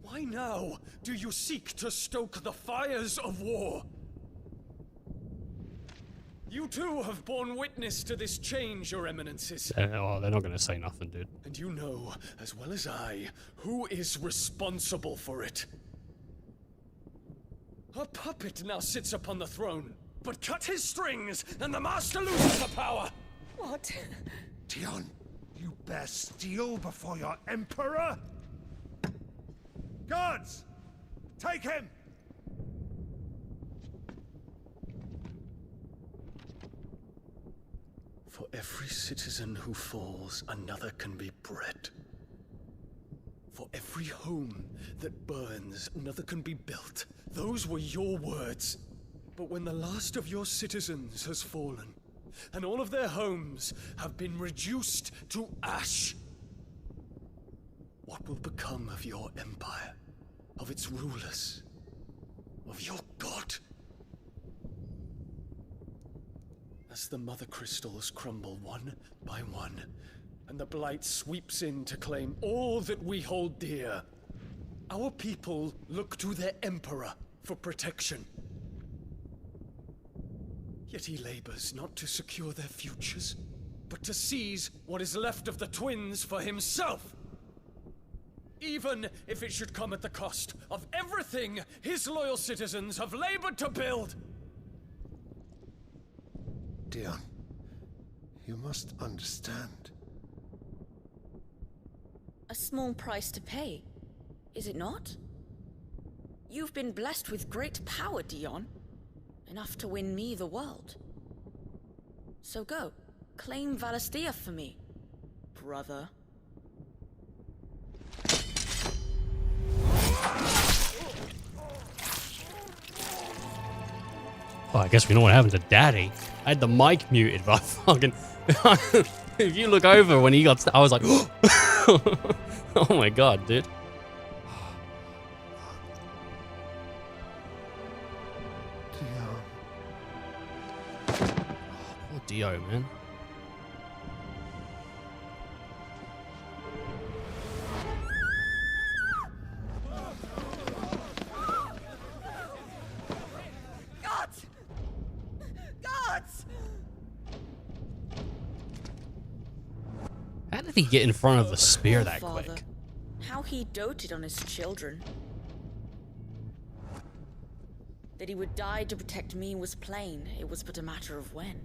Why now do you seek to stoke the fires of war? You too have borne witness to this change, Your Eminences. Oh, they're not going to say nothing, dude. And you know, as well as I, who is responsible for it. A puppet now sits upon the throne, but cut his strings, and the master loses the power! What? Dion, you bear steel before your emperor? Guards! Take him! For every citizen who falls, another can be bred. For every home that burns, another can be built. Those were your words. But when the last of your citizens has fallen, and all of their homes have been reduced to ash, what will become of your empire, of its rulers, of your god? As the mother crystals crumble one by one, and the blight sweeps in to claim all that we hold dear, our people look to their emperor for protection. Yet he labors not to secure their futures, but to seize what is left of the twins for himself. Even if it should come at the cost of everything his loyal citizens have labored to build. Dion, you must understand. A small price to pay, is it not? You've been blessed with great power, Dion. Enough to win me the world. So go, claim Valisthea for me, brother. Well, I guess we know what happened to Daddy. I had the mic muted, but I fucking... if you look over when he got... I was like... oh my god, dude. Poor Dio, man. Gods! Gods! How did he get in front of the spear Poor that father. quick? How he doted on his children. That he would die to protect me was plain. It was but a matter of when.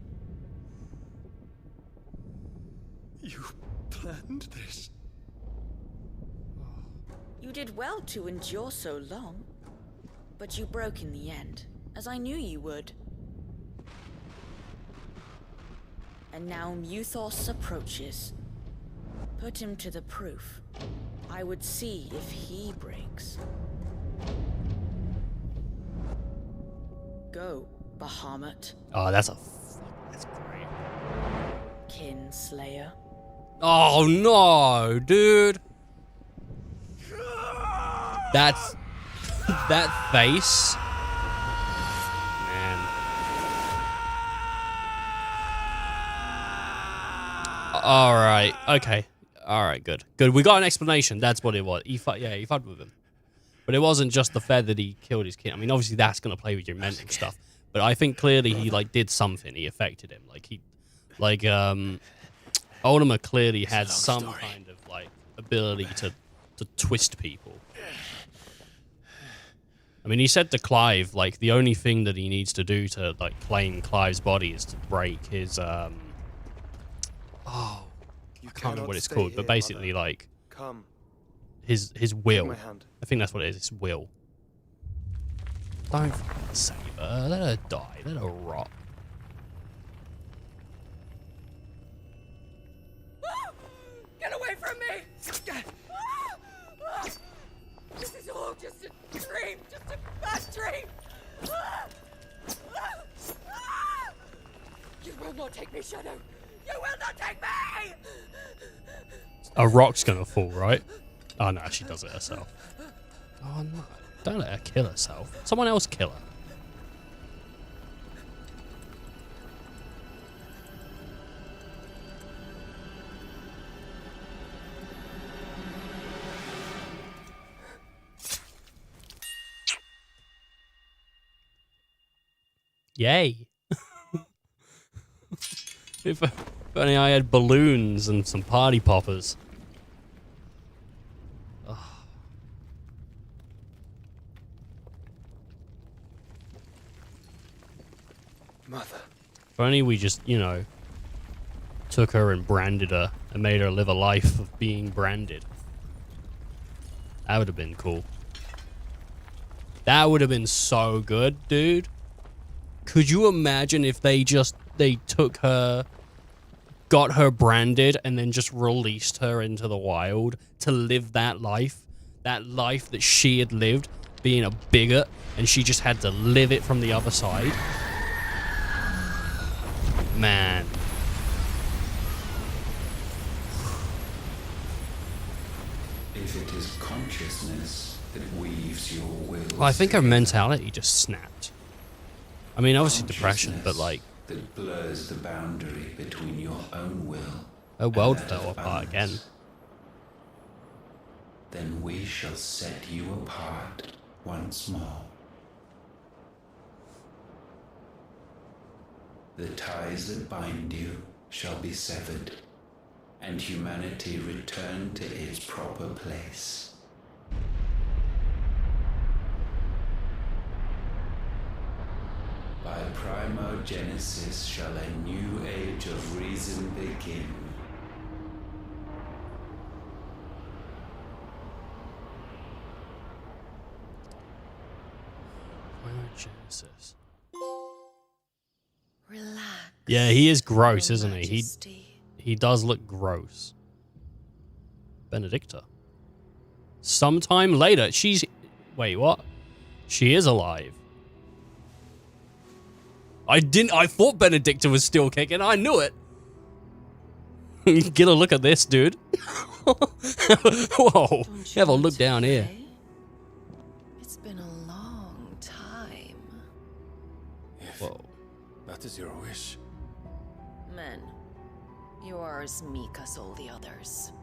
You planned this? You did well to endure so long. But you broke in the end, as I knew you would. And now Muthos approaches. Put him to the proof. I would see if he breaks. Go, Bahamut. Oh, that's great. Kinslayer. Oh no, dude. That's that face. Man. All right. Okay. All right. Good. Good. We got an explanation. That's what it was. He fucked with him. But it wasn't just the fact that he killed his kid. I mean, obviously that's gonna play with your mental stuff. But I think clearly he like did something. He affected him. Like Like, Ultima clearly had some kind of, like, ability to twist people. I mean, he said to Clive, like, the only thing that he needs to do to, like, claim Clive's body is to break his, I can't remember what it's called, but basically, like, Come. his will. my hand. I think that's what it is, it's will. Don't fucking save her, let her die, let her rot. Get away from me! This is all just a dream, just a bad dream! You will not take me, Shadow! You will not take me! A rock's gonna fall, right? Oh no, she does it herself. Oh no, don't let her kill herself. Someone else kill her. Yay. If only I had balloons and some party poppers. Ugh. Mother. If only we just, you know, took her and branded her and made her live a life of being branded. That would have been cool. That would have been so good, dude. Could you imagine if they took her, got her branded, and then just released her into the wild to live that life that she had lived, being a bigot, and she just had to live it from the other side? Man. If it is consciousness that weaves your will. Well, I think her mentality just snapped. I mean, obviously depression, but like... that blurs the boundary between your own will. Her world fell apart again. Then we shall set you apart once more. The ties that bind you shall be severed, and humanity return to its proper place. By primogenesis shall a new age of reason begin. Primogenesis. Relax. Yeah, he is gross, isn't he? He does look gross. Benedicta. Sometime later, she's... Wait, what? She is alive. I thought Benedicta was still kicking. I knew it. Get a look at this, dude. Whoa. Have a look down here. It's been a long time. Whoa. That is your wish. Men, you are as meek as all the others.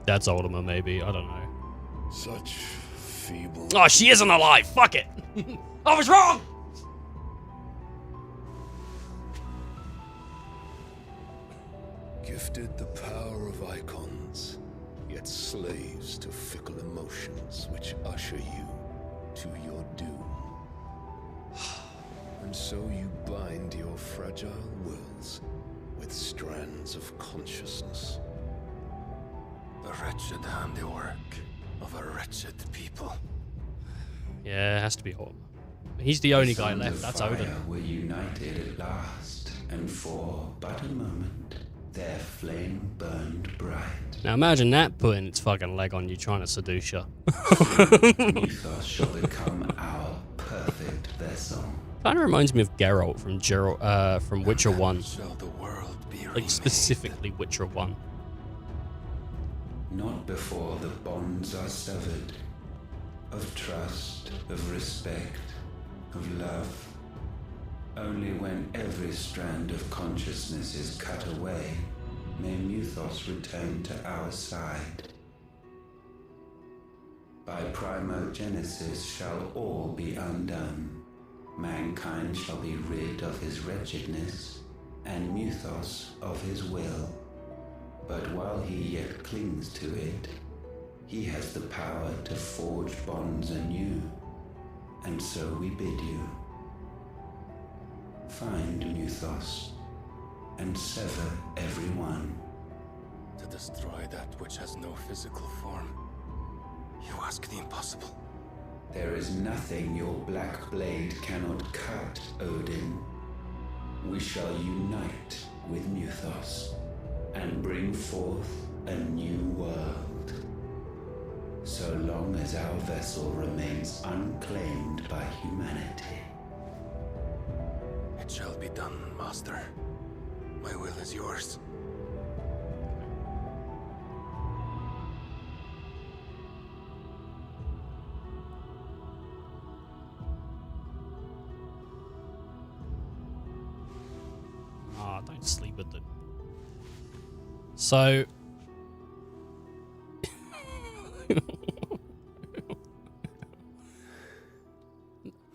That's Ultima, maybe. I don't know. Such feeble... Oh, she isn't alive. Fuck it. I was wrong. Gifted the power of icons, yet slaves to fickle emotions which usher you to your doom. And so you bind your fragile wills with strands of consciousness. The wretched handiwork of a wretched people. Yeah, it has to be Ultima. He's the only guy Sons left. of That's fire Odin. were united at last, and for but a moment, their flame burned bright. Now imagine that putting its fucking leg on you trying to seduce you. Mythos shall become our perfect vessel. Kind of reminds me of Geralt from Witcher 1. Like specifically Witcher 1. Not before the bonds are severed, of trust, of respect, of love. Only when every strand of consciousness is cut away, may Mythos return to our side. By primogenesis shall all be undone. Mankind shall be rid of his wretchedness, and Mythos of his will. But while he yet clings to it, he has the power to forge bonds anew. And so we bid you. Find Mythos, and sever everyone. To destroy that which has no physical form. You ask the impossible. There is nothing your black blade cannot cut, Odin. We shall unite with Mythos and bring forth a new world. So long as our vessel remains unclaimed by humanity. It shall be done, Master. My will is yours. Don't sleep with it. So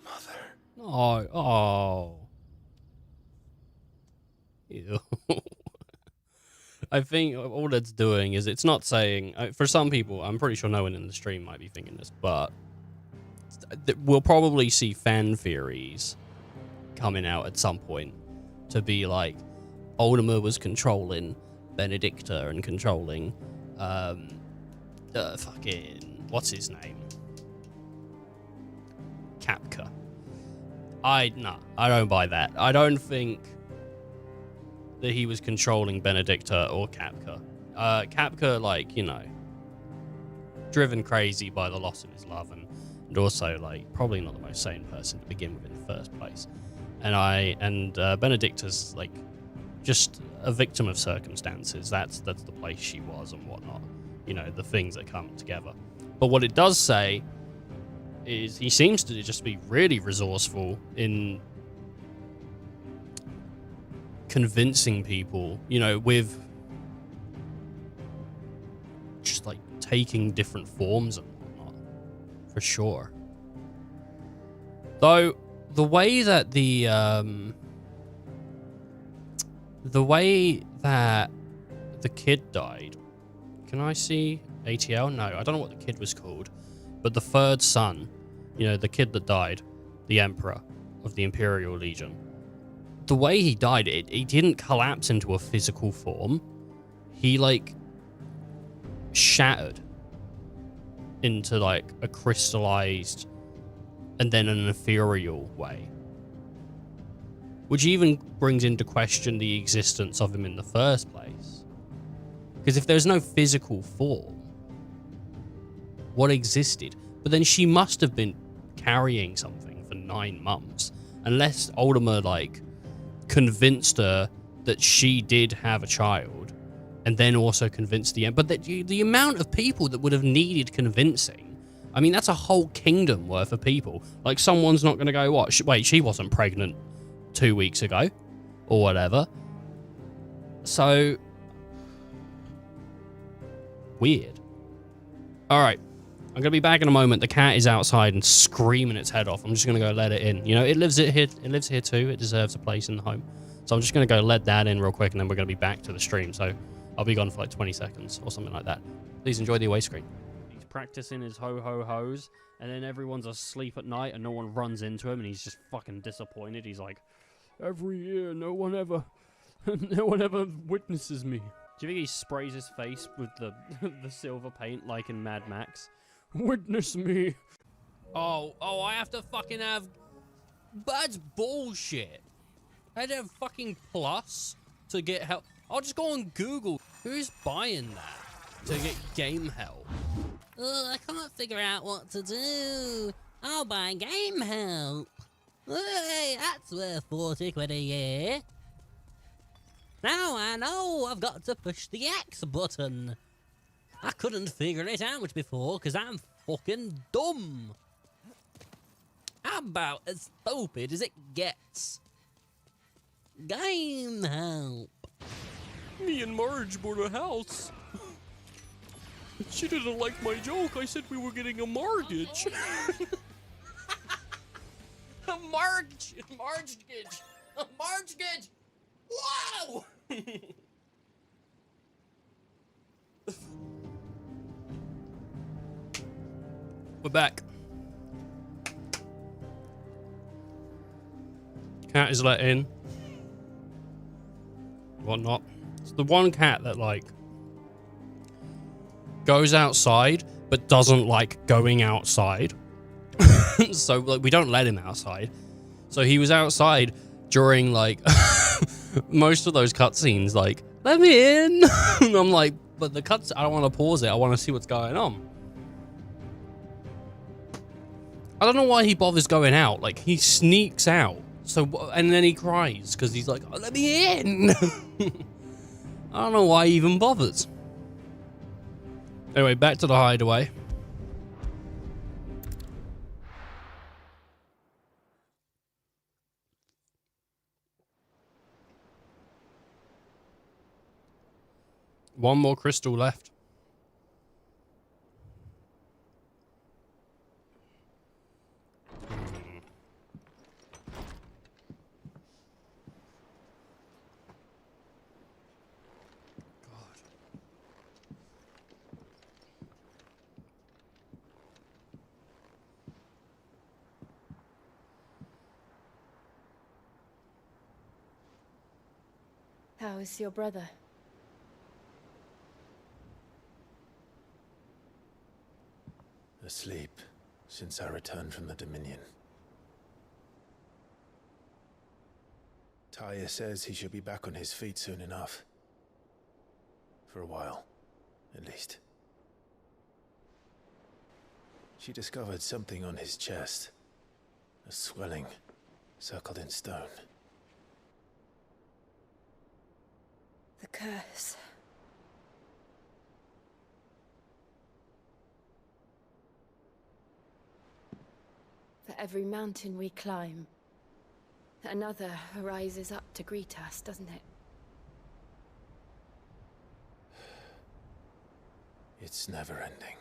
Mother. Oh. Ew. I think all it's doing is it's not saying, for some people, I'm pretty sure no one in the stream might be thinking this, but we'll probably see fan theories coming out at some point to be like, Ultima was controlling Benedicta and controlling, fucking, what's his name? Kapka. I don't buy that. I don't think that he was controlling Benedicta or Kapka. Kapka, like, you know, driven crazy by the loss of his love and also, like, probably not the most sane person to begin with in the first place. And Benedicta's, like, just a victim of circumstances. That's the place she was and whatnot. You know, the things that come together. But what it does say is he seems to just be really resourceful in convincing people, you know, with just like taking different forms and whatnot, for sure. Though the way that the kid died, can I see ATL? No, I don't know what the kid was called, but the third son, you know, the kid that died, the Emperor of the Imperial Legion. The way he died, he didn't collapse into a physical form. He, like, shattered into, like, a crystallized and then an ethereal way. Which even brings into question the existence of him in the first place. Because if there's no physical form, what existed? But then she must have been carrying something for 9 months. Unless Ultima, like, convinced her that she did have a child, and then also convinced the Emperor. But the amount of people that would have needed convincing, I mean, that's a whole kingdom worth of people. Like, someone's not going to go, what? Wait, she wasn't pregnant 2 weeks ago, or whatever. So, weird. Alright, I'm going to be back in a moment. The cat is outside and screaming its head off. I'm just going to go let it in. You know, it lives here too. It deserves a place in the home. So I'm just going to go let that in real quick, and then we're going to be back to the stream. So I'll be gone for like 20 seconds or something like that. Please enjoy the away screen. He's practicing his ho-ho-hos, and then everyone's asleep at night, and no one runs into him, and he's just fucking disappointed. He's like, every year, no one ever witnesses me. Do you think he sprays his face with the silver paint like in Mad Max? Witness me. Oh, I have to fucking have... That's bullshit. I had to have fucking Plus to get help. I'll just go on Google. Who's buying that to get game help? Oh, I can't figure out what to do. I'll buy game help. Hey, that's worth 40 quid a year. Now I know I've got to push the X button. I couldn't figure it out before because I'm fucking dumb. How about as stupid as it gets? Game help. Me and Marge bought a house. She didn't like my joke. I said we were getting a mortgage. A mortgage. A mortgage. Wow. We're back. Cat is let in. Whatnot. It's the one cat that, like, goes outside, but doesn't like going outside. So, like, we don't let him outside. So he was outside during, like, most of those cutscenes, like, let me in. And I'm like, but the cuts, I don't want to pause it. I want to see what's going on. I don't know why he bothers going out. Like, he sneaks out. So, and then he cries because he's like, oh, let me in. I don't know why he even bothers. Anyway, back to the hideaway. One more crystal left. How is your brother? Asleep since I returned from the Dominion. Taya says he should be back on his feet soon enough. For a while, at least. She discovered something on his chest. A swelling, circled in stone. The curse. For every mountain we climb, another rises up to greet us, doesn't it? It's never ending.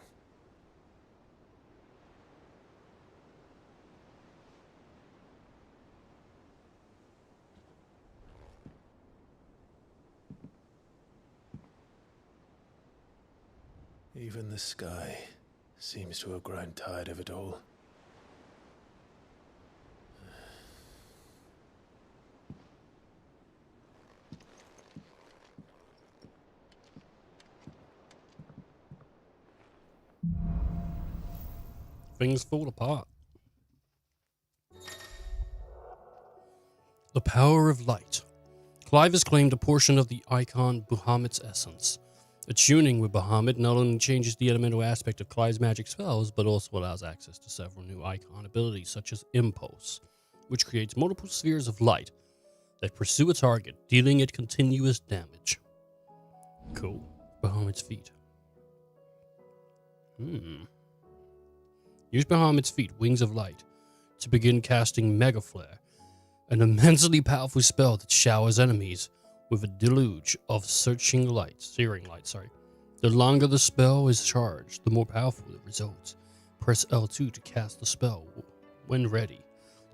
Even the sky seems to have grown tired of it all. Things fall apart. The power of light. Clive has claimed a portion of the icon Bahamut's essence. Attuning with Bahamut not only changes the elemental aspect of Clive's magic spells, but also allows access to several new icon abilities such as Impulse, which creates multiple spheres of light that pursue a target, dealing it continuous damage. Cool. Bahamut's feet. Use Bahamut's feet, Wings of Light, to begin casting Mega Flare, an immensely powerful spell that showers enemies with a deluge of searing light. The longer the spell is charged, the more powerful the results. Press L2 to cast the spell when ready.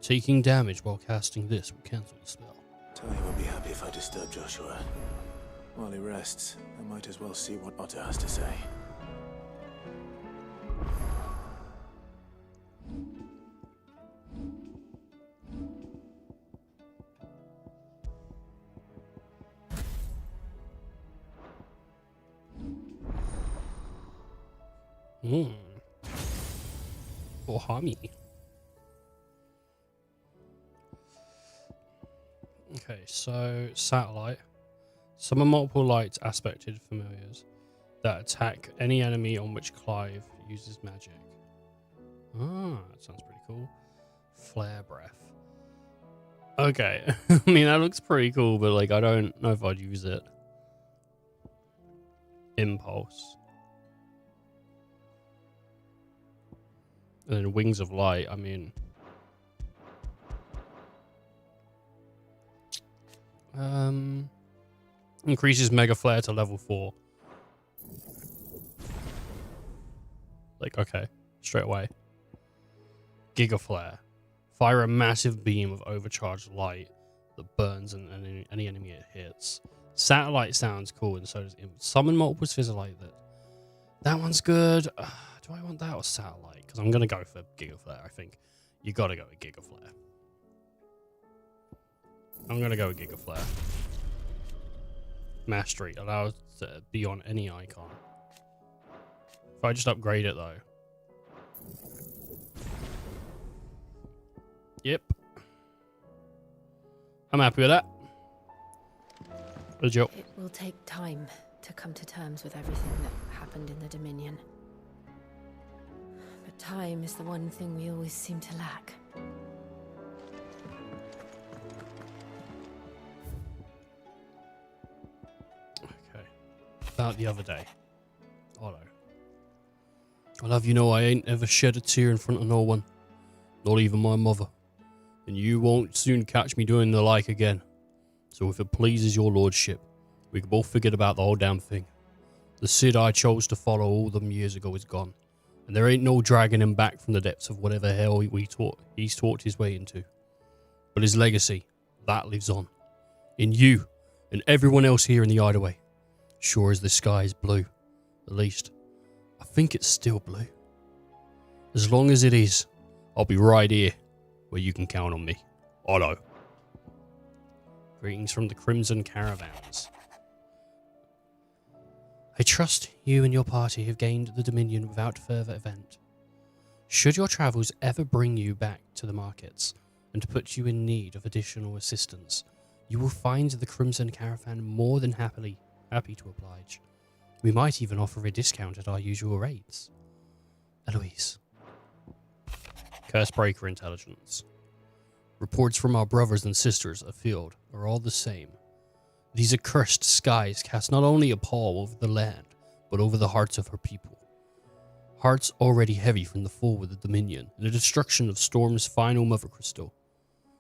Taking damage while casting this will cancel the spell. Tony won't be happy if I disturb Joshua. While he rests, I might as well see what Otter has to say. Ohami. Okay, so satellite. Summon multiple lights aspected familiars that attack any enemy on which Clive uses magic. Ah, that sounds pretty cool. Flare breath. Okay, I mean that looks pretty cool, but like I don't know if I'd use it. Impulse. And then Wings of Light, I mean... increases Mega Flare to level 4. Like, okay, straight away. Giga Flare. Fire a massive beam of overcharged light that burns any enemy it hits. Satellite sounds cool, and so does summon multiple spheres of light. That one's good. Do I want that or Satellite? Because I'm going to go for Giga Flare, I think. You got to go with Giga Flare. I'm going to go with Giga Flare. Mastery allows to be on any icon. If I just upgrade it, though. Yep. I'm happy with that. Good job. It will take time to come to terms with everything that happened in the Dominion. But time is the one thing we always seem to lack. Okay. About the other day. Otto. I love you know I ain't ever shed a tear in front of no one. Not even my mother. And you won't soon catch me doing the like again. So if it pleases your lordship, we can both forget about the whole damn thing. The Cid I chose to follow all them years ago is gone. And there ain't no dragging him back from the depths of whatever hell he's talked his way into. But his legacy, that lives on. In you, and everyone else here in the Hideaway. Sure as the sky is blue. At least, I think it's still blue. As long as it is, I'll be right here, where you can count on me. Otto. Greetings from the Crimson Caravans. I trust you and your party have gained the Dominion without further event. Should your travels ever bring you back to the markets and put you in need of additional assistance, you will find the Crimson Caravan more than happy to oblige. We might even offer a discount at our usual rates. Eloise. Cursebreaker intelligence. Reports from our brothers and sisters afield are all the same. These accursed skies cast not only a pall over the land, but over the hearts of her people. Hearts already heavy from the fall of the Dominion and the destruction of Storm's final mother crystal.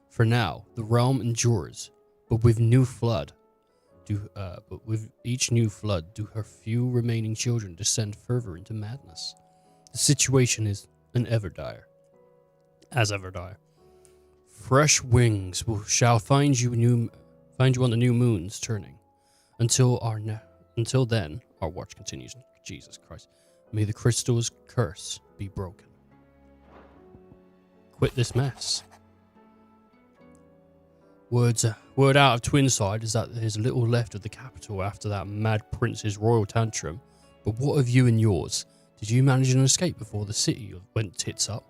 For now, the realm endures, but with each new flood do her few remaining children descend further into madness. The situation is ever dire. Fresh wings shall find you on the new moons turning. Until then, our watch continues. Jesus Christ. May the crystal's curse be broken. Quit this mess. Word out of Twinside is that there's little left of the capital after that mad prince's royal tantrum. But what of you and yours? Did you manage an escape before the city went tits up?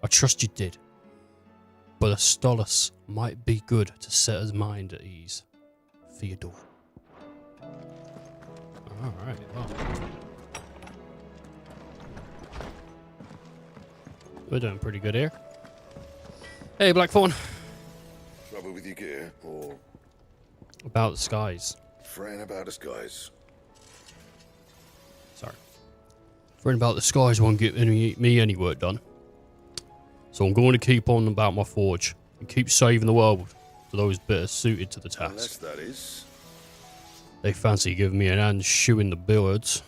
I trust you did. But a Stolas might be good to set his mind at ease. Theodore. Alright, well. We're doing pretty good here. Hey, Blackthorn. Trouble with your gear, or about the skies? Fretting about the skies. Sorry. Fretting about the skies won't get me any work done. So I'm going to keep on about my forge and keep saving the world to those better suited to the task. Unless that is. They fancy giving me an hand shoeing the billiards.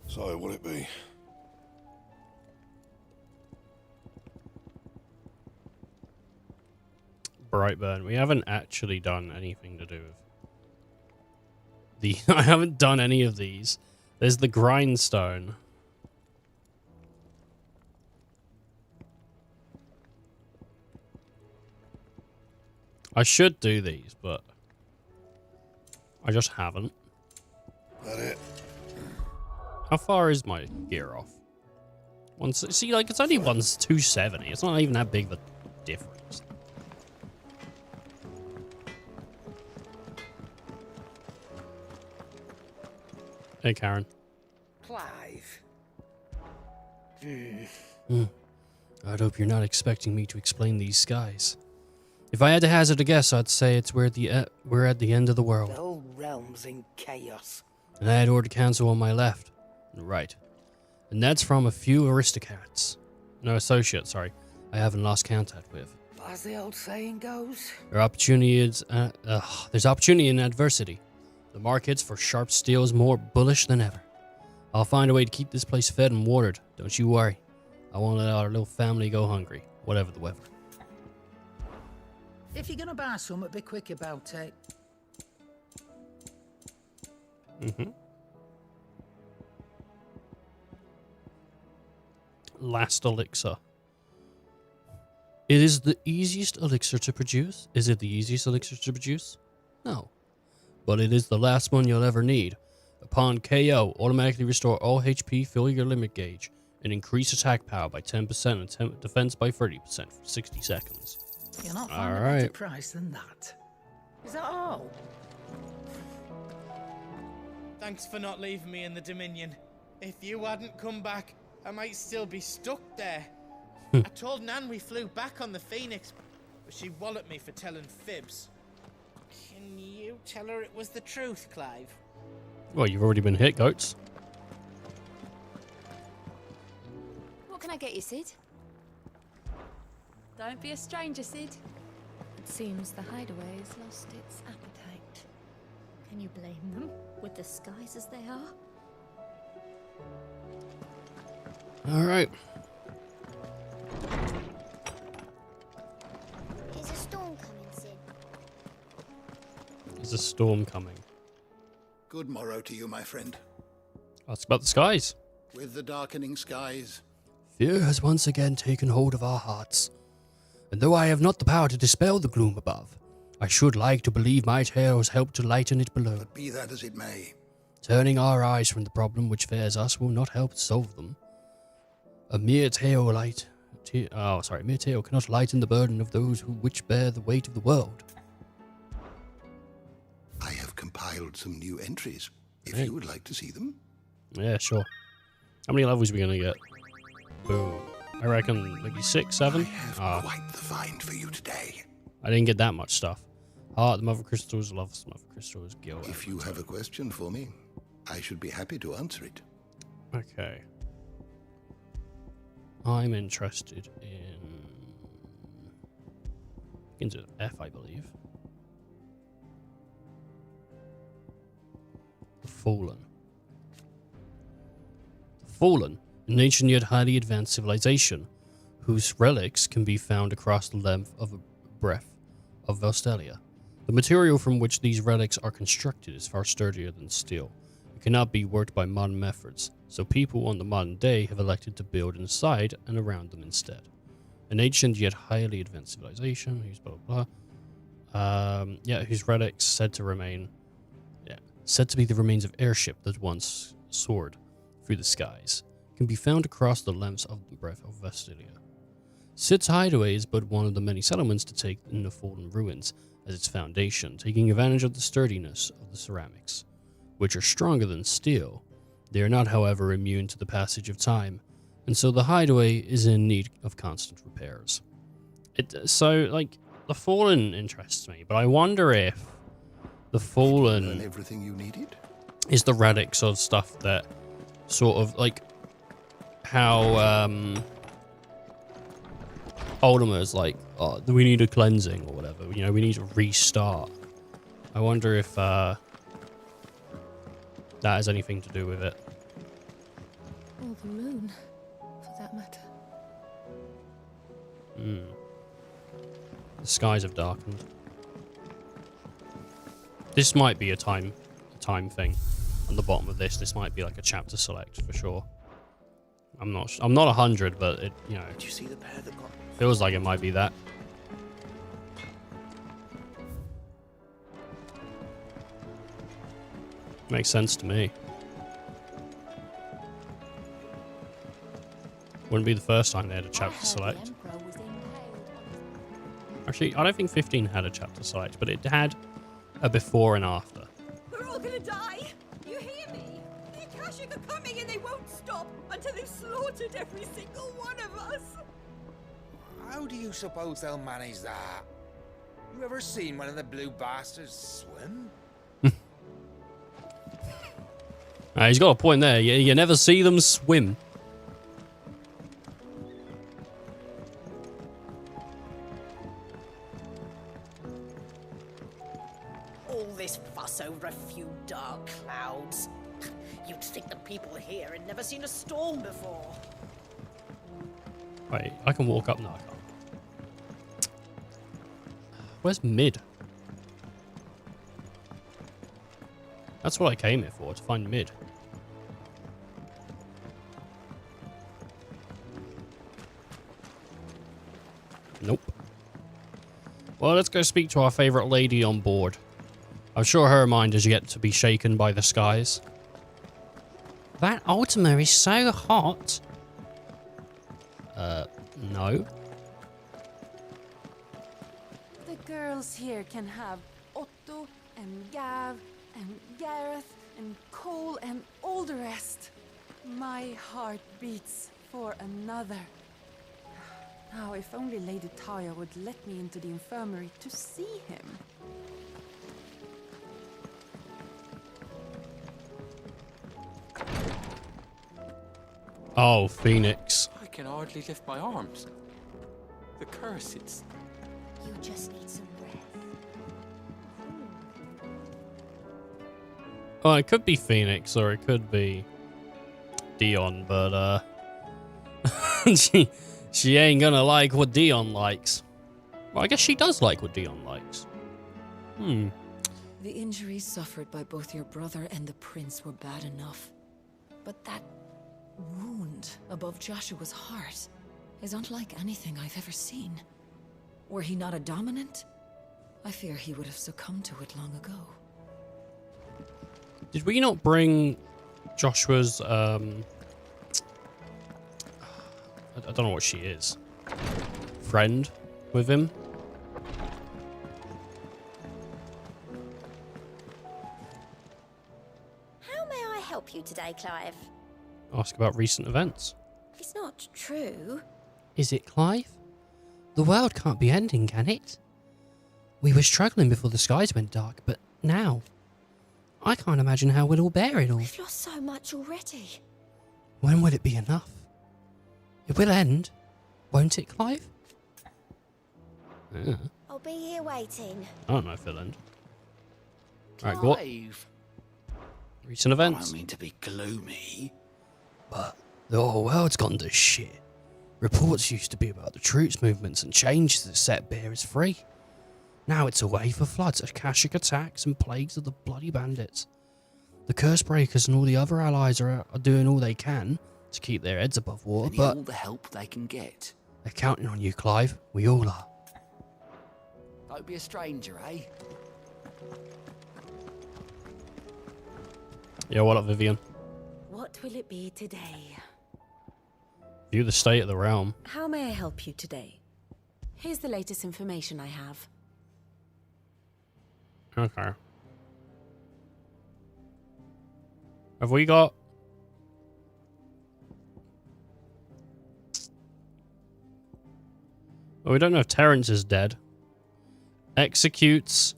So will it be? Brightburn. We haven't actually done anything to do with I haven't done any of these. There's the grindstone. I should do these, but I just haven't. That it? How far is my gear off? See, like, it's only 270. It's not even that big of a difference. Hey, Karen. Clive. I'd hope you're not expecting me to explain these skies. If I had to hazard a guess, I'd say it's we're at the end of the world. The whole realm's in chaos. And I had Order Council on my left. Right. And that's from a few aristocrats. No, associates, sorry. I haven't lost contact with. As the old saying goes. There's opportunity in adversity. The markets for sharp steel is more bullish than ever. I'll find a way to keep this place fed and watered. Don't you worry. I won't let our little family go hungry, whatever the weather. If you're gonna buy something, be quick about it. Last elixir. It is the easiest elixir to produce. Is it the easiest elixir to produce? No. But it is the last one you'll ever need. Upon KO, automatically restore all HP, fill your limit gauge, and increase attack power by 10% and defense by 30% for 60 seconds. You're not finding a better price than that. Is that all? Thanks for not leaving me in the Dominion. If you hadn't come back, I might still be stuck there. I told Nan we flew back on the Phoenix, but she walloped me for telling fibs. Can you tell her it was the truth, Clive? Well, you've already been hit, goats. What can I get you, Sid? Don't be a stranger, Sid. It seems the hideaway has lost its appetite. Can you blame them, with the skies as they are? Alright. Is a storm coming, Sid? There's a storm coming. Good morrow to you, my friend. Ask about the skies. With the darkening skies. Fear has once again taken hold of our hearts. And though I have not the power to dispel the gloom above, I should like to believe my tales help to lighten it below. But be that as it may. Turning our eyes from the problem which fares us will not help solve them. A mere tale cannot lighten the burden of those which bear the weight of the world. I have compiled some new entries, if you would like to see them. Yeah, sure. How many levels are we gonna get? Boom. I reckon maybe 6, 7? I have quite the find for you today. I didn't get that much stuff. Heart, the Mother Crystals, Love, the Mother Crystals, Gil. If you have a question for me, I should be happy to answer it. Okay. I'm interested in... Into F, I believe. The Fallen. The Fallen, an ancient yet highly advanced civilization, whose relics can be found across the length of a breadth of Velstelia. The material from which these relics are constructed is far sturdier than steel. It cannot be worked by modern methods, so people on the modern day have elected to build inside and around them instead. An ancient yet highly advanced civilization, whose blah blah blah. Whose relics said to be the remains of airship that once soared through the skies, can be found across the lengths of the breadth of Vestilia. Sid's hideaway is but one of the many settlements to take in the fallen ruins as its foundation, taking advantage of the sturdiness of the ceramics, which are stronger than steel. They are not, however, immune to the passage of time, and so the hideaway is in need of constant repairs. The Fallen interests me, but I wonder if the Fallen everything you needed? Is the relics of stuff that sort of like how Ultima is like, oh, we need a cleansing or whatever, you know, we need to restart. I wonder if that has anything to do with it. Or the moon, for that matter. The skies have darkened. This might be a time thing. On the bottom of this might be like a chapter select for sure. I'm not 100, but it, you know, Did you see the pair that got feels like it might be that. Makes sense to me. Wouldn't be the first time they had a chapter select. Actually, I don't think 15 had a chapter select, but it had a before and after. We're all gonna die! You hear me? The Akashic are coming and they won't stop until they've slaughtered every single one of us! How do you suppose they'll manage that? You ever seen one of the blue bastards swim? He's got a point there. You never see them swim. All this fuss over a few dark clouds. You'd think the people here had never seen a storm before. Wait, I can walk up now. I can't. Where's Mid? That's what I came here for, to find Mid. Nope. Well, let's go speak to our favourite lady on board. I'm sure her mind is yet to be shaken by the skies. That Ultima is so hot. No. The girls here can have Otto and Gav and Gareth and Cole and all the rest. My heart beats for another. Now, if only Lady Taya would let me into the infirmary to see him. Oh, Phoenix. I can hardly lift my arms. The curse, it's... You just need some breath. Oh, it could be Phoenix or it could be Dion, but she ain't gonna like what Dion likes. Well, I guess she does like what Dion likes. The injuries suffered by both your brother and the prince were bad enough. But that wound above Joshua's heart is unlike anything I've ever seen. Were he not a dominant, I fear he would have succumbed to it long ago. Did we not bring Joshua's, I don't know what she is, friend with him? How may I help you today, Clive? Ask about recent events. It's not true. Is it, Clive? The world can't be ending, can it? We were struggling before the skies went dark, but now... I can't imagine how we'll all bear it all. We've lost so much already. When will it be enough? It will end, won't it, Clive? I'll be here waiting. I don't know if it'll end. Alright, go on. Recent events. I don't mean to be gloomy, but the whole world's gone to shit. Reports used to be about the troops movements and changes that set bearers free. Now it's a way for floods, Akashic attacks, and plagues of the bloody bandits. The curse breakers and all the other allies are doing all they can to keep their heads above water, they need but all the help they can get. they're counting on you, Clive. We all are. Don't be a stranger, eh? Yeah, what up, Vivian? What will it be today? View the state of the realm. How may I help you today? Here's the latest information I have. Okay. Have we got... Well, we don't know if Terrence is dead. Executes,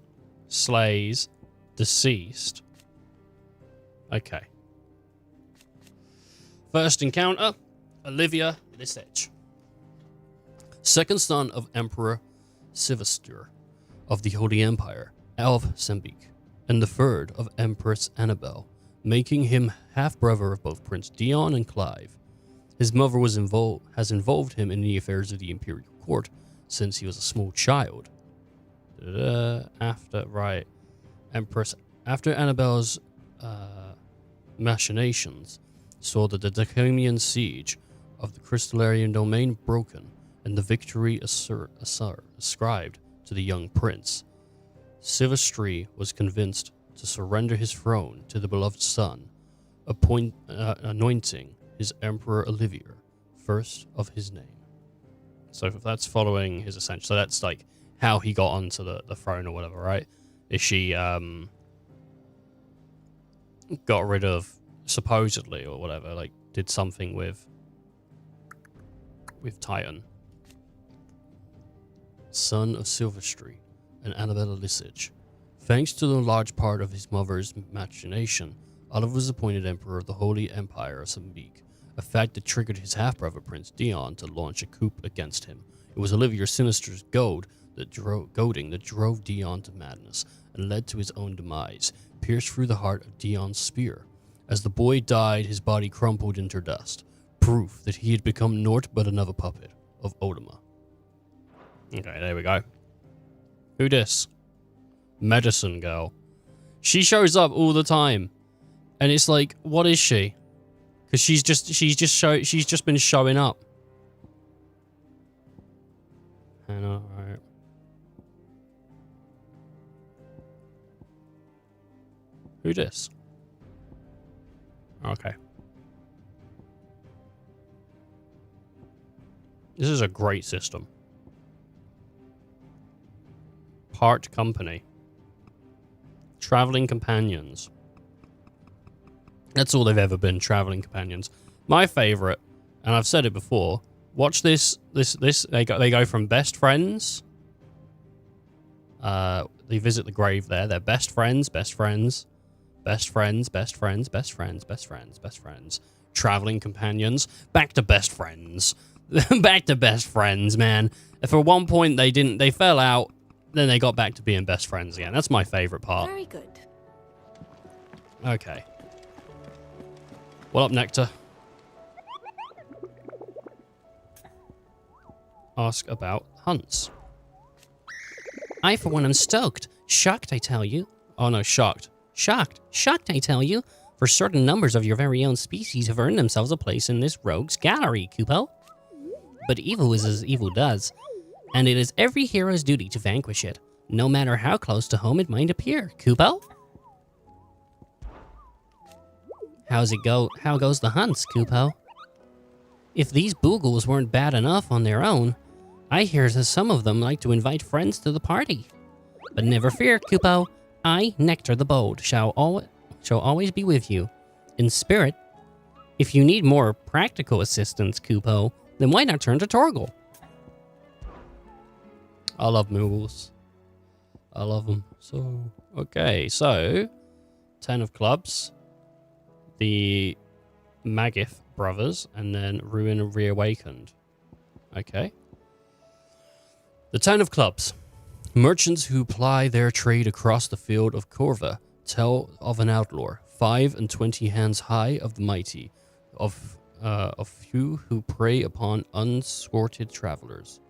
slays, deceased. Okay. First encounter, Olivia Lisech. Second son of Emperor Sivastur of the Holy Empire of Sembic, and the third of Empress Annabelle, making him half-brother of both Prince Dion and Clive. His mother has involved him in the affairs of the imperial court since he was a small child. After Annabelle's machinations saw the Decamian siege of the Crystallarian domain broken and the victory ascribed to the young prince, Sivastri was convinced to surrender his throne to the beloved son, anointing his Emperor Olivia, first of his name. So if that's following his ascension, so that's like how he got onto the throne or whatever, right? Is she got rid of, supposedly or whatever, like did something with Titan. Son of Silverstreet and Annabella Lisage. Thanks to the large part of his mother's machination, Oliver was appointed Emperor of the Holy Empire of Sembic, a fact that triggered his half-brother Prince Dion to launch a coup against him. It was Olivier Sinister's goading that drove Dion to madness and led to his own demise, pierced through the heart of Dion's spear. As the boy died, his body crumpled into dust, proof that he had become naught but another puppet of Odama. Okay, there we go. Who dis? Medicine girl. She shows up all the time, and it's like, what is she? Because she's just been showing up. I know, right? Who dis? Okay. This is a great system. Part company. Traveling companions. That's all they've ever been, traveling companions. My favorite, and I've said it before, watch this, they go from best friends. They visit the grave there. They're best friends, best friends, best friends, best friends, best friends, best friends, best friends. Traveling companions, back to best friends. Back to best friends, man. If at one point they fell out, then they got back to being best friends again. That's my favorite part. Very good. Okay. What up, Nectar? Ask about hunts. I, for one, am stoked. Shocked, I tell you. Oh, no, shocked. Shocked. Shocked, I tell you. For certain numbers of your very own species have earned themselves a place in this rogue's gallery, Kupo. But evil is as evil does, and it is every hero's duty to vanquish it, no matter how close to home it might appear, Kupo. How's it go? How goes the hunts, Kupo? If these boogles weren't bad enough on their own, I hear that some of them like to invite friends to the party. But never fear, Kupo. I, Nectar the Bold, shall always be with you. In spirit. If you need more practical assistance, Kupo, then why not turn to Torgal? I love Moogles. I love them. So, okay, so 10 of clubs, the Magif brothers, and then Ruin Reawakened. Okay. The 10 of clubs. Merchants who ply their trade across the field of Corva tell of an outlaw, 5 and 20 hands high of the mighty, of few who prey upon unescorted travelers.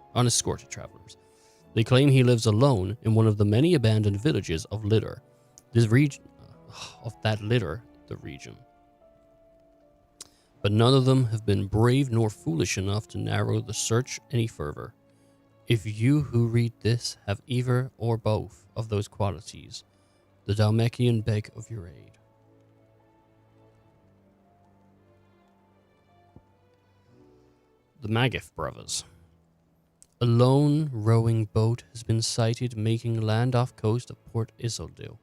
They claim he lives alone in one of the many abandoned villages of Litter. The region. But none of them have been brave nor foolish enough to narrow the search any further. If you who read this have either or both of those qualities, the Dhalmekian beg of your aid. The Magif brothers. A lone rowing boat has been sighted making land off coast of Port Isolid.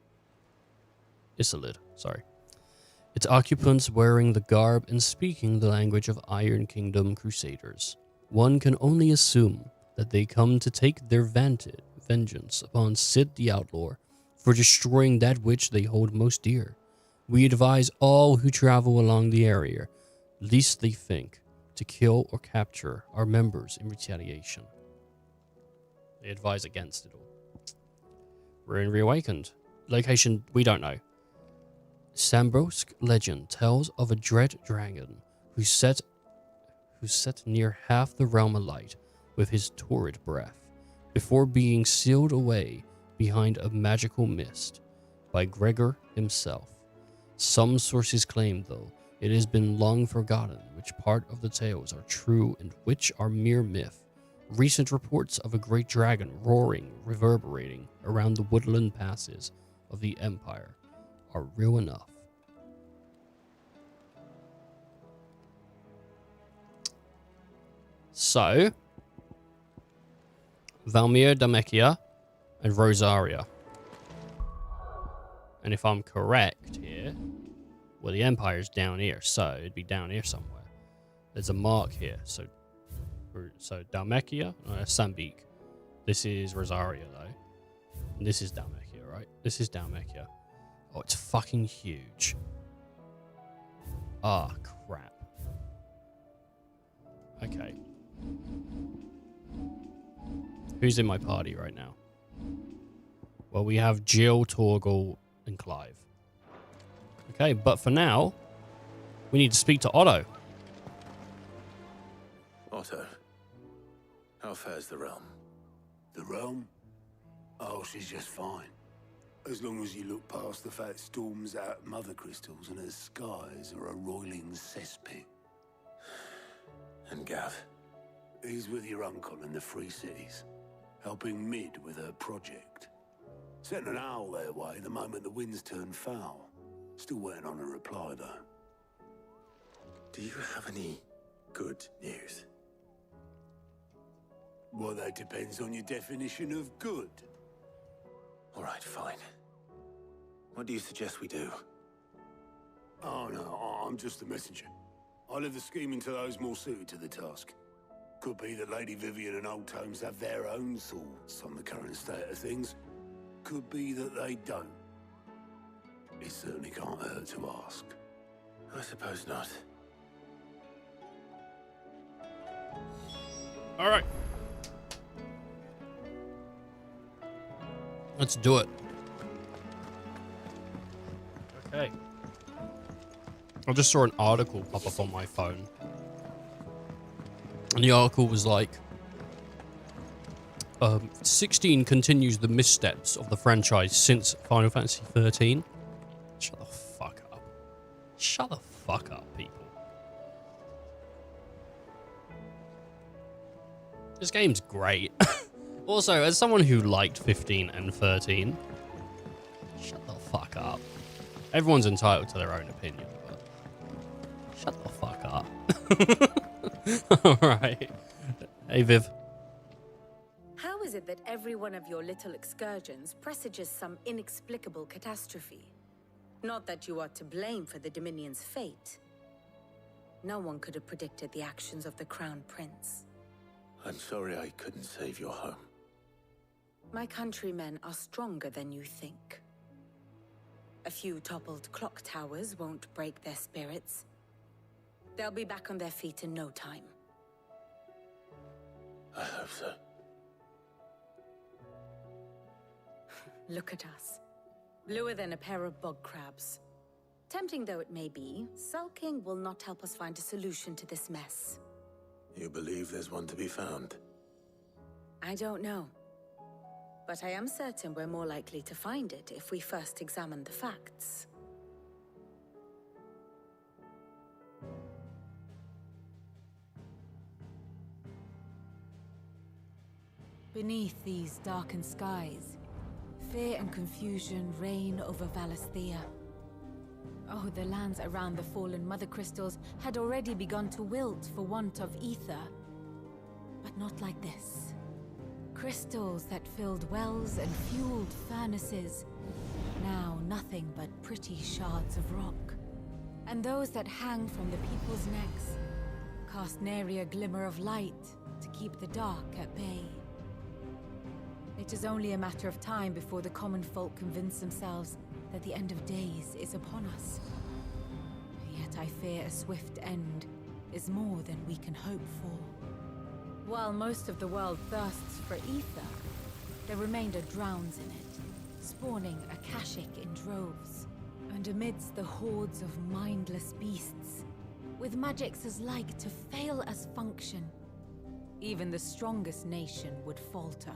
Its occupants wearing the garb and speaking the language of Iron Kingdom crusaders. One can only assume that they come to take their vengeance upon Sid the Outlaw for destroying that which they hold most dear. We advise all who travel along the area, lest they think, to kill or capture our members in retaliation. They advise against it all. Ruin Reawakened. Location, we don't know. Sambrosk legend tells of a dread dragon who set near half the realm alight with his torrid breath, before being sealed away behind a magical mist by Gregor himself. Some sources claim, though, it has been long forgotten which part of the tales are true and which are mere myth. Recent reports of a great dragon roaring, reverberating around the woodland passes of the Empire are real enough. So, Valmir Dhalmekia and Rosaria. And if I'm correct here, well, the Empire's down here, so it'd be down here somewhere. There's a mark here, so Dhalmekia, Sambik. This is Rosaria, though. And this is Dhalmekia, right? This is Dhalmekia. Oh, it's fucking huge. Ah, crap. Okay. Who's in my party right now? Well, we have Jill, Torgal, and Clive. Okay, but for now, We need to speak to Otto. Otto, how fares the realm? The realm? Oh, she's just fine. As long as you look past the fat storms out mother crystals and her skies are a roiling cesspit. And Gav? He's with your uncle in the Free Cities, helping Mid with her project. Sent an owl their way the moment the winds turned foul. Still waiting on a reply, though. Do you have any good news? Well, that depends on your definition of good. All right, fine. What do you suggest we do? Oh, no, I'm just the messenger. I'll leave the scheming to those more suited to the task. Could be that Lady Vivian and Old Tomes have their own thoughts on the current state of things. Could be that they don't. It certainly can't hurt to ask. I suppose not. All right. Let's do it. Okay. I just saw an article pop up on my phone. And the article was like, 16 continues the missteps of the franchise since Final Fantasy 13. Shut the fuck up. Shut the fuck up, people. This game's great. Also, as someone who liked 15 and 13, shut the fuck up. Everyone's entitled to their own opinion, but shut the fuck up. Alright. Hey, Viv. How is it that every one of your little excursions presages some inexplicable catastrophe? Not that you are to blame for the Dominion's fate. No one could have predicted the actions of the Crown Prince. I'm sorry I couldn't save your home. My countrymen are stronger than you think. A few toppled clock towers won't break their spirits. They'll be back on their feet in no time. I hope so. Look at us. Bluer than a pair of bog crabs. Tempting though it may be, sulking will not help us find a solution to this mess. You believe there's one to be found? I don't know. But I am certain we're more likely to find it if we first examine the facts. Beneath these darkened skies, fear and confusion reign over Valisthea. Oh, the lands around the fallen mother crystals had already begun to wilt for want of ether. But not like this. Crystals that filled wells and fueled furnaces. Now nothing but pretty shards of rock. And those that hang from the people's necks cast nary a glimmer of light to keep the dark at bay. It is only a matter of time before the common folk convince themselves that the end of days is upon us. Yet I fear a swift end is more than we can hope for. While most of the world thirsts for ether, the remainder drowns in it, spawning Akashic in droves. And amidst the hordes of mindless beasts, with magics as like to fail as function, even the strongest nation would falter.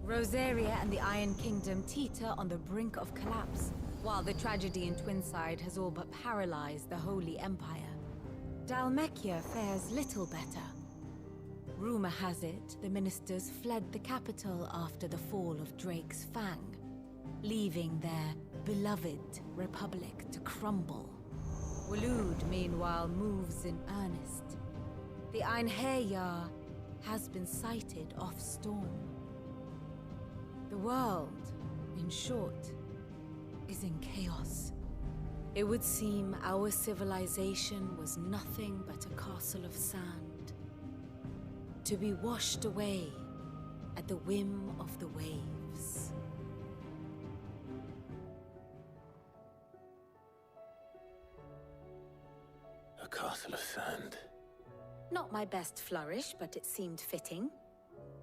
Rosaria and the Iron Kingdom teeter on the brink of collapse, while the tragedy in Twinside has all but paralyzed the Holy Empire. Dhalmekia fares little better. Rumor has it the ministers fled the capital after the fall of Drake's Fang, leaving their beloved republic to crumble. Waloed, meanwhile, moves in earnest. The Einherjar has been sighted off-storm. The world, in short, is in chaos. It would seem our civilization was nothing but a castle of sand, to be washed away at the whim of the waves. A castle of sand. Not my best flourish, but it seemed fitting.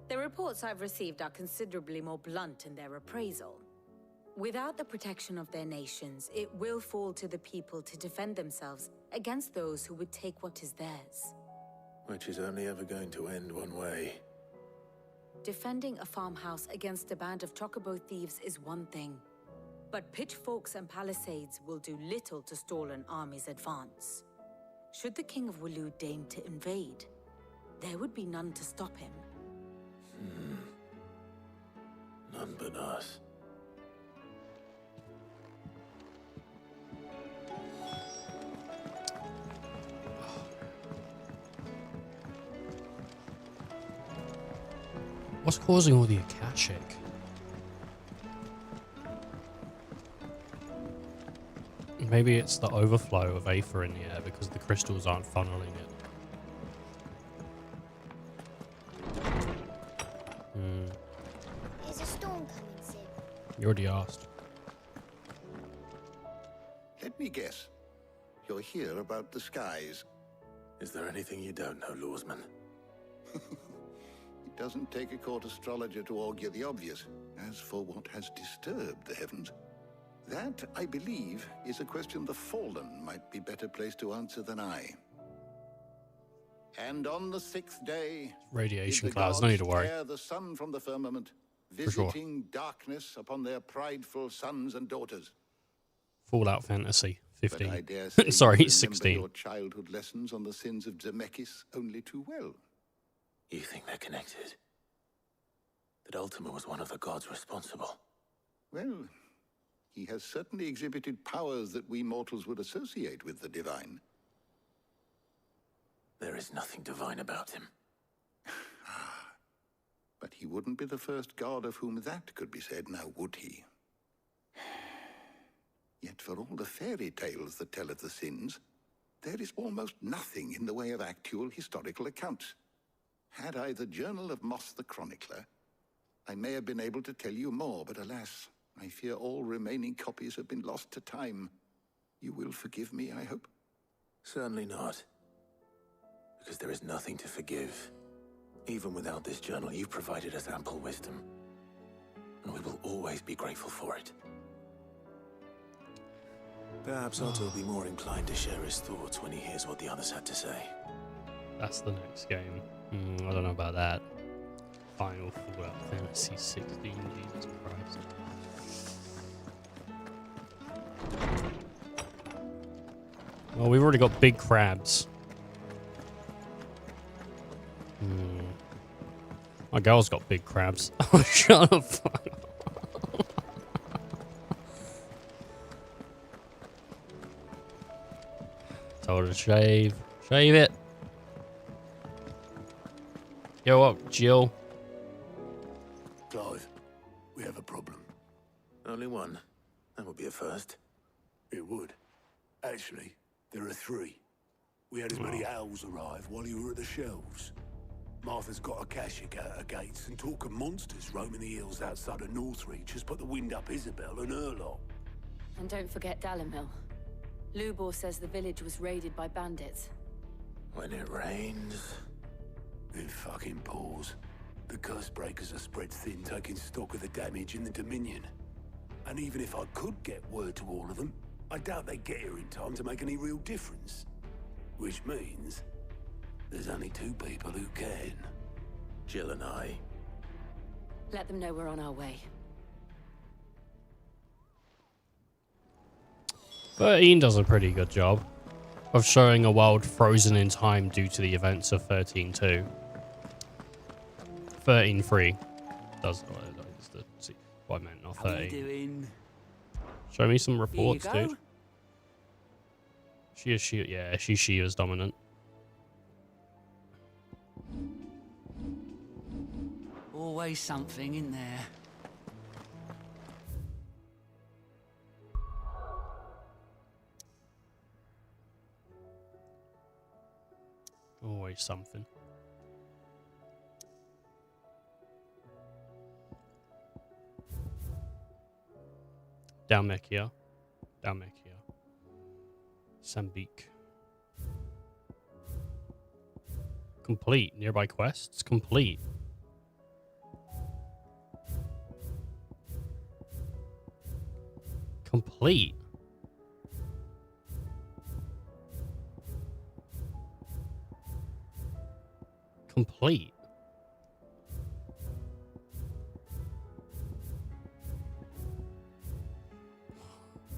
The reports I've received are considerably more blunt in their appraisal. Without the protection of their nations, it will fall to the people to defend themselves against those who would take what is theirs. Which is only ever going to end one way. Defending a farmhouse against a band of chocobo thieves is one thing, but pitchforks and palisades will do little to stall an army's advance. Should the King of Waloed deign to invade, there would be none to stop him. None but us. What's causing all the Akashic? Maybe it's the overflow of Aether in the air because the crystals aren't funneling it. Is a storm coming soon? You already asked. Let me guess. You're here about the skies. Is there anything you don't know, Lawsman? It doesn't take a court astrologer to augur the obvious. As for what has disturbed the heavens, that, I believe, is a question the Fallen might be better placed to answer than I. And on the 6th day, Radiation did the clouds, no need gods to worry. tear the sun from the firmament, For sure. visiting darkness upon their prideful sons and daughters. Fallout Fantasy But 15. I dare say Sorry, you remember 16. your childhood lessons on the sins of Zemeckis only too well. You think they're connected? That Ultima was one of the gods responsible? Well, he has certainly exhibited powers that we mortals would associate with the divine. There is nothing divine about him. But he wouldn't be the first god of whom that could be said, now would he? Yet for all the fairy tales that tell of the sins, there is almost nothing in the way of actual historical accounts. Had I the Journal of Moss the Chronicler, I may have been able to tell you more, but alas, I fear all remaining copies have been lost to time. You will forgive me, I hope? Certainly not. Because there is nothing to forgive. Even without this journal, you provided us ample wisdom. And we will always be grateful for it. Perhaps Otto will be more inclined to share his thoughts when he hears what the others had to say. That's the next game. I don't know about that. Final Fallout Fantasy 16, Jesus Christ. Well, we've already got big crabs. My girl's got big crabs. Oh, shut up. Told her to shave. Shave it. Yo, up, Jill. Clive, we have a problem. Only one. That would be a first. It would. Actually, there are three. We had as many owls arrive while you were at the shelves. Martha's got a Akashic out her gates, and talk of monsters roaming the hills outside of Northreach has put the wind up Isabel and her lot. And don't forget Dalimil. Lubor says the village was raided by bandits. When it rains... It fucking pours. The curse breakers are spread thin, taking stock of the damage in the Dominion. And even if I could get word to all of them, I doubt they'd get here in time to make any real difference. Which means... there's only two people who can. Jill and I. Let them know we're on our way. 13 does a pretty good job of showing a world frozen in time due to the events of 13.2. 13.3 does what I meant, not 13. How are you doing? Show me some reports, Here you dude. She's Shia's dominant. Always something in there. Always something. Dalmekia. Sambique. Complete. Nearby quests complete. Complete. Complete.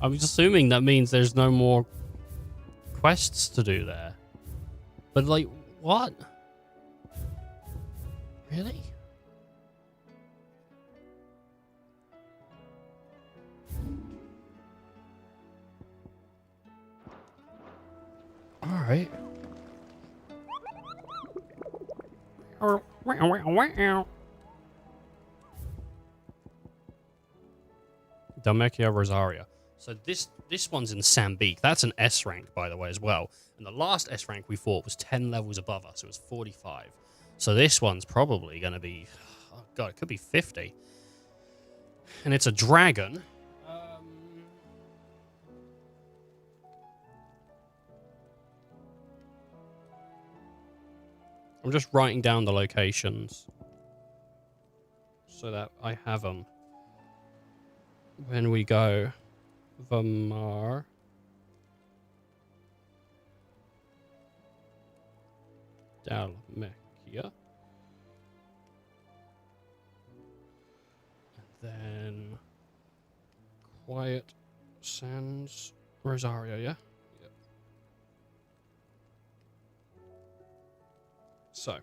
I'm assuming that means there's no more quests to do there. But like, what? Really? Alright. Dalmekia Rosaria. So this one's in Sambique. That's an S rank, by the way, as well. And the last S rank we fought was 10 levels above us. It was 45. So this one's probably going to be... Oh, God, it could be 50. And it's a dragon. I'm just writing down the locations so that I have them when we go. Vamar. Dalmekia. And then Quiet Sands Rosario, yeah? Yep. So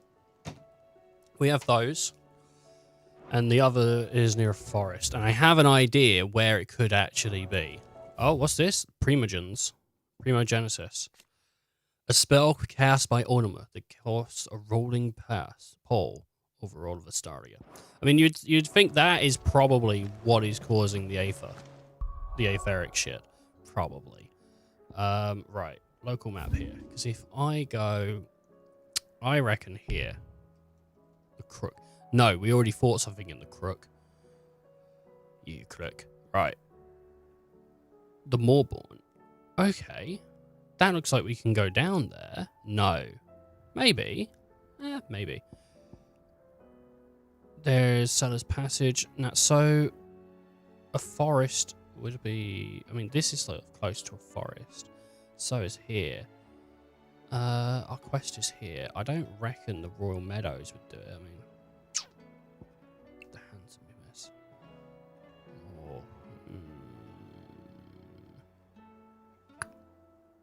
we have those. And the other is near a forest. And I have an idea where it could actually be. Oh, what's this? Primogens. Primogenesis. A spell cast by Onuma that casts a rolling pole over all of Astaria. I mean, you'd think that is probably what is causing the Aether. The Aetheric shit. Probably. Right. Local map here. Because if I go... I reckon here. The Crook. No, we already fought something in the Crook. You Crook. Right. The Moorborn. Okay. That looks like we can go down there. No. Maybe. Maybe. There's Seller's Passage. Now, so a forest would be... I mean, this is like close to a forest. So is here. Our quest is here. I don't reckon the Royal Meadows would do it. I mean...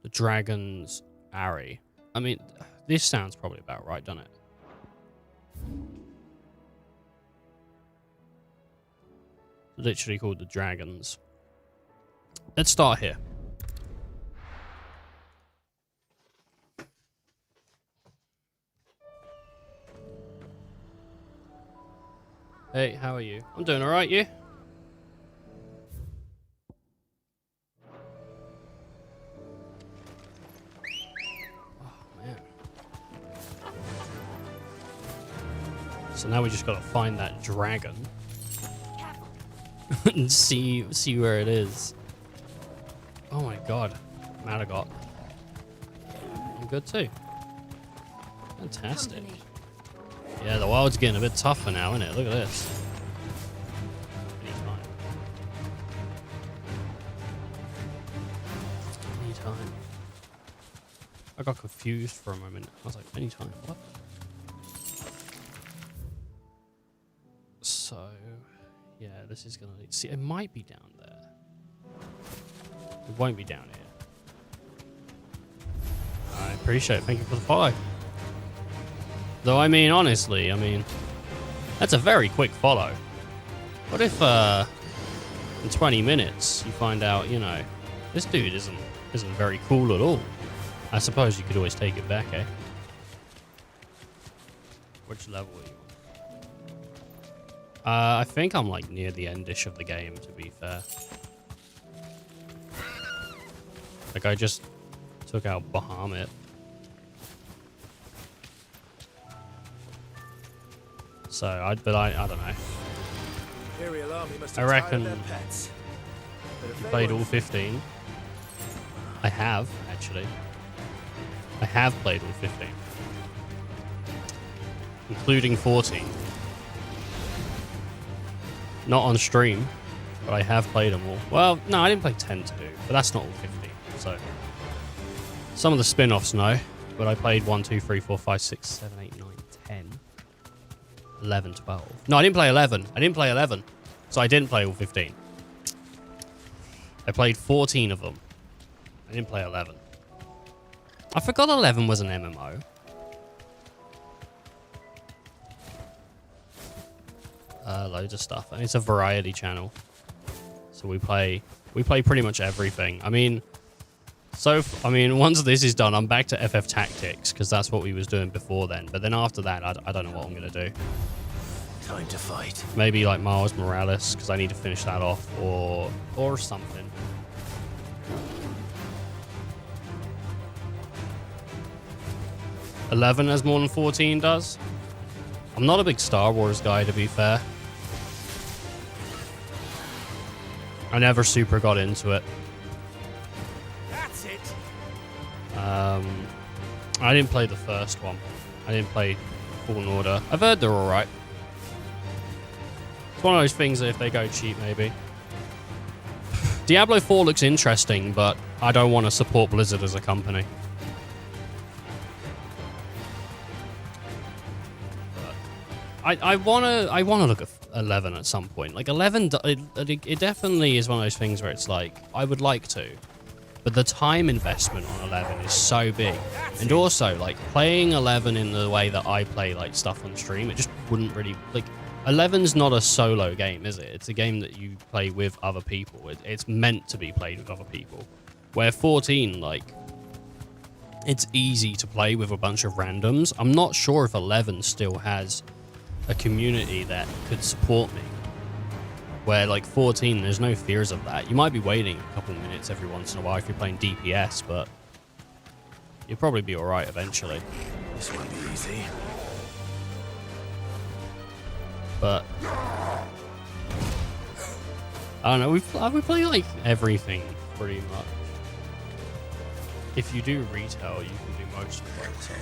The Dragon's Array. I mean, this sounds probably about right, doesn't it? Literally called the Dragons. Let's start here. Hey, how are you? I'm doing alright, you? So now we just gotta find that dragon and see where it is. Oh my god, Madagot. I'm good too. Fantastic. Yeah, the wild's getting a bit tougher now, isn't it? Look at this. Anytime. Anytime. I got confused for a moment. I was like, anytime. What? So, yeah, this is gonna... See, it might be down there. It won't be down here. I appreciate it. Thank you for the follow. Though, I mean, honestly, I mean, that's a very quick follow. What if, in 20 minutes, you find out, you know, this dude isn't very cool at all? I suppose you could always take it back, eh? Which level are you on? I think I'm like near the endish of the game, to be fair. Like I just took out Bahamut. So I don't know. I reckon you played all 15. I have actually. I have played all 15, including 14. Not on stream. But I have played them all. Well, no, I didn't play 10 to, but that's not all 15. So some of the spin-offs, no. But I played 1, 2, 3, 4, 5, 6, 7, 8, 9, 10, 11, 12. No, I didn't play 11. I didn't play 11. So I didn't play all 15. I played 14 of them. I didn't play 11. I forgot 11 was an MMO. Loads of stuff. And it's a variety channel. So we play pretty much everything. I mean, once this is done, I'm back to FF Tactics because that's what we was doing before then. But then after that, I don't know what I'm going to do. Time to fight. Maybe like Miles Morales because I need to finish that off or something. $11 has more than 14 does. I'm not a big Star Wars guy, to be fair. I never super got into it. That's it. I didn't play the first one. I didn't play Fallen Order. I've heard they're alright. It's one of those things that if they go cheap, maybe. Diablo 4 looks interesting, but I don't want to support Blizzard as a company. I wanna look at 11 at some point. Like 11, it definitely is one of those things where it's like I would like to, but the time investment on 11 is so big, and also like playing 11 in the way that I play like stuff on stream, it just wouldn't really like. 11's not a solo game, is it? It's a game that you play with other people. It's meant to be played with other people. Where 14, like, it's easy to play with a bunch of randoms. I'm not sure if 11 still has a community that could support me. Where like 14, there's no fears of that. You might be waiting a couple minutes every once in a while if you're playing DPS, but you'll probably be alright eventually. This won't be easy. But I don't know, we play like everything pretty much. If you do retail, you can do most of it. So.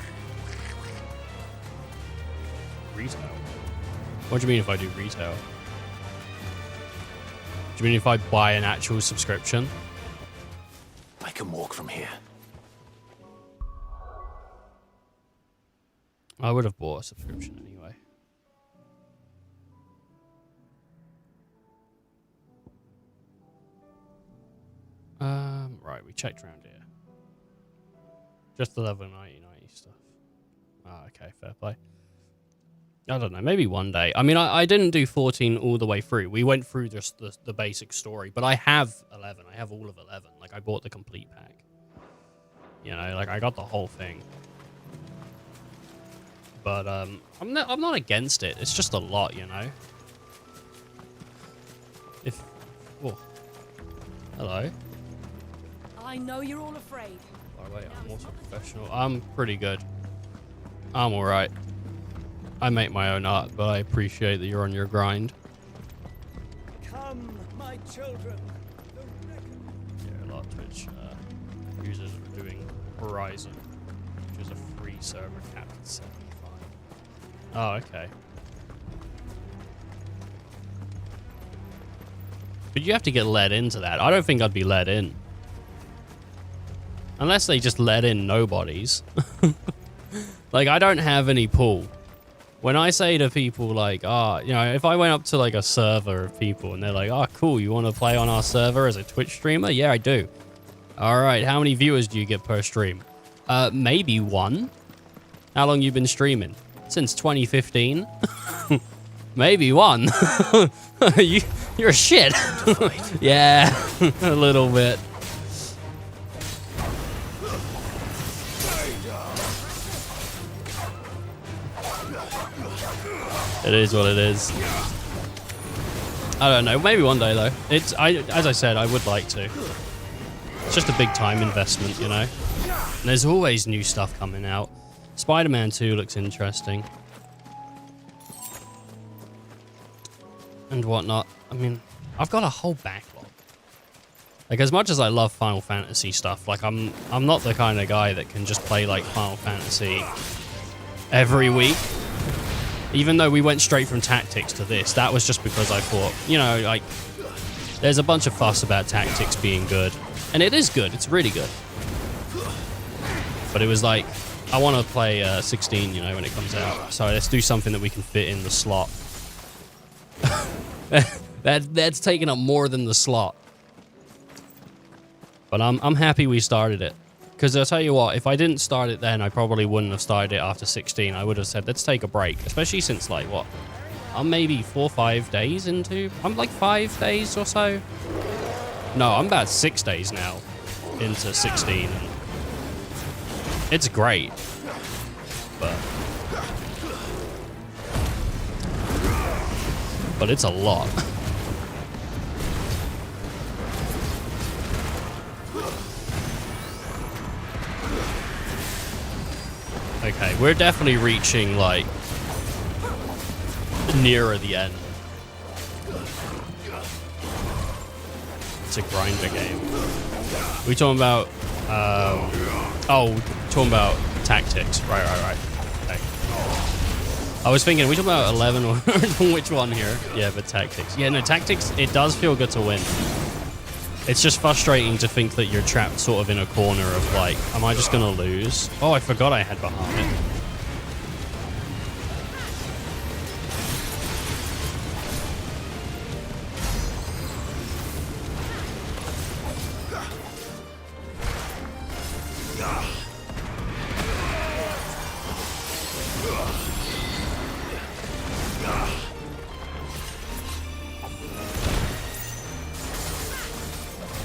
Retail? What do you mean if I do retail? Do you mean if I buy an actual subscription? I can walk from here. I would have bought a subscription anyway. Right, we checked around here. Just the level 90 stuff. Ah, okay, fair play. I don't know, maybe one day. I mean, I didn't do 14 all the way through. We went through just the basic story, but I have 11. I have all of 11. Like, I bought the complete pack. You know, like, I got the whole thing. But, I'm not against it. It's just a lot, you know? Oh. Hello. I know you're all afraid. By the way, I'm also professional. I'm pretty good. I'm alright. I make my own art, but I appreciate that you're on your grind. Come, my children. Yeah, a lot of Twitch users are doing Horizon, which is a free server capped at 75. Oh, okay. But you have to get let into that. I don't think I'd be let in. Unless they just let in nobodies. Like, I don't have any pull. When I say to people, like, you know, if I went up to, like, a server of people and they're like, oh, cool, you want to play on our server as a Twitch streamer? Yeah, I do. All right, how many viewers do you get per stream? Maybe 1. How long you been streaming? Since 2015. Maybe 1. You're a shit. Yeah, a little bit. It is what it is. I don't know. Maybe one day though. As I said, I would like to. It's just a big time investment, you know. And there's always new stuff coming out. Spider-Man 2 looks interesting. And whatnot. I mean, I've got a whole backlog. Like, as much as I love Final Fantasy stuff, like, I'm not the kind of guy that can just play, like, Final Fantasy every week. Even though we went straight from Tactics to this, that was just because I thought, you know, like, There's a bunch of fuss about tactics being good. And it is good. It's really good. But it was like, I want to play 16, you know, when it comes out. So let's do something that we can fit in the slot. That's taking up more than the slot. But I'm happy we started it. Because I'll tell you what, if I didn't start it then, I probably wouldn't have started it after 16. I would have said, let's take a break. Especially since, like, what? I'm maybe 4 or 5 days into... I'm like 5 days or so. No, I'm about 6 days now into 16. And it's great. But it's a lot. Okay, we're definitely reaching, like, nearer the end. It's a grinder game. We talking about, talking about tactics. Right. Okay. I was thinking, are we talking about 11 or which one here? Yeah, but tactics. Yeah, no, tactics, it does feel good to win. It's just frustrating to think that you're trapped sort of in a corner of like, am I just gonna lose? Oh, I forgot I had behind it.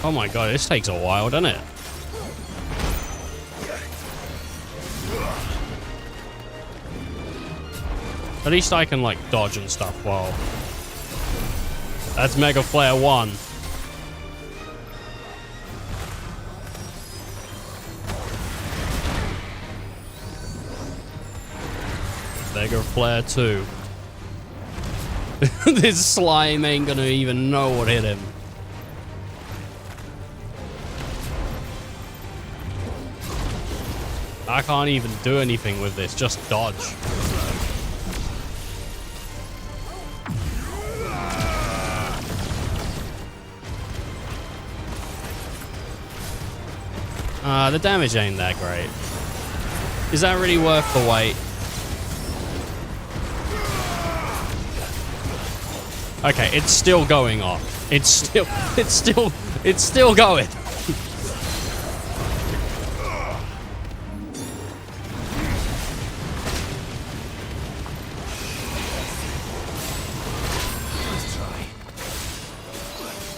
Oh my god, this takes a while, doesn't it? At least I can, like, dodge and stuff while... That's Mega Flare 1. Mega Flare 2. This slime ain't gonna even know what hit him. I can't even do anything with this, just dodge. The damage ain't that great. Is that really worth the wait? Okay, it's still going off. It's still going.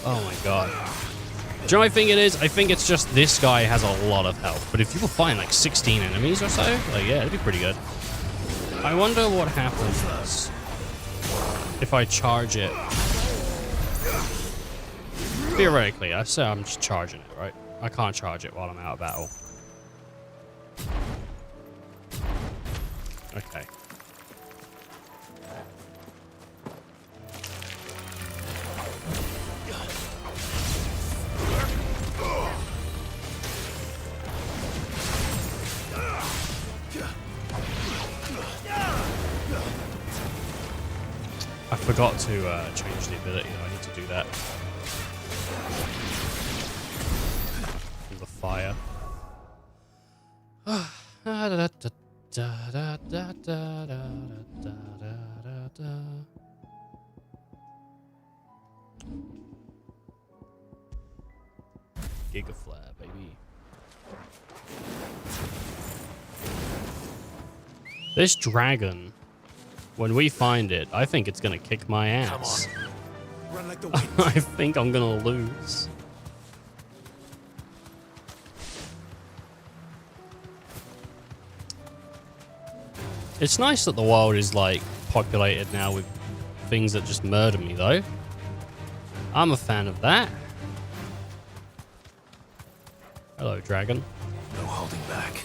Oh my god. Do you know what I think it is? I think it's just this guy has a lot of health. But if you will find like 16 enemies or so, like, yeah, it'd be pretty good. I wonder what happens if I charge it. Theoretically, I say I'm just charging it, right? I can't charge it while I'm out of battle. Okay. I forgot to change the ability. I need to do that. The fire. Giga Flare, baby. This dragon, when we find it, I think it's gonna kick my ass. Run like the wind. I think I'm gonna lose. It's nice that the world is like populated now with things that just murder me though. I'm a fan of that. Hello, dragon. No holding back.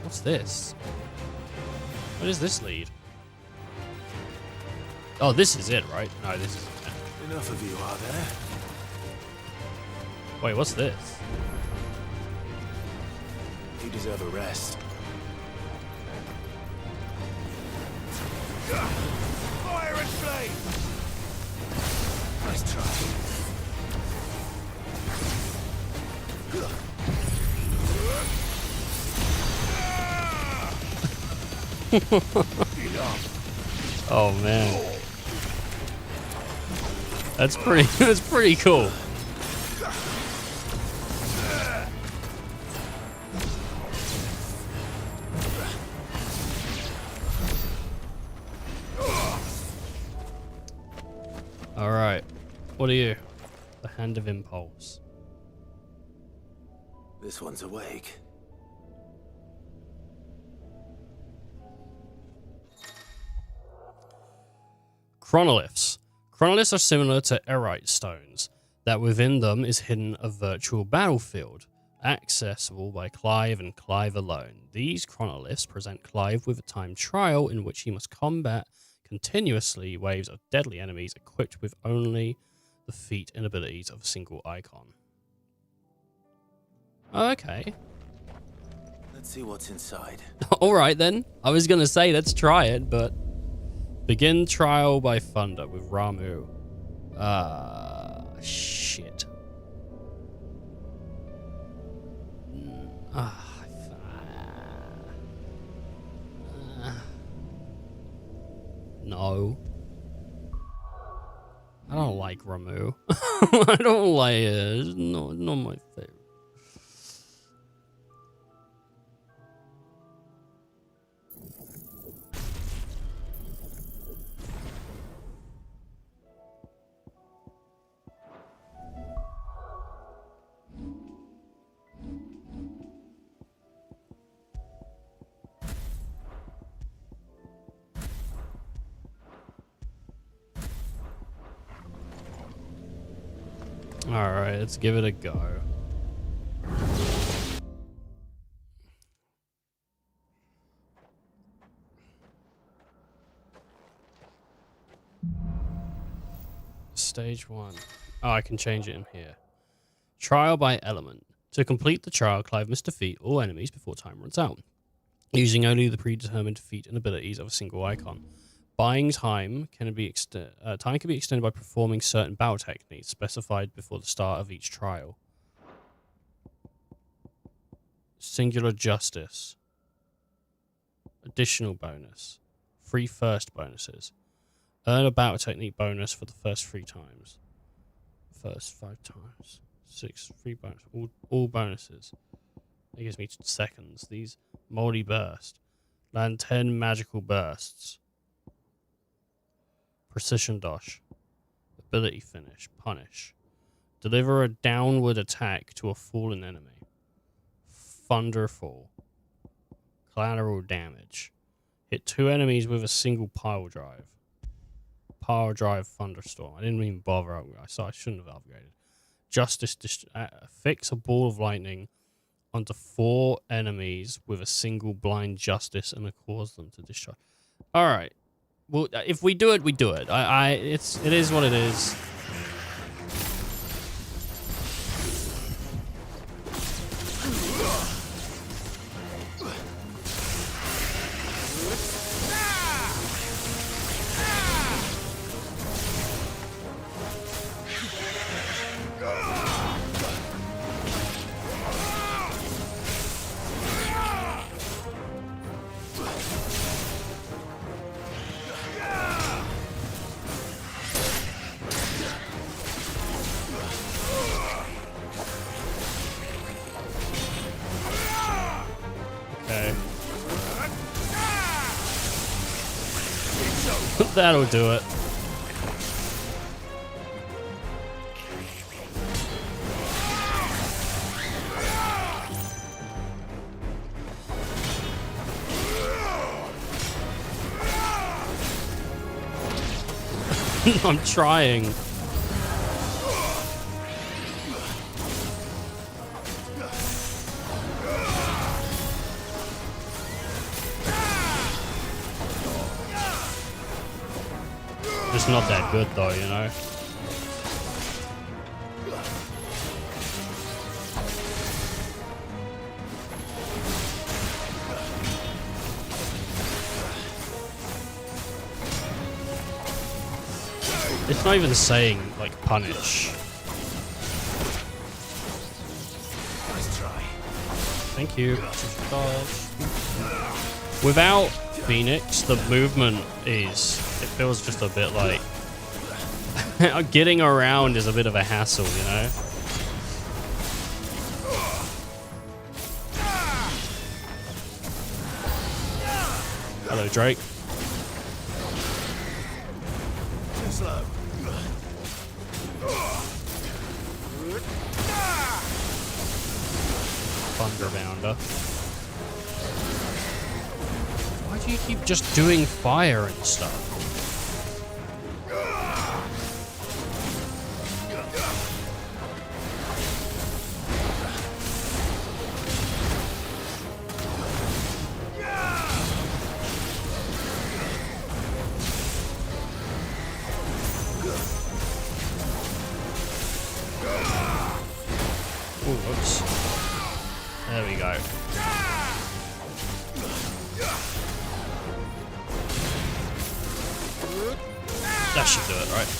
What's this? What does this lead? Oh, this is it, right? No, this is it. Enough of you, are there? Wait, what's this? You deserve a rest. Fire and flame! Oh man. That's pretty cool. All right. What are you? The Hand of Impulse. This one's awake. Chronoliths. Chronoliths are similar to Erite stones, that within them is hidden a virtual battlefield, accessible by Clive and Clive alone. These chronoliths present Clive with a timed trial in which he must combat continuously waves of deadly enemies equipped with only the feat and abilities of a single icon. Okay. Let's see what's inside. Alright then. I was gonna say let's try it, but... Begin trial by thunder with Ramu. Shit. No. I don't like Ramu. I don't like it. It's not my favorite. Alright, let's give it a go. Stage 1. Oh, I can change it in here. Trial by element. To complete the trial, Clive must defeat all enemies before time runs out, using only the predetermined feat and abilities of a single icon. Buying time can be extended by performing certain battle techniques specified before the start of each trial. Singular Justice. Additional bonus. Free first bonuses. Earn a battle technique bonus for the first 3 times. First 5 times. 6 free bonus. All bonuses. It gives me seconds. These moldy burst. Land 10 magical bursts. Precision Dash. Ability Finish. Punish. Deliver a downward attack to a fallen enemy. Thunderfall. Collateral damage. Hit 2 enemies with a single pile drive. Pile drive Thunderstorm. I didn't even bother. I shouldn't have upgraded. Justice. Fix a ball of lightning onto 4 enemies with a single blind justice and cause them to discharge. Alright. Well, if we do it, we do it. It is what it is. That'll do it. I'm trying. Just not that good though, you know. It's not even saying like punish. Nice try. Thank you. Without Phoenix, the movement it feels just a bit like getting around is a bit of a hassle, you know? Hello, Drake. Too slow. Thunder Bounder. Why do you keep just doing fire and stuff? Ooh, whoops. There we go. That should do it, right?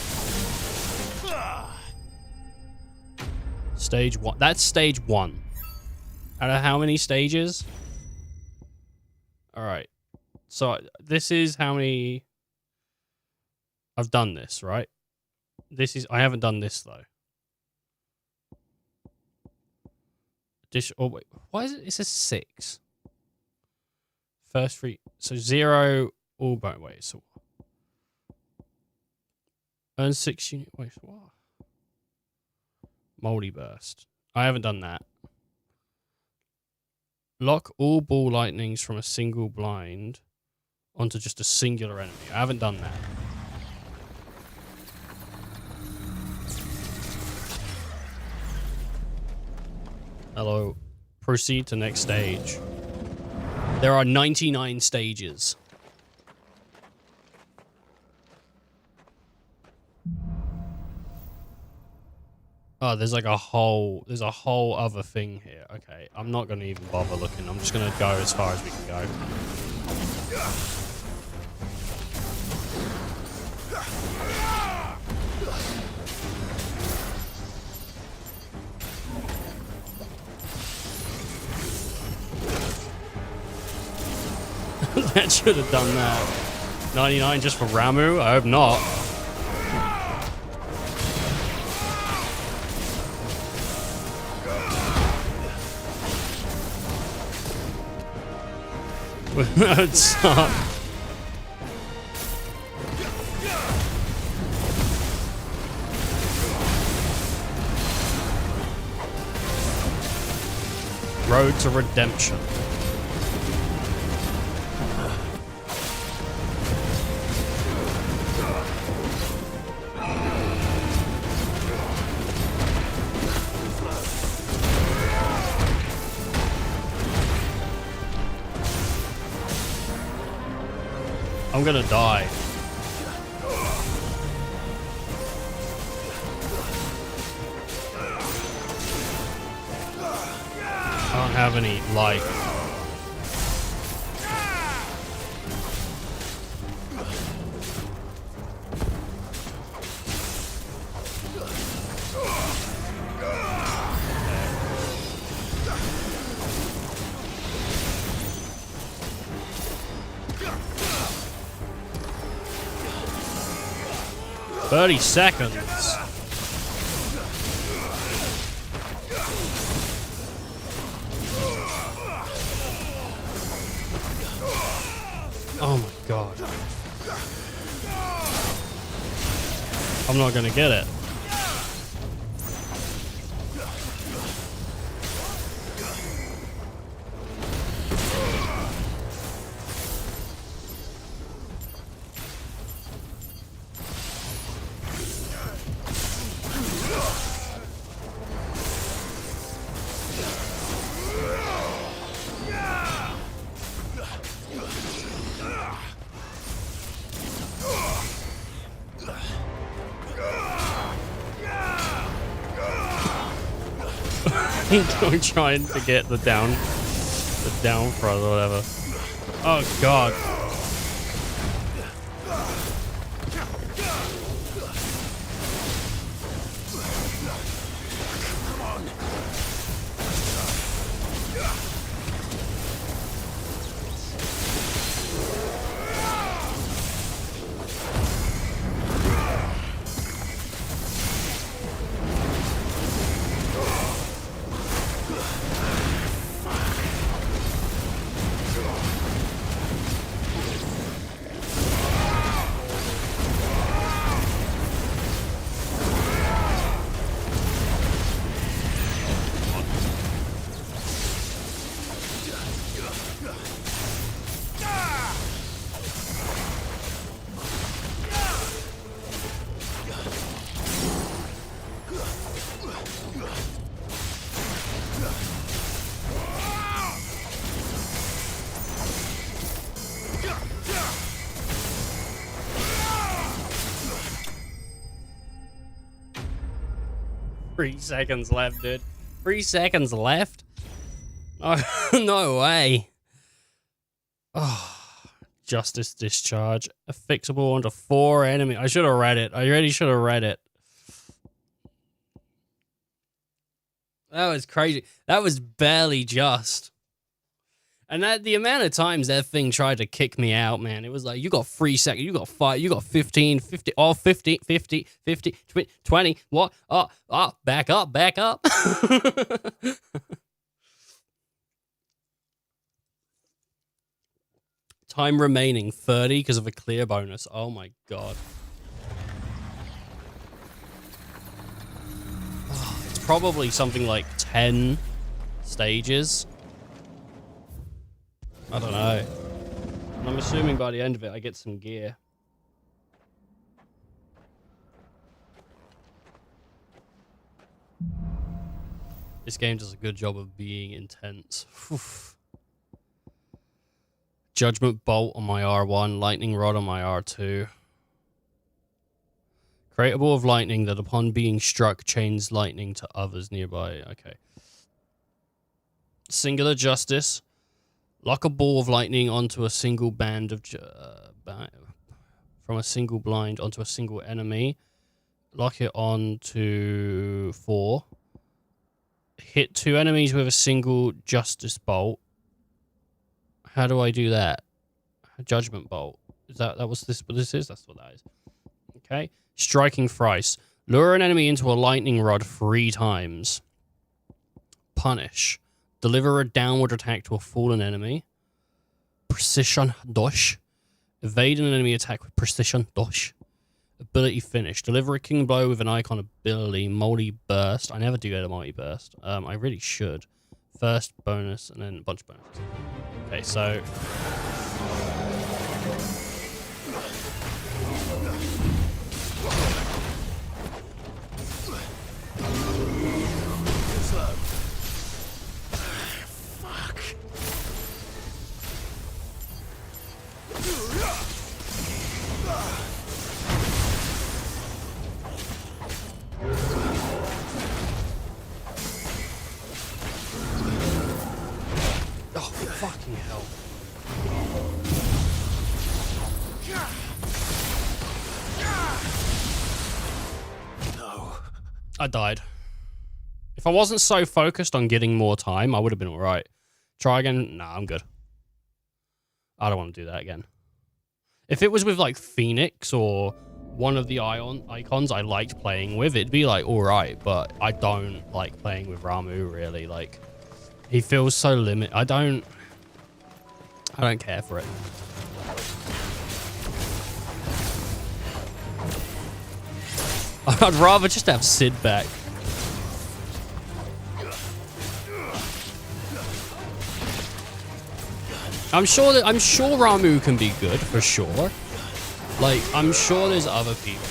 Stage 1. That's stage 1. Out of how many stages? Alright. So, this is how many... I've done this, right? I haven't done this, though. Oh, wait. Why is it? It says 6. First 3. So, 0... Oh, but wait, so... Earn 6 unit. Wait, what? Moldy Burst. I haven't done that. Lock all ball lightnings from a single blind onto just a singular enemy. I haven't done that. Hello. Proceed to next stage. There are 99 stages. Oh, there's a whole other thing here. Okay, I'm not going to even bother looking. I'm just going to go as far as we can go. That should have done that. 99 just for Ramu? I hope not. That sucked. Road to Redemption. I'm gonna die. I don't have any light. $30 seconds. Oh my god. I'm not gonna get it. I'm trying to get the down throw or whatever. Oh god. 3 seconds left, dude. 3 seconds left? Oh, no way. Oh, Justice Discharge. Affixable onto 4 enemy. I should have read it. I really should have read it. That was crazy. That was barely just. And that the amount of times that thing tried to kick me out, man, it was like, you got 3 seconds, you got 5, you got 15, 50, oh, 50, 50, 50, 20, what? Oh, back up, back up. Time remaining 30 because of a clear bonus. Oh my god. Oh, it's probably something like 10 stages. I don't know. And I'm assuming by the end of it, I get some gear. This game does a good job of being intense. Oof. Judgment Bolt on my R1, Lightning Rod on my R2. Create a ball of lightning that upon being struck, chains lightning to others nearby. Okay. Singular Justice. Lock a ball of lightning onto a single band of... from a single blind onto a single enemy. Lock it onto 4. Hit 2 enemies with a single Justice Bolt. How do I do that? Judgment Bolt. Is that was this what this is? That's what that is. Okay. Striking Thrice. Lure an enemy into a lightning rod 3 times. Punish. Deliver a downward attack to a fallen enemy. Precision Dosh. Evade an enemy attack with Precision Dosh. Ability Finish. Deliver a king blow with an icon ability. Moldy Burst. I never do get a Moldy Burst. I really should. First bonus and then a bunch of bonuses. Okay, so... Fucking hell. No. I died. If I wasn't so focused on getting more time, I would have been alright. Try again? Nah, I'm good. I don't want to do that again. If it was with like Phoenix or one of the icons I liked playing with, it'd be like alright, but I don't like playing with Ramuh really. Like, he feels so limited. I don't care for it. I'd rather just have Sid back. I'm sure Ramuh can be good for sure. Like, I'm sure there's other people.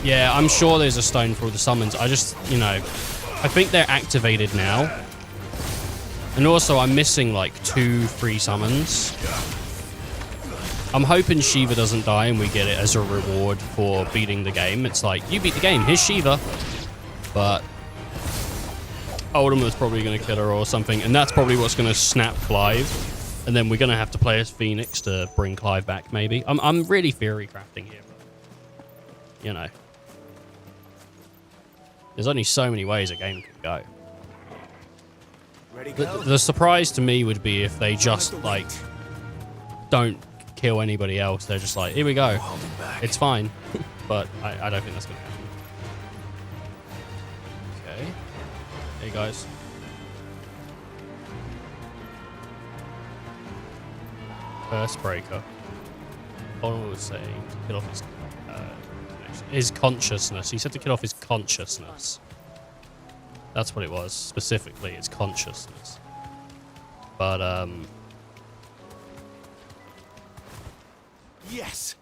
Yeah, I'm sure there's a stone for all the summons. I just, you know, I think they're activated now. And also, I'm missing like 2 free summons. I'm hoping Shiva doesn't die and we get it as a reward for beating the game. It's like, you beat the game, here's Shiva. But Ultimate's probably going to kill her or something. And that's probably what's going to snap Clive. And then we're going to have to play as Phoenix to bring Clive back, maybe. I'm really theory crafting here. But, you know. There's only so many ways a game can go. The surprise to me would be if they just, like, don't kill anybody else. They're just like, here we go. It's fine. But I don't think that's going to happen. Okay. Hey, guys. First breaker. Donald was saying to kill off his consciousness. He said to kill off his consciousness. That's what it was, specifically, it's consciousness. But, Yes!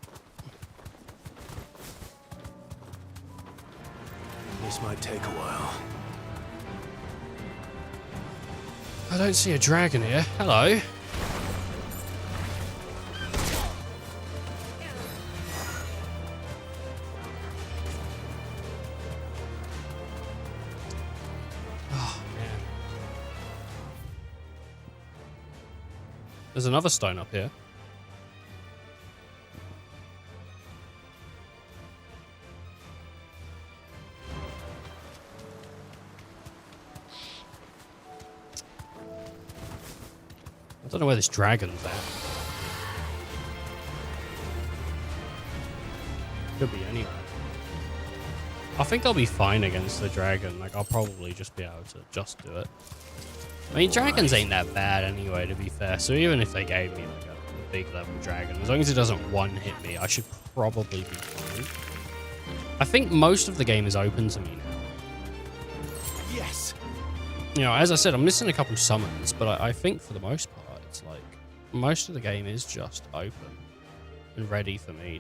This might take a while. I don't see a dragon here. Hello. There's another stone up here. I don't know where this dragon's at. Could be anywhere. I think I'll be fine against the dragon. Like, I'll probably just be able to just do it. I mean, dragons ain't that bad anyway, to be fair. So even if they gave me like a big level dragon, as long as it doesn't one-hit me, I should probably be fine. I think most of the game is open to me now. Yes. You know, as I said, I'm missing a couple summons, but I think for the most part, it's like most of the game is just open and ready for me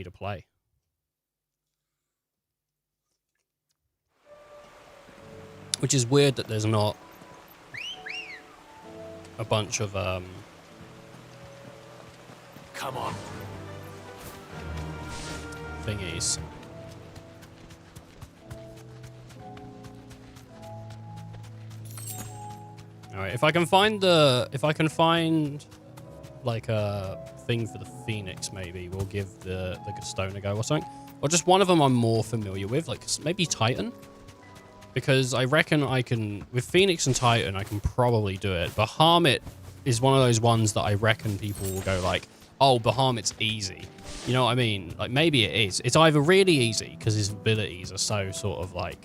to play. Which is weird that there's not a bunch of come on, thingies. All right, if I can find like a thing for the Phoenix, maybe we'll give the stone a go or something. Or just one of them I'm more familiar with, like maybe Titan. Because I reckon I can, with Phoenix and Titan, I can probably do it. Bahamut is one of those ones that I reckon people will go like, oh, Bahamut's easy. You know what I mean? Like, maybe it is. It's either really easy, because his abilities are so sort of like,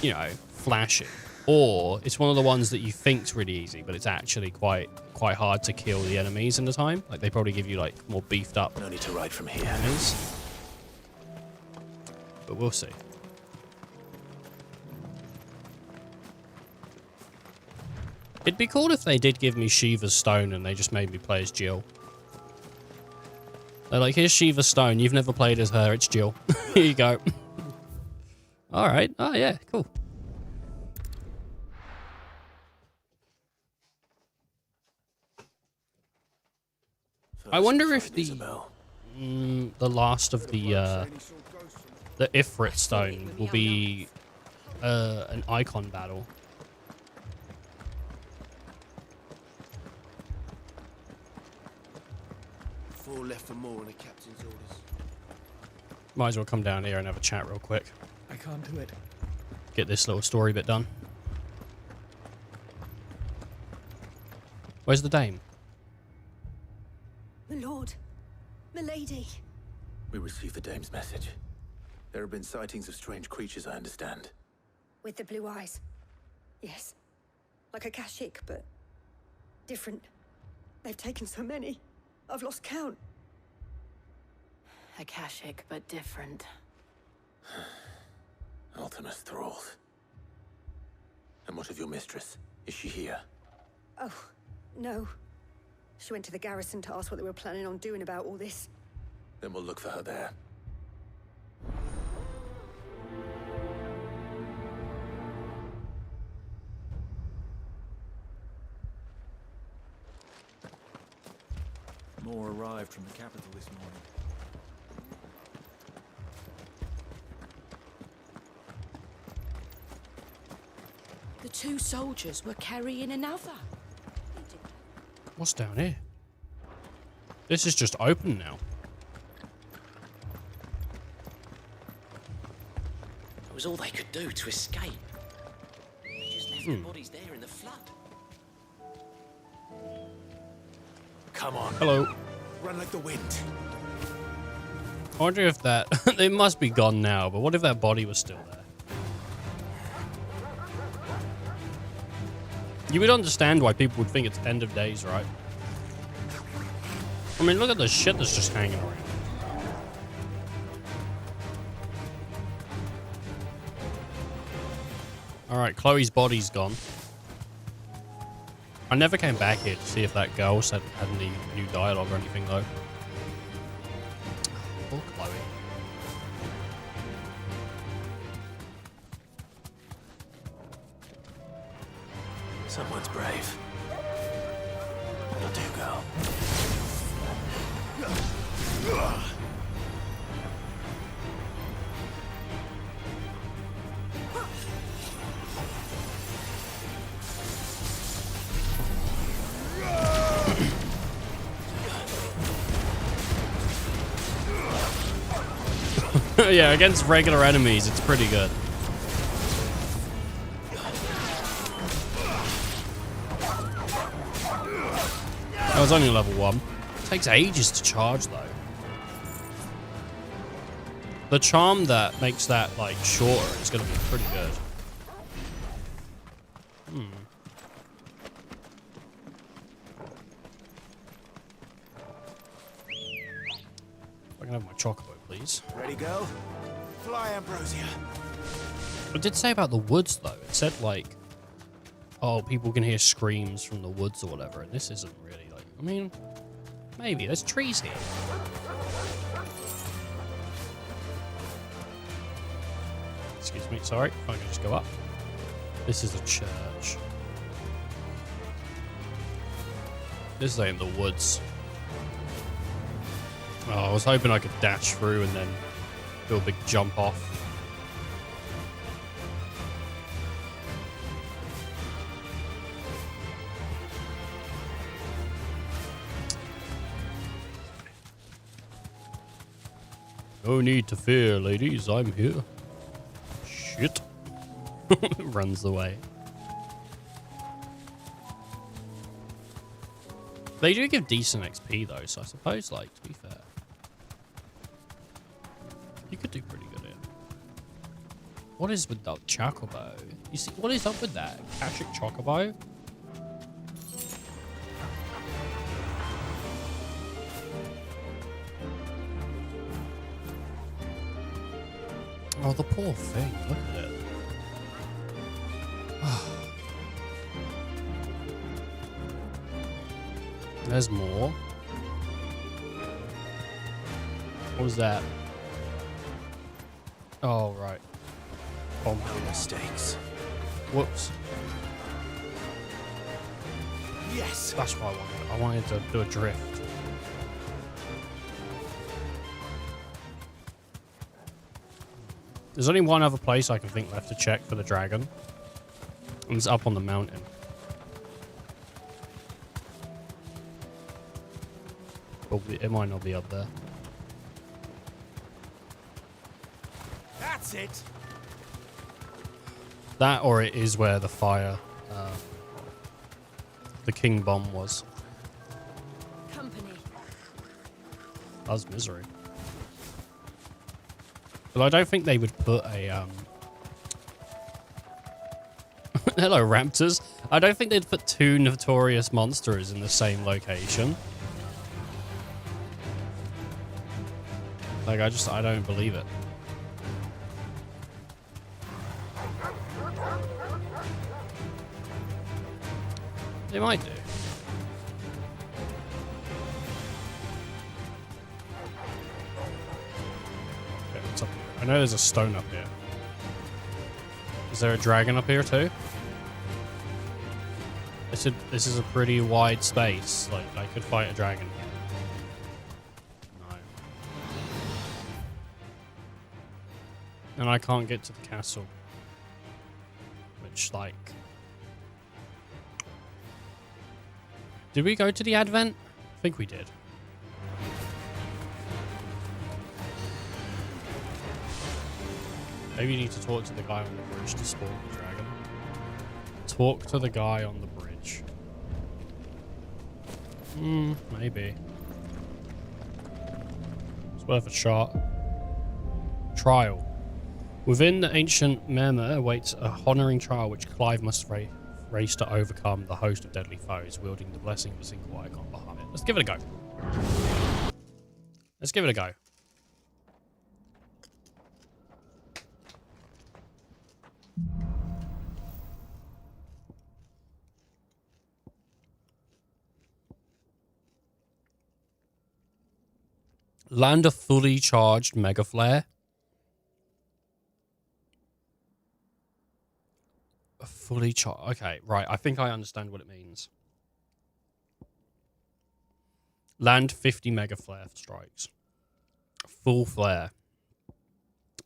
you know, flashy. Or it's one of the ones that you think's really easy, but it's actually quite hard to kill the enemies in the time. Like, they probably give you, like, more beefed up. No need to ride from here. Enemies. But we'll see. It'd be cool if they did give me Shiva's stone and they just made me play as Jill. They're like, here's Shiva's stone. You've never played as her. It's Jill. Here you go. All right. Oh, yeah. Cool. I wonder if the last of the Ifrit stone will be an icon battle. Four left for more on a captain's orders. Might as well come down here and have a chat real quick. I can't do it. Get this little story bit done. Where's the dame? My lord, my lady. We received the dame's message. There have been sightings of strange creatures, I understand. With the blue eyes. Yes. Like a Kashik, but different. They've taken so many. I've lost count. Akashic, but different. Ultimus thralls. And what of your mistress? Is she here? Oh, no. She went to the garrison to ask what they were planning on doing about all this. Then we'll look for her there. More arrived from the capital this morning. The two soldiers were carrying another. What's down here? This is just open now. It was all they could do to escape. They just left their bodies there in the flood. Come on. Hello. Run like the wind. I wonder if that... it must be gone now, but what if that body was still there? You would understand why people would think it's end of days, right? I mean, look at the shit that's just hanging around. Alright, Chloe's body's gone. I never came back here to see if that girl had any new dialogue or anything, though. Poor Chloe. Someone's brave. You'll do, girl. Yeah, against regular enemies, it's pretty good. I was only level 1. It takes ages to charge, though. The charm that makes that, like, shorter is going to be pretty good. I can have my chocobo, please. Ready, go? Fly, Ambrosia. It did say about the woods, though. It said, like, oh, people can hear screams from the woods or whatever, and this isn't really, like, I mean, maybe. There's trees here. Excuse me, sorry. If I can just go up. This is a church. This is like in the woods. Oh, I was hoping I could dash through and then do a big jump off. No need to fear, ladies. I'm here. Shit. Runs away. They do give decent XP though, so I suppose, like, to be fair, you could do pretty good here. What is with the chocobo? You see, what is up with that? Kashik chocobo? Oh, the poor thing. Look at it. There's more. What was that? Oh, right. Oh, my mistakes. Whoops. Yes. That's what I wanted. I wanted to do a drift. There's only one other place I can think left to check for the dragon. And it's up on the mountain. But it might not be up there. That's it. That, or it is where the fire, the king bomb was. Company. That was misery. But I don't think they would put a, hello, raptors. I don't think they'd put two notorious monsters in the same location. Like, I don't believe it. They might do. Okay, what's up here? I know there's a stone up here. Is there a dragon up here too? This is a pretty wide space. Like, I could fight a dragon here. No. And I can't get to the castle. Which, like... Did we go to the Advent? I think we did. Maybe you need to talk to the guy on the bridge to spawn the dragon. Talk to the guy on the bridge. Maybe. It's worth a shot. Trial. Within the ancient Merma awaits a honouring trial which Clive must race to overcome the host of deadly foes, wielding the blessing of a single icon behind it. Let's give it a go. Let's give it a go. Land a fully charged Mega Flare. A fully charged... Okay, right. I think I understand what it means. Land 50 Mega Flare strikes. Full flare.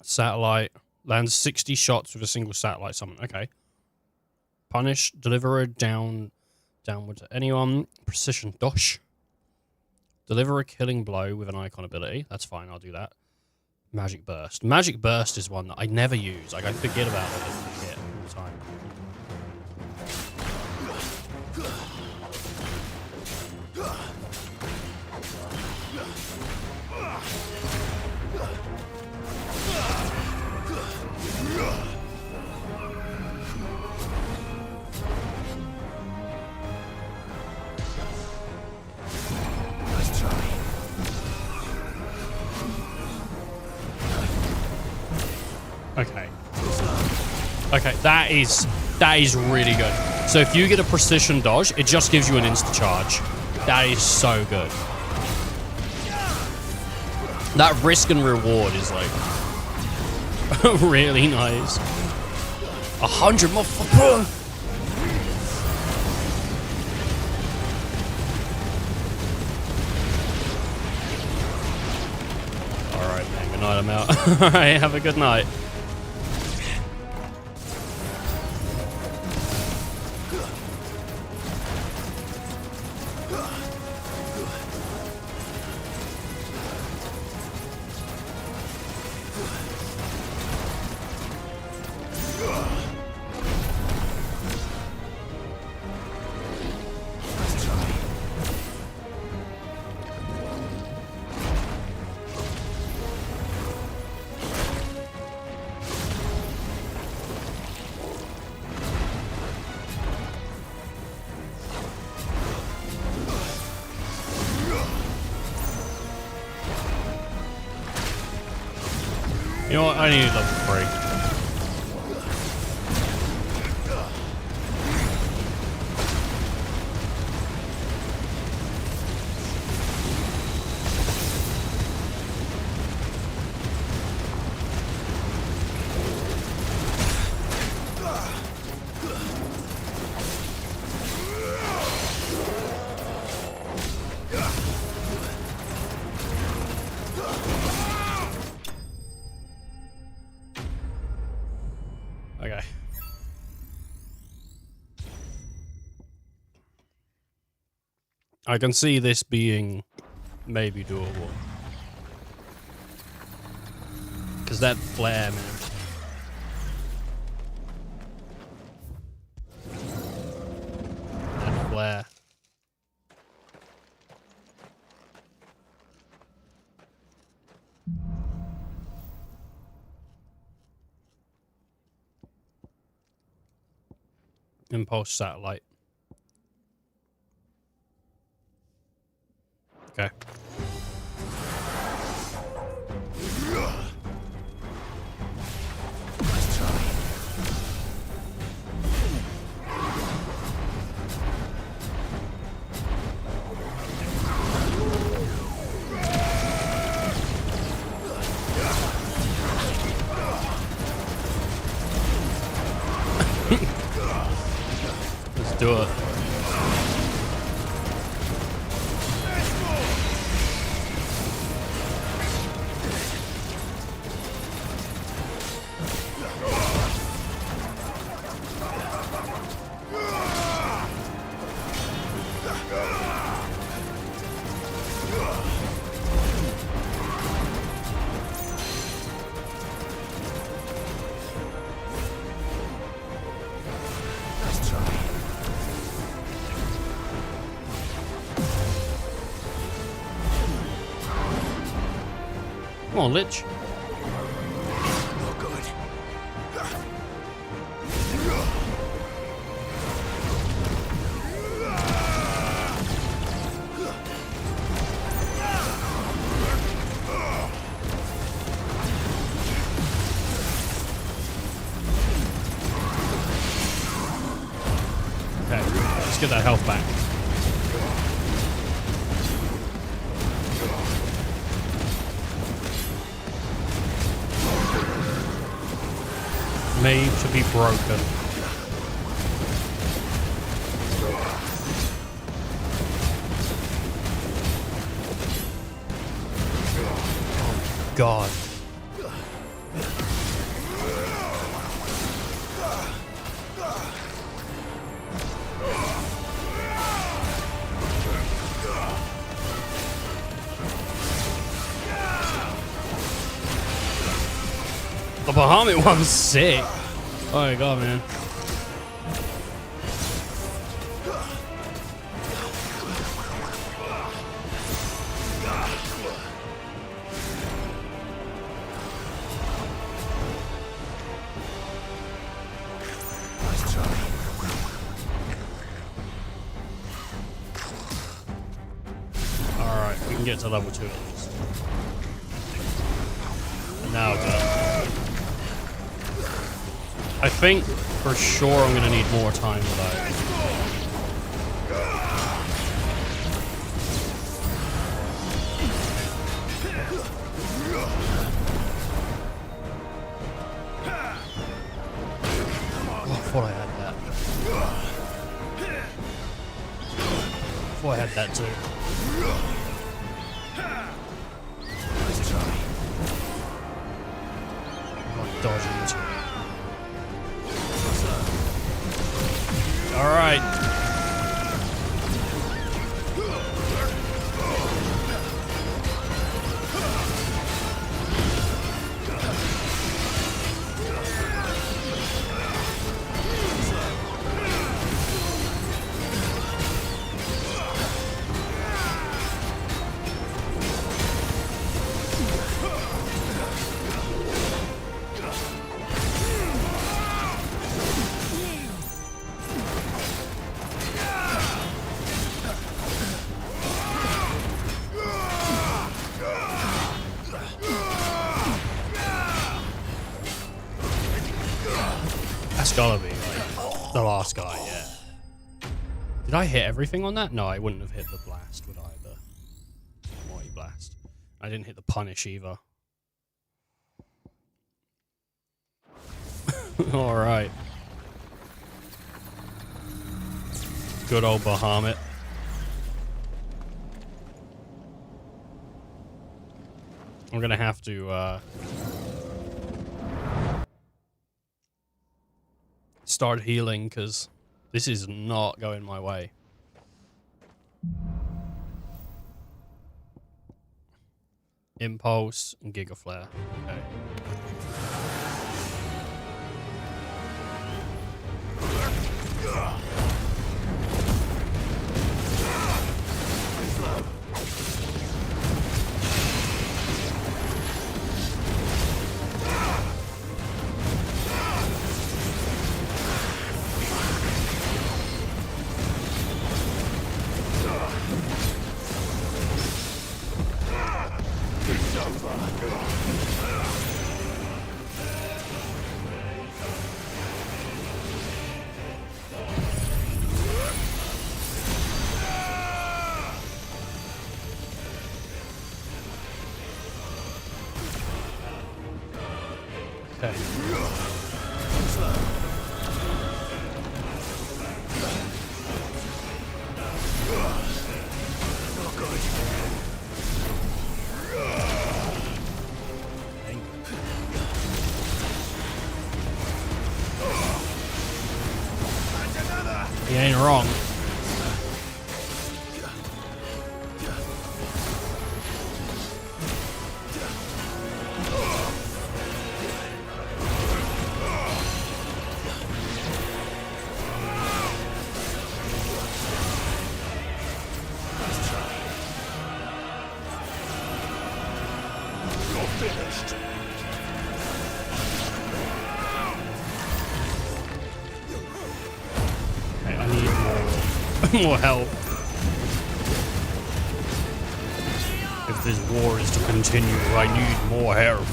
Satellite. Lands 60 shots with a single satellite summon. Okay. Punish. Deliver a downward to anyone. Precision dosh. Deliver a killing blow with an icon ability. That's fine, I'll do that. Magic Burst. Magic Burst is one that I never use. Like, I forget about it all the time. Okay. Okay, that is really good. So if you get a precision dodge, it just gives you an insta charge. That is so good. That risk and reward is like really nice. 100 motherfucker. Alright, man, good night, I'm out. Alright, have a good night. You know what? I need level 3. Okay. I can see this being maybe doable. Because that flare, man. That flare. Impulse satellite. Okay. Let's try. Let's do it. Come on, Lich. No good. Okay, let's get that health back. Made to be broken. Oh God. The Bahamut one's sick. Oh my god, man. Alright, we can get to level 2 at least. And now I think for sure I'm gonna need more time with those. Oh, I thought I had that. I thought I had that too. I'm like dodging into it. All right. That's gotta be like the last guy, yeah. Did I hit everything on that? No, I wouldn't have hit the blast, would I? The mighty blast. I didn't hit the punish either. Alright. Good old Bahamut. I'm gonna have to start healing because this is not going my way. Impulse and Giga Flare. Okay. Okay. He ain't wrong. More help. If this war is to continue, I need more help.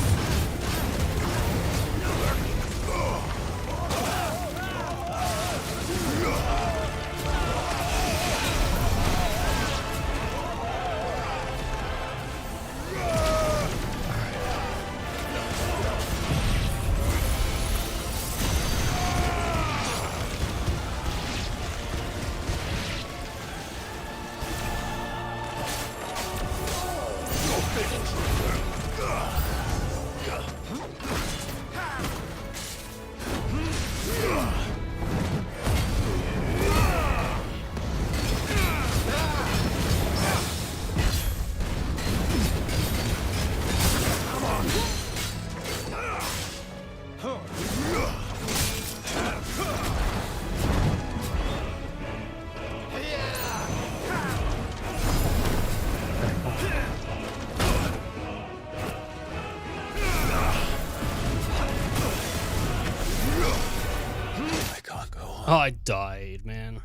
Oh, I died, man.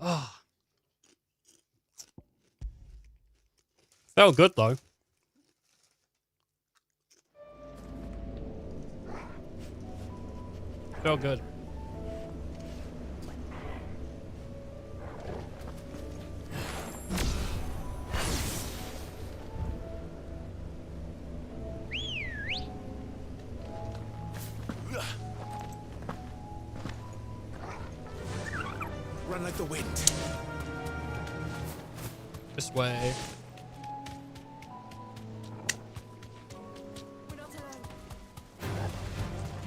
Oh. Felt good, though. Felt good. Run like the wind. This way.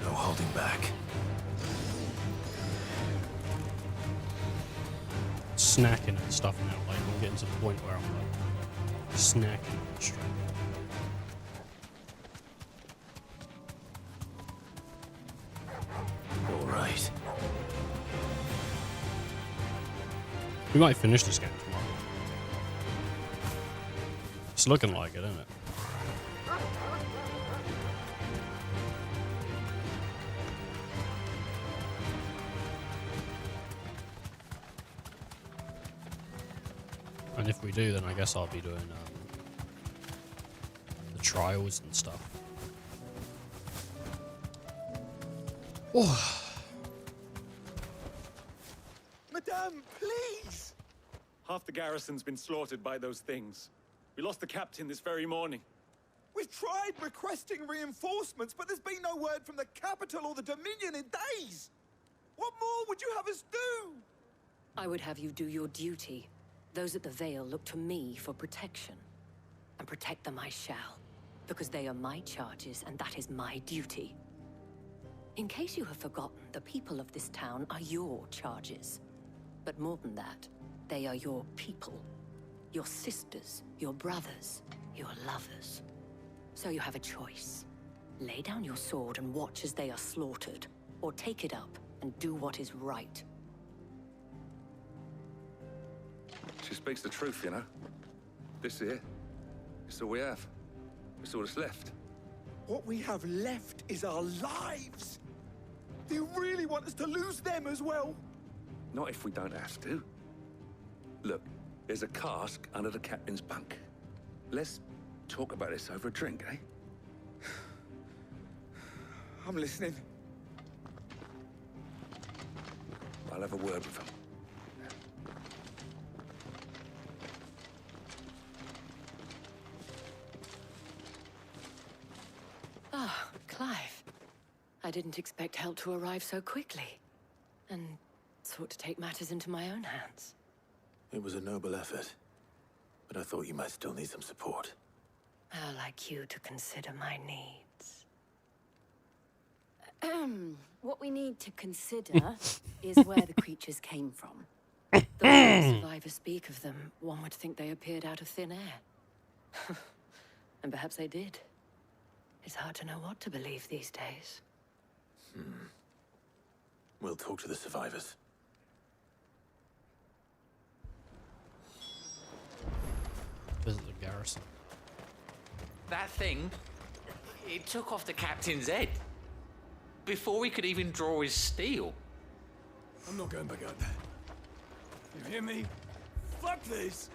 No holding back. Snacking and stuff now. Like, I'm getting to the point where I'm like snacking on the street. All right. We might finish this game tomorrow. It's looking like it, isn't it? And if we do, then I guess I'll be doing the trials and stuff. Oh. Madame, please! Half the garrison's been slaughtered by those things. We lost the captain this very morning. We've tried requesting reinforcements, but there's been no word from the capital or the Dominion in days! What more would you have us do? I would have you do your duty. Those at the Vale look to me for protection. And protect them I shall, because they are my charges and that is my duty. In case you have forgotten, the people of this town are your charges. But more than that, they are your people. Your sisters, your brothers, your lovers. So you have a choice. Lay down your sword and watch as they are slaughtered, or take it up and do what is right. She speaks the truth, you know. This here, it's all we have. It's all that's left. What we have left is our lives! Do you really want us to lose them as well? Not if we don't have to. Look, there's a cask under the captain's bunk. Let's talk about this over a drink, eh? I'm listening. I'll have a word with him. Ah, Clive. I didn't expect help to arrive so quickly. And sought to take matters into my own hands. It was a noble effort, but I thought you might still need some support. How like you to consider my needs. What we need to consider is where the creatures came from. The way the survivors speak of them, one would think they appeared out of thin air. And perhaps they did. It's hard to know what to believe these days. We'll talk to the survivors. Visit the garrison. That thing, it took off the captain's head. Before he could even draw his steel. I'm not going back out there. You hear me? Fuck this!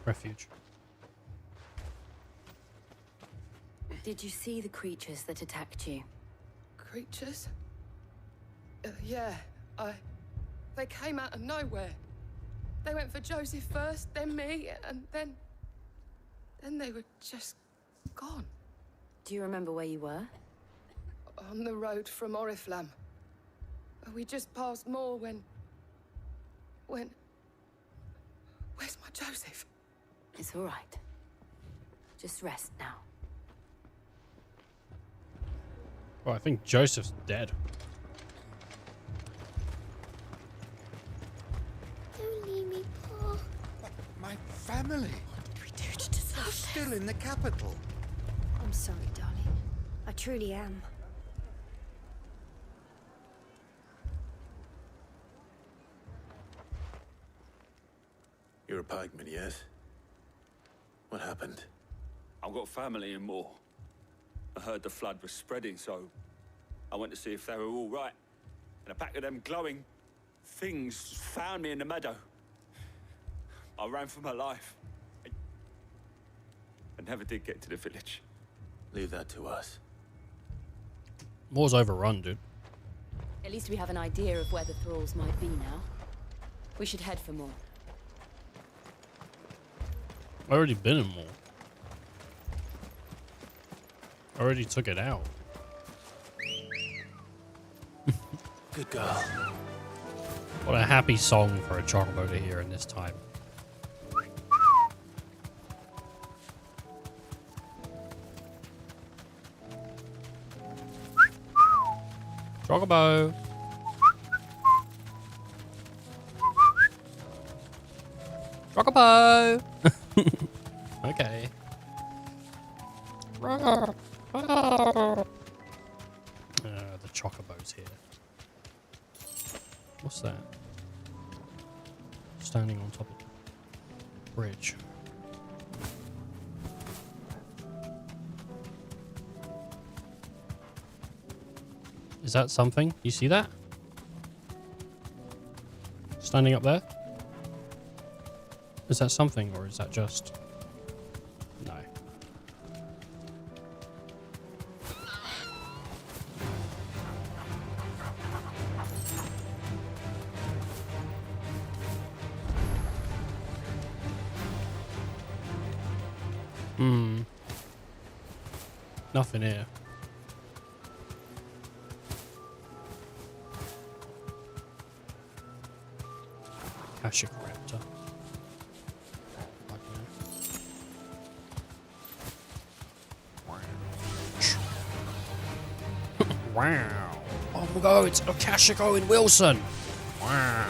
Refuge. Did you see the creatures that attacked you? Creatures? Yeah, they came out of nowhere. They went for Joseph first, then me, and then they were just gone. Do you remember where you were? On the road from Oriflamme. We just passed Moor when... Where's my Joseph? It's all right. Just rest now. Oh, I think Joseph's dead. Don't leave me, Pa. My family. What did we do to deserve this? Still in the capital. I'm sorry, darling. I truly am. You're a pikeman, yes? What happened? I've got family in Moor. I heard the flood was spreading, so I went to see if they were all right. And a pack of them glowing things found me in the meadow. I ran for my life. I never did get to the village. Leave that to us. War's overrun, dude. At least we have an idea of where the thralls might be now. We should head for more. I already been in more. I already took it out. Good girl. What a happy song for a chocobo to hear in this time. Chocobo. Chocobo. Okay. The chocobo's here. What's that? Standing on top of the bridge. Is that something? You see that? Standing up there? Is that something, or is that just... No. Nothing here. Akashic Raptor. Wow. Oh my god, it's Akashic Owen Wilson. Wow.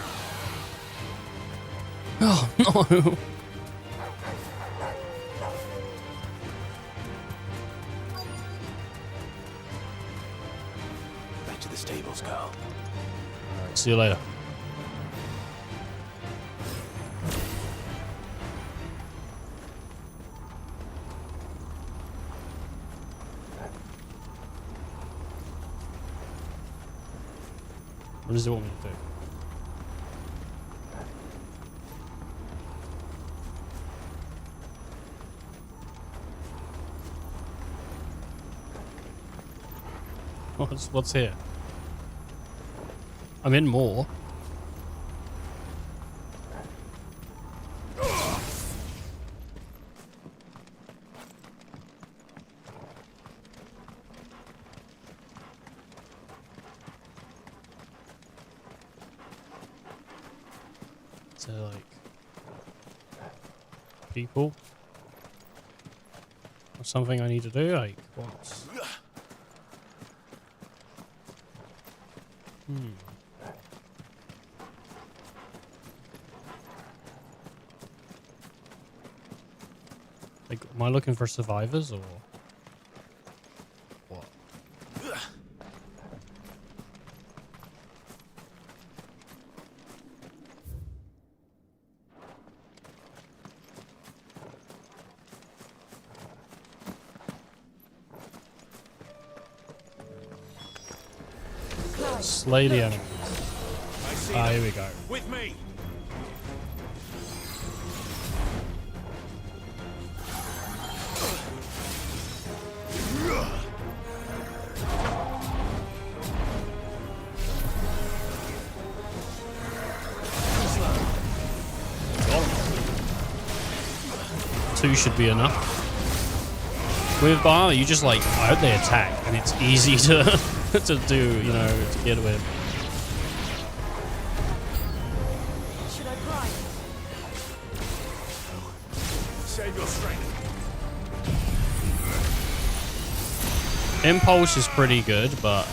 Oh no. Back to the stables, girl. Alright, see you later. What does it want me to do? What's here? I'm in more. Is there like people or something I need to do? Like what? Like, am I looking for survivors or what? Slay the enemy. Ah, here we go. With me. Two should be enough. With Bar, you just like, I hope they attack, and it's easy to to do, you know, to get with. Should I cry? Save your strength. Impulse is pretty good, but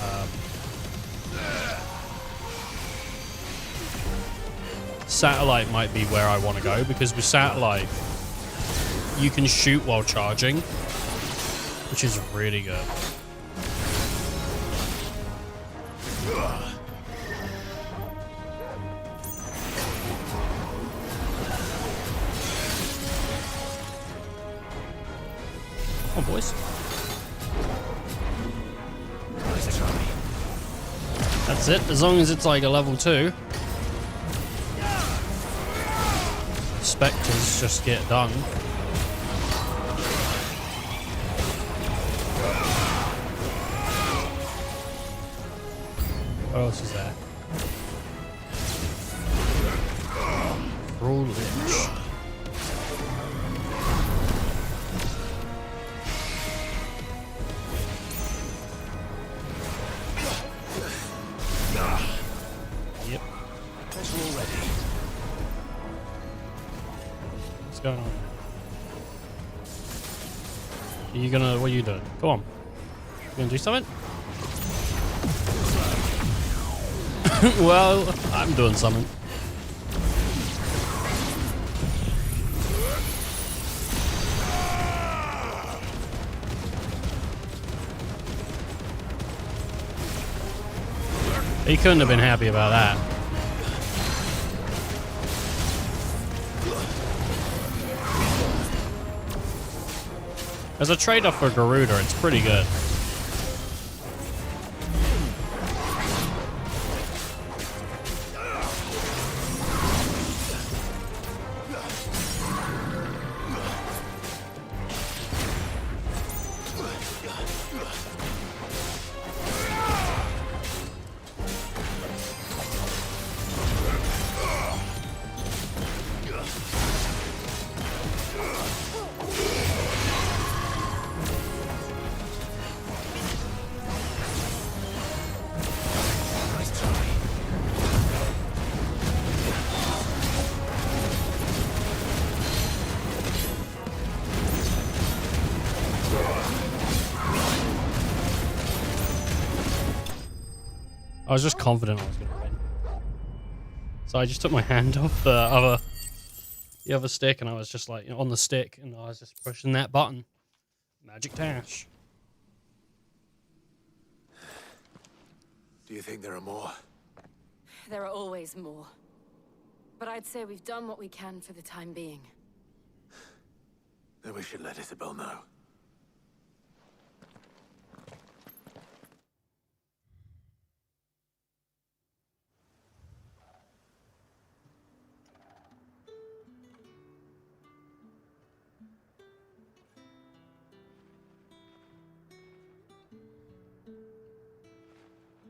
Satellite might be where I want to go, because with Satellite you can shoot while charging, which is really good. Come on, boys. That's it, as long as it's like a level 2. Spectres just get done. What else is there? Roll Lich. Yep. What's going on? What are you doing? Come on. You gonna do something? Well, I'm doing something. He couldn't have been happy about that. As a trade-off for Garuda, it's pretty good. I was just confident I was going to win. So I just took my hand off the other stick, and I was just like, on the stick, and I was just pushing that button. Magic dash. Do you think there are more? There are always more. But I'd say we've done what we can for the time being. Then we should let Isabel know.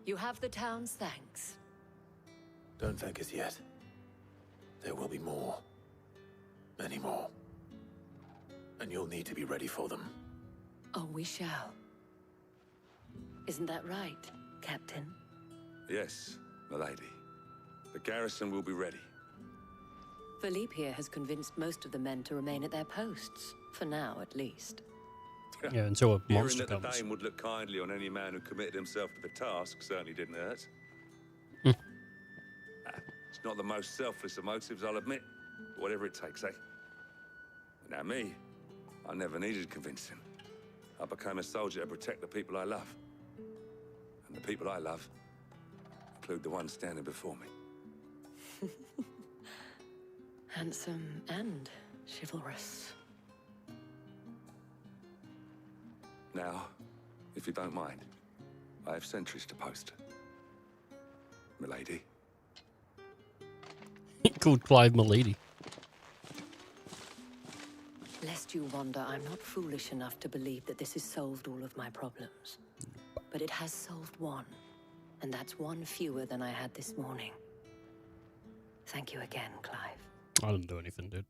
You have the town's thanks. Don't thank us yet. There will be more. Many more. And you'll need to be ready for them. Oh, we shall. Isn't that right, Captain? Yes, milady. The garrison will be ready. Philippe here has convinced most of the men to remain at their posts. For now, at least. Yeah, until a Hearing monster that the comes. Dane would look kindly on any man who committed himself to the task certainly didn't hurt. It's not the most selfless of motives, I'll admit. But whatever it takes, eh? Now me, I never needed convincing. I became a soldier to protect the people I love. And the people I love include the one standing before me. Handsome and chivalrous. Now, if you don't mind, I have sentries to post. Milady. Called Clive Milady. Lest you wonder, I'm not foolish enough to believe that this has solved all of my problems. But it has solved one, and that's one fewer than I had this morning. Thank you again, Clive. I didn't do anything, dude.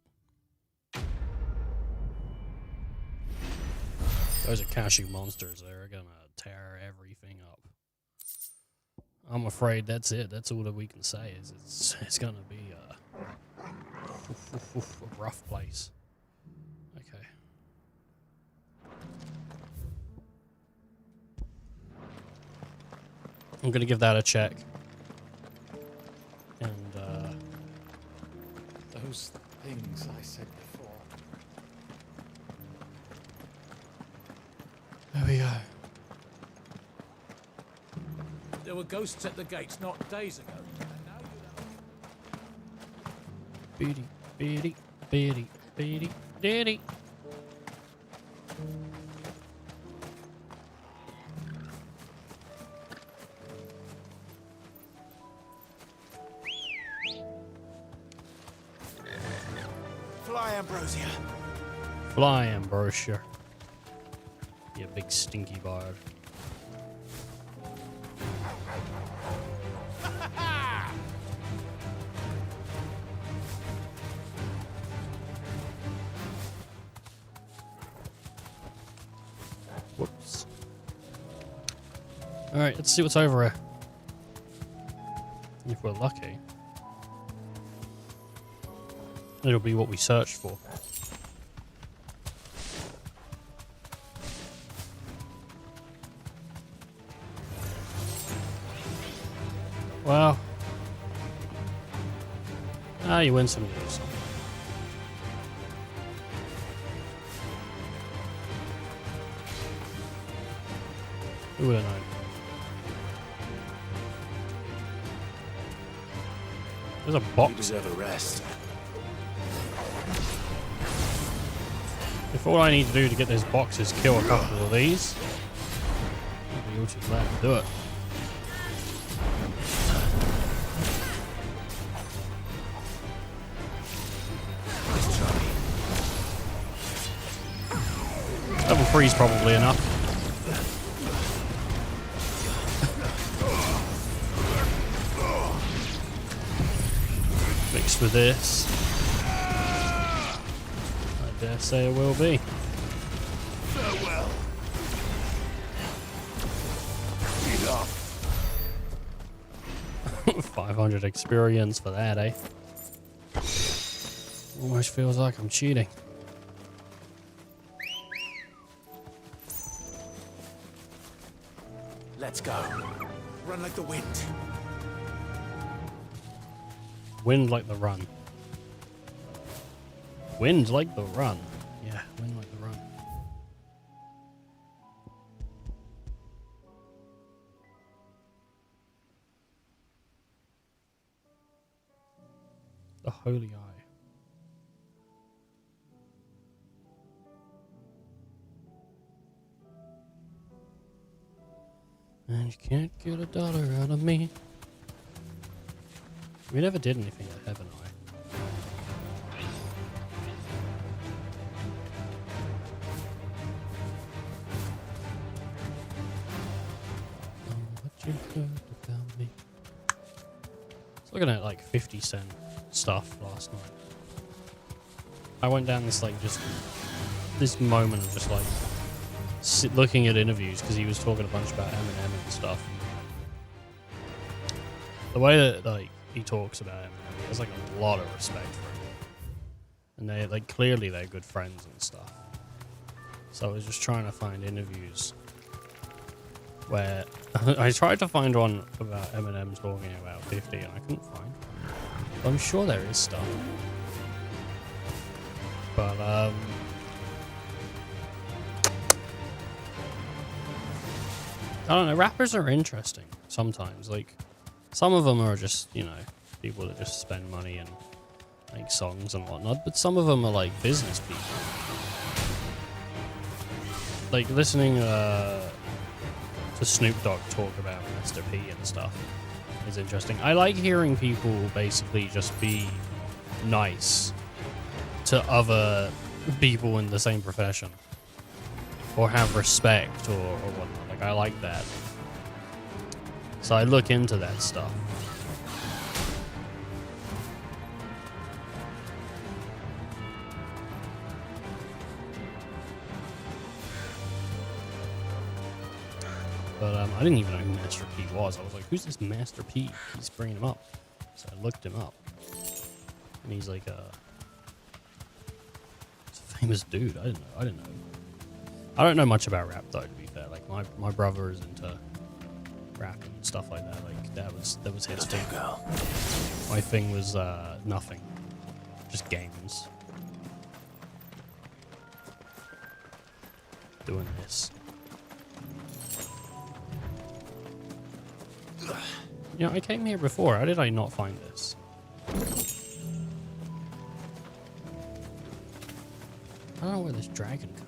Those are cashew monsters. They're gonna tear everything up. I'm afraid that's it. That's all that we can say. Is it's gonna be a rough place. Okay. I'm gonna give that a check. And those things I said before. there we go. There were ghosts at the gates not days ago. Beady, beady, beady, beady, daddy. Fly, Ambrosia. Fly, Ambrosia. You big stinky bird. Whoops. Alright, let's see what's over here. If we're lucky, it'll be what we searched for. Well, you win some, you lose some. Who would have known? There's a box. You deserve a rest. If all I need to do to get this box is kill a couple of these, you'll just let me do it. Level 3 is probably enough. Mixed with this, I dare say it will be. Farewell. 500 experience for that, eh? Almost feels like I'm cheating. Let's go. Run like the wind. Wind like the run. Wind like the run. Yeah, wind like the run. The Holy Eye. And you can't get a dollar out of me. We never did anything at Heaven Eye. What you heard about me? I was looking at like 50 Cent stuff last night. I went down this like just this moment of just like looking at interviews because he was talking a bunch about Eminem and stuff. The way that like he talks about Eminem, he has like a lot of respect for him, and they like clearly they're good friends and stuff. So I was just trying to find interviews where I tried to find one about Eminem talking about 50 and I couldn't find one. But I'm sure there is stuff. But I don't know, rappers are interesting sometimes. Like some of them are just, you know, people that just spend money and make songs and whatnot, but some of them are like business people. Like listening to Snoop Dogg talk about Master P and stuff is interesting. I like hearing people basically just be nice to other people in the same profession or have respect or whatnot. Like I like that. So I look into that stuff. But I didn't even know who Master P was. I was like, who's this Master P? He's bringing him up. So I looked him up. And he's like he's a famous dude. I didn't know. I don't know much about rap though, to be fair. Like my brother is into rap and stuff like that. Like that was his thing. My thing was nothing. Just games. Doing this. You know, I came here before. How did I not find this? I don't know where this dragon could be.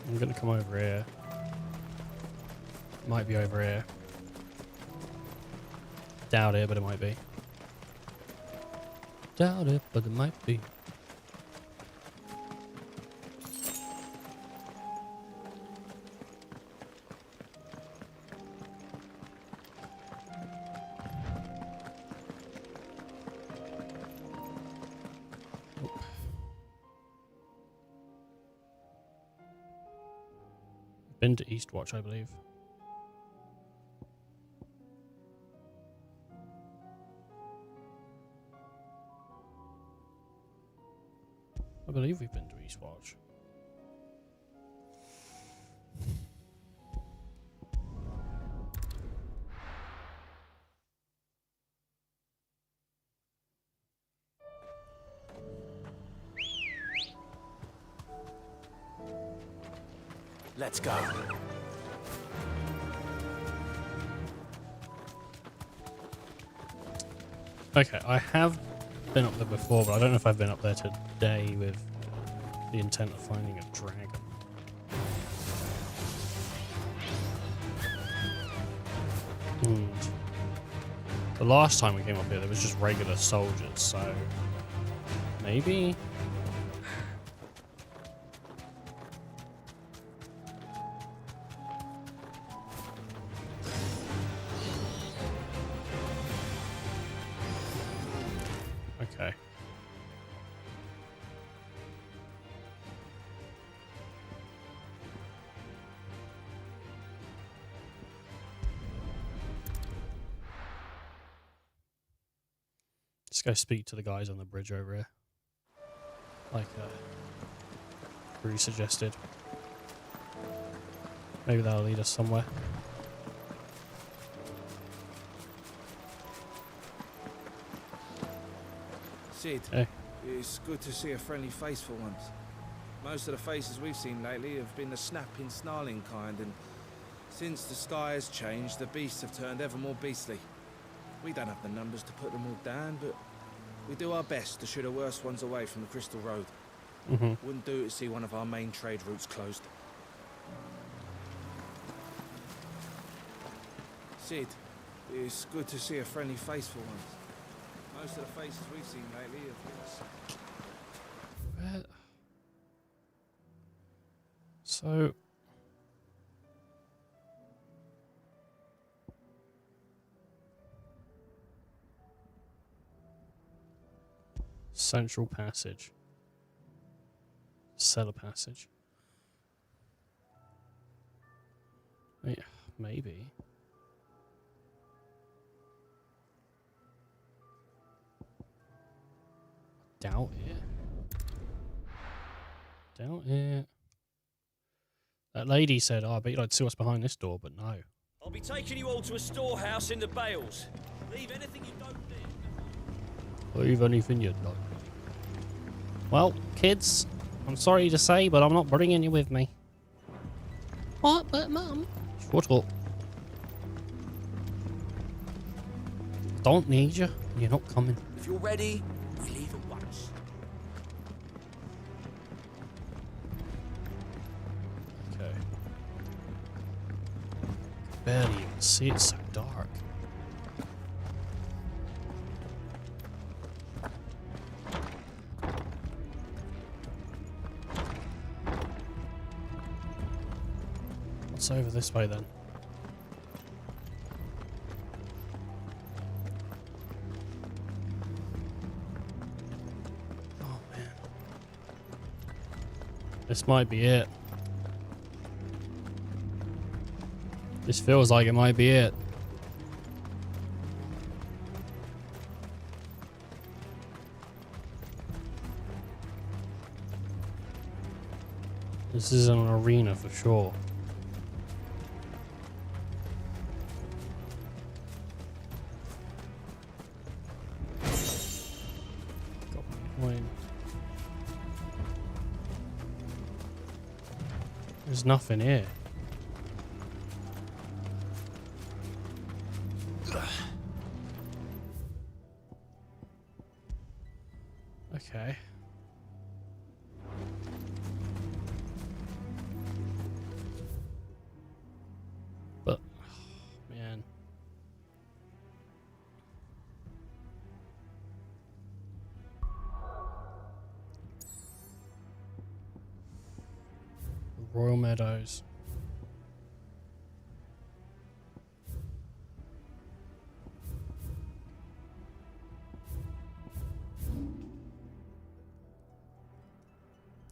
I'm gonna come over here. Might be over here. Doubt it, but it might be. Doubt it, but it might be. Been to Eastwatch, I believe. I believe we've been to Eastwatch. Let's go. Okay, I have been up there before, but I don't know if I've been up there today with the intent of finding a dragon. And the last time we came up here, there was just regular soldiers, so maybe. Okay. Let's go speak to the guys on the bridge over here. Like Rue suggested. Maybe that'll lead us somewhere. Sid, hey. It's good to see a friendly face for once. Most of the faces we've seen lately have been the snapping, snarling kind, and since the sky has changed, the beasts have turned ever more beastly. We don't have the numbers to put them all down, but we do our best to shoo the worst ones away from the Crystal Road. Wouldn't do to see one of our main trade routes closed. Sid, it's good to see a friendly face for once. Most of the faces we've seen lately have been... So... Central Passage. Cellar Passage. Yeah, maybe. Doubt it. Doubt it. That lady said, oh, I bet you'd like to see what's behind this door, but no. I'll be taking you all to a storehouse in the Bales. Leave anything you don't need. Leave anything you don't. Well, kids, I'm sorry to say, but I'm not bringing you with me. What? But Mum? Shut up. Don't need you. You're not coming. If you're ready, we leave at once. Okay. Barely even see, it's so dark. What's over this way then? Oh man. This might be it. This feels like it might be it. This is an arena for sure. There's nothing here. Okay. But Royal Meadows.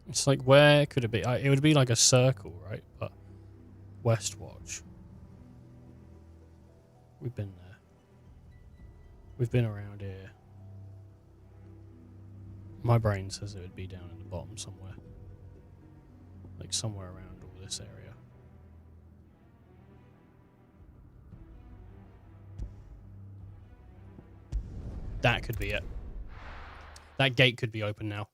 It's like, where could it be? It would be like a circle, right? But Westwatch. We've been there. We've been around here. My brain says it would be down in the bottom somewhere. Like somewhere around all this area. That could be it. That gate could be open now.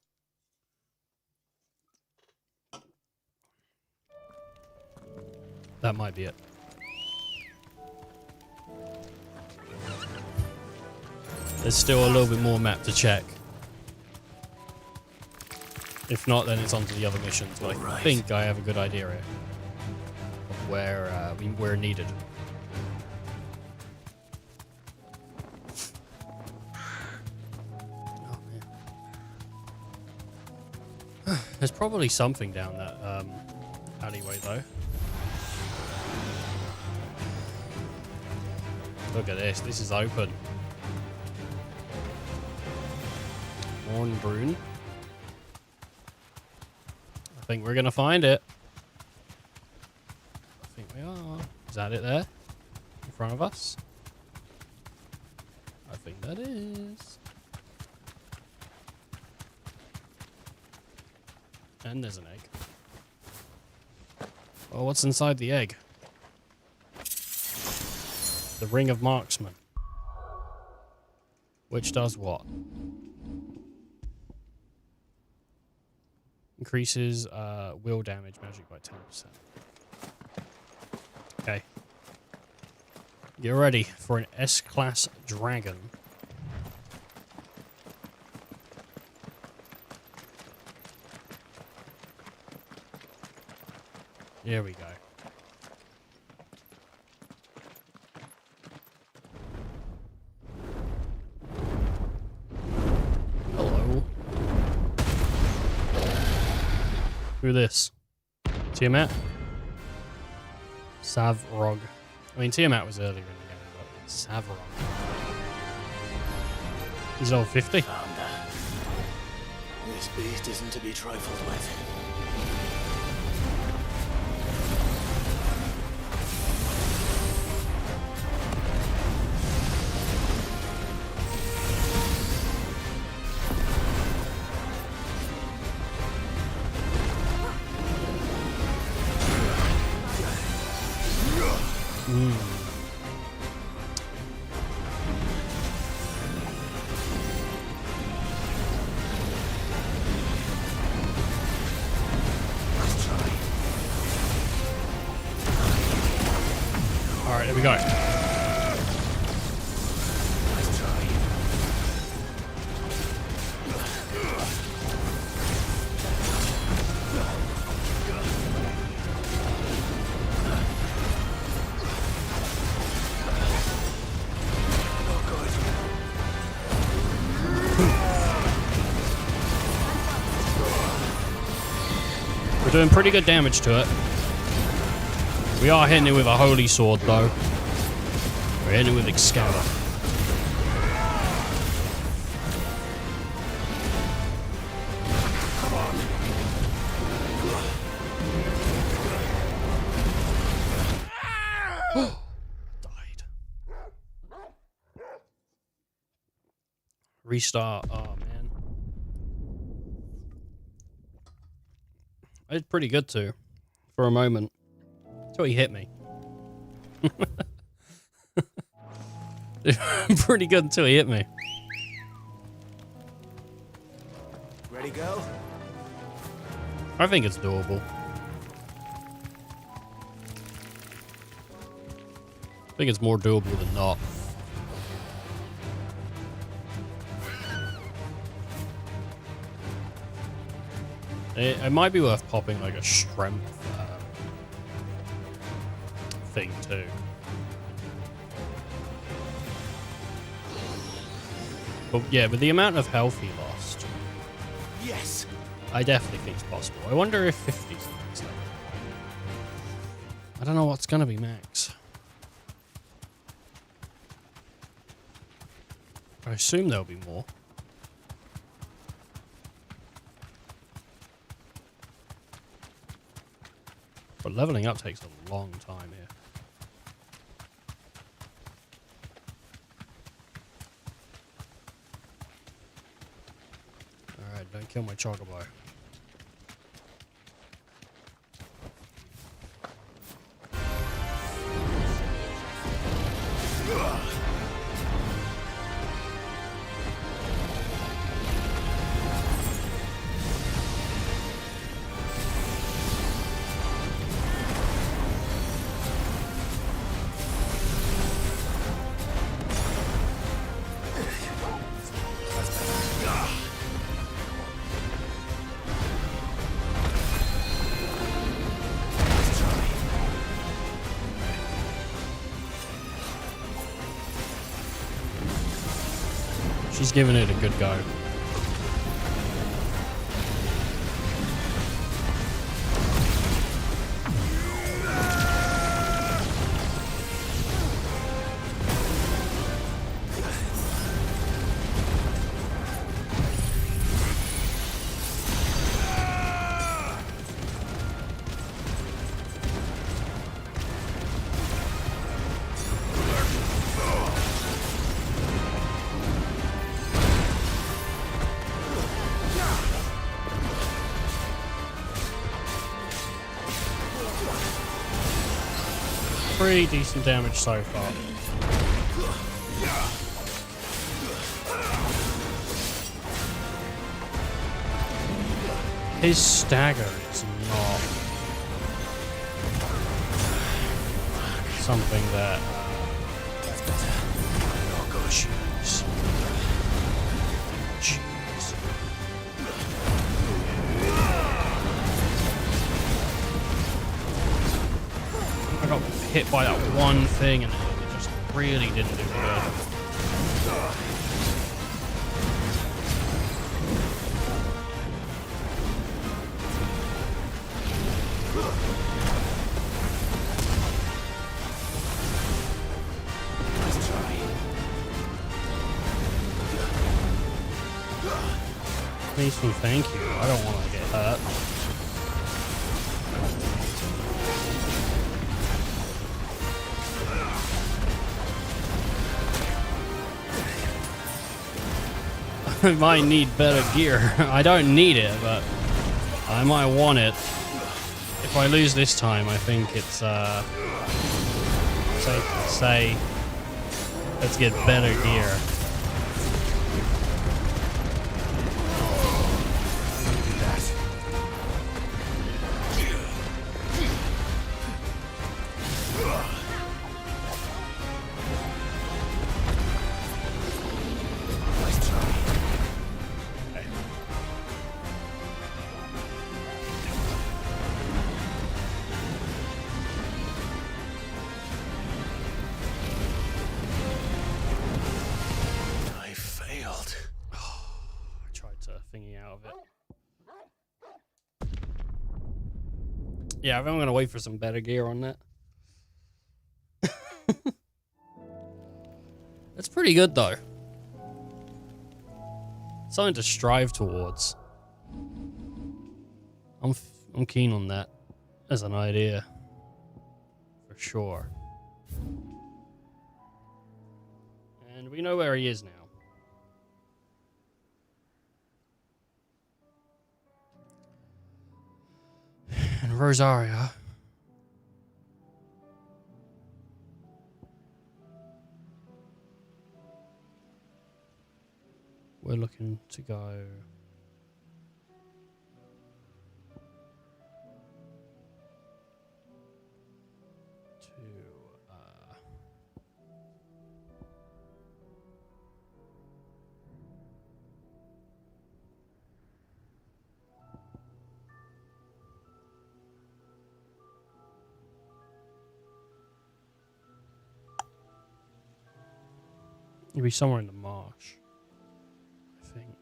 That might be it. There's still a little bit more map to check. If not, then it's on to the other missions. But I think I have a good idea here of where we're needed. Oh man. There's probably something down that alleyway though. Look at this. This is open. Mornbrunn. I think we're gonna find it. I think we are. Is that it there? In front of us? I think that is. And there's an egg. Oh, what's inside the egg? The Ring of Marksman. Which does what? Increases will damage magic by 10%. Okay. Get ready for an S-class dragon. Here we go. Hello. Who this? Tiamat? Savrog. I mean, Tiamat was earlier in the game, but Savrog. He's level 50. This beast isn't to be trifled with. Alright, here we go. We're doing pretty good damage to it. We are hitting it with a holy sword, though. We're hitting it with Excalibur. Died. Restart. Oh, man. I did pretty good, too. For a moment. Until he hit me. Pretty good until he hit me. Ready, go? I think it's doable. I think it's more doable than not. It might be worth popping like a strength thing too. But yeah, with the amount of health he lost, yes, I definitely think it's possible. I wonder if 50's the next level. I don't know what's gonna be max. I assume there'll be more. But leveling up takes a long time here. Alright, don't kill my chocobo. She's giving it a good go. Pretty decent damage so far. His stagger is not something that I'll go shoes. Jeez. I got hit by that one thing and it just really didn't do good. Please and thank you. I don't want to get hurt. I might need better gear. I don't need it, but I might want it. If I lose this time, I think it's safe to say let's get better gear. Yeah, I think I'm going to wait for some better gear on that. That's pretty good, though. Something to strive towards. I'm keen on that as an idea. For sure. And we know where he is now. And Rosaria. We're looking to go to it'll be somewhere in the marsh, I think.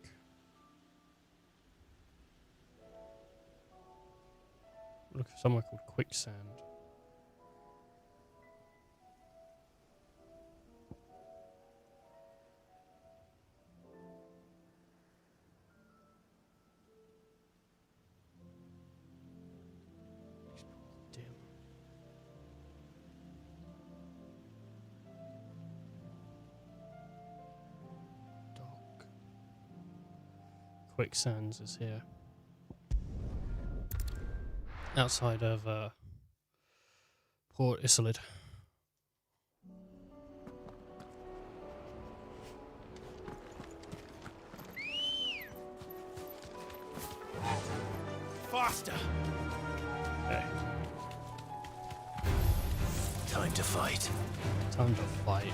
Look for somewhere called Quicksand. Quicksands is here. Outside of Port Isolde. Faster! Okay. Time to fight. Time to fight.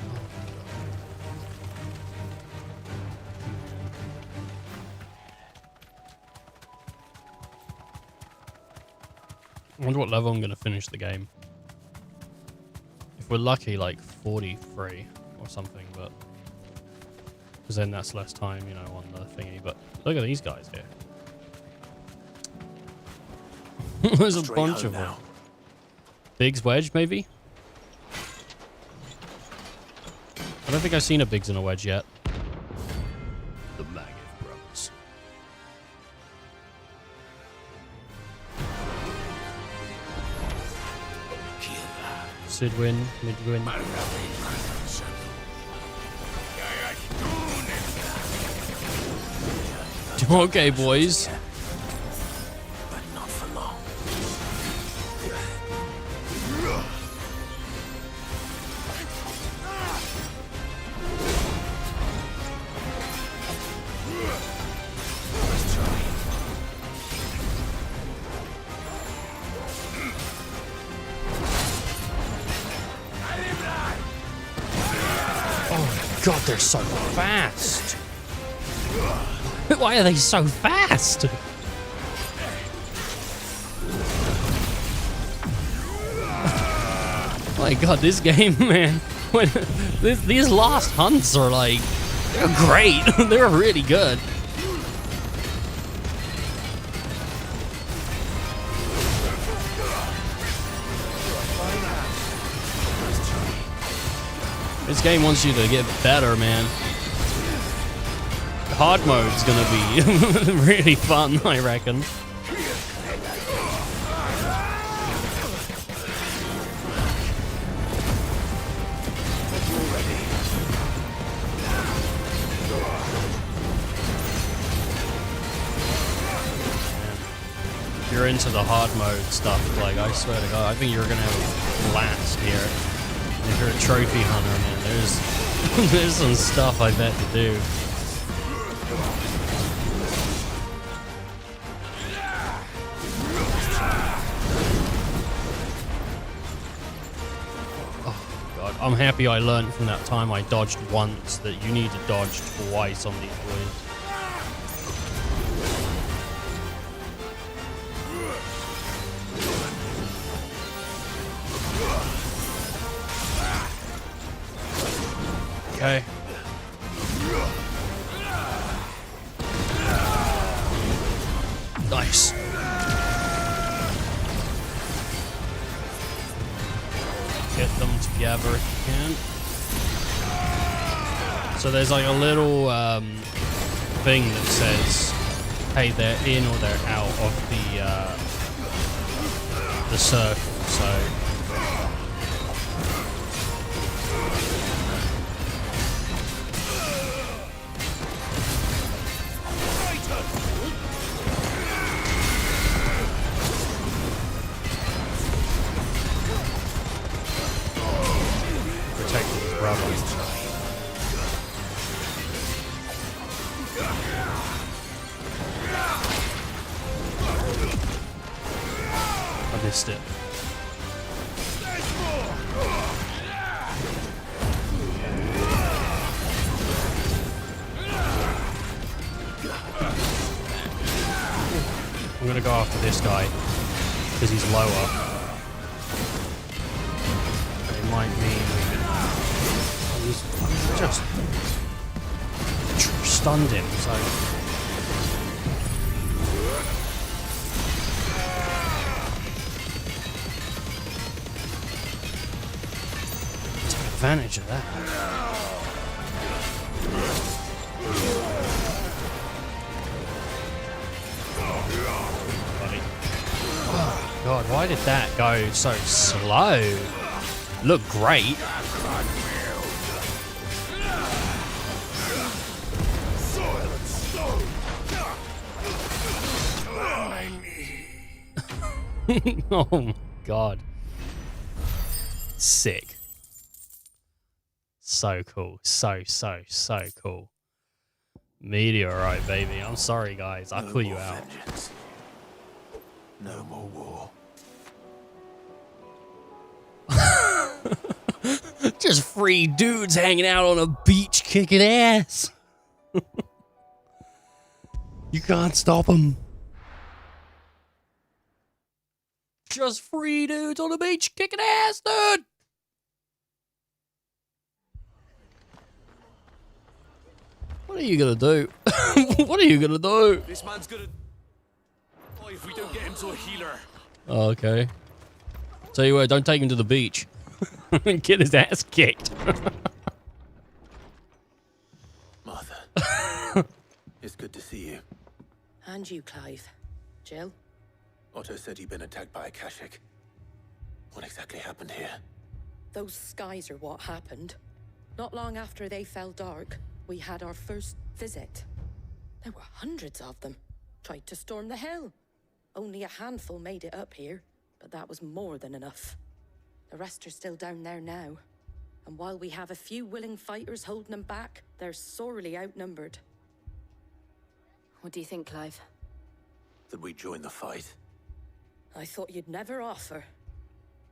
I wonder what level I'm going to finish the game. If we're lucky, like 43 or something, but... Because then that's less time, you know, on the thingy. But look at these guys here. There's a bunch of them. Biggs wedge, maybe? I don't think I've seen a Biggs and a wedge yet. The Maggot Brothers. Sidwin, Midwin. Okay, boys. But not for long. Oh god, they're so fast. Why are they so fast? My god, this game, man. These last hunts are like, they're great. They're really good. This game wants you to get better, man. Hard mode's gonna be really fun, I reckon. If you're into the hard mode stuff, like, I swear to God, I think you're gonna have a blast here. If you're a trophy hunter, man, there's some stuff I bet to do. I'm happy I learned from that time I dodged once that you need to dodge twice on these boys. Okay. Nice. Get them together if you can. So there's like a little thing that says, hey, they're in or they're out of the circle. So I missed it. I'm gonna go after this guy because he's lower. It might mean he's just stunned him, so take advantage of that. Oh God, why did that go so slow? Looked great. Oh my god. Sick. So cool. So cool. Meteorite, baby. I'm sorry, guys. I'll pull you out. Vengeance. No more war. Just 3 dudes hanging out on a beach kicking ass. You can't stop them. Just 3 dudes on the beach kicking ass, dude. What are you gonna do? What are you gonna do? This man's gonna die if we don't get him to a healer. Oh, okay. Tell you what, don't take him to the beach. Get his ass kicked. Martha. It's good to see you. And you, Clive. Jill? Otto said you'd been attacked by a Akashic. What exactly happened here? Those skies are what happened. Not long after they fell dark, we had our first visit. There were hundreds of them. Tried to storm the hill. Only a handful made it up here, but that was more than enough. The rest are still down there now. And while we have a few willing fighters holding them back, they're sorely outnumbered. What do you think, Clive? That we join the fight? I thought you'd never offer.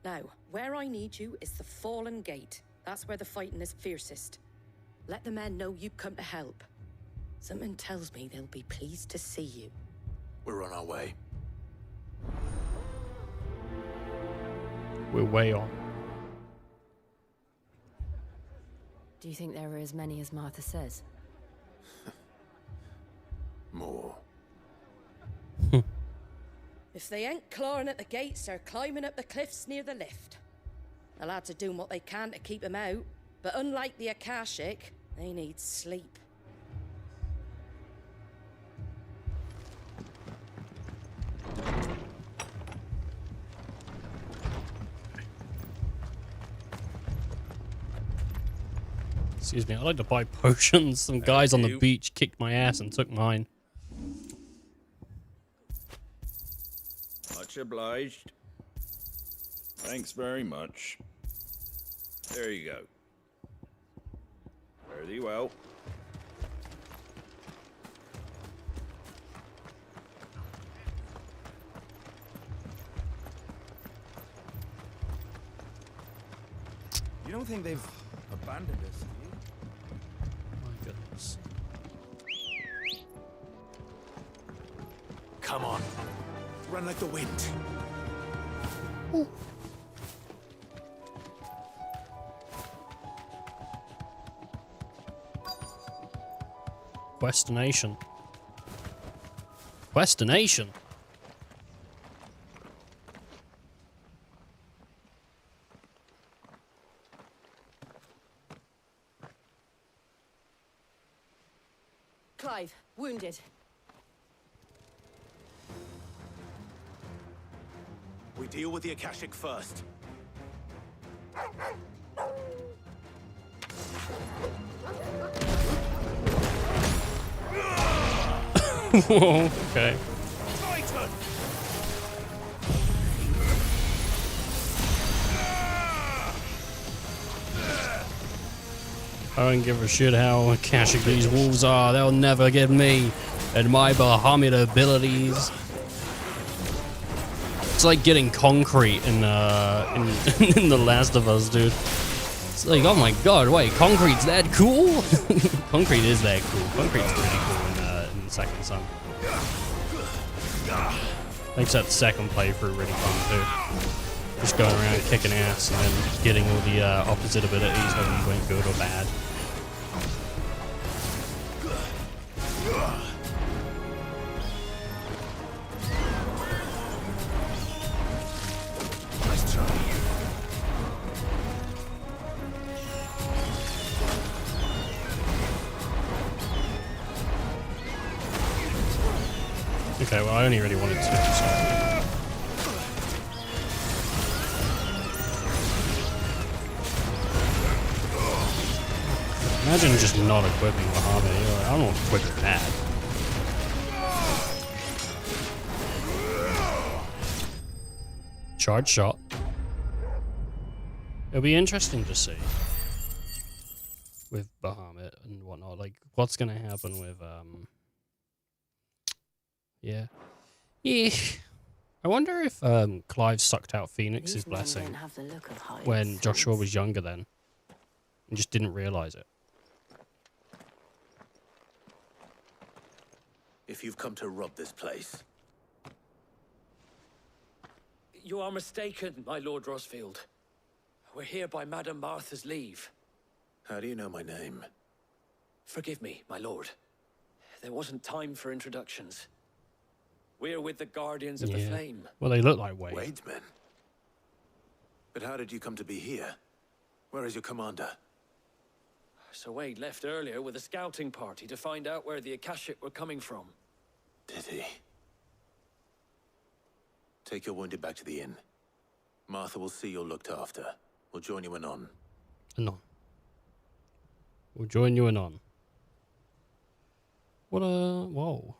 Now, where I need you is the Fallen Gate. That's where the fighting is fiercest. Let the men know you come to help. Something tells me they'll be pleased to see you. We're on our way. We're way on. Do you think there are as many as Martha says? More. If they ain't clawing at the gates, they're climbing up the cliffs near the lift. The lads are doing what they can to keep them out, but unlike the Akashic, they need sleep. Excuse me, I'd like to buy potions. Some guys on the beach kicked my ass and took mine. Much obliged. Thanks very much. There you go. Fare thee well. You don't think they've abandoned us, do you? My goodness. Come on. Run like the wind. Questination. Questination? Clive, wounded. We deal with the Akashic first. Whoa, okay. I don't give a shit how Akashic these wolves are. They'll never get me and my Bahamut abilities. It's like getting concrete in in The Last of Us, dude. It's like, oh my god, wait, concrete's that cool? Concrete is that cool. Concrete's pretty cool in the second Son. Makes that second playthrough really fun too. Just going around kicking ass and then getting all the opposite abilities when you went good or bad. Nice try. Okay, well I only really wanted to, so. Imagine just not equipping Bahamut. I don't want to equip it bad. charge shot. It'll be interesting to see with Bahamut and whatnot. Like, what's gonna happen with yeah. I wonder if Clive sucked out Phoenix's blessing when Joshua was younger then and just didn't realize it. If you've come to rob this place, You are mistaken, my Lord Rosfield. We're here by Madame Martha's leave. how do you know my name? Forgive me, my lord. There wasn't time for introductions. We're with the Guardians of the Flame. Well, they look like Wade. Wade's men? But how did you come to be here? Where is your commander? Sir Wade left earlier with a scouting party to find out where the Akashic were coming from. Did he? Take your wounded back to the inn. Martha will see you're looked after. We'll join you anon. Anon. We'll join you anon. What a... Whoa.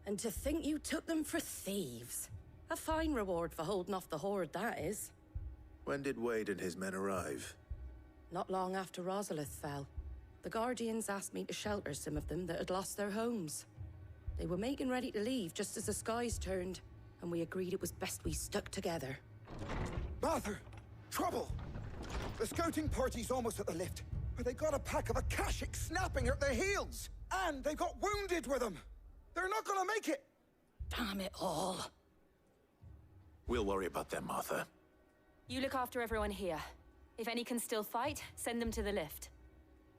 And to think you took them for thieves. A fine reward for holding off the horde, that is. When did Wade and his men arrive? Not long after Rosalith fell. The Guardians asked me to shelter some of them that had lost their homes. They were making ready to leave just as the skies turned, and we agreed it was best we stuck together. Martha! Trouble! The scouting party's almost at the lift, where they got a pack of Akashic snapping at their heels! And they got wounded with them! They're not gonna make it! Damn it all. We'll worry about them, Martha. You look after everyone here. If any can still fight, send them to the lift.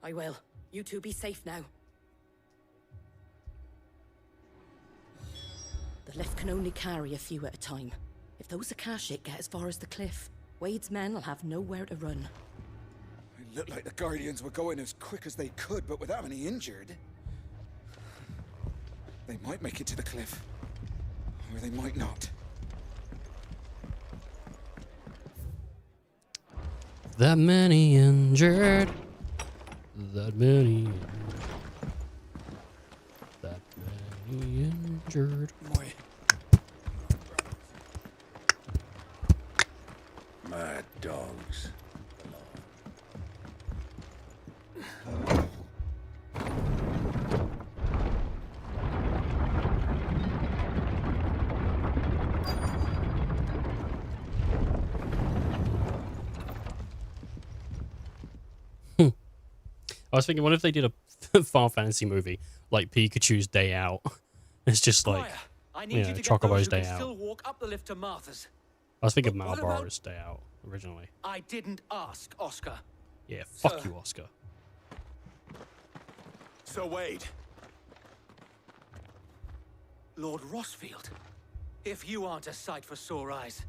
I will. You two be safe now. The lift can only carry a few at a time. If those Akashic get as far as the cliff, Wade's men will have nowhere to run. It looked like the Guardians were going as quick as they could, but without any injured. They might make it to the cliff. Or they might not. That many injured. That many. That many injured. Mad dogs. I was thinking, what if they did a Final Fantasy movie like Pikachu's Day Out? It's just like, I need you to get Chocobo's those who Day can Out. still walk up the lift to Martha's. I was thinking But what Malboro's Day Out originally. I didn't ask, Oscar. Yeah, fuck Sir. you, Oscar. So Wade. Lord Rosfield, if you aren't a sight for sore eyes.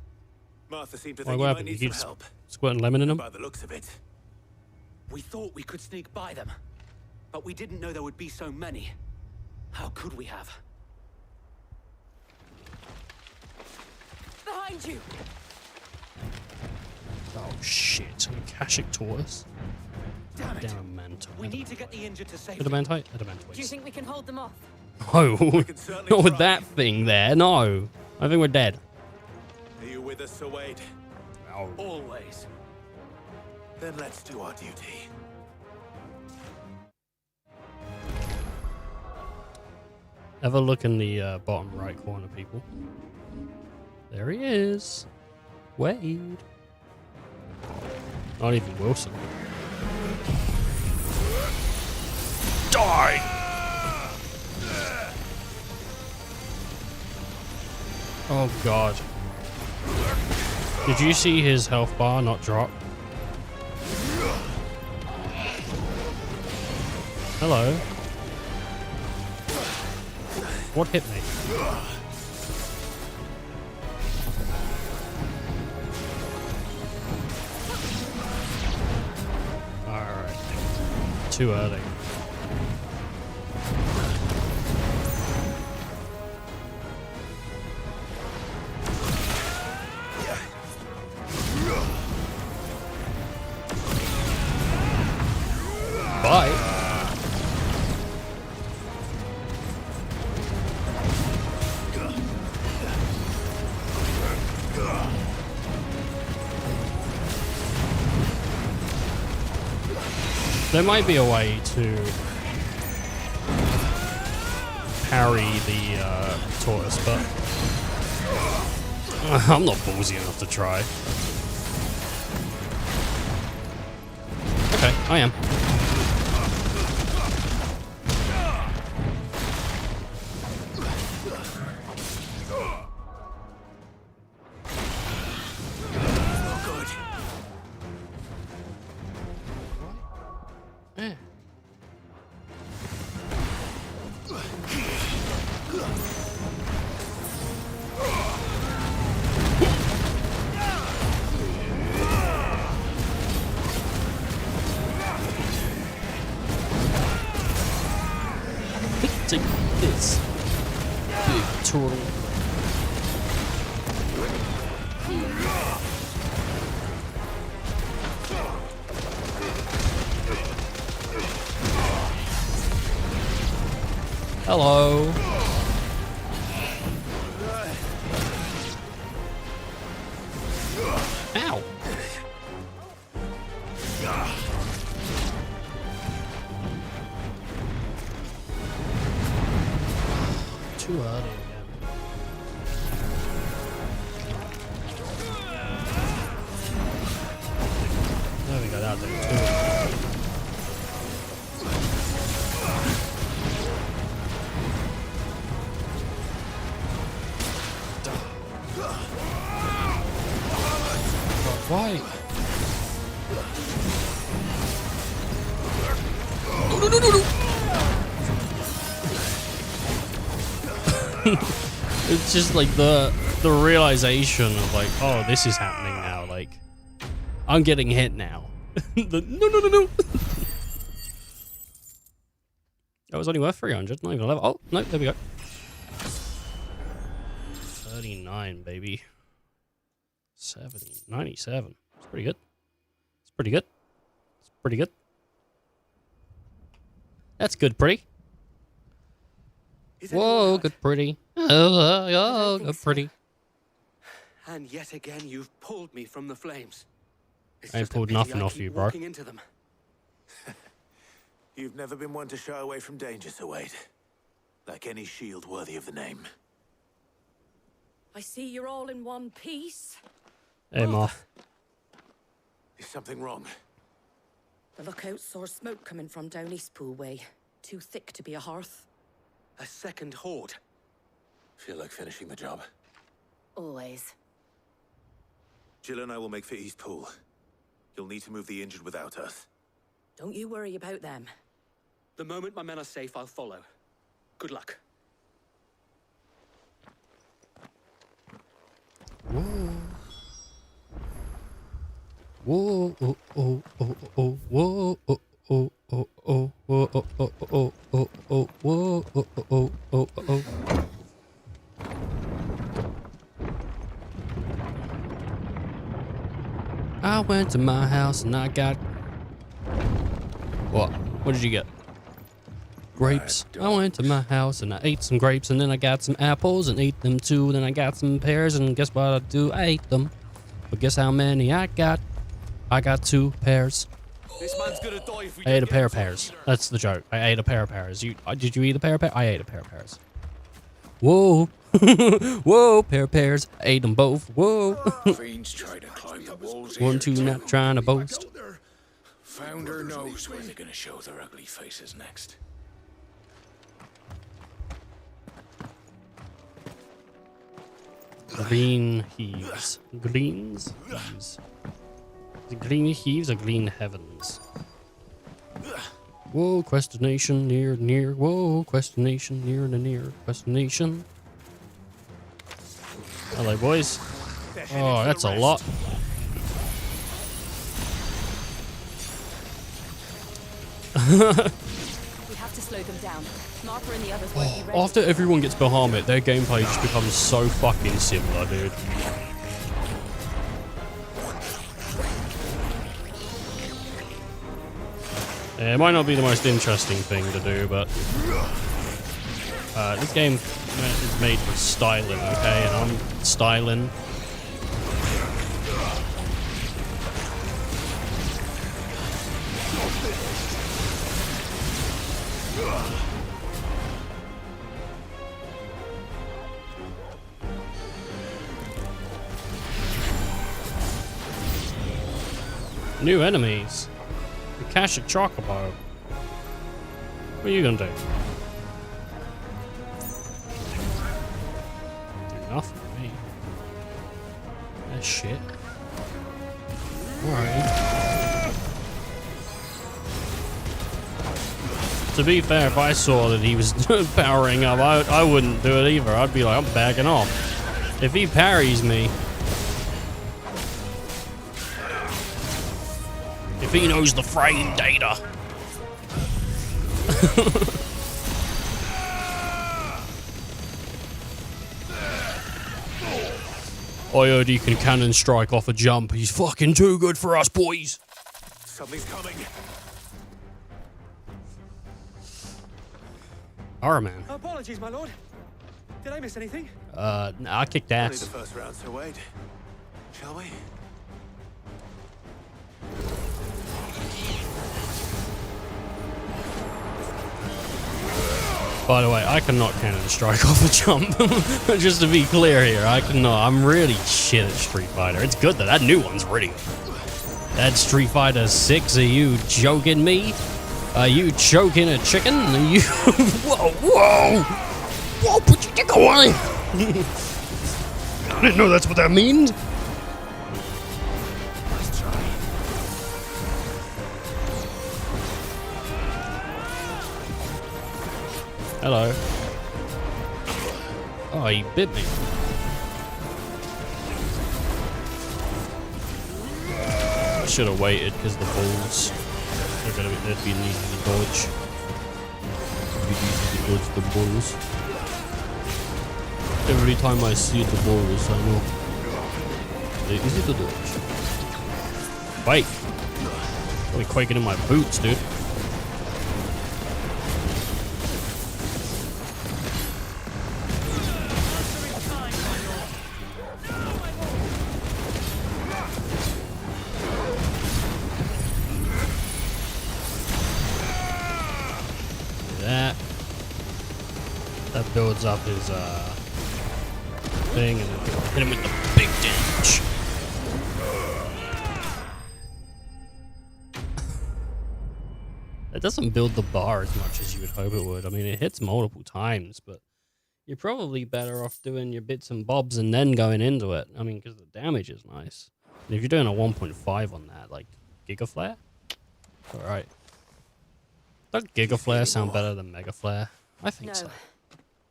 Martha seemed to Why, think what you might happened? need You some keep help. squirting lemon in them? By the looks of it. We thought we could sneak by them, but we didn't know there would be so many. How could we have? Behind you! Oh shit, Akashic tortoise. Damn it. Adamant. We need to get the injured to safety. Adamantite? Do you Adamantite. think we can hold them off? No, not with that thing there, no. I think we're dead. Are you with us, Sir Wade? Oh. Always. Then let's do our duty. Have a look in the bottom right corner, people. There he is. Wade. Not even Wilson. Die! Oh god. Did you see his health bar not drop? Hello. What hit me? Alright. Too early. There might be a way to parry the tortoise, but I'm not ballsy enough to try. Okay, I am. Take this, big turtle. Hello. Ow. Too early again. There we go, that'll do too. Why? No. It's just like the realization of like, oh, this is happening now. Like, I'm getting hit now. No. That was only worth 300. Not even 11. Oh no, there we go. 39, baby. 70, 97. It's pretty good. It's pretty good. It's pretty good. That's good, pretty. Whoa, good, pretty. Oh, good, pretty. And yet again, you've pulled me from the flames. I ain't pulled nothing off you, bro. Walking into them. You've never been one to shy away from danger, Sir Wade. Like any shield worthy of the name. I see you're all in one piece. Hey, Moth. Is something wrong? The lookout saw smoke coming from down Eastpool way. Too thick to be a hearth. A second horde. Feel like finishing the job? Always. Jill and I will make for Eastpool. You'll need to move the injured without us. Don't you worry about them. The moment my men are safe, I'll follow. Good luck. Whoa. Whoa, oh, oh, oh, oh, whoa, oh, oh, oh, oh, whoa, oh, oh, oh, oh, oh, whoa, oh, oh, oh, oh, oh. I went to my house and I got... What? What did you get? Grapes. I went to my house and I ate some grapes and then I got some apples and ate them too. Then I got some pears and guess what I do? I ate them. But guess how many I got? I got 2 pears. This man's gonna die if we I ate a pair of pears. That's the joke. I ate a pair of pears. Did you eat a pair of pears? I ate a pair of pears. Whoa. Whoa, pair of pears. I ate them both. Whoa. Fiends try to climb the walls. 1, 2, not trying to boast. Founder knows where they're gonna show their ugly faces next. Green heaves. Greens heaves. The green heaves or green heavens? Whoa, questionation near, near. Whoa, questionation near to near. Questionation. Hello, boys. Oh, that's a lot. We have to slow them down. Martha and the others won't be ready. After everyone gets Bahamut, their gameplay just becomes so fucking similar, dude. Yeah, it might not be the most interesting thing to do, but this game is made for styling, okay? And I'm styling. New enemies. The Akashic Chocobo. What are you gonna do? Do nothing to me. That's shit. Alright. To be fair, if I saw that he was powering up, I wouldn't do it either. I'd be like, I'm backing off. If he parries me, if he knows the frame data. I heard he can cannon strike off a jump. He's fucking too good for us, boys. Something's coming. Alright, man. Apologies, my lord. Did I miss anything? Nah, I kicked Only ass. the first round, so wait. Shall we? By the way, I cannot cannon strike off a jump. Just to be clear here, I cannot. I'm really shit at Street Fighter. It's good that new one's really good. That Street Fighter 6, are you joking me? Are you choking a chicken? Are you... Whoa, whoa! Whoa, put your dick away! I didn't know that's what that means. Nice try. Hello. Oh, he bit me. I should have waited because the balls are gonna be, they'd be easy to dodge. It'd be easy to dodge the balls. Every time I see the balls, I know they're easy to dodge. Wait, got me quaking in my boots, dude. That builds up his thing and then hit him with the big damage. It doesn't build the bar as much as you would hope it would. I mean, it hits multiple times, but you're probably better off doing your bits and bobs and then going into it. I mean, because the damage is nice. And if you're doing a 1.5 on that, like Giga Flare, alright. Does Giga Flare sound better than Mega Flare? I think so.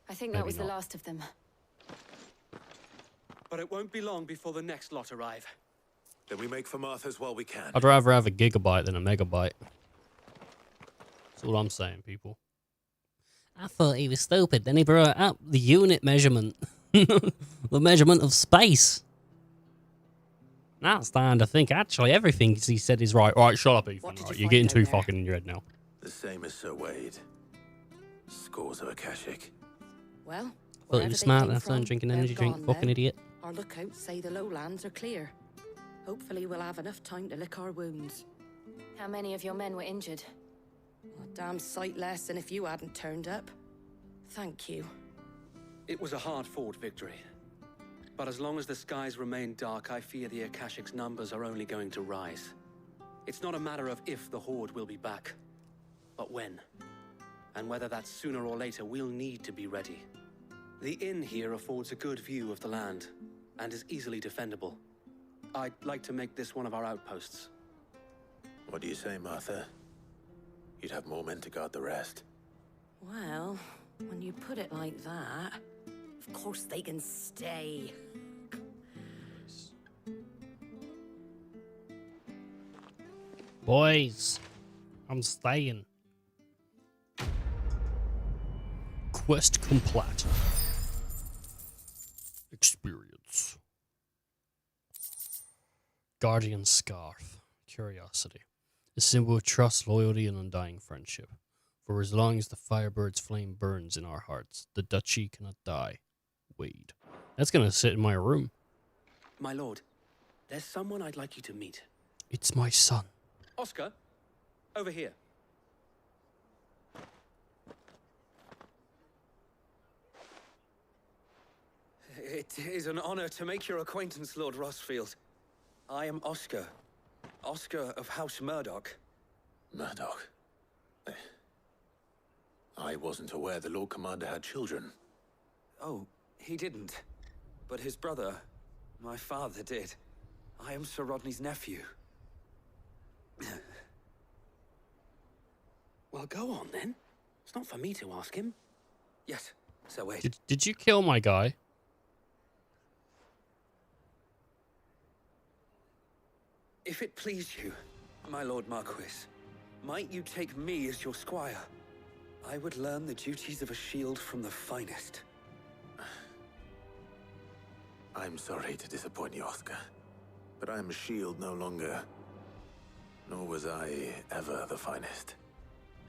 I think Maybe that was not. the last of them. But it won't be long before the next lot arrive. Then we make for Martha's while we can. I'd rather have a gigabyte than a megabyte. That's all I'm saying, people. I thought he was stupid. Then he brought up the unit measurement. The measurement of space. Now it's starting to think, actually, everything he said is right. All right, shut up, Ethan. Right, you're getting too fucking in your head now. The same as Sir Wade. Scores of Akashic. Well, Thought you were smart last time, drinking energy drink, fucking idiot. Our lookouts say the lowlands are clear. Hopefully we'll have enough time to lick our wounds. How many of your men were injured? A damn sight less than if you hadn't turned up. Thank you. It was a hard-fought victory. But as long as the skies remain dark, I fear the Akashic's numbers are only going to rise. It's not a matter of if the Horde will be back, but when. And whether that's sooner or later, we'll need to be ready. The inn here affords a good view of the land, and is easily defendable. I'd like to make this one of our outposts. What do you say, Martha? You'd have more men to guard the rest. Well, when you put it like that, of course they can stay. Boys, I'm staying. Quest complete. Experience. Guardian Scarf. Curiosity. A symbol of trust, loyalty, and undying friendship. For as long as the Firebird's flame burns in our hearts, the duchy cannot die. Wade. That's gonna sit in my room. My lord, there's someone I'd like you to meet. It's my son. Oscar, over here. It is an honor to make your acquaintance, Lord Rosfield. I am Oscar. Oscar of House Murdoch. Murdoch? I wasn't aware the Lord Commander had children. Oh, he didn't. But his brother, my father, did. I am Sir Rodney's nephew. Well, go on then. It's not for me to ask him. Yes, Sir Wade. Did you kill my guy? If it please you, my Lord Marquis, might you take me as your squire? I would learn the duties of a shield from the finest. I'm sorry to disappoint you, Oscar, but I am a shield no longer. Nor was I ever the finest.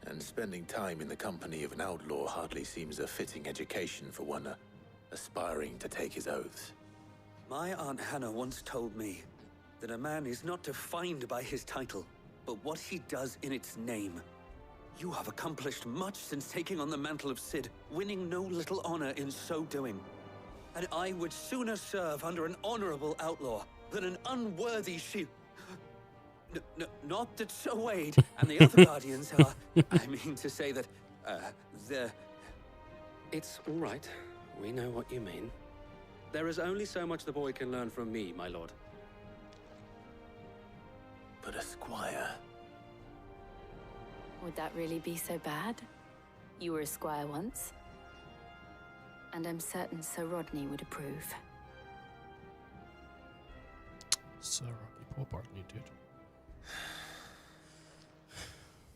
And spending time in the company of an outlaw hardly seems a fitting education for one aspiring to take his oaths. My Aunt Hannah once told me that a man is not defined by his title, but what he does in its name. You have accomplished much since taking on the mantle of Cid, winning no little honor in so doing. And I would sooner serve under an honorable outlaw than an unworthy shield. Not that Sir Wade and the other guardians are... I mean to say that, It's all right. We know what you mean. There is only so much the boy can learn from me, my lord. But a squire... Would that really be so bad? You were a squire once. And I'm certain Sir Rodney would approve. Sir Rodney, poor Bartley, dude.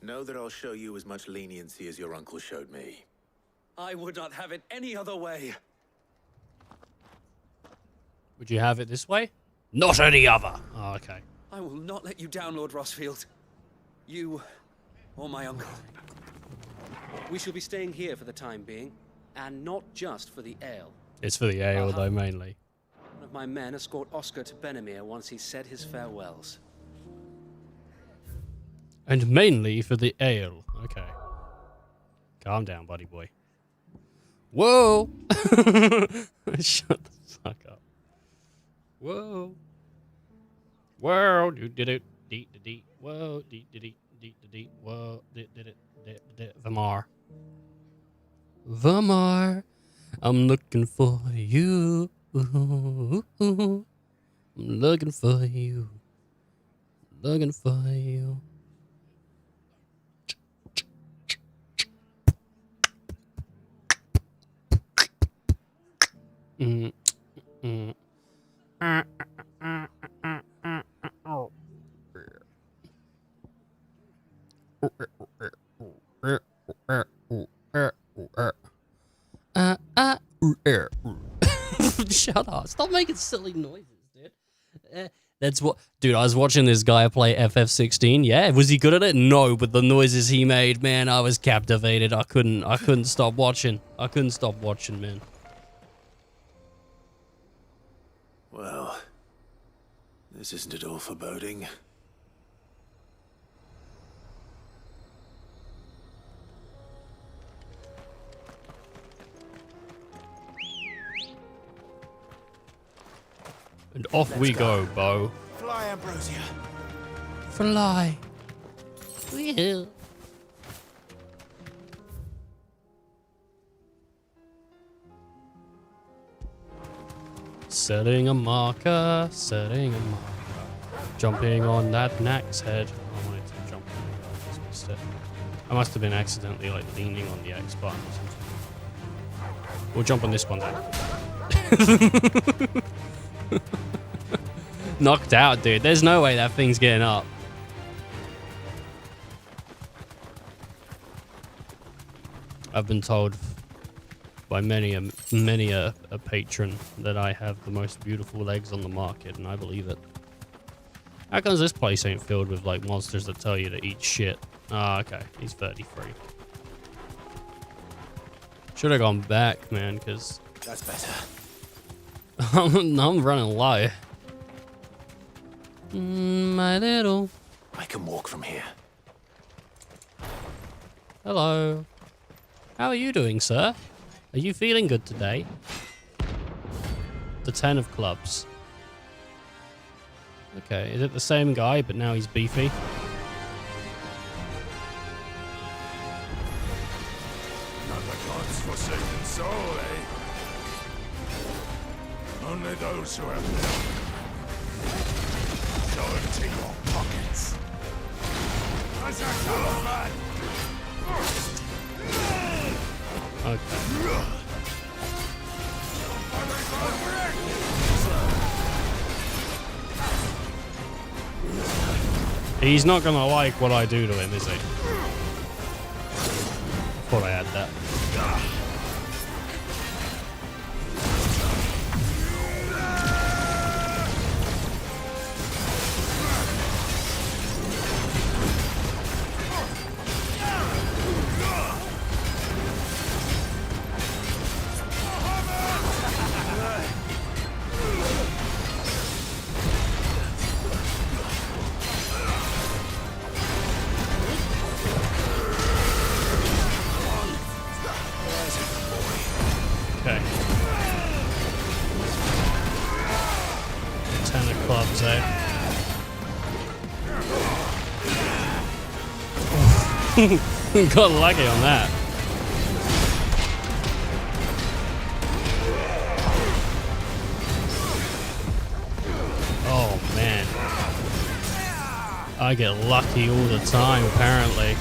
Know that I'll show you as much leniency as your uncle showed me. I would not have it any other way. Would you have it this way? Not any other. Oh, okay. I will not let you down, Lord Rosfield. You or my uncle. We shall be staying here for the time being, and not just for the ale. It's for the ale, though, mainly. One of my men escort Oscar to Benimir once he's said his farewells. And mainly for the ale. Okay. Calm down, buddy boy. Whoa! Shut the fuck up. Whoa. Whoa. Do-do-do. Whoa. Do-do-do. Whoa. Vamar. Vamar. I'm looking for you. I'm looking for you. Looking for you. Shut up. Stop making silly noises, dude. That's what... Dude, I was watching this guy play FF16. Yeah, was he good at it? No, but the noises he made, man, I was captivated. I couldn't stop watching. I couldn't stop watching, man. Well, this isn't at all foreboding. And off we go, Bo. Fly, Ambrosia. Fly. Will. Setting a marker, setting a marker. Jumping on that Nack's head. I wanted to jump on it, I just missed it. I must have been accidentally like leaning on the X button or something. We'll jump on this one then. Knocked out, dude. There's no way that thing's getting up. I've been told by many a patron that I have the most beautiful legs on the market, and I believe it. How comes this place ain't filled with like monsters that tell you to eat shit? Ah, okay. He's 33. Should have gone back, man, because that's better. I'm running low. My little... I can walk from here. Hello. How are you doing, sir? Are you feeling good today? the 10 of clubs. Okay, is it the same guy, but now he's beefy? Not the god's forsaken soul, eh? Only those who have them. Go into your pockets. As a caliphate. Okay. He's not gonna like what I do to him, is he? Thought I had that. Okay. 10 of clubs, eh? Got lucky on that. Oh man. I get lucky all the time, apparently.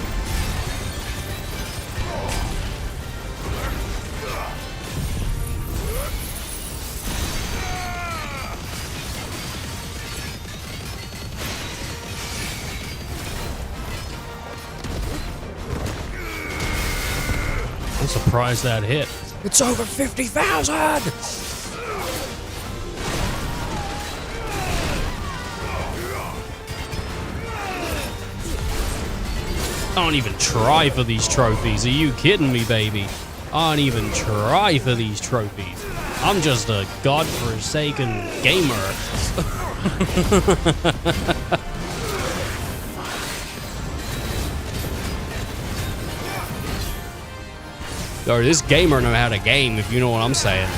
I'm surprised that hit. It's over 50,000! I don't even try for these trophies. Are you kidding me, baby? I don't even try for these trophies. I'm just a godforsaken gamer. Or this gamer know how to game, if you know what I'm saying.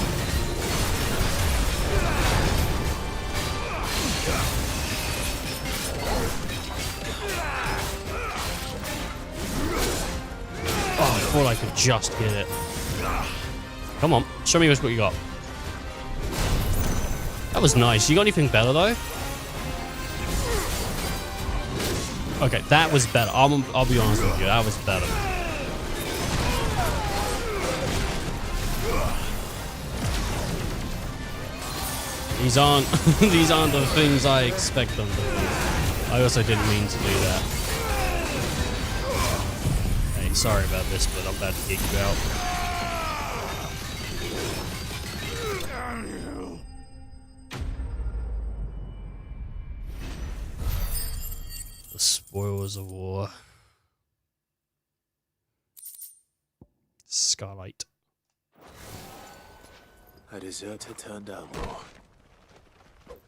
Oh, I thought I could just get it. Come on, show me what you got. That was nice. You got anything better, though? Okay, that was better. I'll be honest with you, that was better. These aren't the things I expect them to be. I also didn't mean to do that. Hey, sorry about this, but I'm about to kick you out. The spoils of war. Scarlight. A deserter turned outlaw.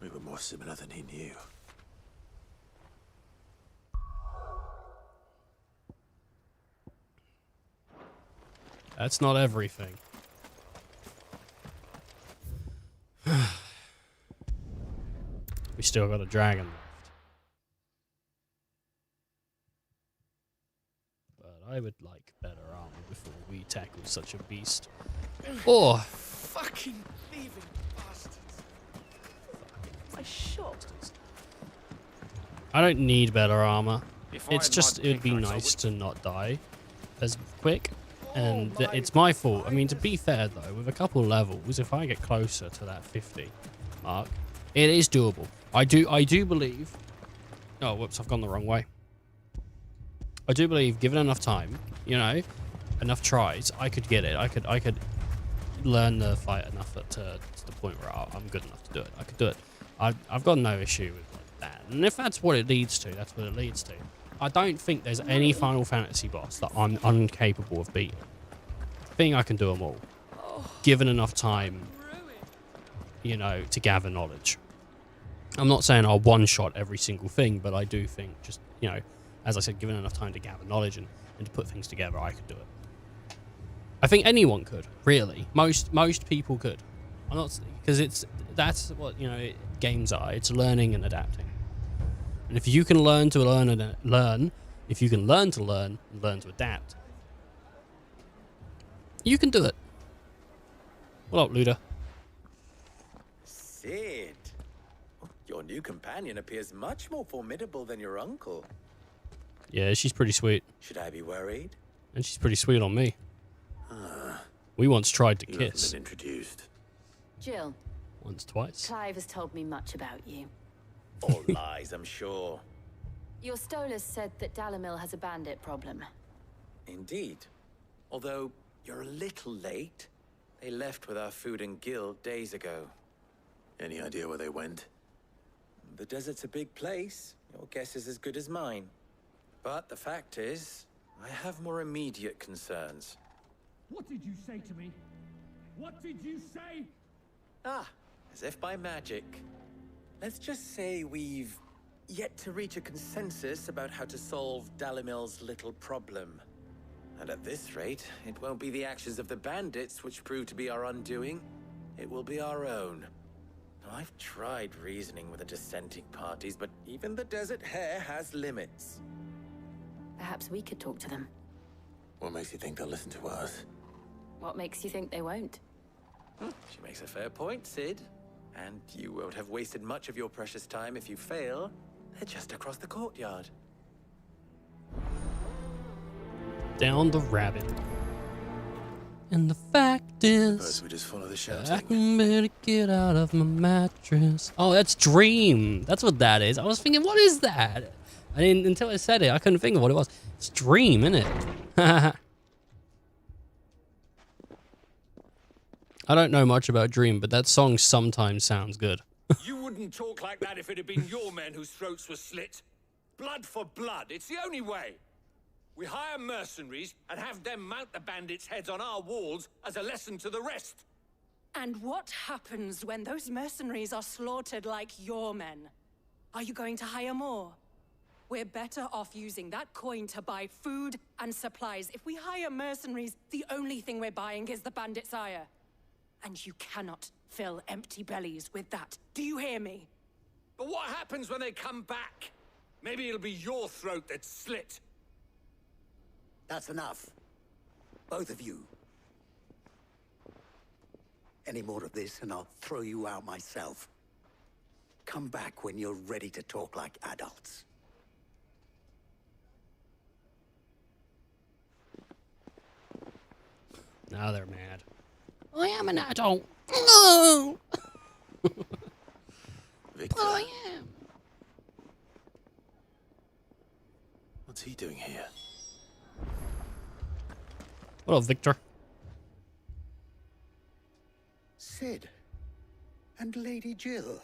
We were more similar than he knew. That's not everything. We still got a dragon left. But I would like better armor before we tackle such a beast. Or Fucking thieving bastards. My shot. I don't need better armor. It's just, it'd be nice to not die as quick. And it's my fault. I mean, to be fair though, with a couple levels, if I get closer to that 50 mark, it is doable. I do believe. Oh, whoops! I've gone the wrong way. I do believe, given enough time, you know, enough tries, I could get it. I could learn the fight enough to the point where I'm good enough to do it. I could do it. I've got no issue with that. And if that's what it leads to, that's what it leads to. I don't think there's any Final Fantasy boss that I'm incapable of beating. I think I can do them all, given enough time, you know, to gather knowledge. I'm not saying I'll one-shot every single thing, but I do think just, you know, as I said, given enough time to gather knowledge and to put things together, I could do it. I think anyone could, really. Most people could. I'm not, because that's what, you know, games are. It's learning and adapting. And if you can learn to learn, if you can learn to learn and learn to adapt, you can do it. What up, Luda? Sid, your new companion appears much more formidable than your uncle. Yeah, she's pretty sweet. Should I be worried? And she's pretty sweet on me. We once tried to You kiss. haven't been introduced. Jill. Once, twice. Clive has told me much about you. All lies, I'm sure. Your Stolas said that Dalamil has a bandit problem. Indeed. Although you're a little late. They left with our food and guild days ago. Any idea where they went? The desert's a big place. Your guess is as good as mine. But the fact is, I have more immediate concerns. What did you say to me? What did you say? Ah, as if by magic. Let's just say we've yet to reach a consensus about how to solve Dalamil's little problem. And at this rate, it won't be the actions of the bandits which prove to be our undoing. It will be our own. Now, I've tried reasoning with the dissenting parties, but even the Desert Hare has limits. Perhaps we could talk to them. What makes you think they'll listen to us? What makes you think they won't? She makes a fair point, Sid. And you won't have wasted much of your precious time if you fail. They're just across the courtyard. Down the rabbit. And the fact is, Suppose we just follow the I shouting. can better get out of my mattress. Oh, that's Dream. That's what that is. I was thinking, what is that? I didn't, until I said it, I couldn't think of what it was. It's Dream, isn't it? I don't know much about Dream, but that song sometimes sounds good. You wouldn't talk like that if it had been your men whose throats were slit. Blood for blood. It's the only way. We hire mercenaries and have them mount the bandits' heads on our walls as a lesson to the rest. And what happens when those mercenaries are slaughtered like your men? Are you going to hire more? We're better off using that coin to buy food and supplies. If we hire mercenaries, the only thing we're buying is the bandits' ire. And you cannot fill empty bellies with that. Do you hear me? But what happens when they come back? Maybe it'll be your throat that's slit. That's enough. Both of you. Any more of this and I'll throw you out myself. Come back when you're ready to talk like adults. Now they're mad. I am an adult. No! Victor. But I am. What's he doing here? What up, Victor? Sid. And Lady Jill.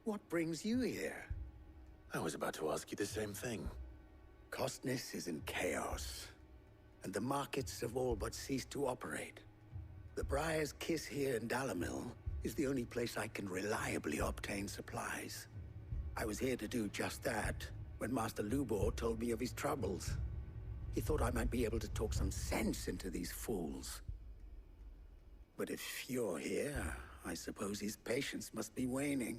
What brings you here? I was about to ask you the same thing. Costness is in chaos, and the markets have all but ceased to operate. The Briar's Kiss here in Dalamil is the only place I can reliably obtain supplies. I was here to do just that when Master Lubor told me of his troubles. He thought I might be able to talk some sense into these fools. But if you're here, I suppose his patience must be waning.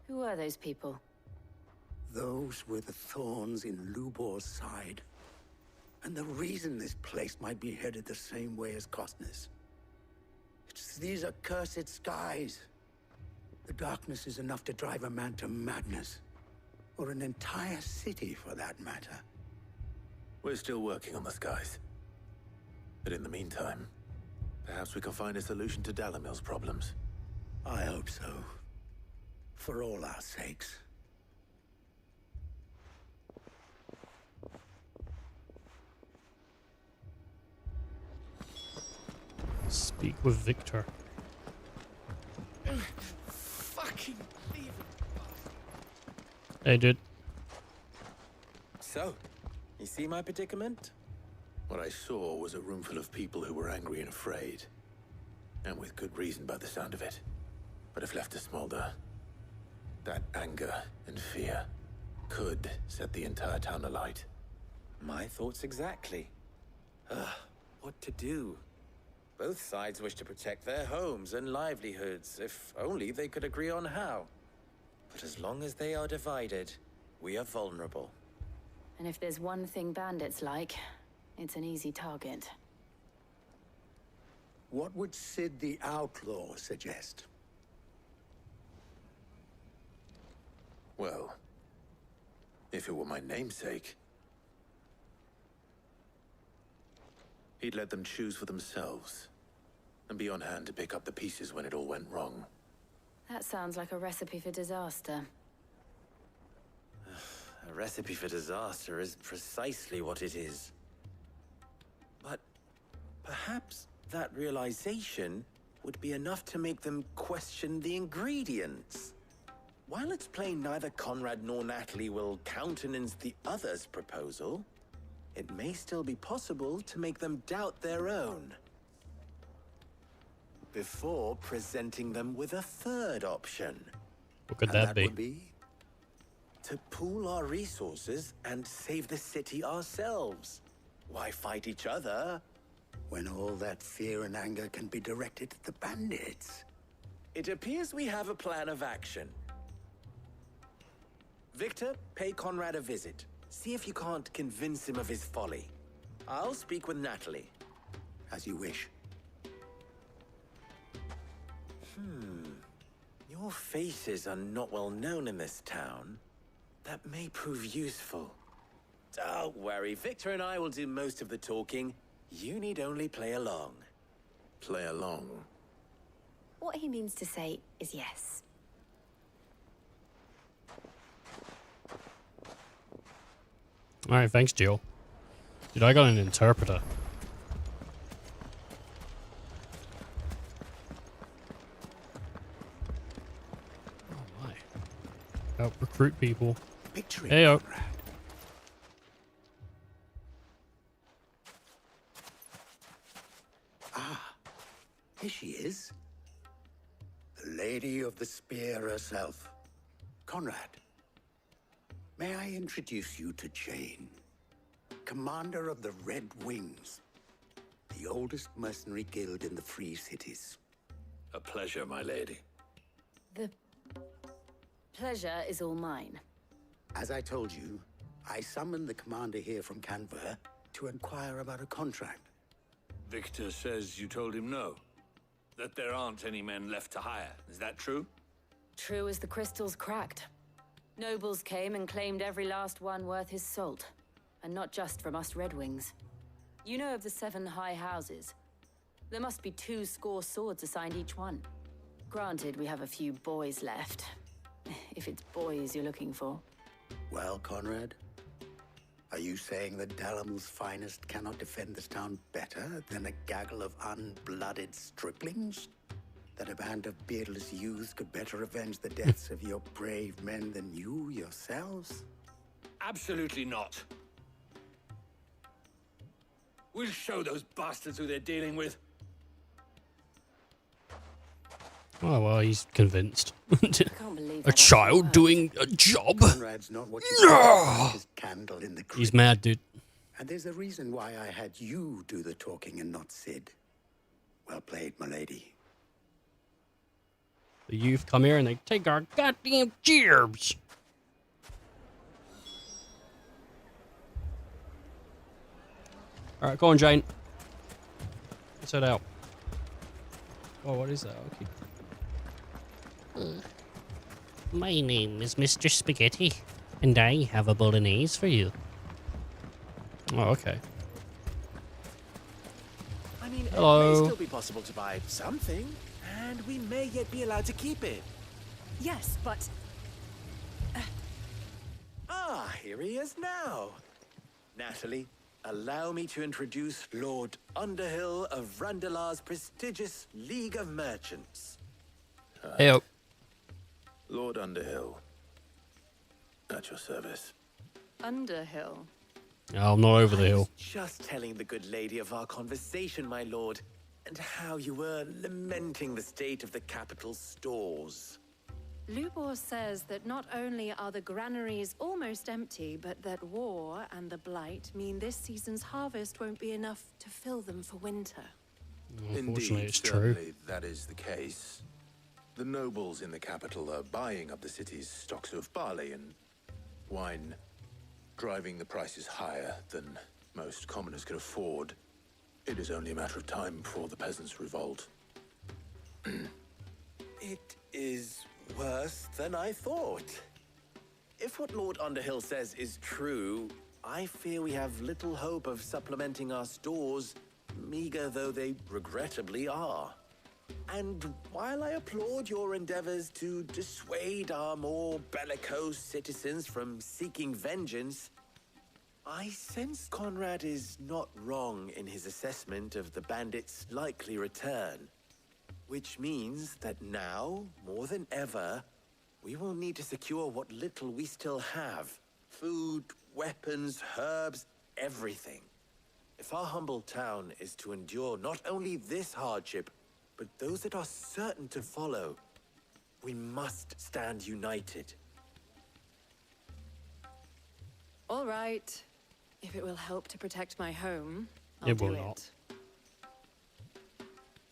Who are those people? Those were the thorns in Lubor's side. And the reason this place might be headed the same way as Costness. It's these accursed skies. The darkness is enough to drive a man to madness. Or an entire city, for that matter. We're still working on the skies. But in the meantime, perhaps we can find a solution to Dalamil's problems. I hope so. For all our sakes. Speak with Victor. Fucking leave it. Hey, dude. So, you see my predicament? What I saw was a room full of people who were angry and afraid. And with good reason by the sound of it. But if left to smolder, that anger and fear could set the entire town alight. My thoughts exactly. What to do? Both sides wish to protect their homes and livelihoods, if only they could agree on how. But as long as they are divided, we are vulnerable. And if there's one thing bandits like, it's an easy target. What would Sid the Outlaw suggest? Well, if it were my namesake, he'd let them choose for themselves, and be on hand to pick up the pieces when it all went wrong. That sounds like a recipe for disaster. A recipe for disaster is precisely what it is. But perhaps that realization would be enough to make them question the ingredients. While it's plain neither Conrad nor Natalie will countenance the other's proposal, it may still be possible to make them doubt their own, before presenting them with a third option. What could that be? Would be to pool our resources and save the city ourselves. Why fight each other when all that fear and anger can be directed at the bandits? It appears we have a plan of action. Victor, pay Conrad a visit. See if you can't convince him of his folly. I'll speak with Natalie. As you wish. Your faces are not well known in this town. That may prove useful. Don't worry, Victor and I will do most of the talking. You need only play along. Play along? What he means to say is yes. Alright, thanks, Jill. Dude, I got an interpreter. Oh my. Help recruit people. Hey, yo. Ah, here she is. The Lady of the Spear herself. Conrad. May I introduce you to Jane, commander of the Red Wings, the oldest mercenary guild in the Free Cities. A pleasure, my lady. The pleasure is all mine. As I told you, I summoned the commander here from Canver to inquire about a contract. Victor says you told him no. That there aren't any men left to hire. Is that true? True as the crystals cracked. Nobles came and claimed every last one worth his salt. And not just from us Red Wings. You know of the 7 high houses. There must be 2 swords assigned each one. Granted, we have a few boys left. If it's boys you're looking for. Well, Conrad, are you saying that Dalamil's finest cannot defend this town better than a gaggle of unblooded striplings? That a band of beardless youths could better avenge the deaths of your brave men than you yourselves? Absolutely not. We'll show those bastards who they're dealing with. Oh, well, he's convinced. Can't believe A child doing a job? Conrad's not what you call his candle in the crypt. He's mad, dude. And there's a reason why I had you do the talking and not Sid. Well played, my lady. The youth come here and they take our goddamn gerbs. Alright, go on, Jane. Let's head out. Oh, what is that? Okay. My name is Mr. Spaghetti, and I have a bolognese for you. Oh, okay. I mean, hello. it may still be possible to buy something, and we may yet be allowed to keep it. Yes, but... Ah, here he is now. Natalie, allow me to introduce Lord Underhill of Randalar's prestigious League of Merchants. Hey, Lord Underhill. At your service. Underhill? Oh, I'm not over the hill. Just telling the good lady of our conversation, my lord, and how you were lamenting the state of the capital's stores. Lubor says that not only are the granaries almost empty, but that war and the Blight mean this season's harvest won't be enough to fill them for winter. Unfortunately, Indeed, it's true. certainly that is the case. The nobles in the capital are buying up the city's stocks of barley and wine, driving the prices higher than most commoners can afford. It is only a matter of time before the peasants revolt. It is worse than I thought. If what Lord Underhill says is true, I fear we have little hope of supplementing our stores, meager though they regrettably are. And while I applaud your endeavors to dissuade our more bellicose citizens from seeking vengeance, I sense Conrad is not wrong in his assessment of the bandits' likely return. Which means that now, more than ever, we will need to secure what little we still have. Food, weapons, herbs, everything. If our humble town is to endure not only this hardship, but those that are certain to follow, we must stand united. All right. If it will help to protect my home, I'll It do will it. not.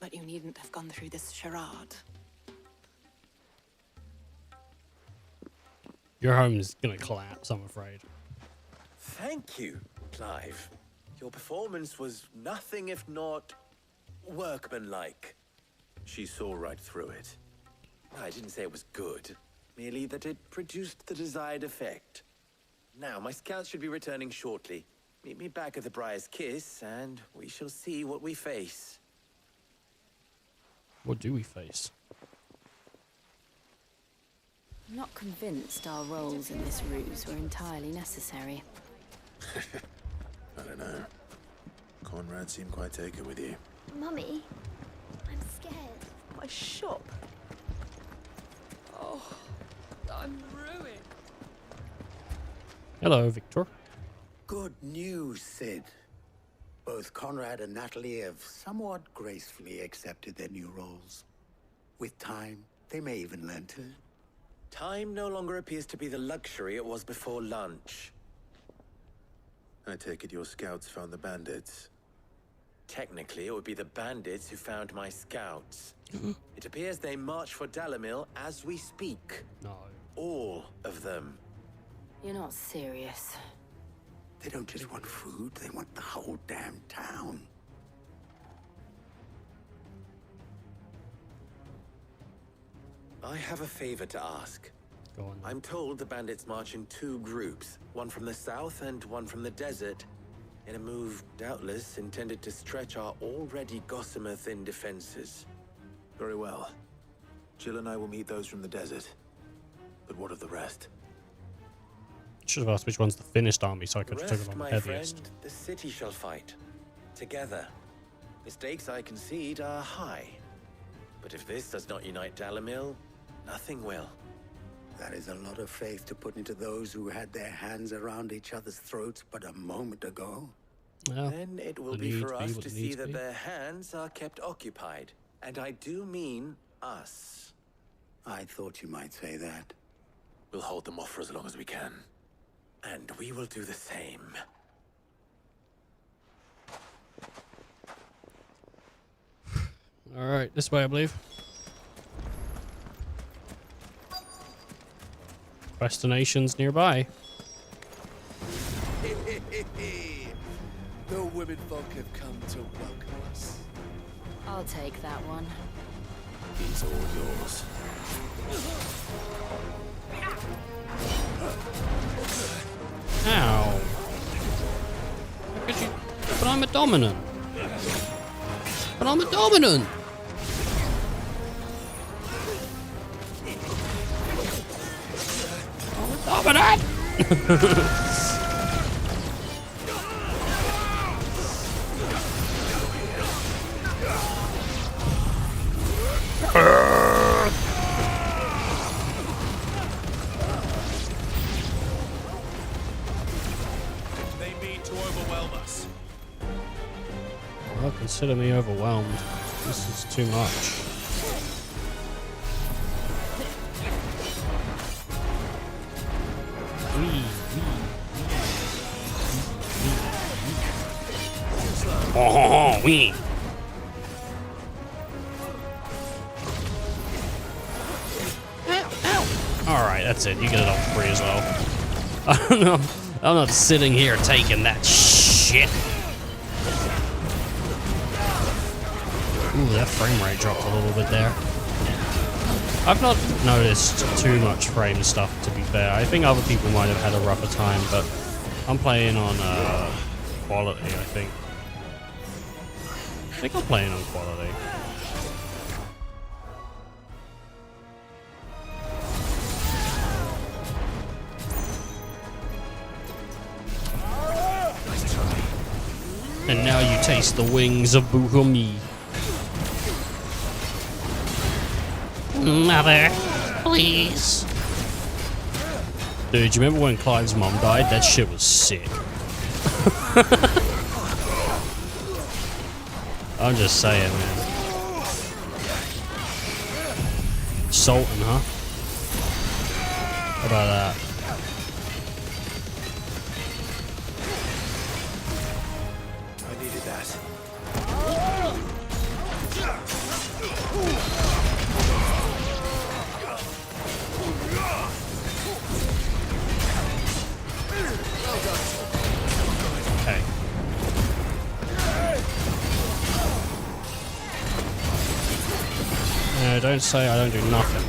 But you needn't have gone through this charade. Your home's gonna collapse, I'm afraid. Thank you, Clive. Your performance was nothing if not workmanlike. She saw right through it. I didn't say it was good, merely that it produced the desired effect. Now, my scouts should be returning shortly. Meet me back at the Briar's Kiss, and we shall see what we face. What do we face? I'm not convinced our roles in this ruse were entirely necessary. I don't know. Conrad seemed quite taken with you. Mummy, I'm scared. My shop. Oh, I'm ruined. Hello, Victor. Good news, Sid. Both Conrad and Natalie have somewhat gracefully accepted their new roles. With time, they may even learn to. Time no longer appears to be the luxury it was before lunch. I take it your scouts found the bandits. Technically, it would be the bandits who found my scouts. It appears they march for Dalamil as we speak. No. All of them. You're not serious. They don't just want food, they want the whole damn town. I have a favor to ask. Go on. I'm told the bandits march in two groups, one from the south and one from the desert, in a move doubtless intended to stretch our already gossamer-thin defenses. Very well. Jill and I will meet those from the desert. But what of the rest? Should have asked which one's the finished army so I The could have taken rest, on the my heaviest. friend, the city shall fight. Together. The stakes, I concede, are high. But if this does not unite Dalamil, nothing will. That is a lot of faith to put into those who had their hands around each other's throats but a moment ago. Well, then it will be for us to see that their hands are kept occupied. And I do mean us. I thought you might say that. We'll hold them off for as long as we can. And we will do the same. All right, this way, I believe. Destinations nearby. The women folk have come to welcome us. I'll take that one. He's all yours. Ow. How could you... But I'm a dominant. But I'm a dominant. I'm a dominant. They mean to overwhelm us. Well, consider me overwhelmed. This is too much. Oh, wee. that's it. You get it all free as well. I'm not sitting here taking that shit. Ooh, that frame rate dropped a little bit there. I've not noticed too much frame stuff, to be fair. I think other people might have had a rougher time, but I'm playing on quality, I think. I think I'm playing on quality. And now you taste the wings of Buhumi. Mother, please. Dude, you remember when Clive's mom died? That shit was sick. I'm just saying, man. Sultan, huh? How about that? I needed that. Okay. No, don't say I don't do nothing.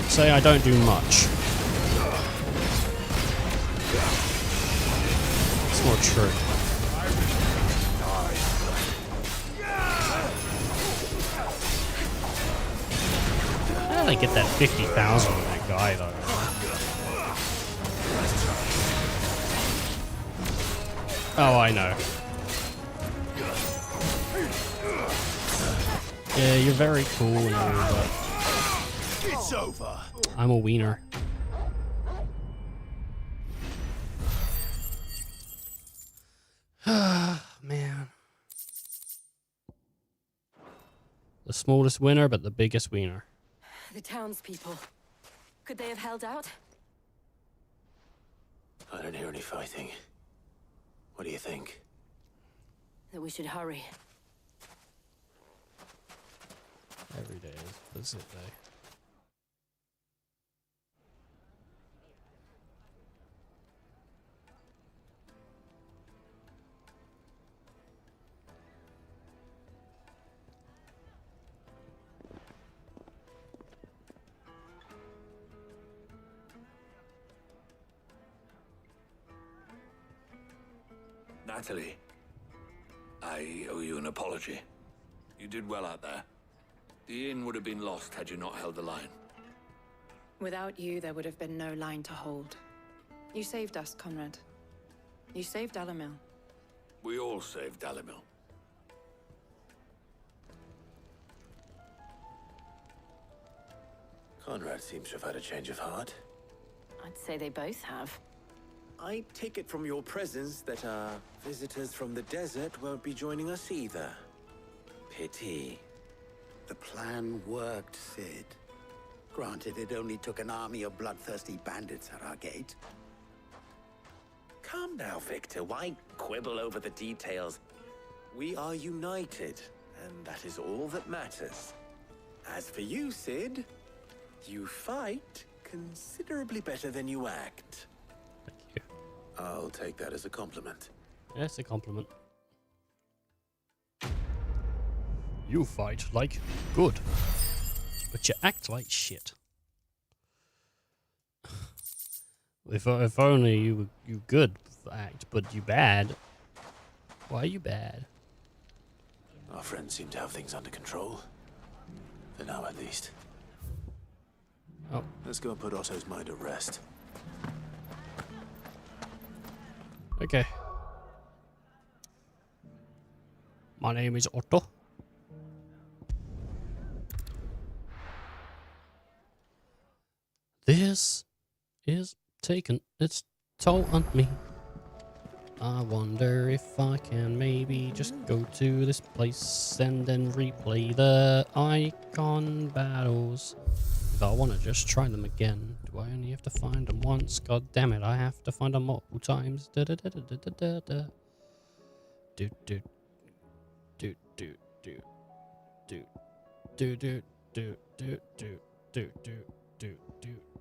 Say I don't do much. It's more true. How did I get that 50,000 with that guy though? Oh, I know. Yeah, you're very cool and all, but It's over. I'm a wiener. Man. The smallest winner, but the biggest wiener. The townspeople. Could they have held out? I don't hear any fighting. What do you think? That we should hurry. Every day is visit day. Natalie, I owe you an apology. You did well out there. The inn would have been lost had you not held the line. Without you, there would have been no line to hold. You saved us, Conrad. You saved Alamil. We all saved Dalimil. Conrad seems to have had a change of heart. I'd say they both have. I take it from your presence that our visitors from the desert won't be joining us either. Pity. The plan worked, Sid. Granted, it only took an army of bloodthirsty bandits at our gate. Calm now, Victor. Why quibble over the details? We are united, and that is all that matters. As for you, Sid, you fight considerably better than you act. I'll take that as a compliment. Yes, a compliment. You fight like good, but you act like shit. If only you good act, but you bad. Why are you bad? Our friends seem to have things under control. For now, at least. Oh. Let's go and put Otto's mind at rest. Okay. My name is Otto. This is taking its toll on me. I wonder if I can maybe just go to this place and then replay the icon battles. If I want to just try them again, do I only have to find them once? God damn it, I have to find them multiple times. Da da da da da da da. Do do do do do do do do do do do do do do do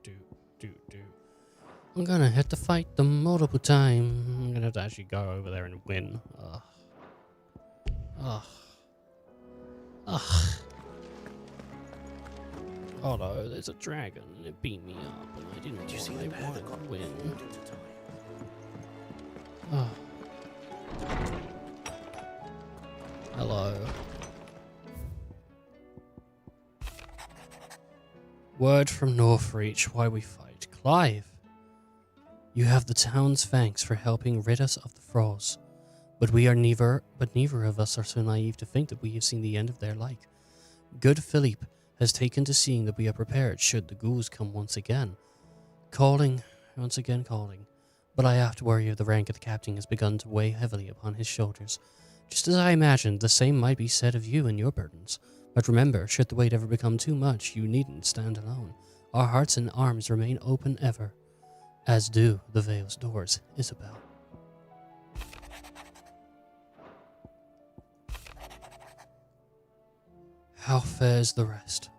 I'm gonna have to fight them multiple times. I'm gonna have to actually go over there and win. Ugh. Oh no, there's a dragon and it beat me up and I didn't want to win. Oh. Hello. Word from Northreach, why we fight. Clive, you have the town's thanks for helping rid us of the thralls. But neither of us are so naive to think that we have seen the end of their like. Good Philippe has taken to seeing that we are prepared should the ghouls come once again. Calling. But I have to worry if the rank of the captain has begun to weigh heavily upon his shoulders. Just as I imagined, the same might be said of you and your burdens. But remember, should the weight ever become too much, you needn't stand alone. Our hearts and arms remain open ever, as do the Vale's doors, Isabel. How fares the rest?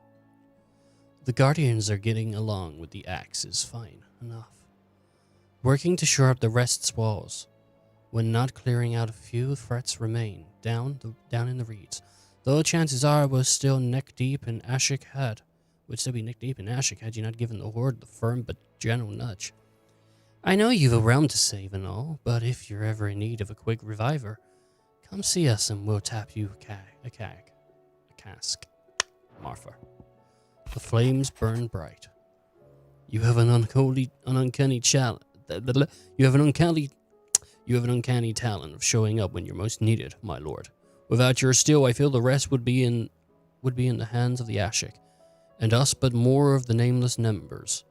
The Guardians are getting along with the axe is fine enough. Working to shore up the rest's walls, when not clearing out a few threats remain down in the reeds. Though chances are we're still neck deep in Ashik had. Would still be neck deep in Ashik had you not given the horde the firm but gentle nudge. I know you've a realm to save and all, but if you're ever in need of a quick reviver, come see us and we'll tap you a cask. Martha. The flames burn bright. You have an uncanny talent. You have an uncanny talent of showing up when you're most needed, my lord. Without your steel, I feel the rest would be in the hands of the Ashik, and us but more of the nameless numbers.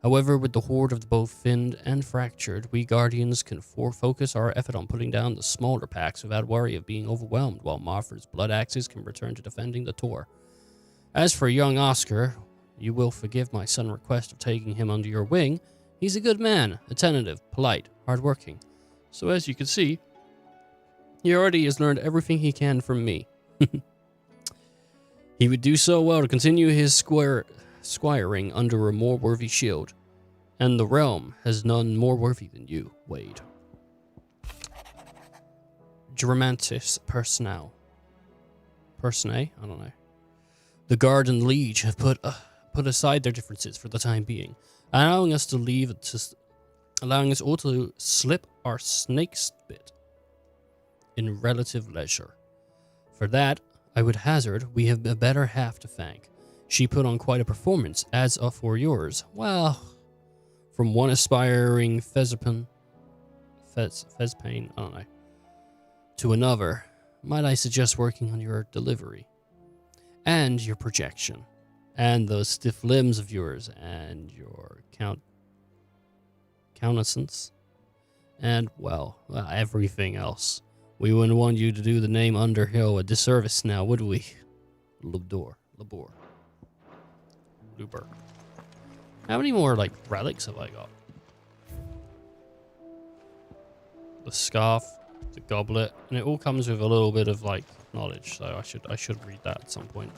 However, with the horde of both thinned and fractured, we Guardians can focus our effort on putting down the smaller packs without worry of being overwhelmed, while Martha's blood axes can return to defending the Tor. As for young Oscar, you will forgive my sudden request of taking him under your wing. He's a good man, attentive, polite, hardworking. So as you can see, he already has learned everything he can from me. He would do so well to continue his squiring under a more worthy shield, and the realm has none more worthy than you, Wade. Dramatis Personae? I don't know. The Guard and Liege have put aside their differences for the time being, allowing us all to slip our snake's bit in relative leisure. For that, I would hazard we have a better half to thank. She put on quite a performance, as for yours. Well, from one aspiring Fezpain, I don't know, to another, might I suggest working on your delivery, and your projection, and those stiff limbs of yours, and your countenance, and, well, everything else. We wouldn't want you to do the name Underhill a disservice now, would we? Luber. How many more, relics have I got? The scarf, the goblet, and it all comes with a little bit of, knowledge, so I should read that at some point.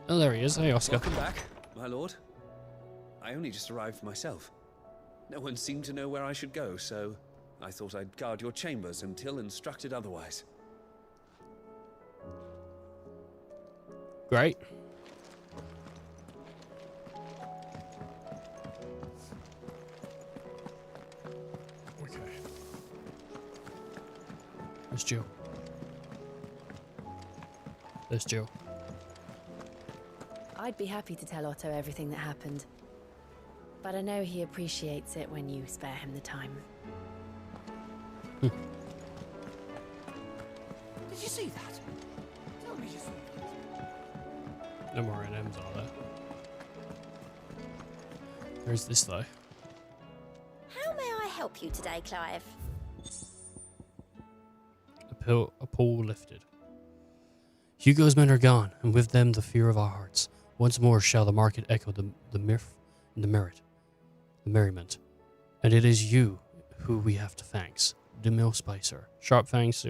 Oh, there he is. Hey, Oscar. Welcome back, my lord. I only just arrived myself. No one seemed to know where I should go, so I thought I'd guard your chambers until instructed otherwise. Great. Okay. There's Jill. I'd be happy to tell Otto everything that happened, but I know he appreciates it when you spare him the time. Did you see that? Tell me you saw it. No more NMs are there. Where's this though? How may I help you today, Clive? A pole lifted. Hugo's men are gone, and with them the fear of our hearts. Once more shall the market echo the mirth and the merriment. And it is you who we have to thanks. The Mill Spicer. Sharp fangs,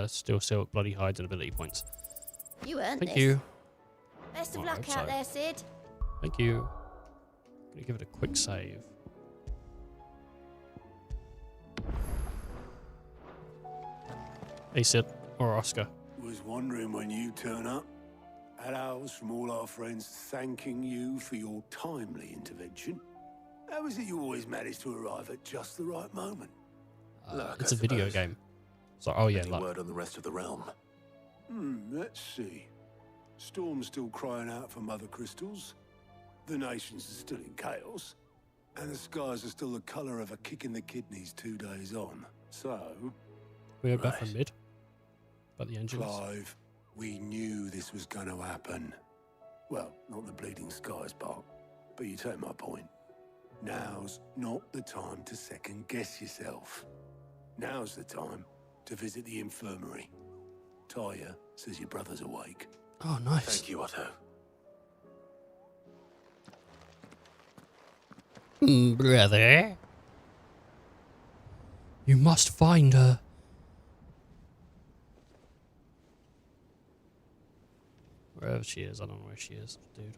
still silk, bloody hides, and ability points. You earned Thank this. you. Best of I luck hope out so. there, Sid. Thank you. Gonna give it a quick save. Hey Sid, or Oscar. Was wondering when you turn up. Had ours from all our friends thanking you for your timely intervention. How is it you always manage to arrive at just the right moment? Luck, It's I a video suppose. game. So, oh yeah, Any luck. word on the rest of the realm? Let's see. Storm's still crying out for mother crystals. The nations are still in chaos. And the skies are still the colour of a kick in the kidneys 2 days on. So... We're back from mid. But the engines. Clive, we knew this was going to happen. Well, not the bleeding skies part, but you take my point. Now's not the time to second guess yourself. Now's the time to visit the infirmary. Talia says your brother's awake. Oh, nice. Thank you, Otto. Brother. You must find her. Wherever she is, I don't know where she is, dude.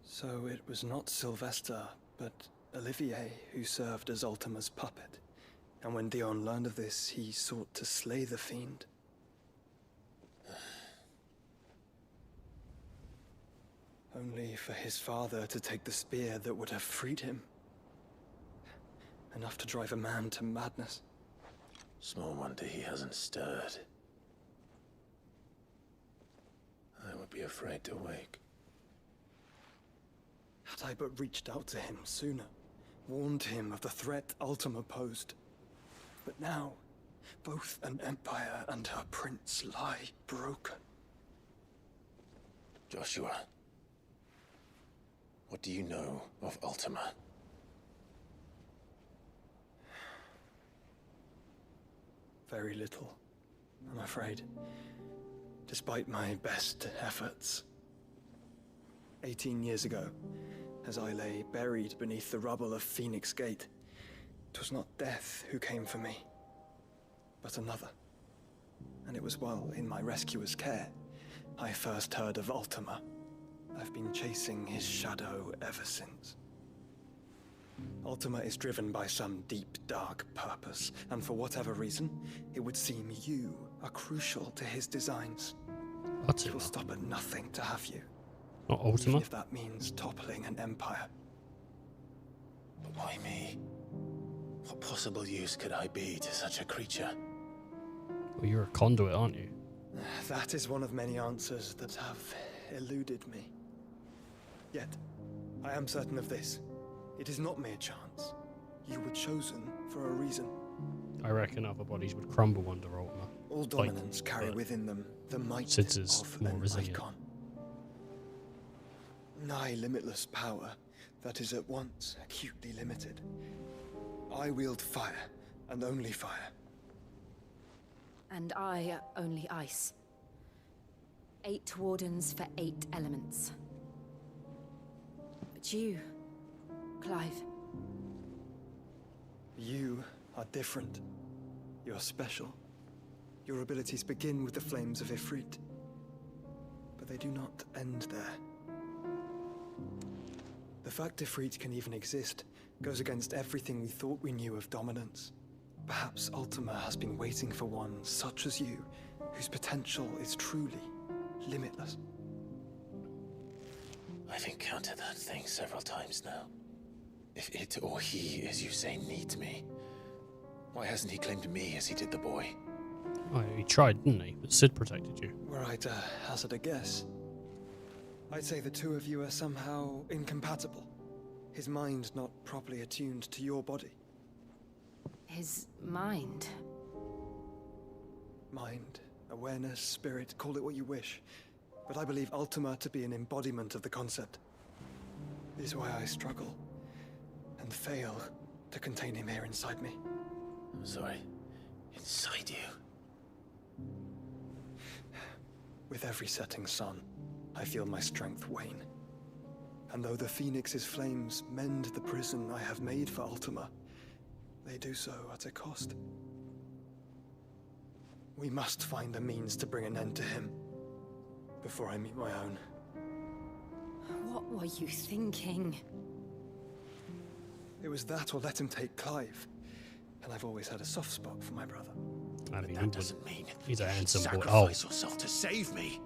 So it was not Sylvester, but Olivier who served as Ultima's puppet. And when Dion learned of this, he sought to slay the fiend. Only for his father to take the spear that would have freed him. Enough to drive a man to madness. Small wonder he hasn't stirred. I would be afraid to wake. Had I but reached out to him sooner, warned him of the threat Ultima posed. But now, both an empire and her prince lie broken. Joshua, what do you know of Ultima? Very little, I'm afraid. Despite my best efforts. 18 years ago, as I lay buried beneath the rubble of Phoenix Gate, 'twas not death who came for me, but another. And it was while in my rescuer's care, I first heard of Ultima. I've been chasing his shadow ever since. Ultima is driven by some deep, dark purpose, and for whatever reason, it would seem you are crucial to his designs. He will stop at nothing to have you. Not Ultima? Even if that means toppling an empire. But why me? What possible use could I be to such a creature? Well, you're a conduit, aren't you? That is one of many answers that have eluded me. Yet, I am certain of this. It is not mere chance. You were chosen for a reason. I reckon other bodies would crumble under Ultima. All dominants carry within them the might Sid's is of more an resilient. icon. Nigh limitless power that is at once acutely limited. I wield fire, and only fire. And I only ice. 8 wardens for 8 elements. But you, Clive. You are different. You're special. Your abilities begin with the flames of Ifrit. But they do not end there. The fact Ifrit can even exist goes against everything we thought we knew of dominance. Perhaps Ultima has been waiting for one such as you, whose potential is truly limitless. I've encountered that thing several times now. If it or he, as you say, needs me, why hasn't he claimed me as he did the boy? Oh, he tried, didn't he? But Sid protected you. Were I to hazard a guess, I'd say the two of you are somehow incompatible. His mind not properly attuned to your body. His mind. Mind, awareness, spirit, call it what you wish. But I believe Ultima to be an embodiment of the concept. It is why I struggle and fail to contain him here inside me. I'm sorry. Inside you? With every setting sun, I feel my strength wane. And though the Phoenix's flames mend the prison I have made for Ultima, they do so at a cost. We must find a means to bring an end to him before I meet my own. What were you thinking? It was that or let him take Clive. And I've always had a soft spot for my brother. I mean, That doesn't mean he's a handsome boy. sacrifice yourself to save me.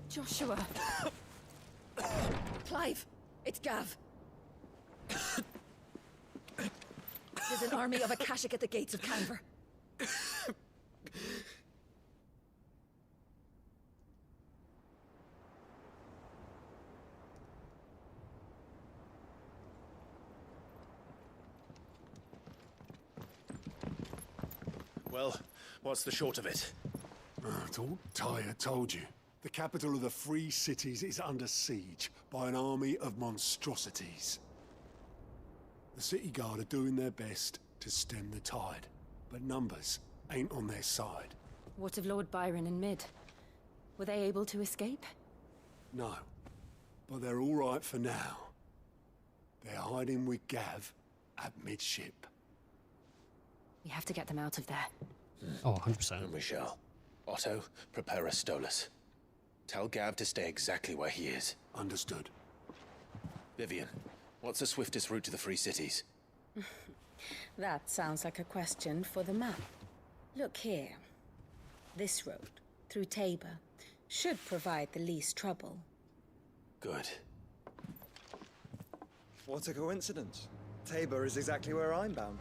Joshua. Clive, it's Gav. There's an army of Akashic at the gates of Canver. Well, what's the short of it? I thought Tyre told you. The capital of the Free Cities is under siege by an army of monstrosities. The city guard are doing their best to stem the tide, but numbers ain't on their side. What of Lord Byron and Mid? Were they able to escape? No, but they're all right for now. They're hiding with Gav at midship. We have to get them out of there. Oh, 100%. And we shall. Otto, prepare a Stolas. Tell Gav to stay exactly where he is. Understood. Vivian, what's the swiftest route to the Free Cities? That sounds like a question for the map. Look here. This road, through Tabor, should provide the least trouble. Good. What a coincidence. Tabor is exactly where I'm bound.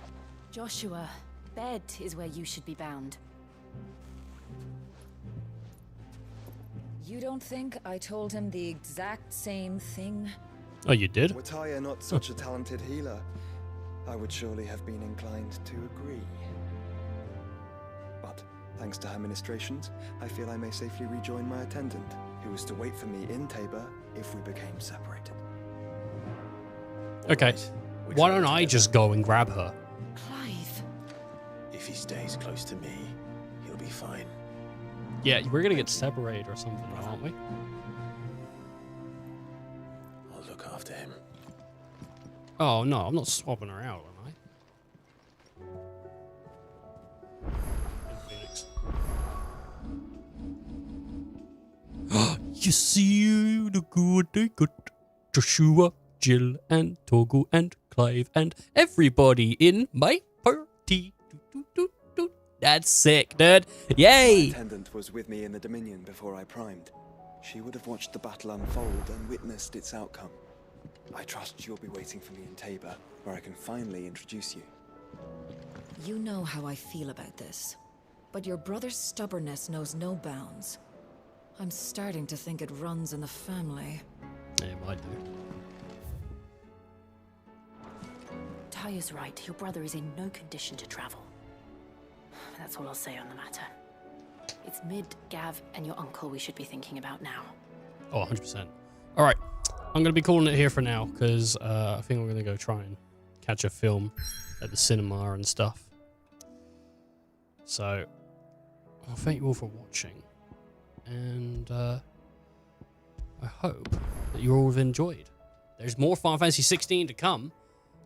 Joshua, bed is where you should be bound. You don't think I told him the exact same thing? Oh, you did? Were Tyre not such a talented healer, I would surely have been inclined to agree. But, thanks to her ministrations, I feel I may safely rejoin my attendant, who was to wait for me in Tabor if we became separated. Okay. Why don't I just go and grab her? Clive. If he stays close to me, he'll be fine. Yeah, we're gonna get separated or something, aren't we? I'll look after him. Oh no, I'm not swapping her out, am I? You see the good they got. Joshua, Jill, and Togo, and Clive, and everybody in my party. That's sick, dude. Yay! My attendant was with me in the Dominion before I primed. She would have watched the battle unfold and witnessed its outcome. I trust you'll be waiting for me in Tabor, where I can finally introduce you. You know how I feel about this, but your brother's stubbornness knows no bounds. I'm starting to think it runs in the family. Yeah, it might do. Tyre's right. Your brother is in no condition to travel. That's all I'll say on the matter. It's Mid, Gav, and your uncle we should be thinking about now. Oh, 100%. All right. I'm going to be calling it here for now because I think we're going to go try and catch a film at the cinema and stuff. So, well, thank you all for watching. And I hope that you all have enjoyed. There's more Final Fantasy 16 to come.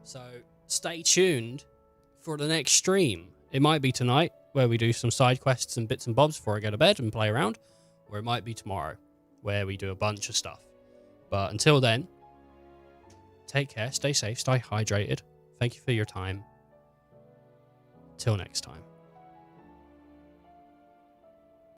So, stay tuned for the next stream. It might be tonight, where we do some side quests and bits and bobs before I go to bed and play around. Or it might be tomorrow, where we do a bunch of stuff. But until then, take care, stay safe, stay hydrated. Thank you for your time. Till next time.